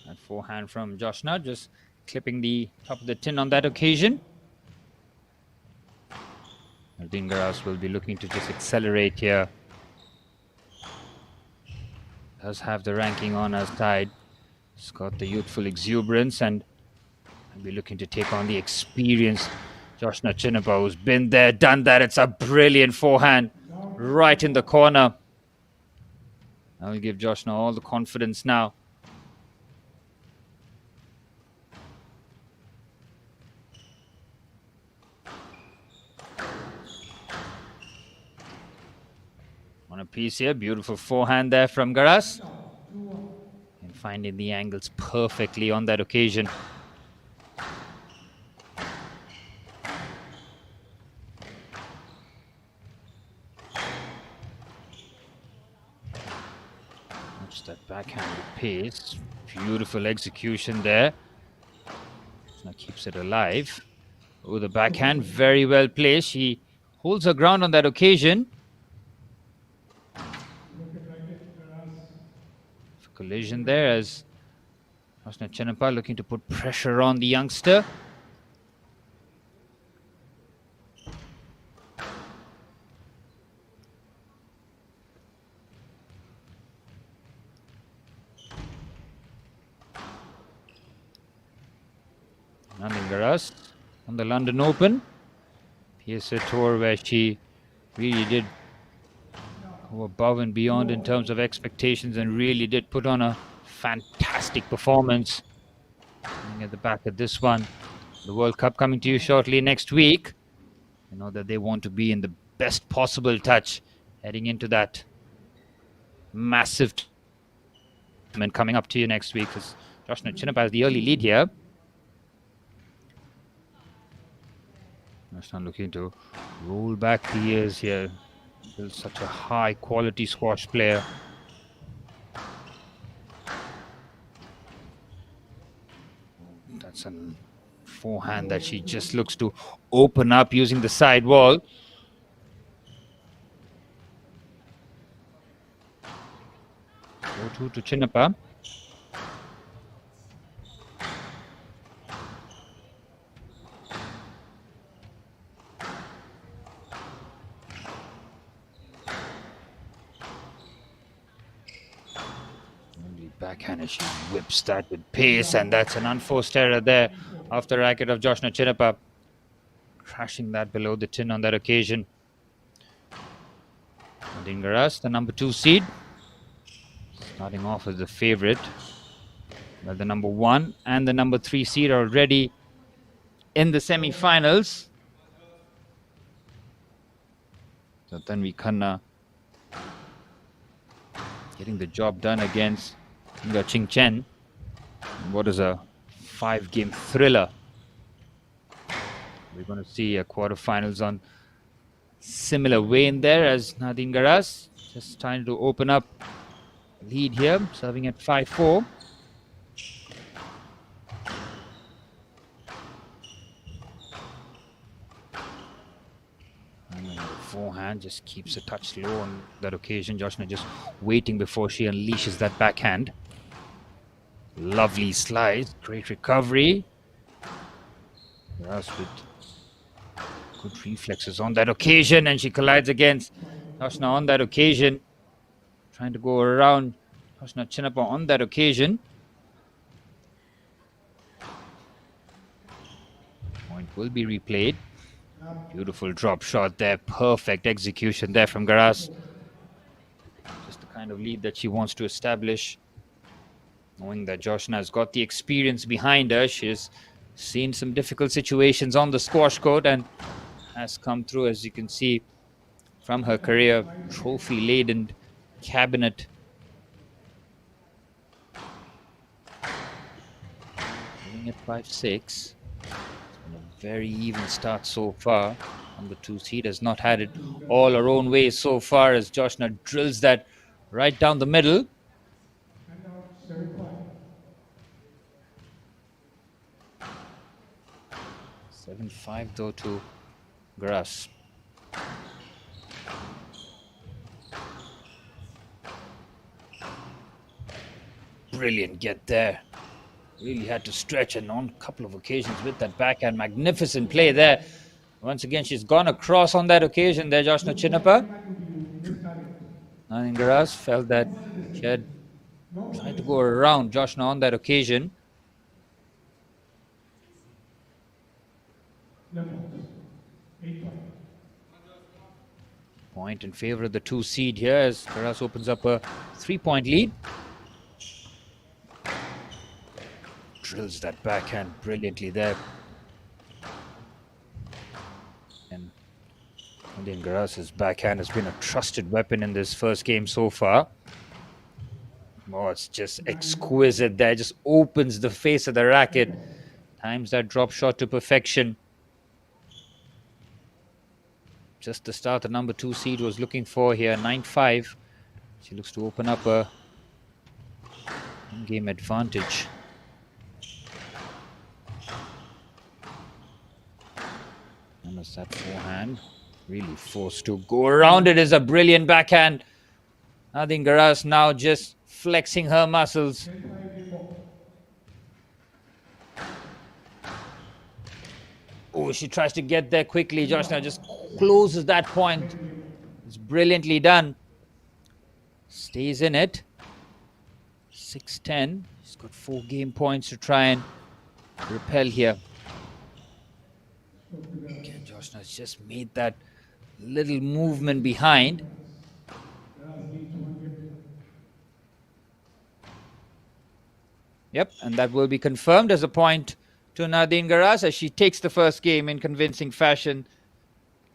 And forehand from Joshna, just clipping the top of the tin on that occasion. Nadine Garas will be looking to just accelerate here. Does have the ranking on her side. It's got the youthful exuberance and will be looking to take on the experienced Joshna Chinnappa, who's been there, done that. It's a brilliant forehand right in the corner. That will give Joshna all the confidence now. On a piece here, beautiful forehand there from Garas. And finding the angles perfectly on that occasion. Watch that backhand with pace. Beautiful execution there. Now keeps it alive. Oh, the backhand, very well placed. She holds her ground on that occasion. Collision there as Joshna Chinnappa looking to put pressure on the youngster. Nadine Garas on the London Open. PSA Tour where she really did go above and beyond in terms of expectations and really did put on a fantastic performance. Looking at the back of this one, the World Cup coming to you shortly next week. You know that they want to be in the best possible touch heading into that massive tournament coming up to you next week, because Joshna Chinnappa has the early lead here. Joshna looking to roll back the years here. Still such a high quality squash player. That's a forehand that she just looks to open up using the side wall. Go to Chinnappa. Backhand as she whips that with pace, and that's an unforced error there off the racket of Joshna Chinnappa, crashing that below the tin on that occasion. Nadine Garas, the number 2 seed, starting off as the favorite. Well, the number 1 and the number 3 seed are already in the semi-finals. So Tanvi Khanna getting the job done against Ching Chen. What is a 5-game thriller. We're going to see a quarterfinals on similar way in there as Nadine Garas just trying to open up lead here, serving at 5-4. Forehand just keeps a touch low on that occasion. Joshna just waiting before she unleashes that backhand. Lovely slice, great recovery. Yes, with good reflexes on that occasion, and she collides against Joshna on that occasion. Trying to go around Joshna Chinnappa on that occasion. Point will be replayed. Beautiful drop shot there, perfect execution there from Garas. Just the kind of lead that she wants to establish. Knowing that Joshna has got the experience behind her, she's seen some difficult situations on the squash court and has come through, as you can see, from her career, trophy-laden cabinet. At 5-6. It's been a very even start so far. Number 2 seed has not had it all her own way so far as Joshna drills that right down the middle. 7-5 though to Grass. Brilliant get there. Really had to stretch, and on a couple of occasions with that backhand. Magnificent play there. Once again, she's gone across on that occasion there, Joshna Chinnappa. Nadine Garas felt that she had tried to go around Joshna on that occasion. Point in favor of the 2 seed here as Garas opens up a 3-point lead. Drills that backhand brilliantly there. And Nadine Garas' backhand has been a trusted weapon in this first game so far. Oh, it's just exquisite there. Just opens the face of the racket. Times that drop shot to perfection. Just the start the number 2 seed was looking for here. 9-5. She looks to open up a game advantage. And as that forehand, really forced to go around it, is a brilliant backhand. Nadine Garas now just flexing her muscles. Oh, she tries to get there quickly. Joshna just closes that point. It's brilliantly done. Stays in it. 6-10. She's got 4 game points to try and repel here. Again, Joshna's just made that little movement behind. Yep, and that will be confirmed as a point to Nadine Garas as she takes the first game in convincing fashion.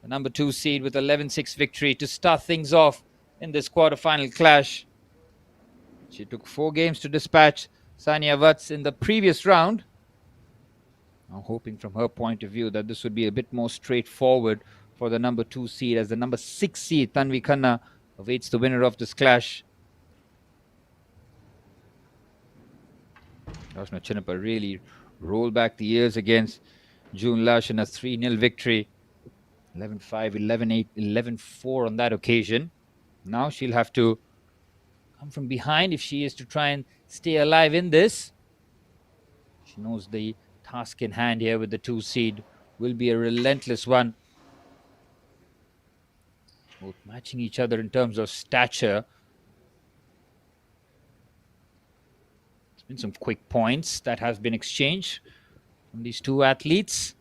The number 2 seed with 11-6 victory to start things off in this quarterfinal clash. She took 4 games to dispatch Sania Vats in the previous round. I'm hoping from her point of view that this would be a bit more straightforward for the number 2 seed as the number 6 seed, Tanvi Khanna, awaits the winner of this clash. Joshna Chinnappa really rolled back the years against June Lush in a 3-0 victory. 11-5, 11-8, 11-4 on that occasion. Now she'll have to come from behind if she is to try and stay alive in this. She knows the task in hand here with the 2 seed will be a relentless one. Both matching each other in terms of stature. There's been some quick points that have been exchanged from these 2 athletes.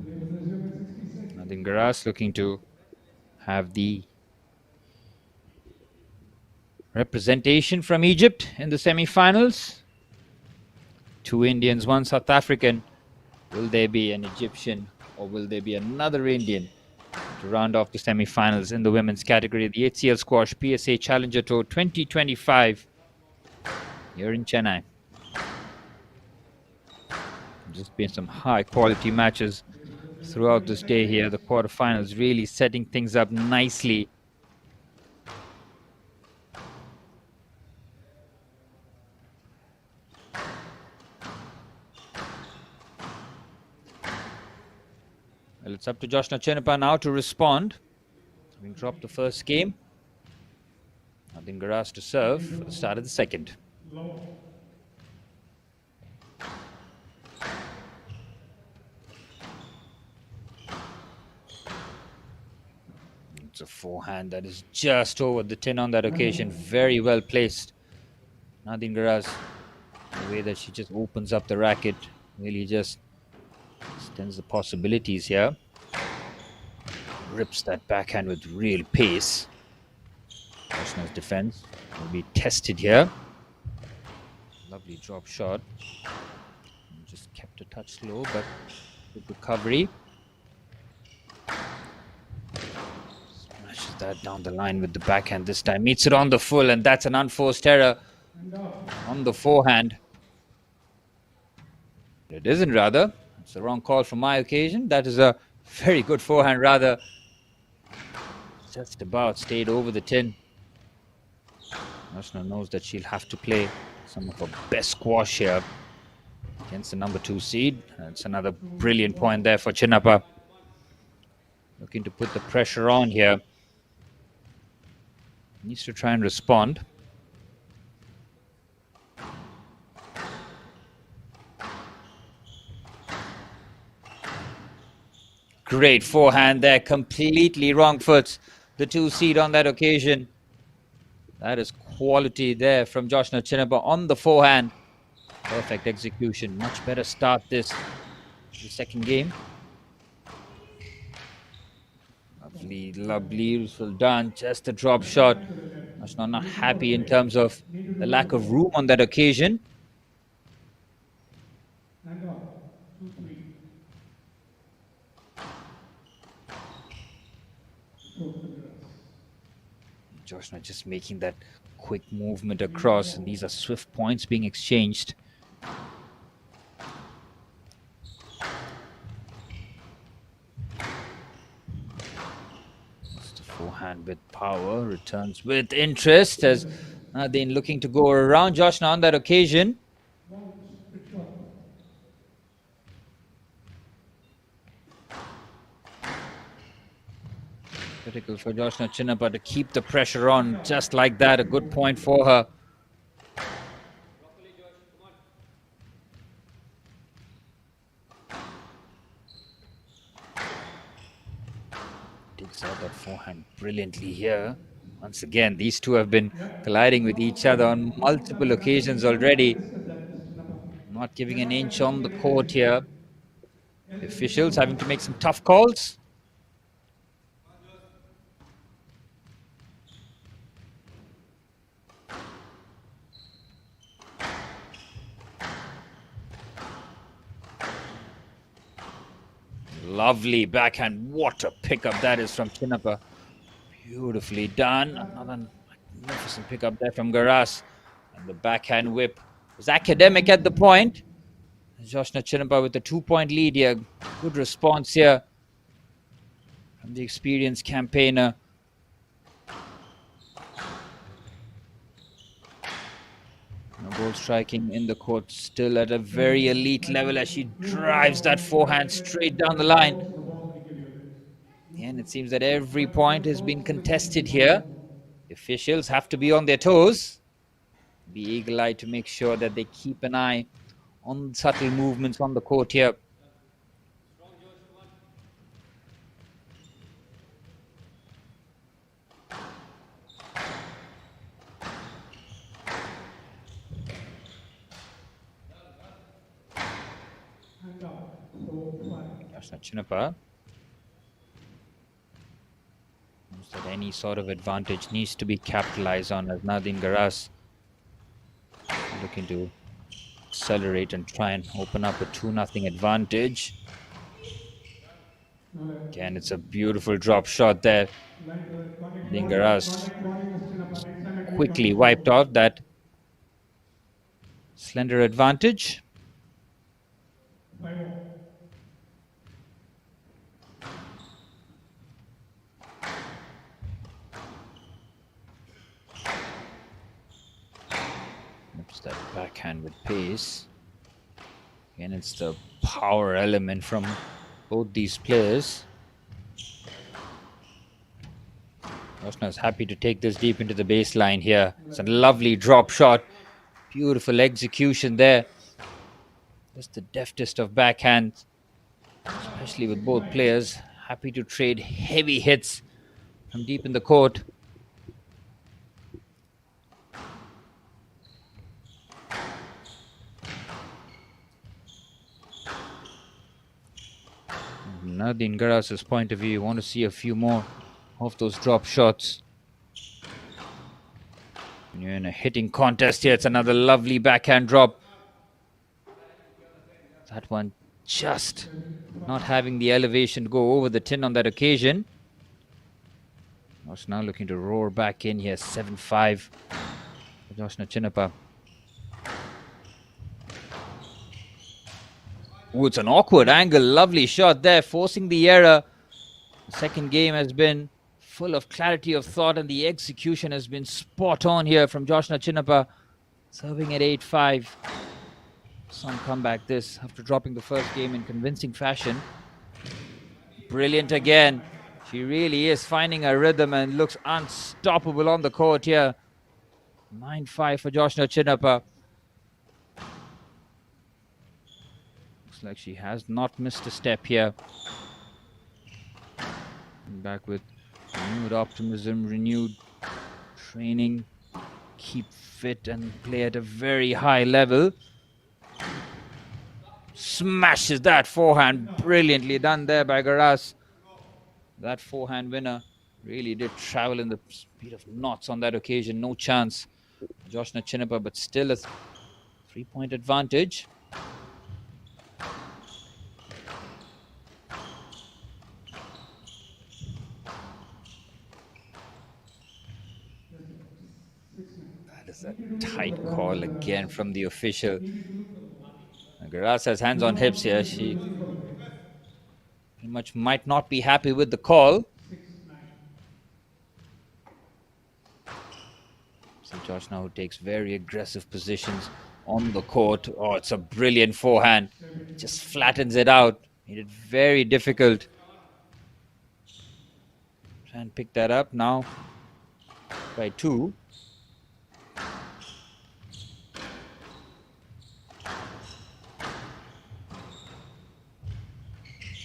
Nadine Garas looking to have the representation from Egypt in the semi-finals. 2 Indians, 1 South African. Will there be an Egyptian or will there be another Indian to round off the semi-finals in the women's category? The HCL Squash PSA Challenger Tour 2025 here in Chennai. Just been some high-quality matches throughout this day here. The quarterfinals really setting things up nicely. Well, it's up to Joshna Chinnappa now to respond. Having dropped the first game. Nadine Garas to serve for the start of the second. It's a forehand that is just over the tin on that occasion. Very well placed. Nadine Garas, the way that she just opens up the racket, really just extends the possibilities here. Rips that backhand with real pace. Joshna's defense will be tested here. Lovely drop shot. Just kept a touch low, but good recovery. Smashes that down the line with the backhand this time. Meets it on the full, and that's an unforced error on the forehand. It isn't, rather. It's the wrong call for my occasion. That is a very good forehand, rather. Just about stayed over the tin. Joshna knows that she'll have to play some of her best squash here against the number 2 seed. That's another brilliant point there for Chinnappa. Looking to put the pressure on here. Needs to try and respond. Great forehand there, completely wrong foot. The 2 seed on that occasion. That is quality there from Joshna Chinnappa on the forehand. Perfect execution. Much better start the second game. Lovely, lovely, beautiful done. Just a drop shot. Joshna not happy in terms of the lack of room on that occasion. And 2-3. Joshna just making that quick movement across, and these are swift points being exchanged. Just a forehand with power, returns with interest as Nadine looking to go around Joshna on that occasion. Critical for Joshna Chinnappa to keep the pressure on just like that. A good point for her. Takes out that forehand brilliantly here. Once again, these two have been colliding with each other on multiple occasions already. Not giving an inch on the court here. The officials having to make some tough calls. Lovely backhand. What a pickup that is from Chinnappa. Beautifully done. Another magnificent pickup there from Garas. And the backhand whip was academic at the point. Joshna Chinnappa with a 2-point lead here. Good response here from the experienced campaigner. Ball striking in the court still at a very elite level as she drives that forehand straight down the line. And it seems that every point has been contested here. The officials have to be on their toes. Be eagle-eyed to make sure that they keep an eye on subtle movements on the court here. Joshna Chinnappa knows that any sort of advantage needs to be capitalized on as Nadine Garas looking to accelerate and try and open up a 2-0 advantage. Again, it's a beautiful drop shot there. Nadine Garas quickly wiped off that slender advantage. That backhand with pace. Again, it's the power element from both these players. Joshna is happy to take this deep into the baseline here. It's a lovely drop shot. Beautiful execution there. Just the deftest of backhands, especially with both players. Happy to trade heavy hits from deep in the court. Nadine Garas' point of view, you want to see a few more of those drop shots. When you're in a hitting contest here, it's another lovely backhand drop. That one just not having the elevation to go over the tin on that occasion. Josh now looking to roar back in here. 7-5 for Joshna Chinnappa. Ooh, it's an awkward angle. Lovely shot there, forcing the error. The second game has been full of clarity of thought, and the execution has been spot on here from Joshna Chinnappa. Serving at 8-5. Some comeback this after dropping the first game in convincing fashion. Brilliant again. She really is finding her rhythm and looks unstoppable on the court here. 9-5 for Joshna Chinnappa. Looks like she has not missed a step here. Back with renewed optimism, renewed training. Keep fit and play at a very high level. Smashes that forehand. Brilliantly done there by Garas. That forehand winner really did travel in the speed of knots on that occasion. No chance. Joshna Chinnappa, but still a 3-point advantage. That is a tight call again from the official. Garas has hands on hips here. She pretty much might not be happy with the call. See Josh now who takes very aggressive positions on the court. Oh, it's a brilliant forehand. Just flattens it out. Made it very difficult. Try and pick that up now by 2.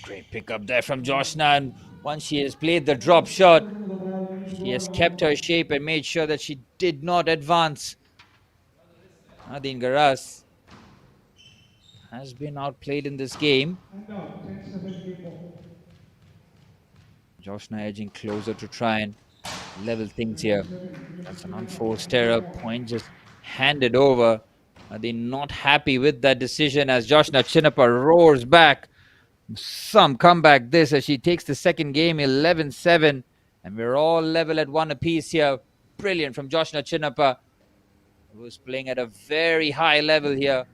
Great pick up there from Joshna, and once she has played the drop shot, she has kept her shape and made sure that she did not advance. Nadine Garas has been outplayed in this game. Joshna edging closer to try and level things here. That's an unforced error. Point just handed over. Are they not happy with that decision as Joshna Chinnappa roars back? Some comeback this as she takes the second game 11-7, and we're all level at 1 apiece here. Brilliant from Joshna Chinnappa, who is playing at a very high level here.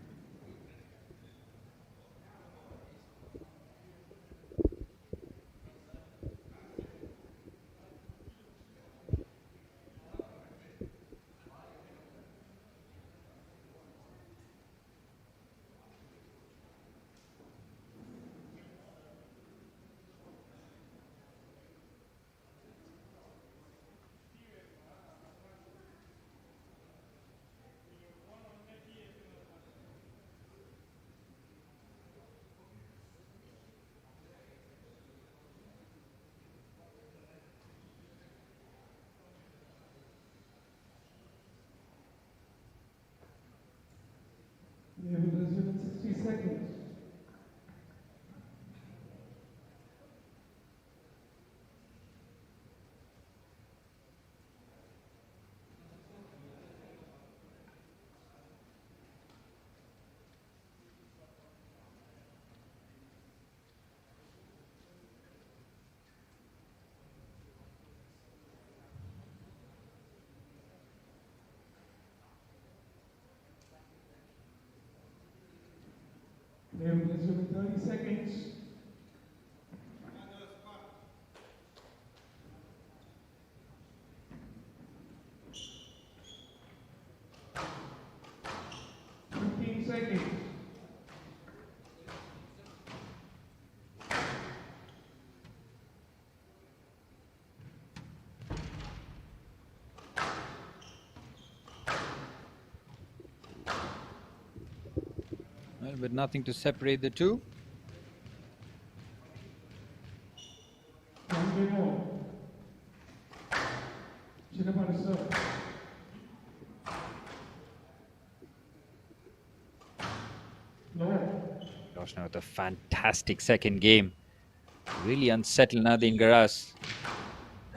We will resume in 60 seconds. We will resume in 30 seconds. Seconds. Well, with nothing to separate the two. Joshna with a fantastic second game. Really unsettled Nadine Garas.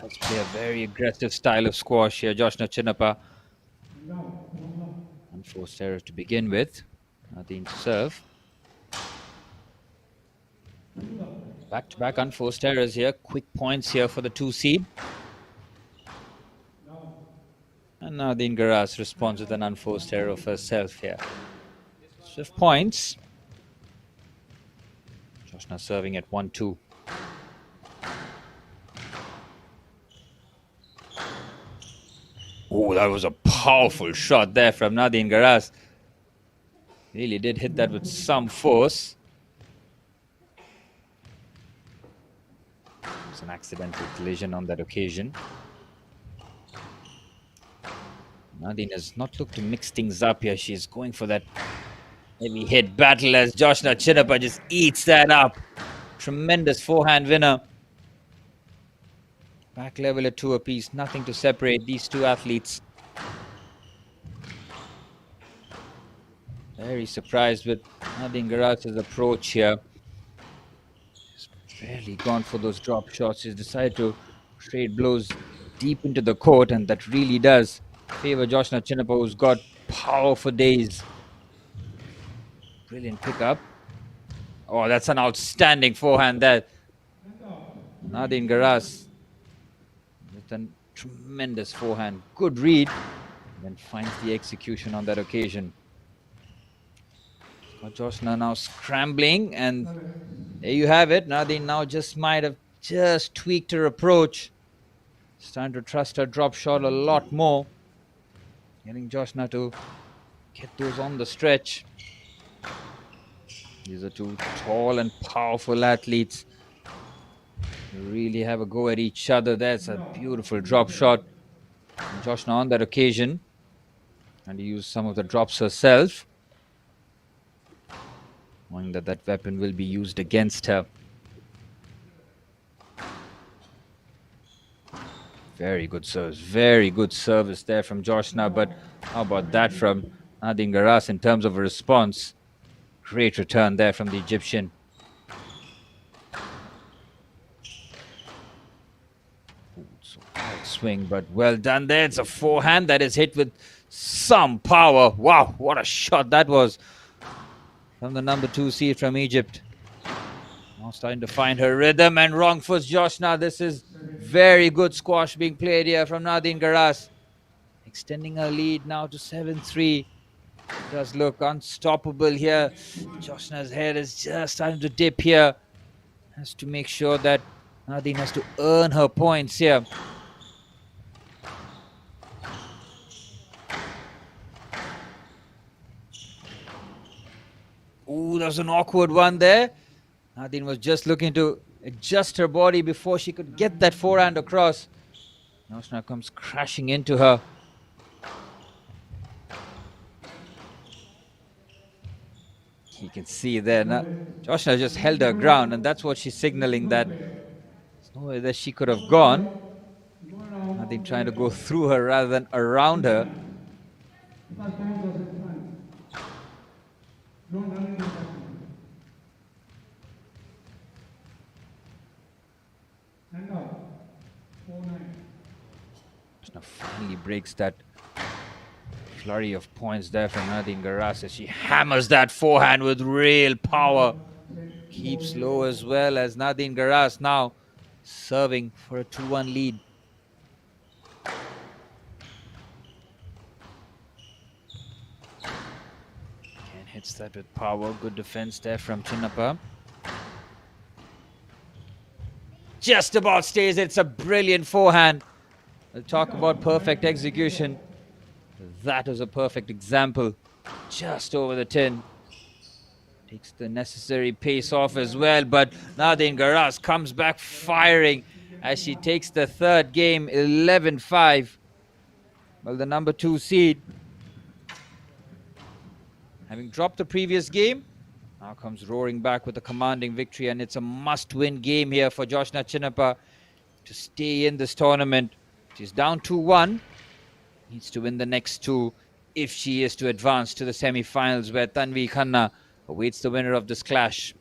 Let's play a very aggressive style of squash here, Joshna Chinnappa. Unforced error to begin with. Nadine to serve. Back-to-back unforced errors here. Quick points here for the 2 seed. And Nadine Garas responds with an unforced error of herself here. Swift points. Joshna serving at 1-2. Oh, that was a powerful shot there from Nadine Garas. Really did hit that with some force. It's an accidental collision on that occasion. Nadine has not looked to mix things up here. She's going for that heavy hit battle as Joshna Chinnappa just eats that up. Tremendous forehand winner. Back level at 2 apiece. Nothing to separate these two athletes. Very surprised with Nadine Garas's approach here. He's barely gone for those drop shots. He's decided to trade blows deep into the court, and that really does favor Joshna Chinnappa, who's got power for days. Brilliant pickup. Oh, that's an outstanding forehand there. Nadine Garas with a tremendous forehand. Good read. And then finds the execution on that occasion. Joshna now scrambling, and there you have it. Nadine now just might have just tweaked her approach. Starting to trust her drop shot a lot more. Getting Joshna to get those on the stretch. These are two tall and powerful athletes. They really have a go at each other. That's a beautiful drop shot. And Joshna on that occasion. And to use some of the drops herself, knowing that that weapon will be used against her. Very good service. Very good service there from Joshna. But how about that from Nadine Garas in terms of a response? Great return there from the Egyptian. Ooh, so hard swing, but well done there. It's a forehand that is hit with some power. Wow, what a shot that was from the number 2 seed from Egypt. Now starting to find her rhythm, and wrong foot Joshna. This is very good squash being played here from Nadine Garas. Extending her lead now to 7-3. Does look unstoppable here. Joshna's head is just starting to dip here. Has to make sure that Nadine has to earn her points here. Ooh, that was an awkward one there. Nadine was just looking to adjust her body before she could get that forehand across. Joshna comes crashing into her. You can see there, Joshna just held her ground, and that's what she's signaling, that there's nowhere that she could have gone. Nadine trying to go through her rather than around her. Joshna finally breaks that flurry of points there from Nadine Garas as she hammers that forehand with real power. Keeps low as well as Nadine Garas now serving for a 2-1 lead. Again, hits that with power. Good defense there from Chinnappa. Just about stays. It's a brilliant forehand. We'll talk about perfect execution. That was a perfect example. Just over the tin. Takes the necessary pace off as well, but Nadine Garas comes back firing as she takes the third game, 11-5. Well, the number 2 seed, having dropped the previous game, now comes roaring back with a commanding victory, and it's a must-win game here for Joshna Chinnappa to stay in this tournament. She's down 2-1. Needs to win the next 2 if she is to advance to the semi-finals, where Tanvi Khanna awaits the winner of this clash.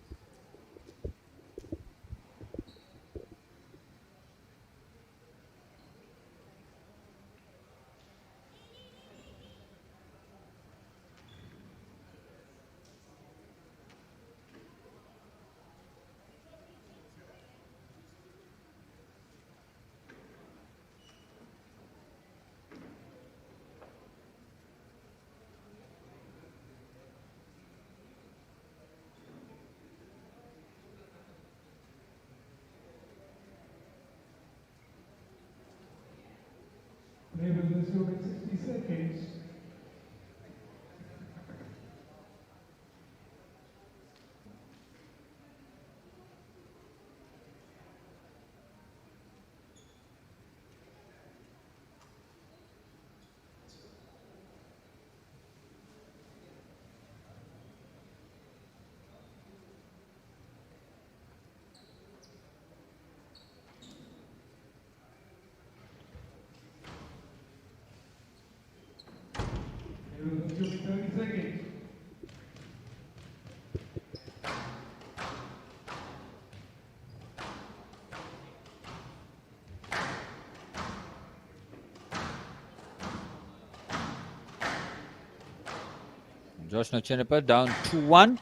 Joshna Chinnappa down 2-1.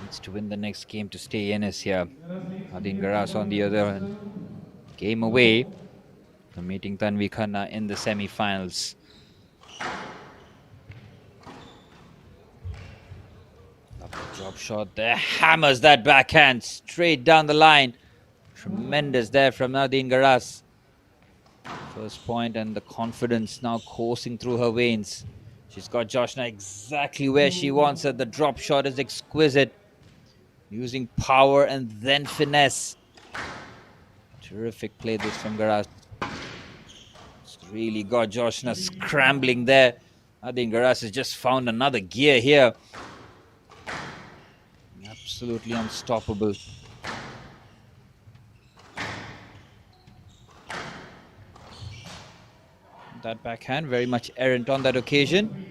Needs to win the next game to stay in as here. Nadine Garas on the other hand. Game away from meeting Tanvi Khanna in the semi-finals. Lovely drop shot there. Hammers that backhand straight down the line. Tremendous there from Nadine Garas. First point, and the confidence now coursing through her veins. She's got Joshna exactly where she wants her. The drop shot is exquisite. Using power and then finesse. Terrific play this from Garas. It's really got Joshna scrambling there. I think Garas has just found another gear here. Absolutely unstoppable. That backhand very much errant on that occasion.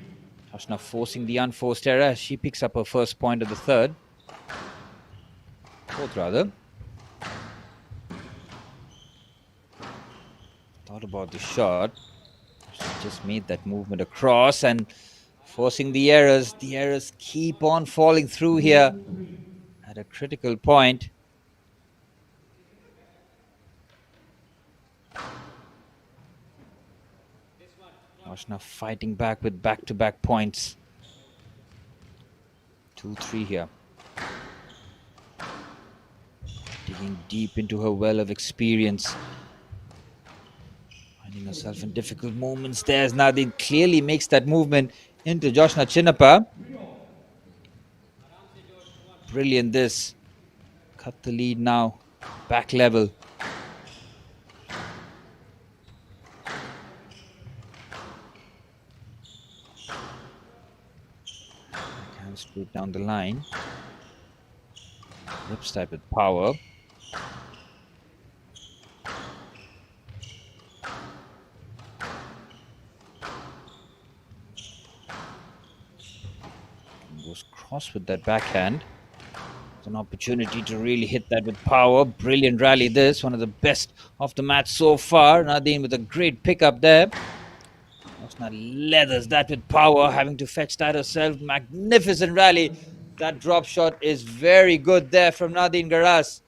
Joshna forcing the unforced error. She picks up her first point of the third. Fourth rather. Thought about the shot. She just made that movement across and forcing the errors. The errors keep on falling through here at a critical point. Joshna fighting back with back-to-back points. 2-3 here. Digging deep into her well of experience. Finding herself in difficult moments there as Nadine clearly makes that movement into Joshna Chinnappa. Brilliant this. Cut the lead now. Back level. Backhand straight down the line. Lip step with power. Goes cross with that backhand. It's an opportunity to really hit that with power. Brilliant rally this. One of the best of the match so far. Nadine with a great pickup there. Joshna leathers that with power, having to fetch that herself. Magnificent rally. That drop shot is very good there from Nadine Garas.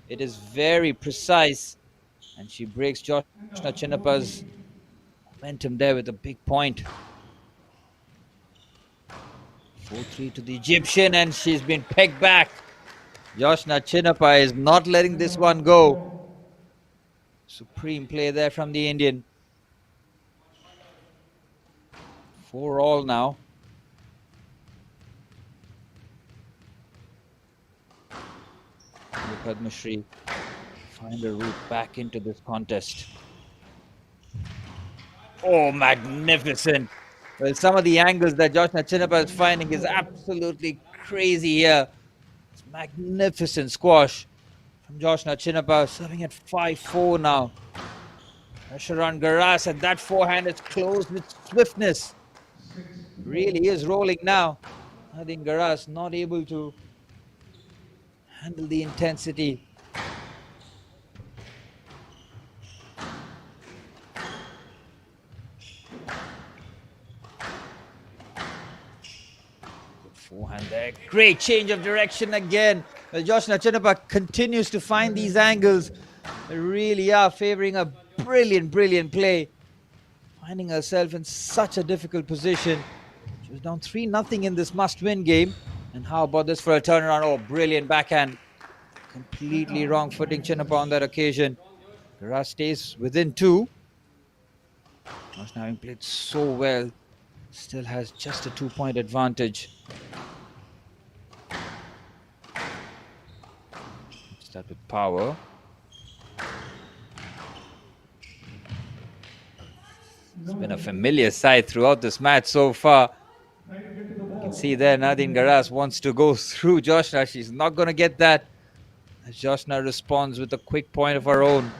It is very precise. And she breaks Joshna Chinnappa's momentum there with a big point. 4-3 to the Egyptian, and she's been pegged back. Joshna Chinnappa is not letting this one go. Supreme play there from the Indian. 4-all now. Padma Shri find a route back into this contest. Oh, magnificent. Well, some of the angles that Joshna Chinnappa is finding is absolutely crazy here. It's magnificent squash from Joshna Chinnappa, serving at 5-4 now. Pressure on Garas, and that forehand is closed with swiftness. Really is rolling now. I think Garas not able to handle the intensity. Forehand there. Great change of direction again. Well, Joshna Chinnappa continues to find these angles. They really are favoring a brilliant play. Finding herself in such a difficult position. She was down 3-0 in this must-win game. And how about this for a turnaround? Oh, brilliant backhand. Completely wrong footing Chinnappa on that occasion. Garas stays within 2. Joshna having played so well. Still has just a 2-point advantage. Start with power. It's been a familiar sight throughout this match so far. You can see there Nadine Garas wants to go through Joshna. She's not going to get that. As Joshna responds with a quick point of her own.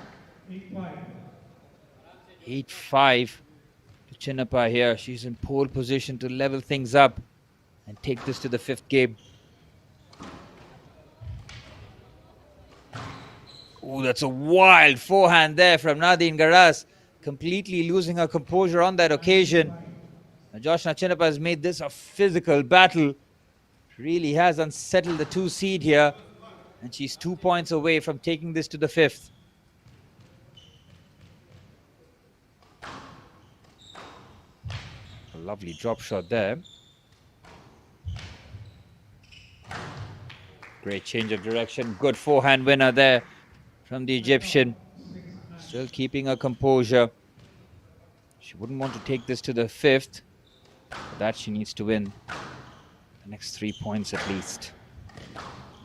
8-5 to Chinnappa here. She's in pole position to level things up and take this to the 5th game. Oh, that's a wild forehand there from Nadine Garas. Completely losing her composure on that occasion. Joshna Chinnappa has made this a physical battle. Really has unsettled the 2 seed here. And she's 2 points away from taking this to the 5th. A lovely drop shot there. Great change of direction. Good forehand winner there from the Egyptian. Still keeping her composure. She wouldn't want to take this to the 5th. For that, she needs to win the next 3 points at least.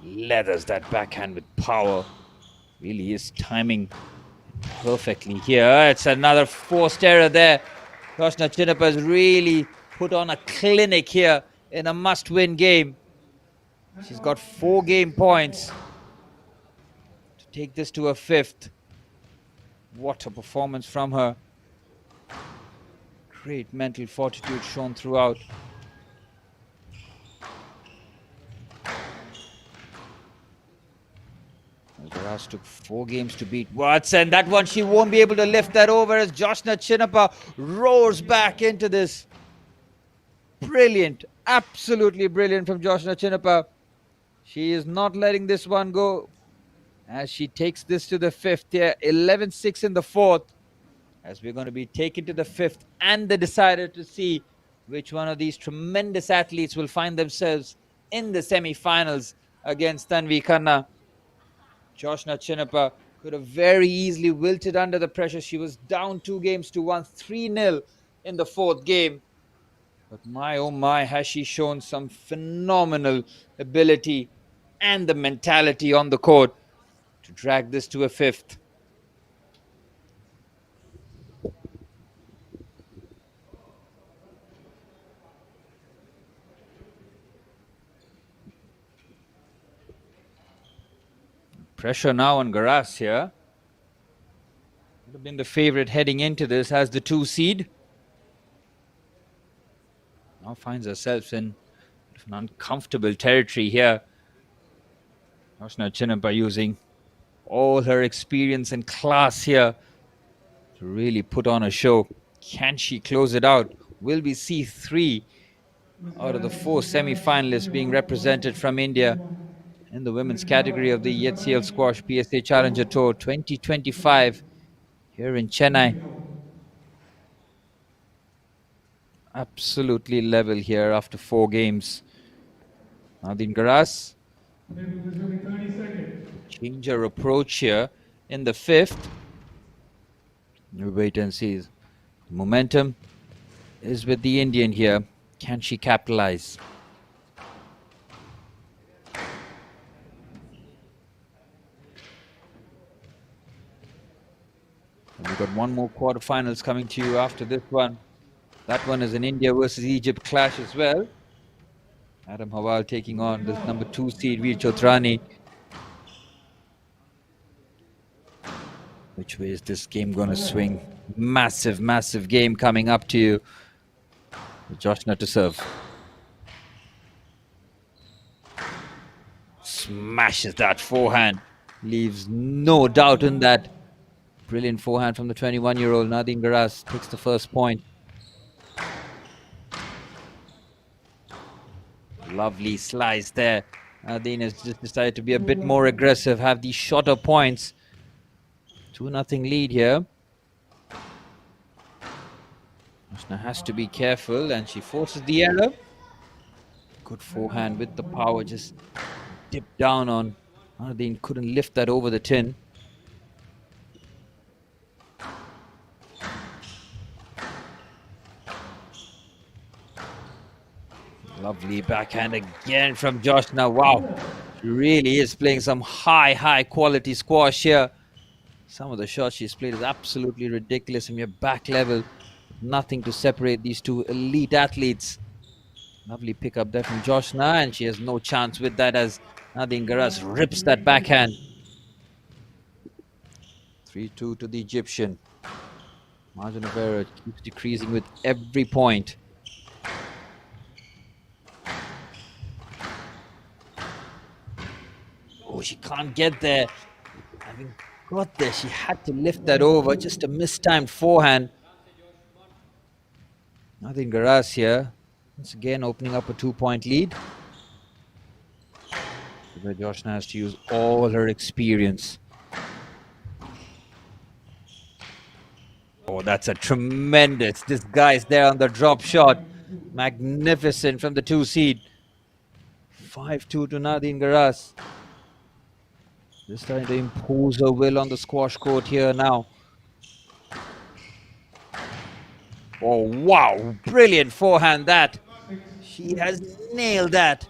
Leathers that backhand with power. Really is timing perfectly here. It's another forced error there. Joshna Chinnappa has really put on a clinic here in a must-win game. She's got 4 game points to take this to a 5th. What a performance from her. Great mental fortitude shown throughout. Alcaraz took 4 games to beat Watson. That one, she won't be able to lift that over as Joshna Chinnappa roars back into this. Brilliant, absolutely brilliant from Joshna Chinnappa. She is not letting this one go as she takes this to the 5th here. 11-6 in the 4th. As we're going to be taken to the 5th and the decider to see which one of these tremendous athletes will find themselves in the semi-finals against Tanvi Khanna. Joshna Chinnappa could have very easily wilted under the pressure. She was down 2 games to 1, 3-0 in the 4th game. But my oh my, has she shown some phenomenal ability and the mentality on the court to drag this to a 5th. Pressure now on Garas here. Would have been the favorite heading into this as the 2 seed. Now finds herself in an uncomfortable territory here. Joshna Chinnappa using all her experience and class here to really put on a show. Can she close it out? Will we see 3 out of the 4 semi-finalists being represented from India in the women's category of the HCL Squash PSA Challenger Tour 2025 here in Chennai? Absolutely level here after 4 games. Nadine Garas change her approach here in the 5th. We'll wait and see. The momentum is with the Indian here. Can she capitalize? And we've got one more quarterfinals coming to you after this one. That one is an India versus Egypt clash as well. Adam Hawal taking on this number 2 seed Veer Chotrani. Which way is this game going to swing? Massive, massive game coming up to you. Joshna to serve. Smashes that forehand. Leaves no doubt in that. Brilliant forehand from the 21-year-old Nadine Garas. Takes the first point. Lovely slice there. Nadine has just decided to be a bit more aggressive, have these shorter points. 2-0 lead here. Joshna has to be careful and she forces the error. Good forehand with the power, just dipped down on. Nadine couldn't lift that over the tin. Lovely backhand again from Joshna. Wow, she really is playing some high quality squash here. Some of the shots she's played is absolutely ridiculous from your back level. Nothing to separate these 2 elite athletes. Lovely pickup there from Joshna, and she has no chance with that as Nadine Garas rips that backhand. 3-2 to the Egyptian. Margin of error keeps decreasing with every point. Oh, she can't get there. Having got there, she had to lift that over. Just a mistimed forehand. Nothing Garas here. Once again, opening up a 2-point lead. Where Joshna has to use all her experience. Oh, that's a tremendous. This guy's there on the drop shot. Magnificent from the 2 seed. 5-2 to Nadine Garas. Just trying to impose her will on the squash court here now. Oh, wow. Brilliant forehand that. She has nailed that.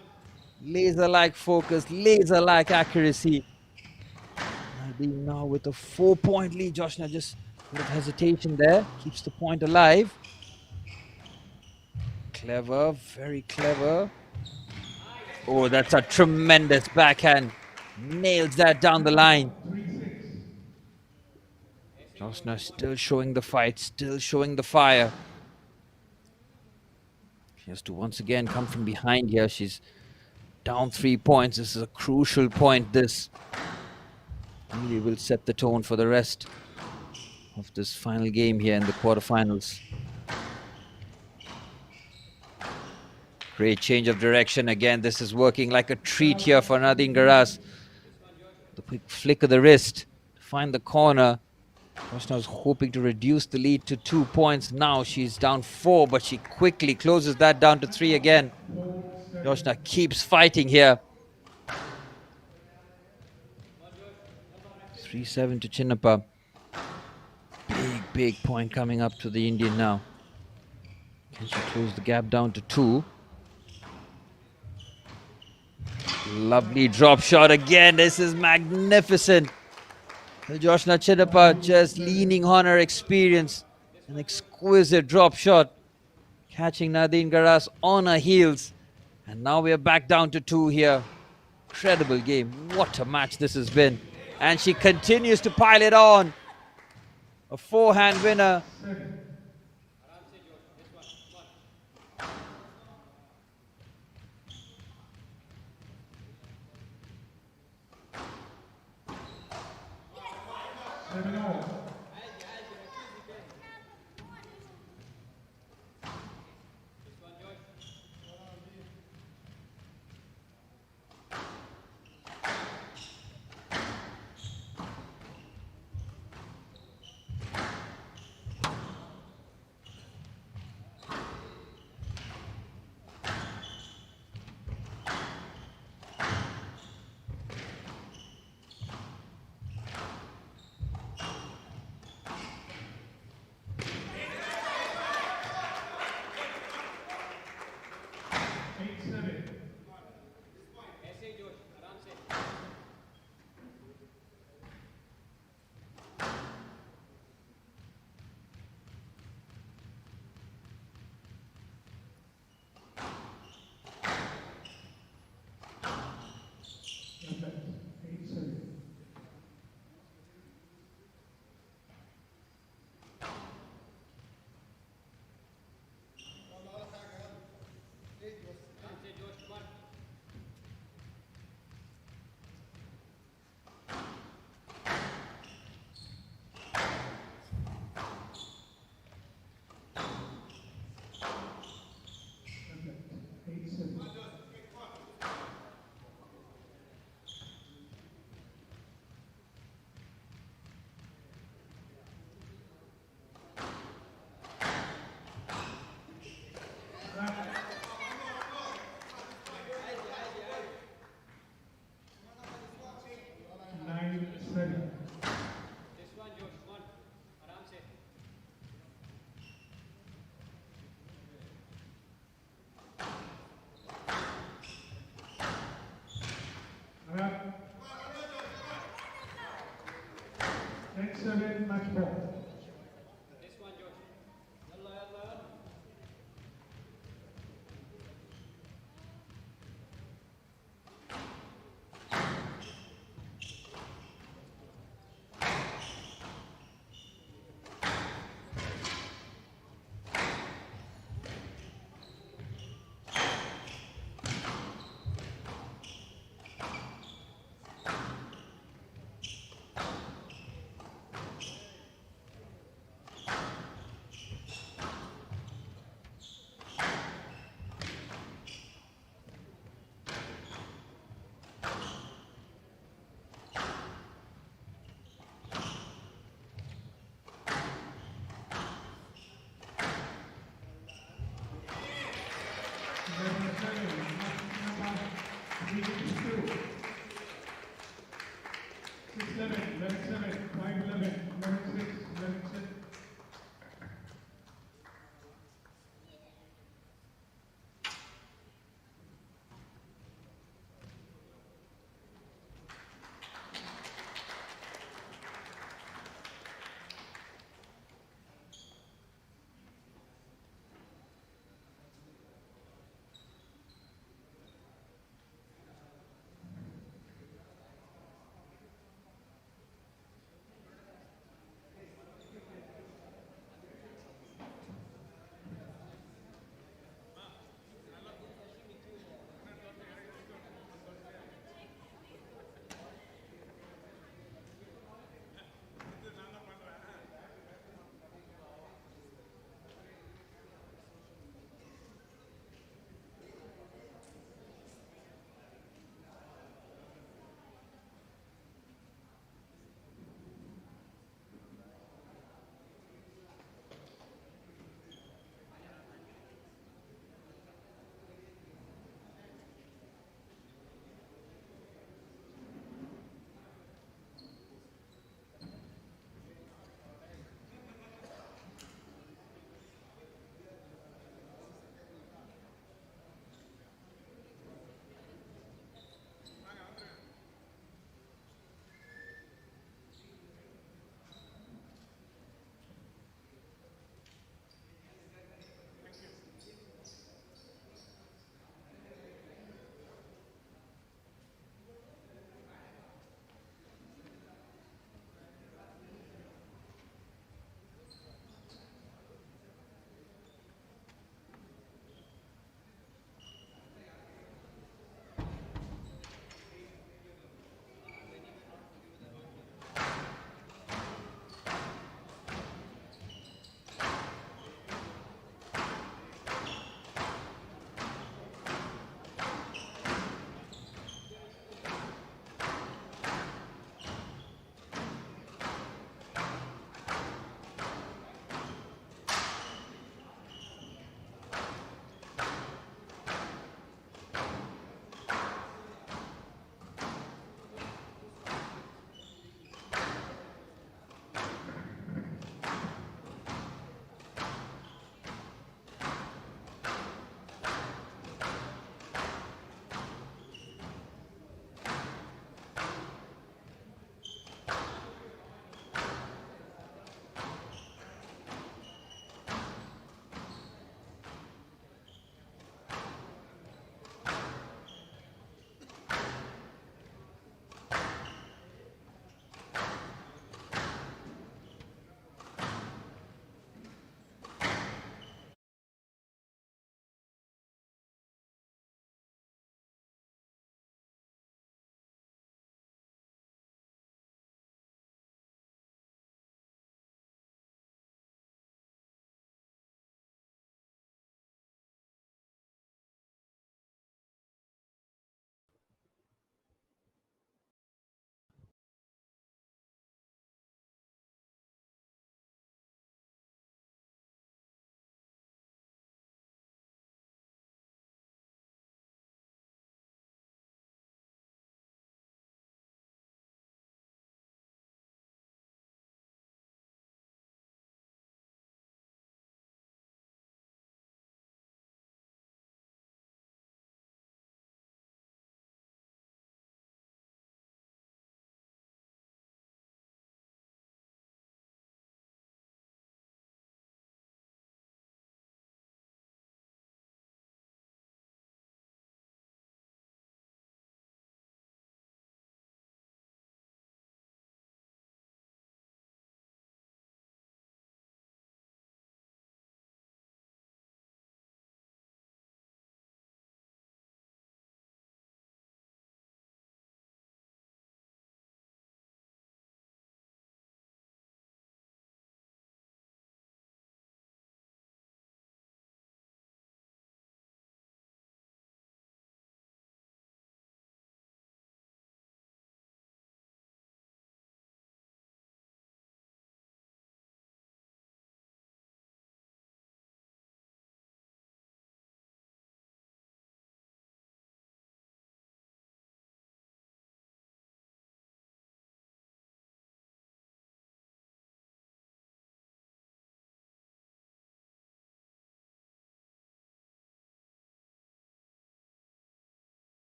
Laser-like focus, laser-like accuracy. Nadine now with a 4-point lead. Joshna just a bit of hesitation there. Keeps the point alive. Clever, very clever. Oh, that's a tremendous backhand. Nails that down the line. Joshna still showing the fight, still showing the fire. She has to once again come from behind here. She's down 3 points. This is a crucial point. This really will set the tone for the rest of this final game here in the quarterfinals. Great change of direction again. This is working like a treat here for Nadine Garas. The quick flick of the wrist to find the corner. Joshna was hoping to reduce the lead to 2 points. Now she's down 4, but she quickly closes that down to 3 again. Joshna keeps fighting here. 3-7 to Chinnappa. Big point coming up to the Indian now. Can she close the gap down to 2? Lovely drop shot again. This is magnificent. Joshna Chinnappa just leaning on her experience. An exquisite drop shot. Catching Nadine Garas on her heels. And now we are back down to 2 here. Incredible game. What a match this has been. And she continues to pile it on. A forehand winner. Match ball.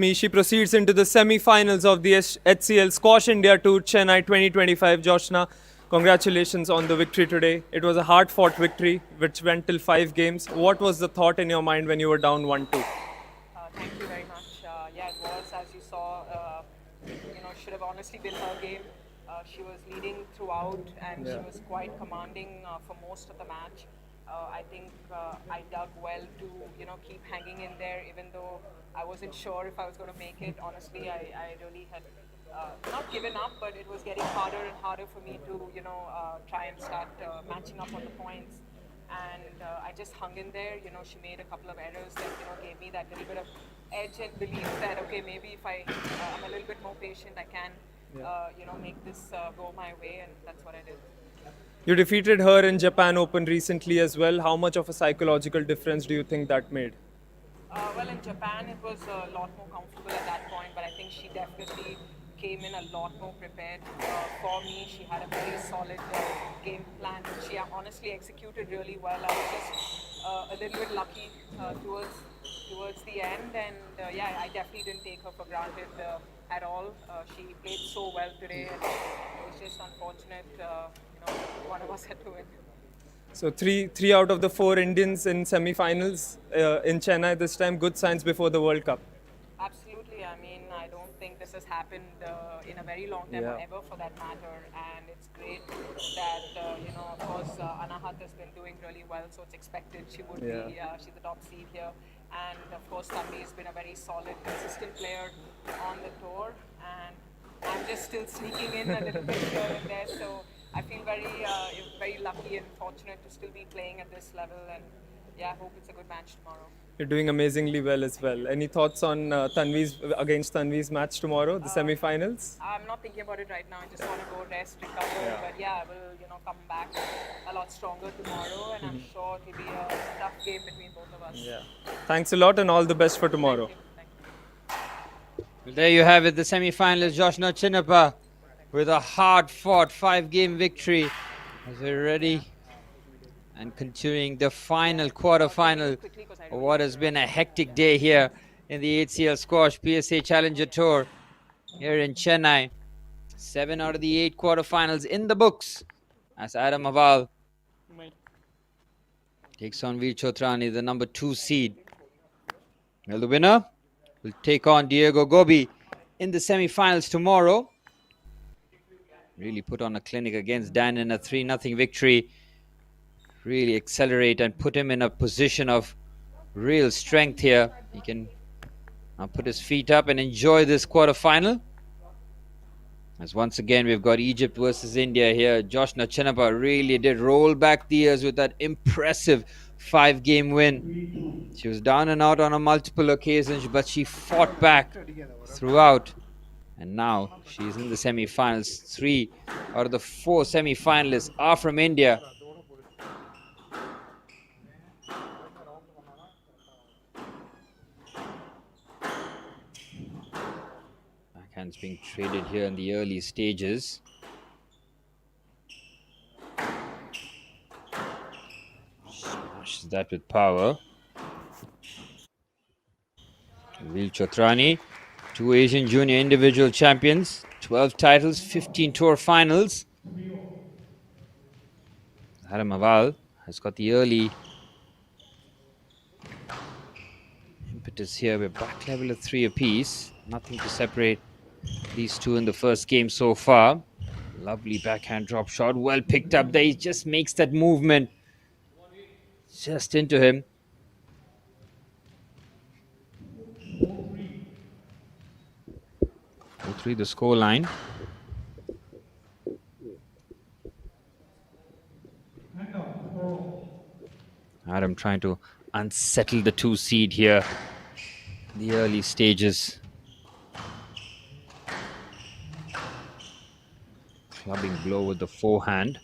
She proceeds into the semi-finals of the HCL Squash India Tour Chennai 2025. Joshna, congratulations on the victory today. It was a hard-fought victory which went till 5 games. What was the thought in your mind when you were down 1-2? Thank you very much. Yeah, it was, as you saw, should have honestly been her game. She was leading throughout and she was quite commanding for most of the match. I think I dug well to, keep hanging in there, even though I wasn't sure if I was going to make it. Honestly, I really had not given up, but it was getting harder and harder for me to, try and start matching up on the points. And I just hung in there. She made a couple of errors that, gave me that little bit of edge and belief that, okay, maybe if I'm a little bit more patient, I can, make this go my way, and that's what I did. You defeated her in Japan Open recently as well. How much of a psychological difference do you think that made? Well, in Japan, it was a lot more comfortable at that point, but I think she definitely came in a lot more prepared for me. She had a very solid game plan, which she honestly executed really well. I was just a little bit lucky towards the end, and I definitely didn't take her for granted at all. She played so well today, and it was just unfortunate. One of us had to win. So three out of the 4 Indians in semi-finals in Chennai this time. Good signs before the World Cup. Absolutely. I mean, I don't think this has happened in a very long time or ever for that matter. And it's great that, of course, Anahat has been doing really well. So it's expected she would be, she's the top seed here. And of course, Tanvi has been a very solid, consistent player on the tour. And I'm just still sneaking in a little bit here and there. So I feel very lucky and fortunate to still be playing at this level, and I hope it's a good match tomorrow. You're doing amazingly well as well. Any thoughts on against Tanvi's match tomorrow, the semi-finals? I'm not thinking about it right now. I just want to go rest, recover. But I will, come back a lot stronger tomorrow, and I'm sure it'll be a tough game between both of us. Yeah. Thanks a lot, and all the best for tomorrow. Thank you. Well, there you have it, the semi-finalist Joshna Chinnappa with a hard-fought 5-game victory as we're ready and continuing the final quarter-final of what has been a hectic day here in the HCL Squash PSA Challenger Tour here in Chennai. 7 out of the 8 quarterfinals in the books as Adam Aval takes on Veer Chotrani, the number 2 seed. Well, the winner will take on Diego Gobi in the semi-finals tomorrow. Really put on a clinic against Dan in a 3-0 victory. Really accelerate and put him in a position of real strength here. He can now put his feet up and enjoy this quarterfinal. As once again we've got Egypt versus India here. Joshna Chinnappa really did roll back the years with that impressive 5-game win. She was down and out on a multiple occasions, but she fought back throughout. And now she's in the semi-finals. 3 out of the 4 semi-finalists are from India. Backhand's being traded here in the early stages. Smashes that with power. Veer Chotrani, 2 Asian Junior individual champions, 12 titles, 15 tour finals. Adam Aval has got the early impetus here. We're back level of 3 apiece. Nothing to separate these two in the first game so far. Lovely backhand drop shot. Well picked up there. He just makes that movement just into him. 4-3 the score line. Adam trying to unsettle the 2 seed here in the early stages. Clubbing blow with the forehand.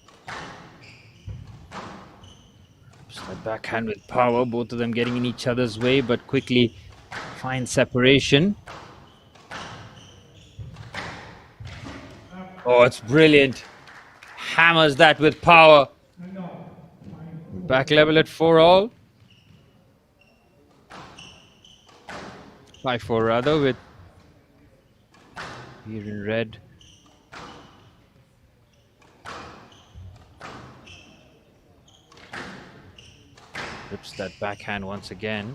Just that backhand with power. Both of them getting in each other's way, but quickly find separation. Oh, it's brilliant. Hammers that with power. Back level at 4 all. 5-4 rather, with here in red. Rips that backhand once again.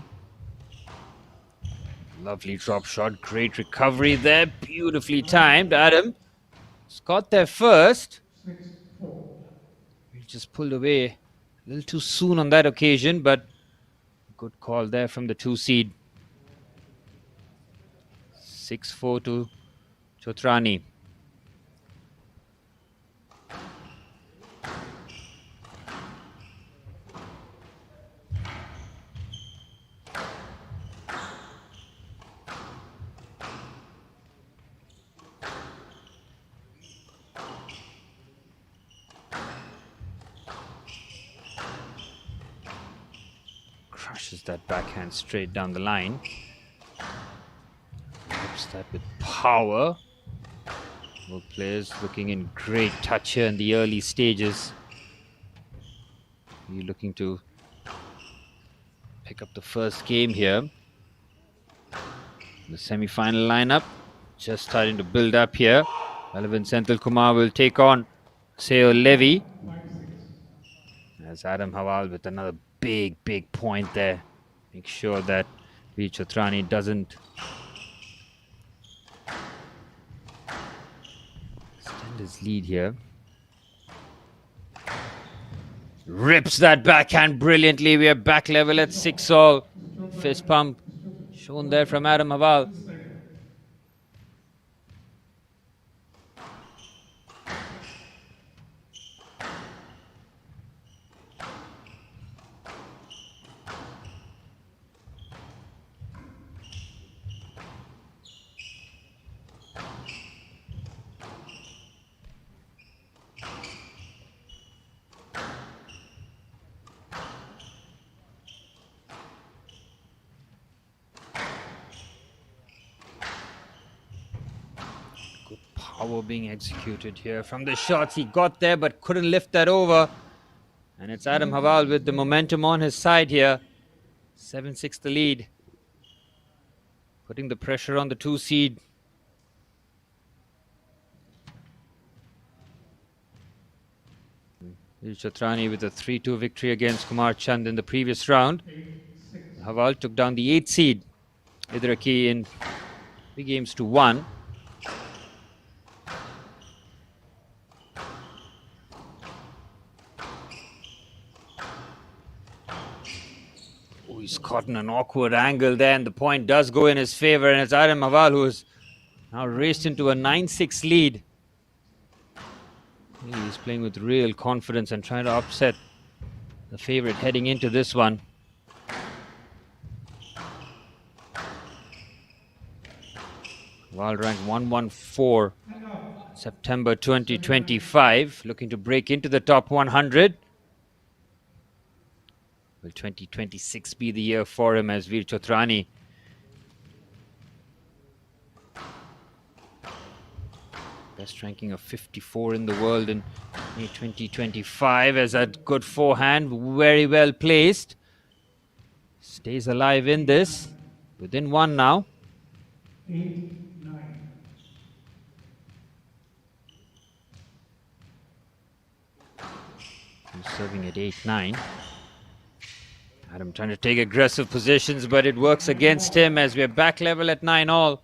Lovely drop shot, great recovery there, beautifully timed. Adam got there first. 6-4. He just pulled away a little too soon on that occasion, but good call there from the 2 seed. 6-4 to Chotrani. Crushes that backhand straight down the line. Rips that with power. Both players looking in great touch here in the early stages. We're looking to pick up the first game here. The semi-final lineup just starting to build up here. Balavan Senthil Kumar will take on Seo Levy. As Adam Hawal with another big point there. Make sure that Veer Chotrani doesn't extend his lead here. Rips that backhand brilliantly. We are back level at 6-all. Fist pump shown there from Adam Hawal. Power being executed here from the shots. He got there but couldn't lift that over. And it's Adam Hawal with the momentum on his side here. 7-6 the lead. Putting the pressure on the 2 seed. Chotrani with a 3-2 victory against Kumar Chand in the previous round. Hawal took down the 8th seed, Idraki, in 3-1. He's caught in an awkward angle there, and the point does go in his favor, and it's Adam Hawal who has now raced into a 9-6 lead. He's playing with real confidence and trying to upset the favorite heading into this one. Hawal ranked 114 September 2025, looking to break into the top 100. Will 2026 be the year for him as Veer Chotrani best ranking of 54 in the world in May 2025, as a good forehand, very well placed. Stays alive in this, within 1 now. 8-9. He's serving at 8-9. Adam trying to take aggressive positions, but it works against him as we're back level at 9-all.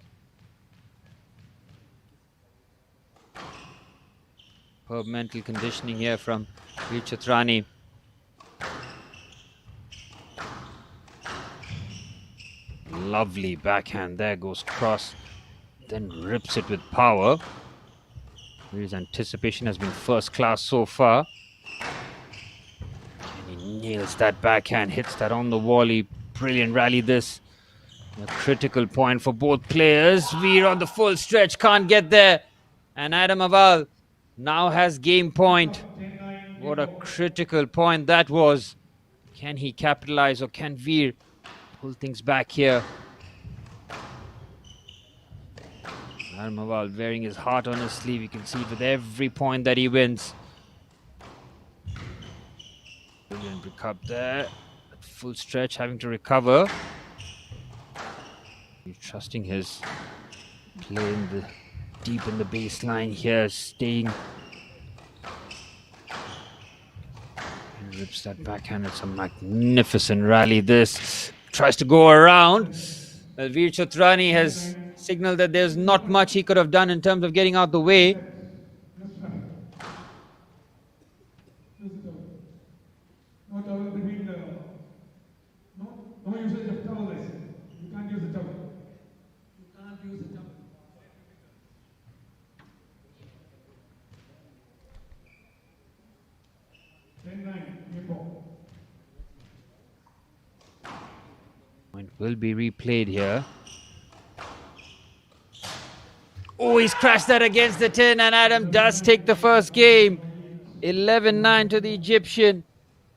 Superb mental conditioning here from Veer Chotrani. Lovely backhand there, goes cross, then rips it with power. His anticipation has been first class so far. Nails that backhand, hits that on the volley. Brilliant rally this. A critical point for both players. Veer on the full stretch, can't get there. And Adam Hawal now has game point. What a critical point that was. Can he capitalize, or can Veer pull things back here? Adam Hawal wearing his heart on his sleeve. You can see with every point that he wins. Brilliant recover there. At full stretch, having to recover. He's trusting his play deep in the baseline here, staying. He rips that backhand. It's a magnificent rally. This tries to go around. Veer Chotrani has signaled that there's not much he could have done in terms of getting out the way. No towel between the. No usage of towel, I said. You can't use the towel. You can't use the towel. 10-9, game ball. Point will be replayed here. Oh, he's crashed that against the tin, and Adam does take the first game. 11-9 to the Egyptian.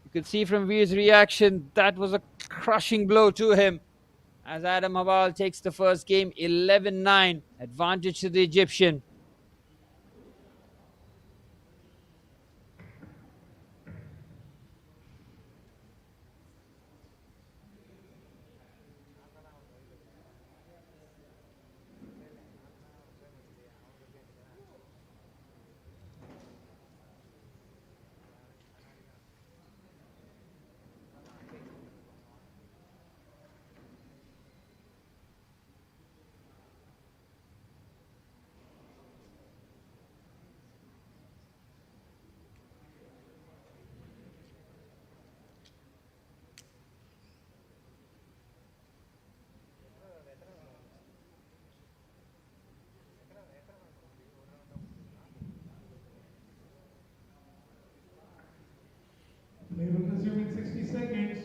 You could see from Veer's reaction, that was a crushing blow to him. As Adam Hawal takes the first game, 11-9, advantage to the Egyptian. They will resume in 60 seconds.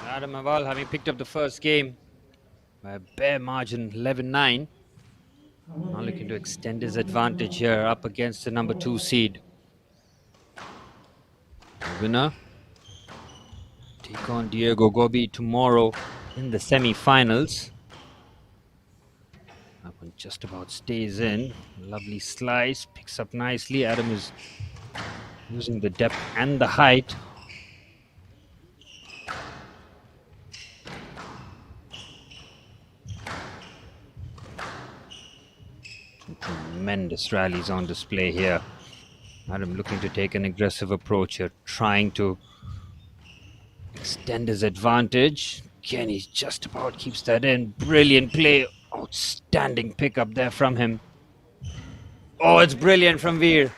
Adam Hawal having picked up the first game by a bare margin, 11-9. Now looking to extend his advantage here up against the number 2 seed. The winner take on Diego Gobi tomorrow in the semi-finals. That one just about stays in. Lovely slice, picks up nicely. Adam is using the depth and the height. Tremendous rallies on display here. Adam looking to take an aggressive approach here, trying to extend his advantage. Again, he just about keeps that in. Brilliant play. Outstanding pickup there from him. Oh, it's brilliant from Veer.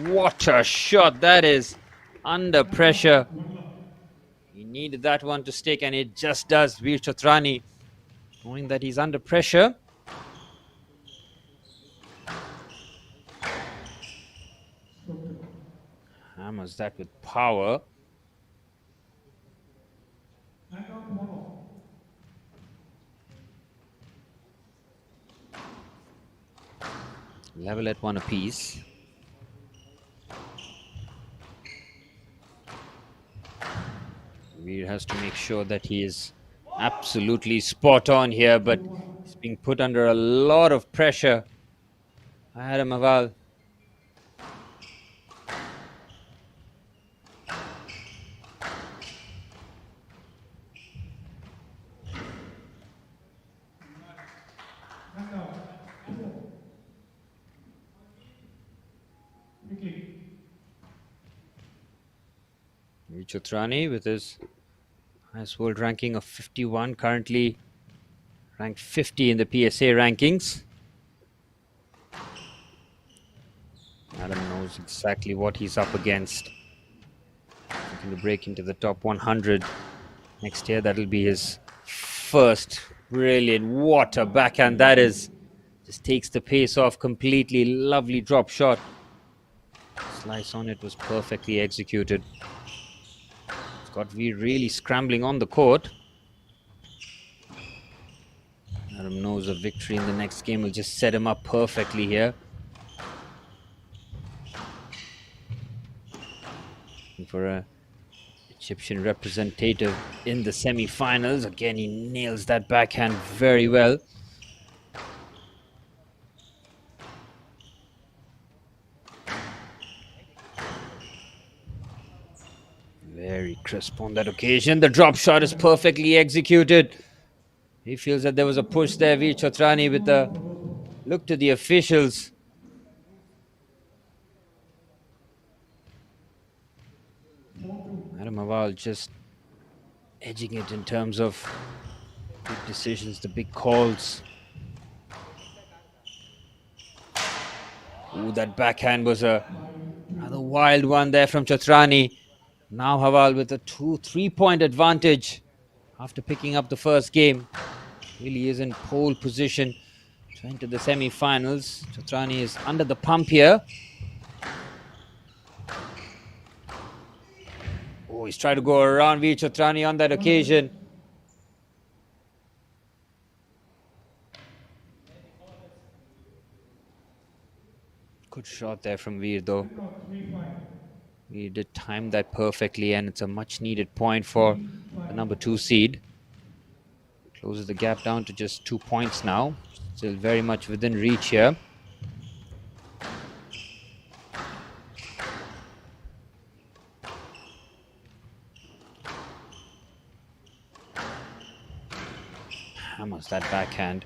What a shot that is. Under pressure. He needed that one to stick, and it just does. Veer Chotrani, knowing that he's under pressure, hammers that with power. Level at 1 apiece. Veer has to make sure that he is absolutely spot on here, but he's being put under a lot of pressure. Adam Hawal. Chotrani with his highest world ranking of 51, currently ranked 50 in the PSA rankings. Adam knows exactly what he's up against. Looking to break into the top 100 next year. That'll be his first. Brilliant. What a backhand that is. Just takes the pace off completely. Lovely drop shot. Slice on it was perfectly executed. Got Veer really scrambling on the court. knows a victory in the next game will just set him up perfectly here. For a Egyptian representative in the semi-finals. Again, he nails that backhand very well. Very crisp on that occasion. The drop shot is perfectly executed. He feels that there was a push there, Veer Chotrani, with a look to the officials. Adam Aval just edging it in terms of big decisions, the big calls. Ooh, that backhand was a rather wild one there from Chotrani. Now Haval with a 2-3 point advantage after picking up the first game. Really is in pole position to enter the semi-finals. Chotrani is under the pump here. Oh, he's trying to go around Veer Chotrani on that occasion. Good shot there from Veer though. He did time that perfectly, and it's a much needed point for the number 2 seed. Closes the gap down to just 2 points now. Still very much within reach here. Hammers that backhand.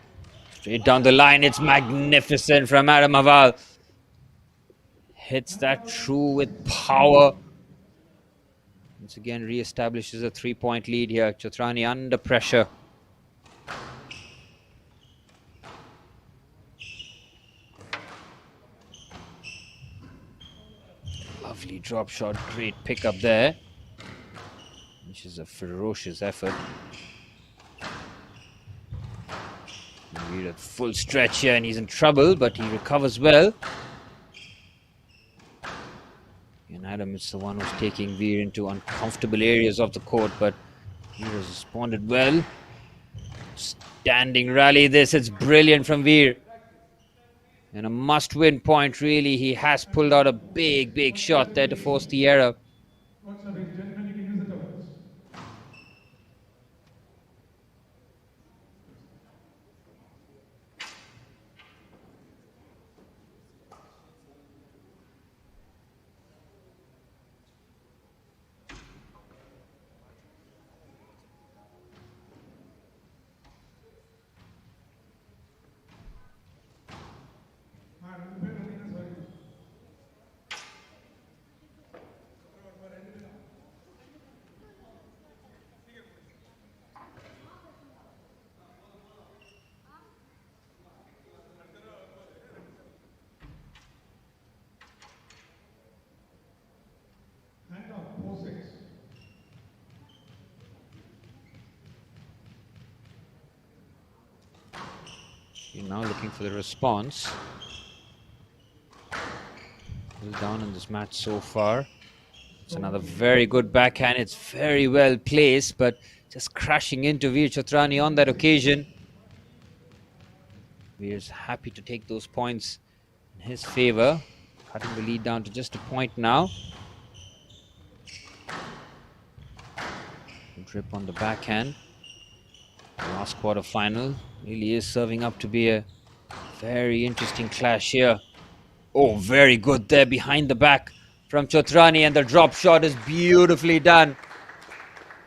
Straight down the line. It's magnificent from Adam Aval. Hits that true with power. Once again, re-establishes a 3-point lead here. Chotrani under pressure. Lovely drop shot. Great pickup there. Which is a ferocious effort. We're at full stretch here and he's in trouble, but he recovers well. And Adam is the one who's taking Veer into uncomfortable areas of the court, but Veer has responded well. Standing rally this, it's brilliant from Veer. And a must-win point, really. He has pulled out a big shot there to force the error. You're now looking for the response. Well down in this match so far. It's another very good backhand. It's very well placed, but just crashing into Veer Chotrani on that occasion. Veer's happy to take those points in his favor. Cutting the lead down to just a point now. Drip on the backhand. Last quarter final really is serving up to be a very interesting clash here. Oh, very good there behind the back from Chotrani, and the drop shot is beautifully done.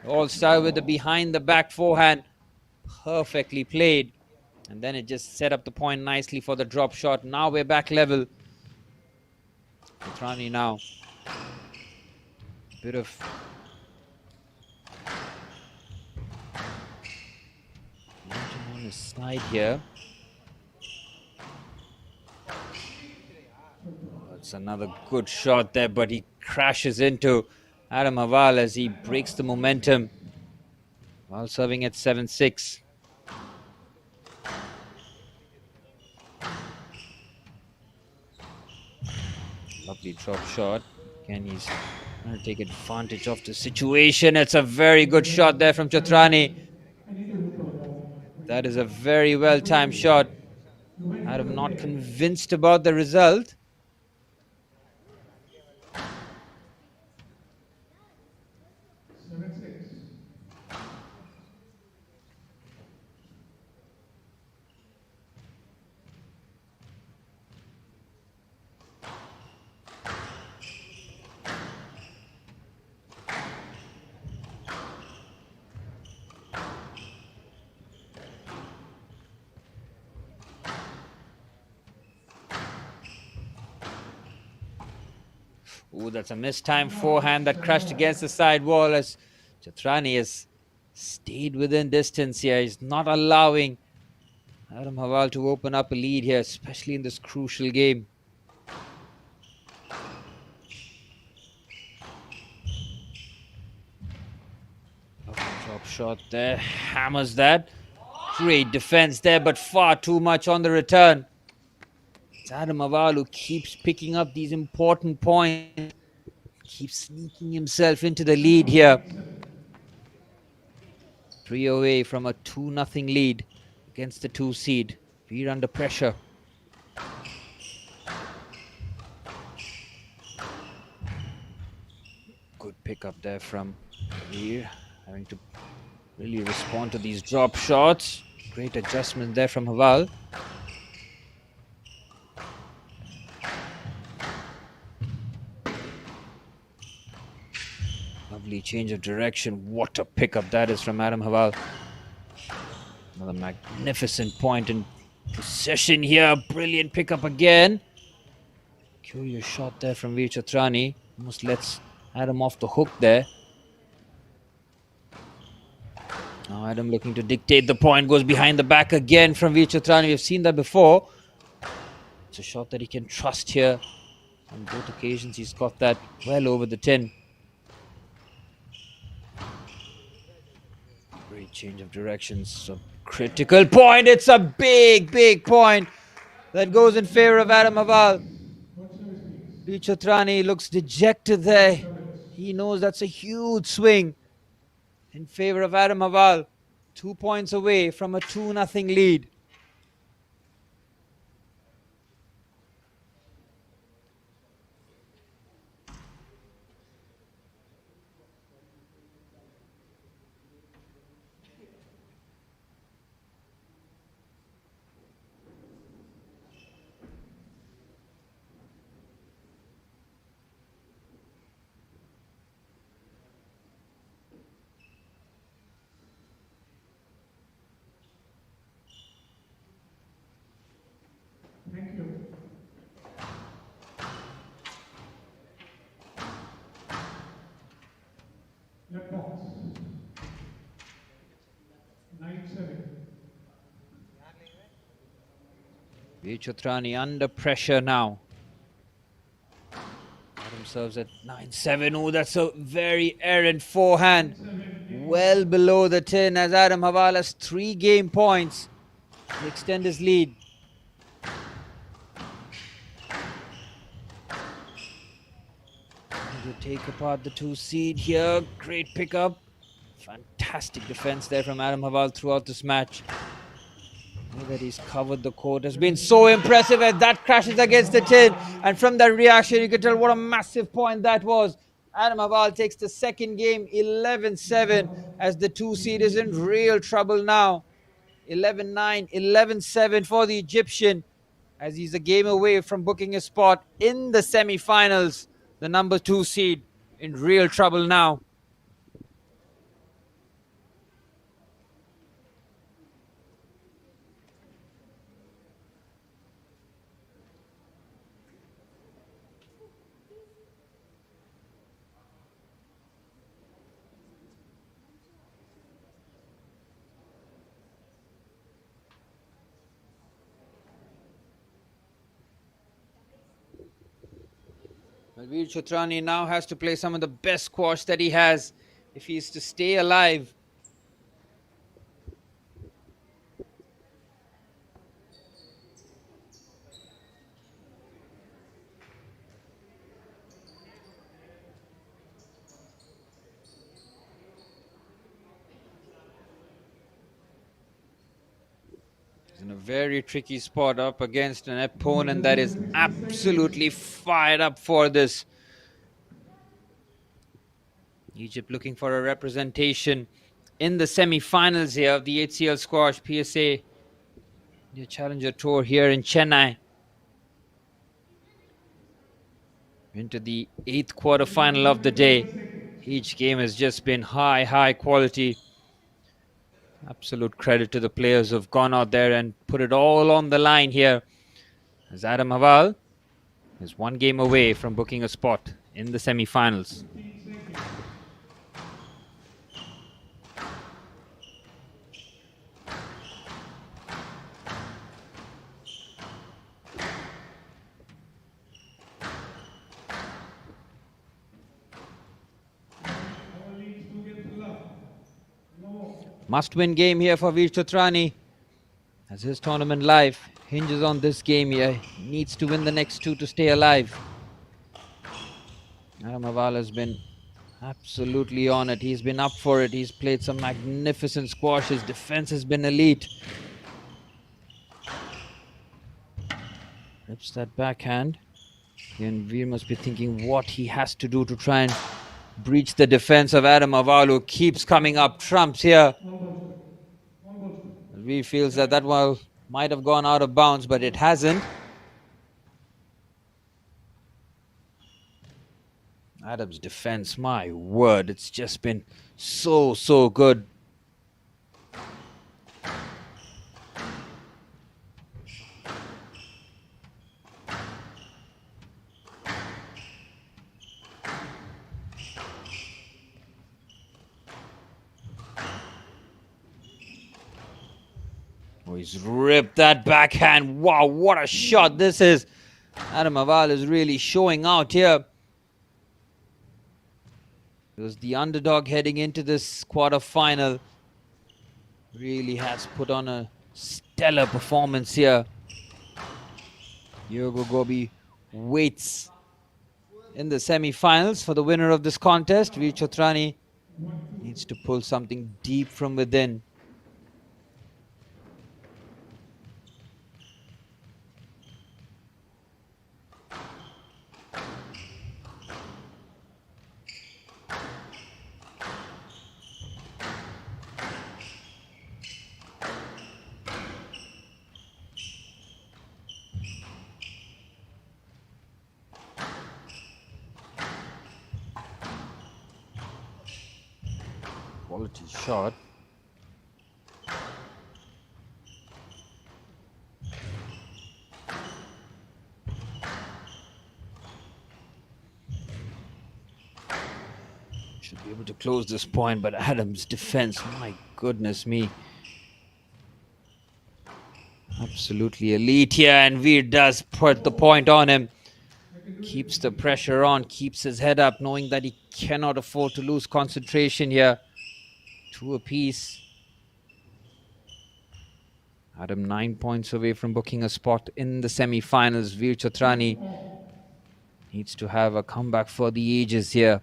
All started with the behind the back forehand. Perfectly played. And then it just set up the point nicely for the drop shot. Now we're back level. Chotrani now. Bit of on his side here. Oh, it's another good shot there, but he crashes into Adam Aval as he breaks the momentum while serving at 7-6. Lovely drop shot. Again, he's trying to take advantage of the situation. It's a very good shot there from Chotrani. That is a very well-timed shot. Adam not convinced about the result. Ooh, that's a mistimed forehand that crashed against the side wall as Chatrani has stayed within distance here. He's not allowing Adam Hawal to open up a lead here, especially in this crucial game. Drop shot there, hammers that. Great defense there, but far too much on the return. It's Adam Hawal who keeps picking up these important points, keeps sneaking himself into the lead here. 3 away from a 2-0 lead against the 2 seed. Veer under pressure. Good pickup there from Veer, having to really respond to these drop shots. Great adjustment there from Hawal. Lovely change of direction. What a pickup that is from Adam Hawal. Another magnificent point in possession here. Brilliant pickup again. Curious shot there from Veer Chatrani. Almost lets Adam off the hook there. Now Adam looking to dictate the point. Goes behind the back again from Veer Chatrani. We've seen that before. It's a shot that he can trust here. On both occasions he's got that well over the tin. Great change of directions. So critical point. It's a big point that goes in favor of Adam Hawal. Veer Chatrani looks dejected there. He knows that's a huge swing in favor of Adam Hawal. 2 points away from a 2-0 lead. Thank you. Net box. 9-7. Veer Chatrani under pressure now. Adam serves at 9-7. Oh, that's a very errant forehand. Well below the tin as Adam Hawal has 3 game points to extend his lead. To take apart the 2 seed here. Great pickup. Fantastic defense there from Adam Hawal throughout this match. The way that he's covered the court has been so impressive as that crashes against the tin. And from that reaction, you can tell what a massive point that was. Adam Hawal takes the second game 11-7 as the 2 seed is in real trouble now. 11-9, 11-7 for the Egyptian as he's a game away from booking a spot in the semi-finals. The number 2 seed in real trouble now. Veer Chatrani now has to play some of the best squash that he has if he is to stay alive. In a very tricky spot up against an opponent that is absolutely fired up for this. Egypt looking for a representation in the semi-finals here of the HCL Squash PSA the Challenger Tour here in Chennai. Into the 8th quarterfinal of the day. Each game has just been high quality. Absolute credit to the players who've gone out there and put it all on the line here. As Adam Haval is one game away from booking a spot in the semi-finals. Must-win game here for Veer Chotrani, as his tournament life hinges on this game here. He needs to win the next 2 to stay alive. Adam Haval has been absolutely on it. He's been up for it. He's played some magnificent squash. His defense has been elite. Rips that backhand. And Veer must be thinking what he has to do to try and breach the defense of Adam Haval, who keeps coming up trumps here. Veer feels that that one might have gone out of bounds, but it hasn't. Adam's defense, my word, it's just been so good. Oh, he's ripped that backhand. Wow, what a shot this is. Adam Haval is really showing out here. He was the underdog heading into this quarterfinal. Really has put on a stellar performance here. Yogo Gobi waits in the semi-finals for the winner of this contest. Veer Chotrani needs to pull something deep from within. Quality shot. Should be able to close this point, but Adam's defense, my goodness me. Absolutely elite here, and Veer does put the point on him. Keeps the pressure on, keeps his head up, knowing that he cannot afford to lose concentration here. 2 apiece. Adam 9 points away from booking a spot in the semi-finals. Veer Chotrani needs to have a comeback for the ages here.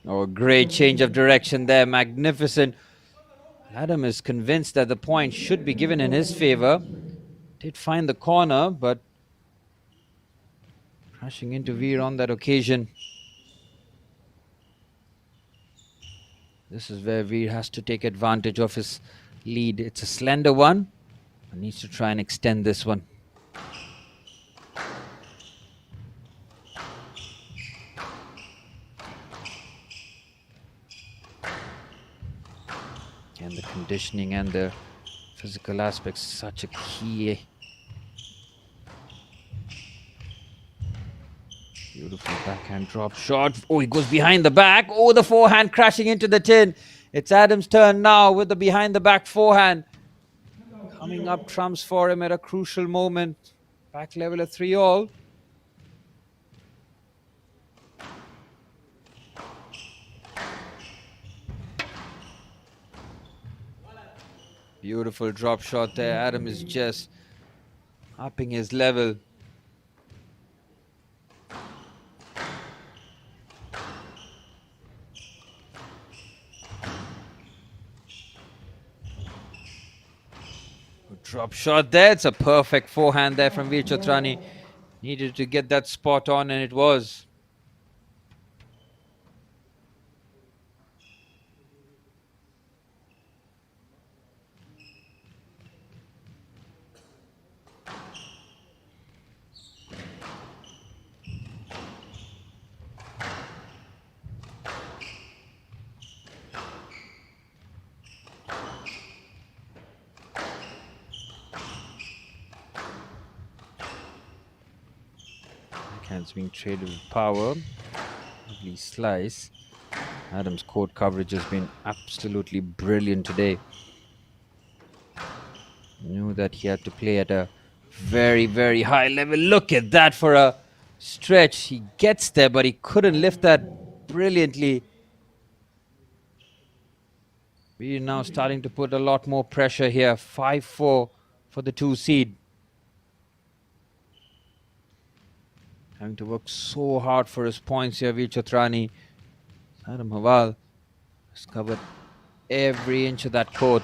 Oh, great change of direction there. Magnificent. Adam is convinced that the point should be given in his favor. Did find the corner, but crashing into Veer on that occasion. This is where Veer has to take advantage of his lead. It's a slender one. He needs to try and extend this one. And the conditioning and the physical aspects, such a key. Beautiful backhand drop shot. Oh, he goes behind the back. Oh, the forehand crashing into the tin. It's Adam's turn now with the behind the back forehand. Coming up trumps for him at a crucial moment. Back level at 3-all. Beautiful drop shot there. Adam is just upping his level. Drop shot there. It's a perfect forehand there from Veer Chotrani. Needed to get that spot on, and it was. Backhand's being traded with power. Lovely slice. Adam's court coverage has been absolutely brilliant today. Knew that he had to play at a very, very high level. Look at that for a stretch. He gets there, but he couldn't lift that brilliantly. We're now starting to put a lot more pressure here. 5-4 for the 2 seed. Having to work so hard for his points here, Veer Chotrani. Adam Hawal has covered every inch of that court.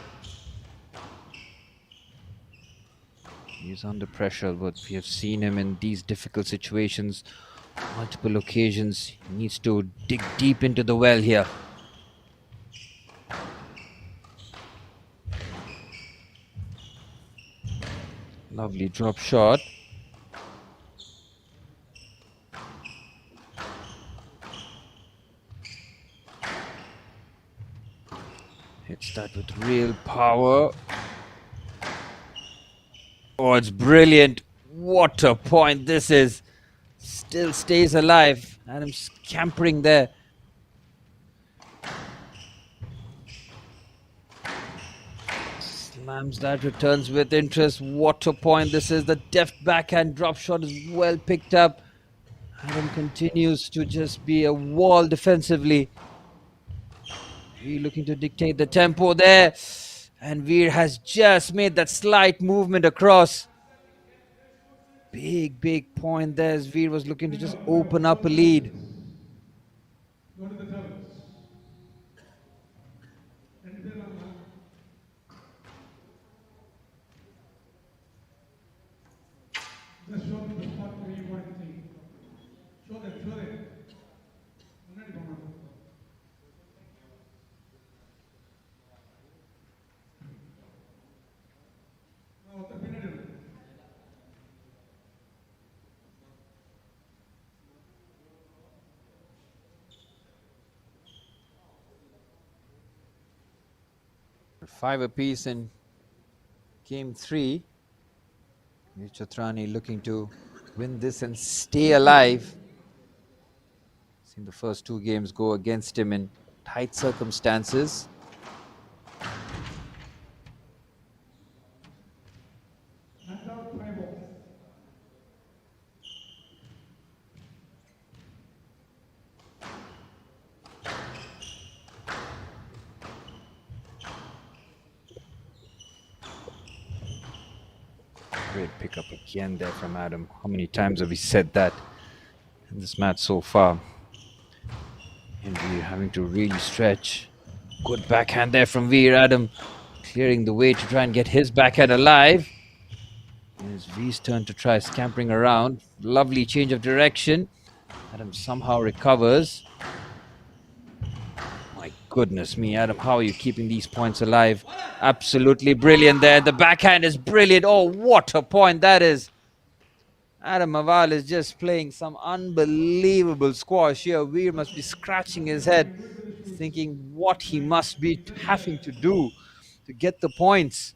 He's under pressure, but we have seen him in these difficult situations multiple occasions. He needs to dig deep into the well here. Lovely drop shot. Hits that with real power. Oh, it's brilliant. What a point this is. Still stays alive. Adam scampering there. Slams that, returns with interest. What a point this is. The deft backhand drop shot is well picked up. Adam continues to just be a wall defensively. Veer looking to dictate the tempo there. And Veer has just made that slight movement across. Big point there as Veer was looking to just open up a lead. Go to the tables. Just show them the spot where you want to take. Show them. முன்னாடி போங்க. ஒருத்தர் பின்னாடி இருக்கு. Five apiece in game 3. Chotrani looking to win this and stay alive. Seen the first 2 games go against him in tight circumstances. Great pickup again there from Adam. How many times have we said that in this match so far? And we're having to really stretch. Good backhand there from Veer. Adam clearing the way to try and get his backhand alive. And it's Veer's turn to try scampering around. Lovely change of direction. Adam somehow recovers. My goodness me, Adam, how are you keeping these points alive? Absolutely brilliant there. The backhand is brilliant. Oh, what a point that is. Adam Hawal is just playing some unbelievable squash here. Veer must be scratching his head, thinking what he must be having to do to get the points.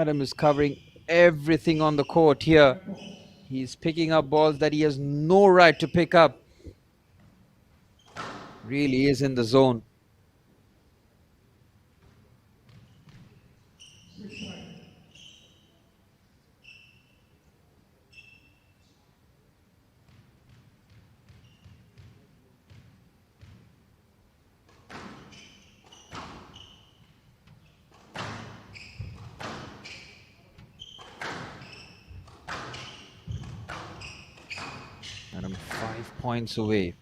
Adam is covering everything on the court here. He's picking up balls that he has no right to pick up. Really is in the zone. Adam 5 points away.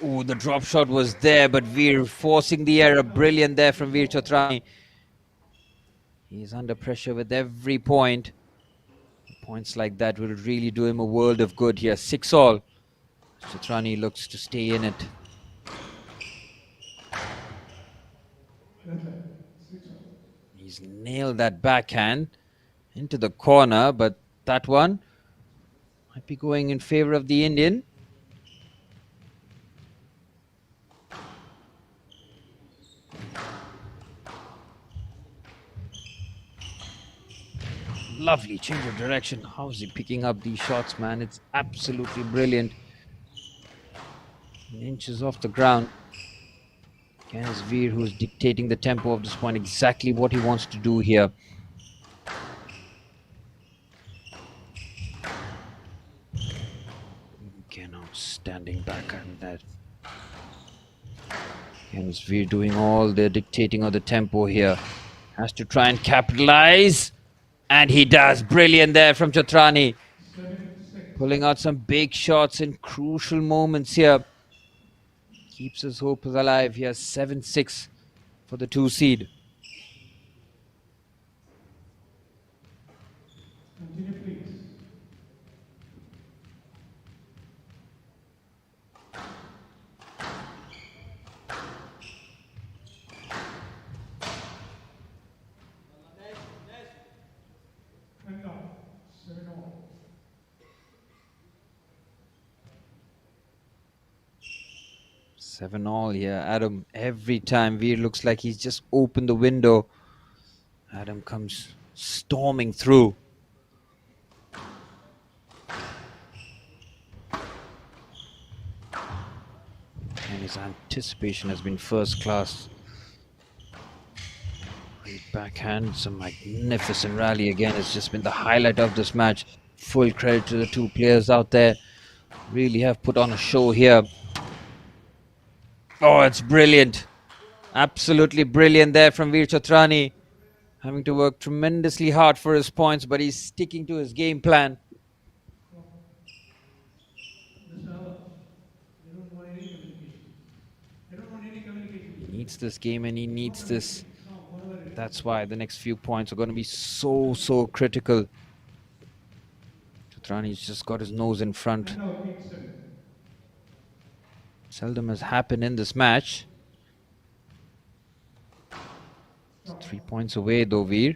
Oh, the drop shot was there, but Veer forcing the error. Brilliant there from Veer Chotrani. He's under pressure with every point. Points like that will really do him a world of good here. 6-all. Chotrani looks to stay in it. He's nailed that backhand into the corner, but that one might be going in favor of the Indian. Lovely change of direction. How is he picking up these shots, man? It's absolutely brilliant. Inches off the ground. Again, it's Veer who's dictating the tempo of this point, exactly what he wants to do here. Again, outstanding backhand that. Again, it's Veer doing all the dictating of the tempo here. Has to try and capitalize. And he does. Brilliant there from Chotrani. Pulling out some big shots in crucial moments here. Keeps his hope alive here. 7-6 for the 2 seed. Continue, please. And now, 7-all. 7-all here. Adam, every time Veer looks like he's just opened the window, Adam comes storming through. And his anticipation has been first class. Great backhand, it's a magnificent rally again. It's just been the highlight of this match. Full credit to the two players out there. Really have put on a show here. Oh, it's brilliant. Absolutely brilliant there from Veer Chotrani. Having to work tremendously hard for his points, but he's sticking to his game plan. He needs this game and he needs this. That's why the next few points are going to be so critical. Chotrani's just got his nose in front. Seldom has happened in this match. 3 points away though, Veer.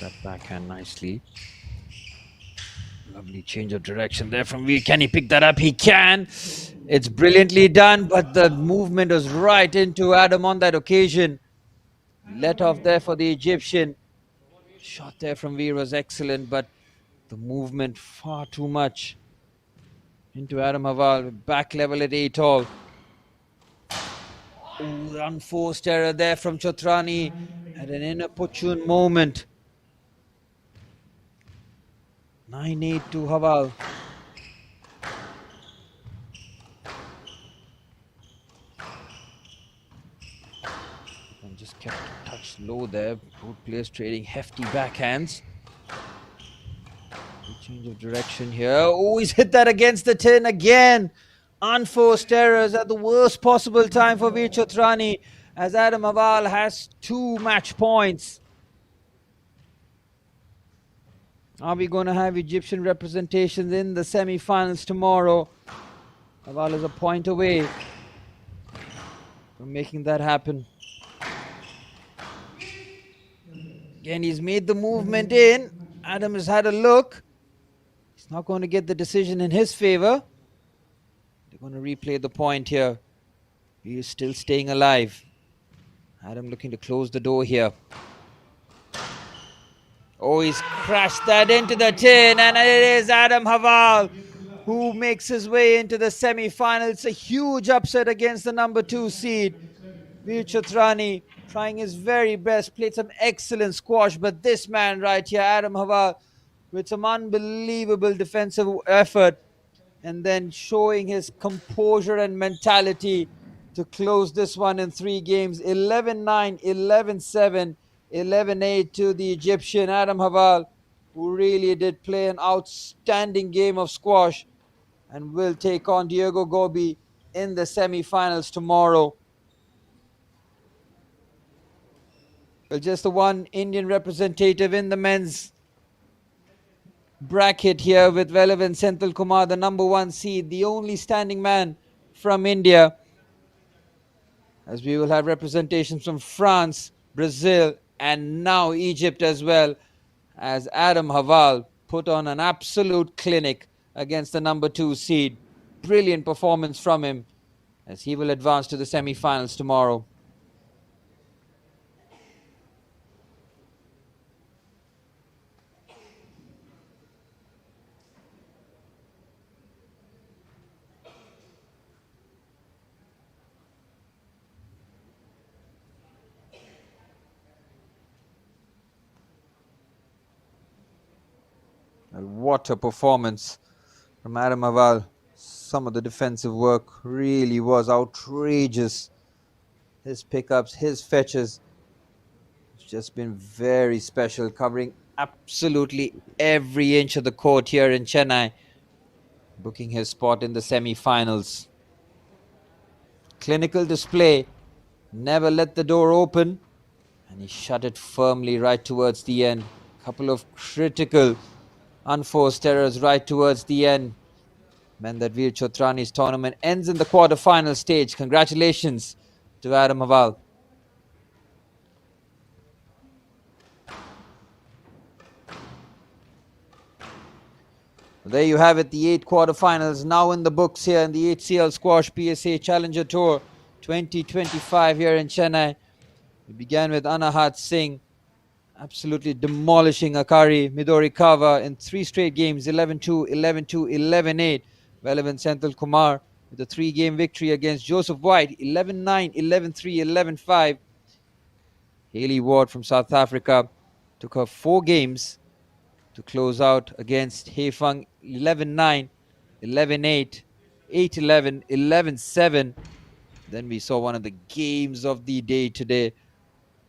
That backhand nicely. Lovely change of direction there from Veer. Can he pick that up? He can. It's brilliantly done, but the movement was right into Adam on that occasion. Let off there for the Egyptian. Shot there from Veer was excellent, but the movement far too much into Adam Haval. Back level at 8-all. Ooh, the unforced error there from Chotrani at an inopportune moment. 9-8 to Haval. And just kept a touch low there. Both players trading hefty backhands. Good change of direction here. Oh, he's hit that against the tin again. Unforced errors at the worst possible time for Veer Chotrani, as Adam Haval has 2 match points. Are we going to have Egyptian representations in the semi-finals tomorrow? Haval is a point away from making that happen. Again, he's made the movement in. Adam has had a look. He's not going to get the decision in his favor. They're going to replay the point here. He is still staying alive. Adam looking to close the door here. Oh, he's crashed that into the tin, and it is Adam Haval who makes his way into the semi-final. It's a huge upset against the number 2 seed. Veer Chotrani trying his very best, played some excellent squash, but this man right here, Adam Haval, with some unbelievable defensive effort, and then showing his composure and mentality to close this one in 3 games, 11-9, 11-7, 11-8 to the Egyptian Adam Haval, who really did play an outstanding game of squash and will take on Diego Gobi in the semi-finals tomorrow. Well, just the one Indian representative in the men's bracket here with Velavan Senthil Kumar, the number 1 seed, the only standing man from India, as we will have representations from France, Brazil, and now Egypt as well, as Adam Haval put on an absolute clinic against the number 2 seed. Brilliant performance from him as he will advance to the semi-finals tomorrow. What a performance from Adam Haval. Some of the defensive work really was outrageous. His pickups, his fetches, it's just been very special, covering absolutely every inch of the court here in Chennai, booking his spot in the semi-finals. Clinical display, never let the door open, and he shut it firmly right towards the end. Couple of critical unforced errors right towards the end meant that Veer Chotrani's tournament ends in the quarter-final stage. Congratulations to Adam Haval. There you have it, the 8 quarterfinals now in the books here in the HCL Squash PSA Challenger Tour 2025 here in Chennai. We began with Anahat Singh absolutely demolishing Akari Midorikawa in 3 straight games, 11-2, 11-2, 11-8. Velavan Senthil Kumar with a 3-game victory against Joseph White, 11-9, 11-3, 11-5. Hayley Ward from South Africa took her 4 games to close out against Heifeng, 11-9, 11-8, 8-11, 11-7. Then we saw one of the games of the day today.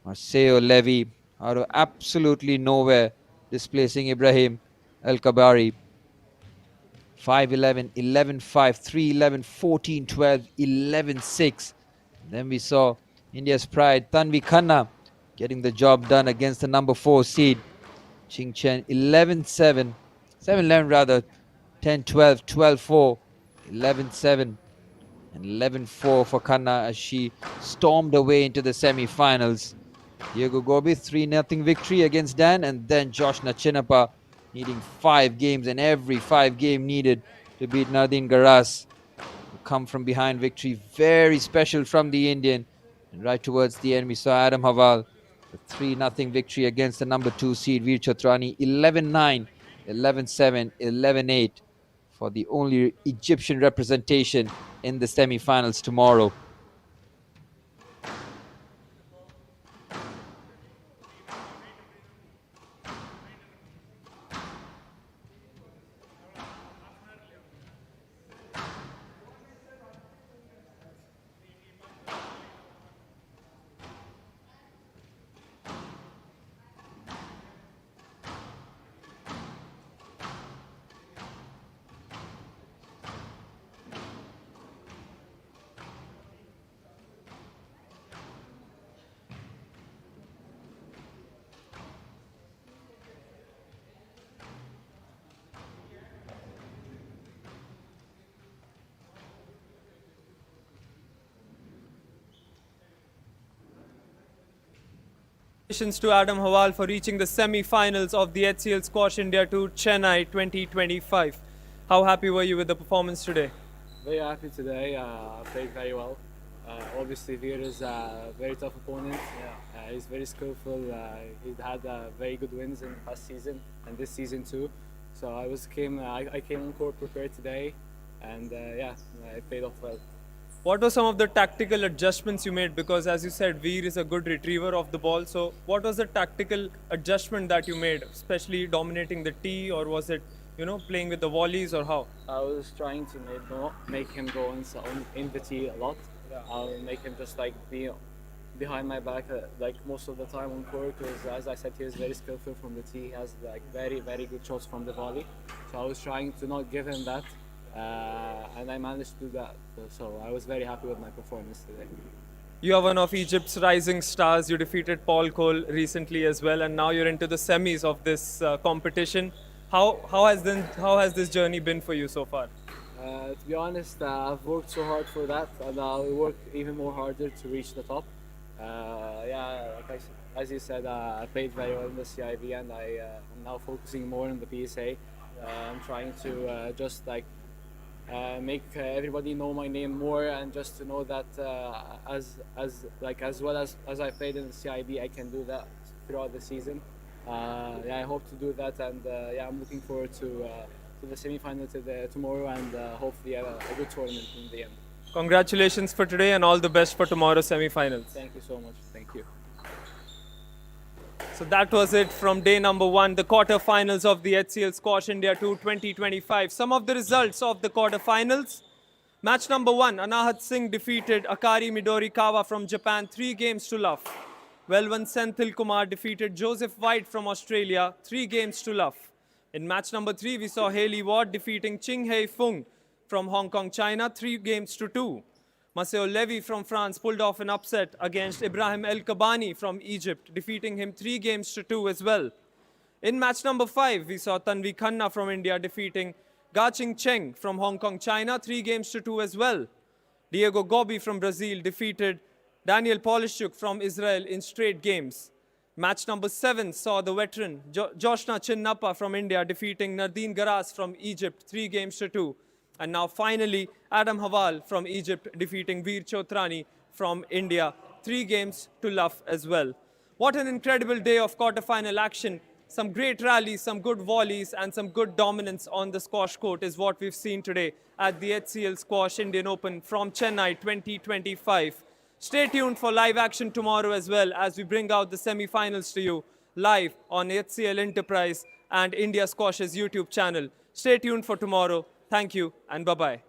Marcelo Levy out of absolutely nowhere, displacing Ibrahim El-Kabari. 5-11, 11-5, 3-11, 14-12, 11-6. Then we saw India's pride, Tanvi Khanna, getting the job done against the number 4 seed, Ching Chen, 11-7, 7-11 rather, 10-12, 12-4, 11-7, and 11-4 for Khanna as she stormed away into the semi-finals. Diego Gobi, 3-0 victory against Dan, and then Josh Nachinapa needing 5 games, and every 5 game needed to beat Nardin Garas. Come from behind victory, very special from the Indian. And right towards the end, we saw Adam Haval, a 3-0 victory against the number 2 seed, Veer Chotrani, 11-9, 11-7, 11-8 for the only Egyptian representation in the semi-finals tomorrow. Congratulations to Adam Haval for reaching the semi-finals of the HCL Squash India Tour Chennai 2025. How happy were you with the performance today? Very happy today. Played very well. Obviously, Veer is a very tough opponent. He's very skillful. He had very good wins in the past season and this season too. So I came on court prepared today, and I played off well. What were some of the tactical adjustments you made? Because as you said, Veer is a good retriever of the ball. So what was the tactical adjustment that you made, especially dominating the tee, or was it playing with the volleys or how? I was trying to make him go in the tee a lot. I'll make him just like be behind my back like most of the time on court, because as I said, he is very skillful from the tee. He has like very good shots from the volley. So I was trying to not give him that, and I managed to do that. So I was very happy with my performance today. You are one of Egypt's rising stars. You defeated Paul Cole recently as well, and now you're into the semis of this competition. How has this journey been for you so far? To be honest, I've worked so hard for that, and I'll work even more harder to reach the top. As you said, I played very well in the CIV, and I'm now focusing more on the PSA. I'm trying to just like make everybody know my name more, and just to know that as well as I played in the CIB, I can do that throughout the season. I hope to do that, and I'm looking forward to the semi-final tomorrow, and hopefully a good tournament in the end. Congratulations for today, and all the best for tomorrow's semi-finals. Thank you so much. Thank you. So that was it from day number 1, the quarterfinals of the HCL Squash India Tour 2025. Some of the results of the quarterfinals. Match number 1, Anahat Singh defeated Akari Midorikawa from Japan 3 games to love. Welwan Senthil Kumar defeated Joseph White from Australia 3 games to love. In match number 3, we saw Hailey Ward defeating Ching Hei Fung from Hong Kong, China 3 games to 2. Maceo Levy from France pulled off an upset against Ibrahim El Kabani from Egypt, defeating him 3 games to 2 as well. In match number 5, we saw Tanvi Khanna from India defeating Ga-Ching Cheng from Hong Kong, China 3 games to 2 as well. Diego Gobi from Brazil defeated Daniel Polishchuk from Israel in straight games. Match number 7 saw the veteran Joshna Chinnappa from India defeating Nardine Garas from Egypt 3 games to 2. And now finally, Adam Hawal from Egypt defeating Veer Chotrani from India 3 games to love as well. What an incredible day of quarterfinal action. Some great rallies, some good volleys, and some good dominance on the squash court is what we've seen today at the HCL Squash Indian Open from Chennai 2025. Stay tuned for live action tomorrow as well, as we bring out the semi-finals to you live on HCL Enterprise and India Squash's YouTube channel. Stay tuned for tomorrow. Thank you and bye-bye.